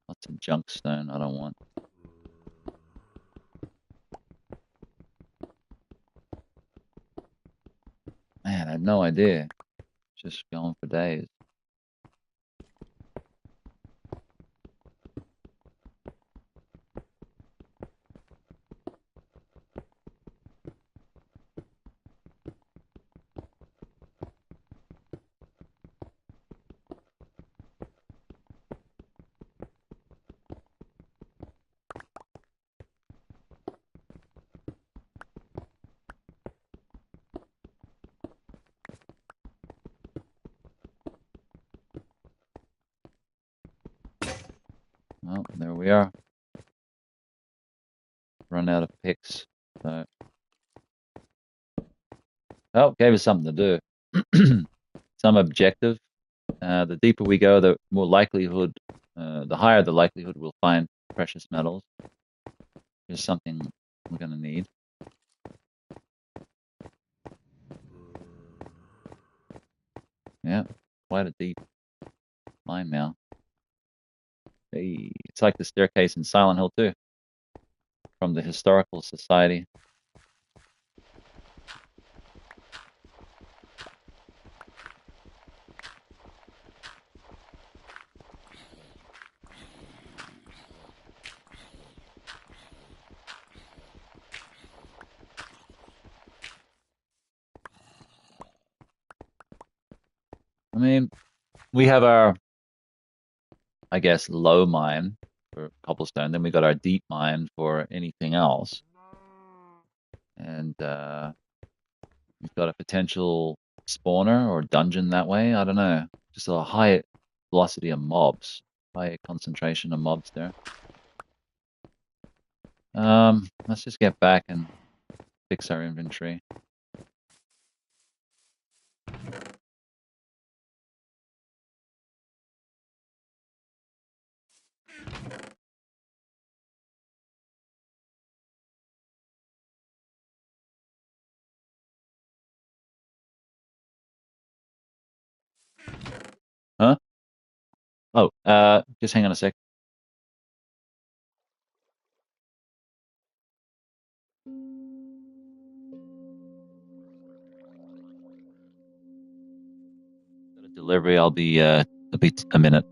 Lots of junk stone I don't want. Man, I had no idea. Just going for days. Well, there we are. Run out of picks. So, oh, gave us something to do. Some objective. The deeper we go, the more likelihood, the higher the likelihood we'll find precious metals. There's something we're going to need. Yeah, quite a deep mine now. Hey, it's like the staircase in Silent Hill 2 from the Historical Society. I mean, we have our, I guess, low mine for cobblestone. Then we got our deep mine for anything else. And we've got a potential spawner or dungeon that way. I don't know. Just a high velocity of mobs, high concentration of mobs there. Let's just get back and fix our inventory. Huh? Oh, just hang on a sec. Got a delivery. I'll be a minute.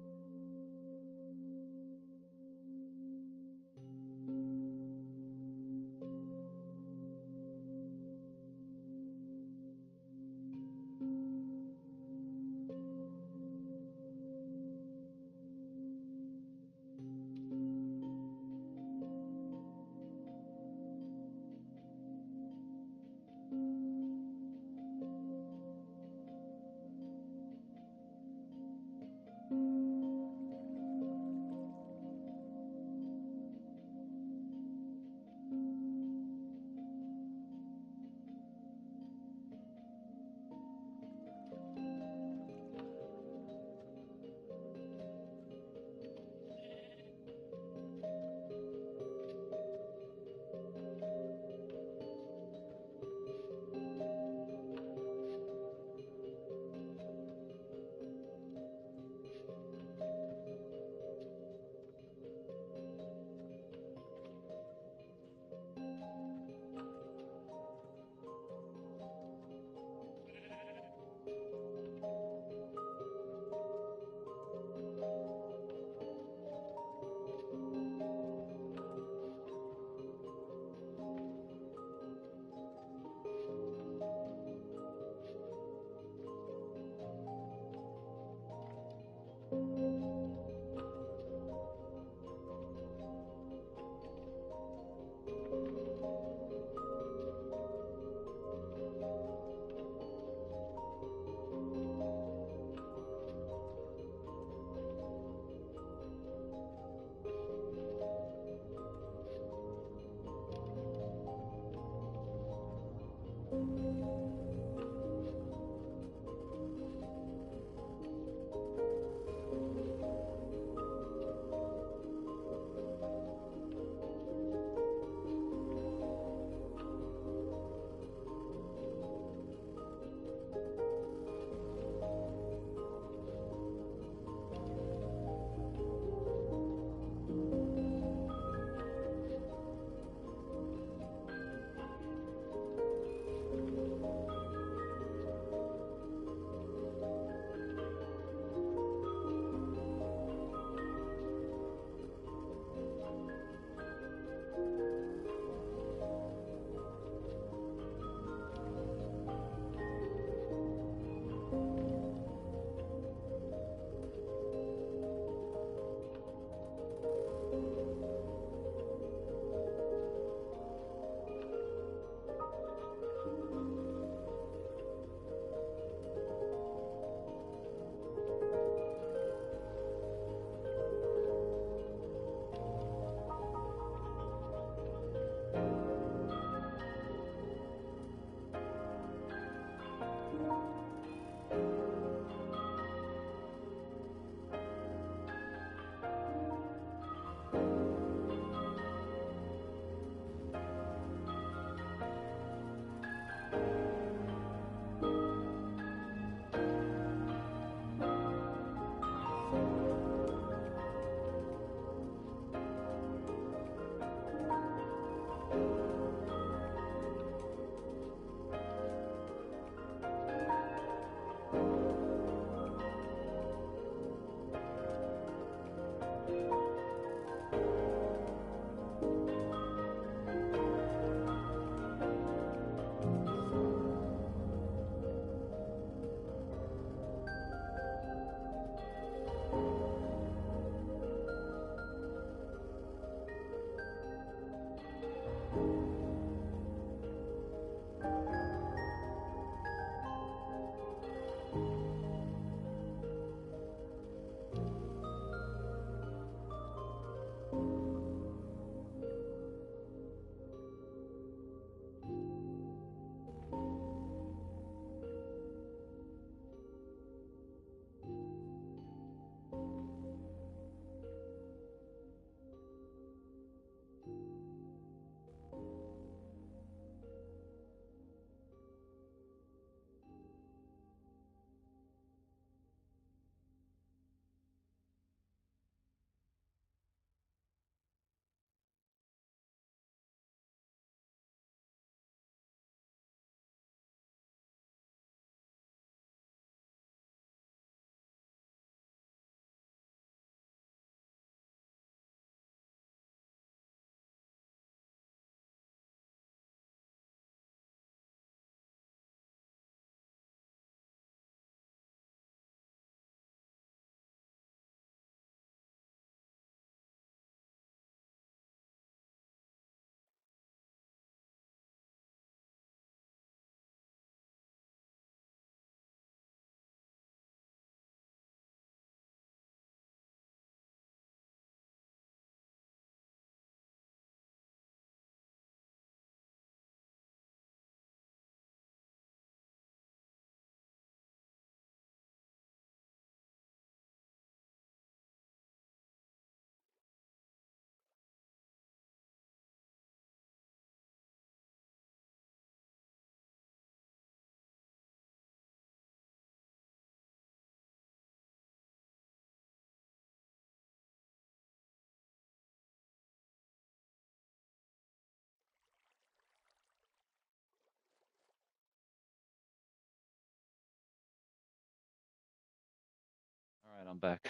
Right, I'm back.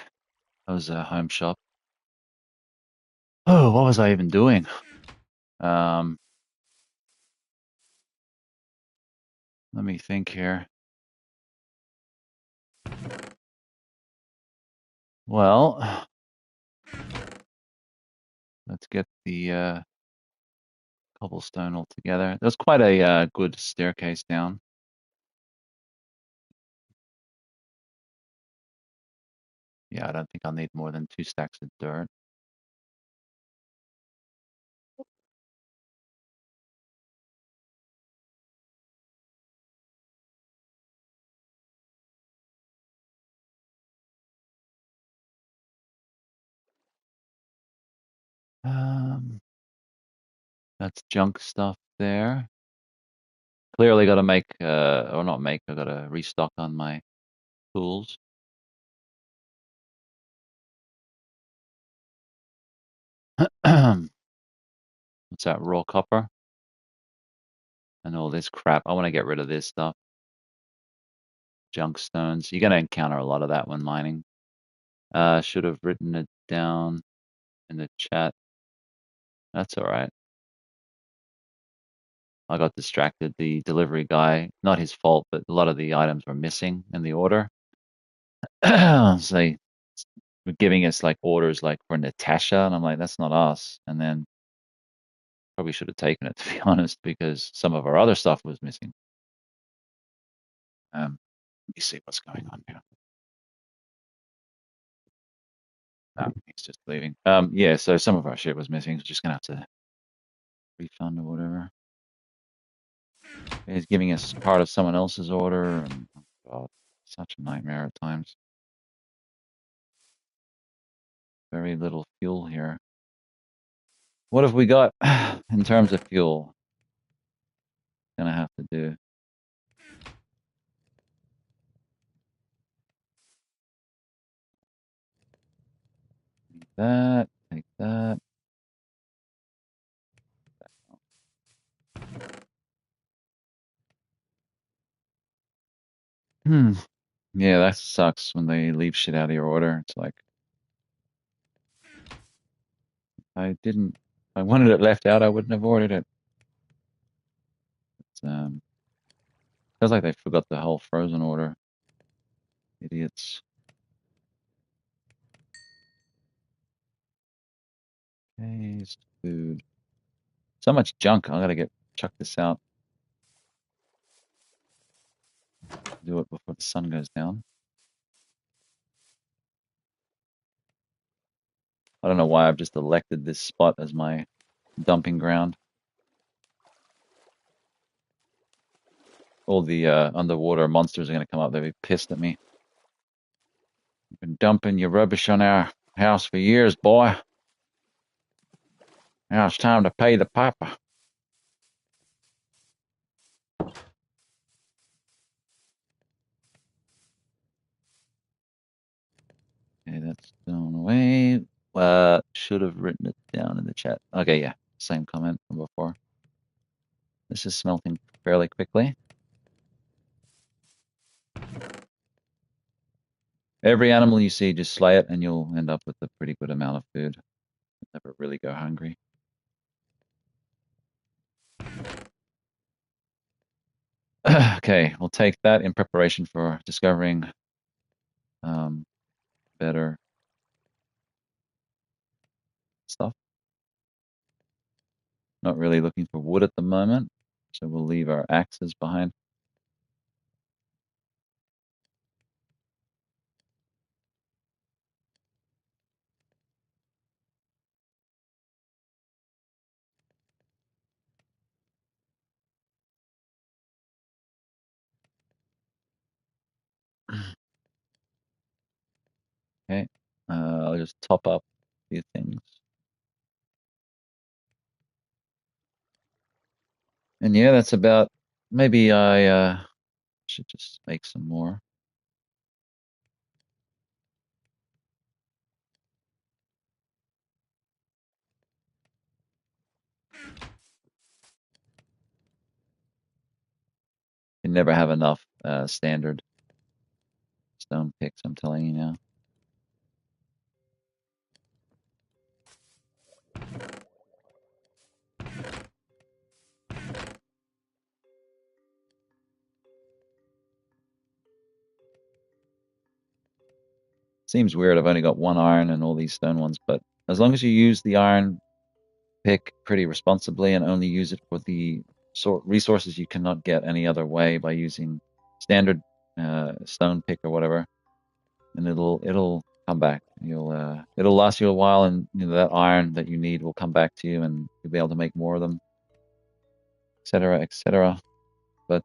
That was a home shop. Oh, what was I even doing? Um, Let me think here. Well, let's get the cobblestone all together. There's quite a good staircase down. Yeah, I don't think I'll need more than 2 stacks of dirt. Um, that's junk stuff there. Clearly got to make, or not make, I got to restock on my tools. What's that, raw copper? And all this crap. I want to get rid of this stuff. Junk stones. You're going to encounter a lot of that when mining. Should have written it down in the chat. That's all right. I got distracted. The delivery guy, not his fault, but a lot of the items were missing in the order. So they were giving us like orders like for Natasha, and I'm like, that's not us. And then probably should have taken it to be honest, because some of our other stuff was missing. Let me see what's going on here. No, he's just leaving. Yeah, so some of our shit was missing. So just gonna have to refund or whatever. He's giving us part of someone else's order, and oh God, such a nightmare at times. Very little fuel here. What have we got in terms of fuel? Gonna have to do that, take that. Hmm. Yeah, that sucks when they leave shit out of your order. It's like if I wanted it left out, I wouldn't have ordered it. It's, feels like they forgot the whole frozen order. Idiots. Taste food. So much junk. I gotta chuck this out. Do it before the sun goes down. I don't know why I've just elected this spot as my dumping ground. All the underwater monsters are gonna come up. They'll be pissed at me. You've been dumping your rubbish on our house for years, boy. Now it's time to pay the piper. Okay, that's thrown away. Should have written it down in the chat. Okay, yeah, same comment from before. This is smelting fairly quickly. Every animal you see, just slay it, and you'll end up with a pretty good amount of food. Never really go hungry. Okay, we'll take that in preparation for discovering better stuff. Not really looking for wood at the moment, so we'll leave our axes behind. Okay, I'll just top up a few things. And yeah, that's about, maybe I should just make some more. You never have enough standard stone picks, I'm telling you now. Seems weird. I've only got one iron and all these stone ones, but as long as you use the iron pick pretty responsibly and only use it for the resources you cannot get any other way by using standard stone pick or whatever, and it'll come back. It'll last you a while, and that iron that you need will come back to you, and you'll be able to make more of them, etc., etc. But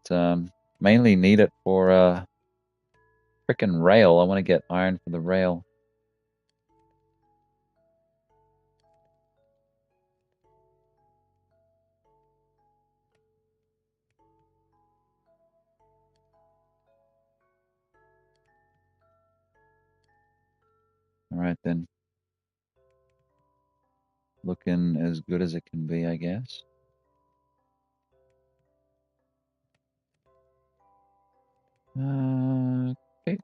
mainly need it for frickin' rail. I want to get iron for the rail. All right then. Looking as good as it can be, I guess. Okay.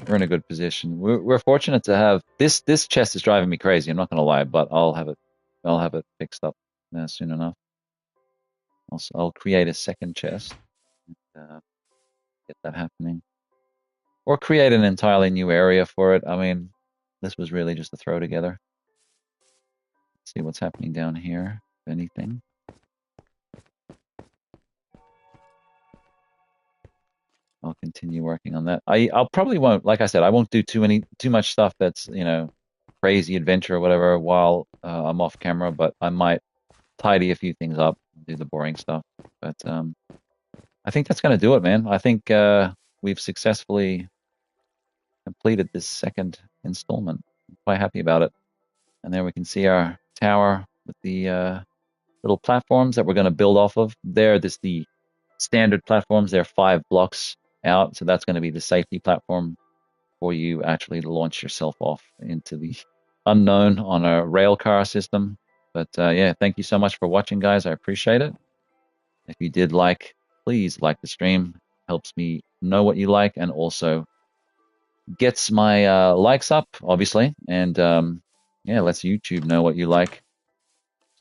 We're in a good position. We're fortunate to have this. This chest is driving me crazy. I'm not gonna lie, but I'll have it fixed up soon enough. I'll create a second chest and get that happening, or create an entirely new area for it. I mean, this was really just a throw together. Let's see what's happening down here. If anything. I'll continue working on that. I'll probably won't, like I said, I won't do too much stuff that's crazy adventure or whatever while I'm off camera, but I might tidy a few things up, do the boring stuff. But I think that's going to do it, man. I think we've successfully completed this second installment. I'm quite happy about it. And there we can see our tower with the little platforms that we're going to build off of. The standard platforms. They're 5 blocks out, so that's going to be the safety platform for you actually to launch yourself off into the unknown on a rail car system. But yeah, thank you so much for watching, guys. I appreciate it. If you did please like the stream. Helps me know what you like, and also gets my likes up, obviously. And yeah, lets YouTube know what you like.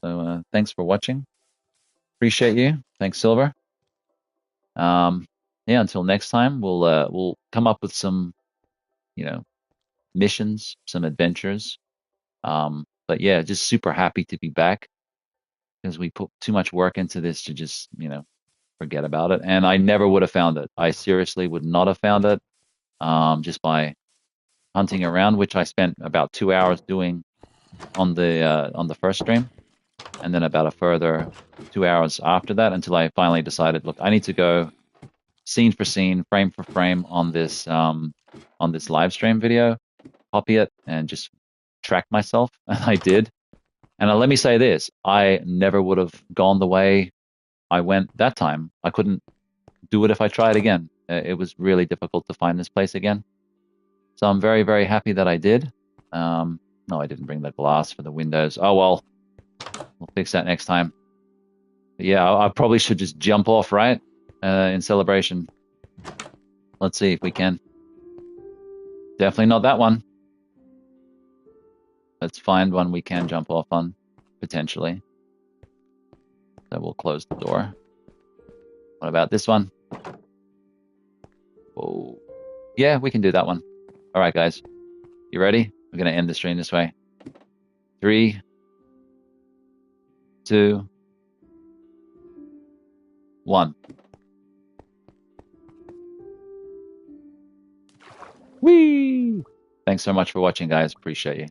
So thanks for watching. Appreciate you. Thanks, Silver. Yeah, until next time, we'll come up with some, missions, some adventures. But yeah, just super happy to be back because we put too much work into this to just, forget about it. And I never would have found it. I seriously would not have found it just by hunting around, which I spent about 2 hours doing on the first stream, and then about a further 2 hours after that until I finally decided, look, I need to go scene for scene, frame for frame on this live stream video, copy it, and just track myself. And I did. And let me say this: I never would have gone the way I went that time. I couldn't do it if I tried again. It was really difficult to find this place again. So I'm very, very happy that I did. No, I didn't bring the glass for the windows. Oh well, we'll fix that next time. But yeah, I probably should just jump off, right? In celebration. Let's see if we can. Definitely not that one. Let's find one we can jump off on, potentially. So we'll close the door. What about this one? Whoa. Yeah, we can do that one. All right, guys. You ready? We're going to end the stream this way. 3, 2, 1. Whee! Thanks so much for watching, guys. Appreciate you.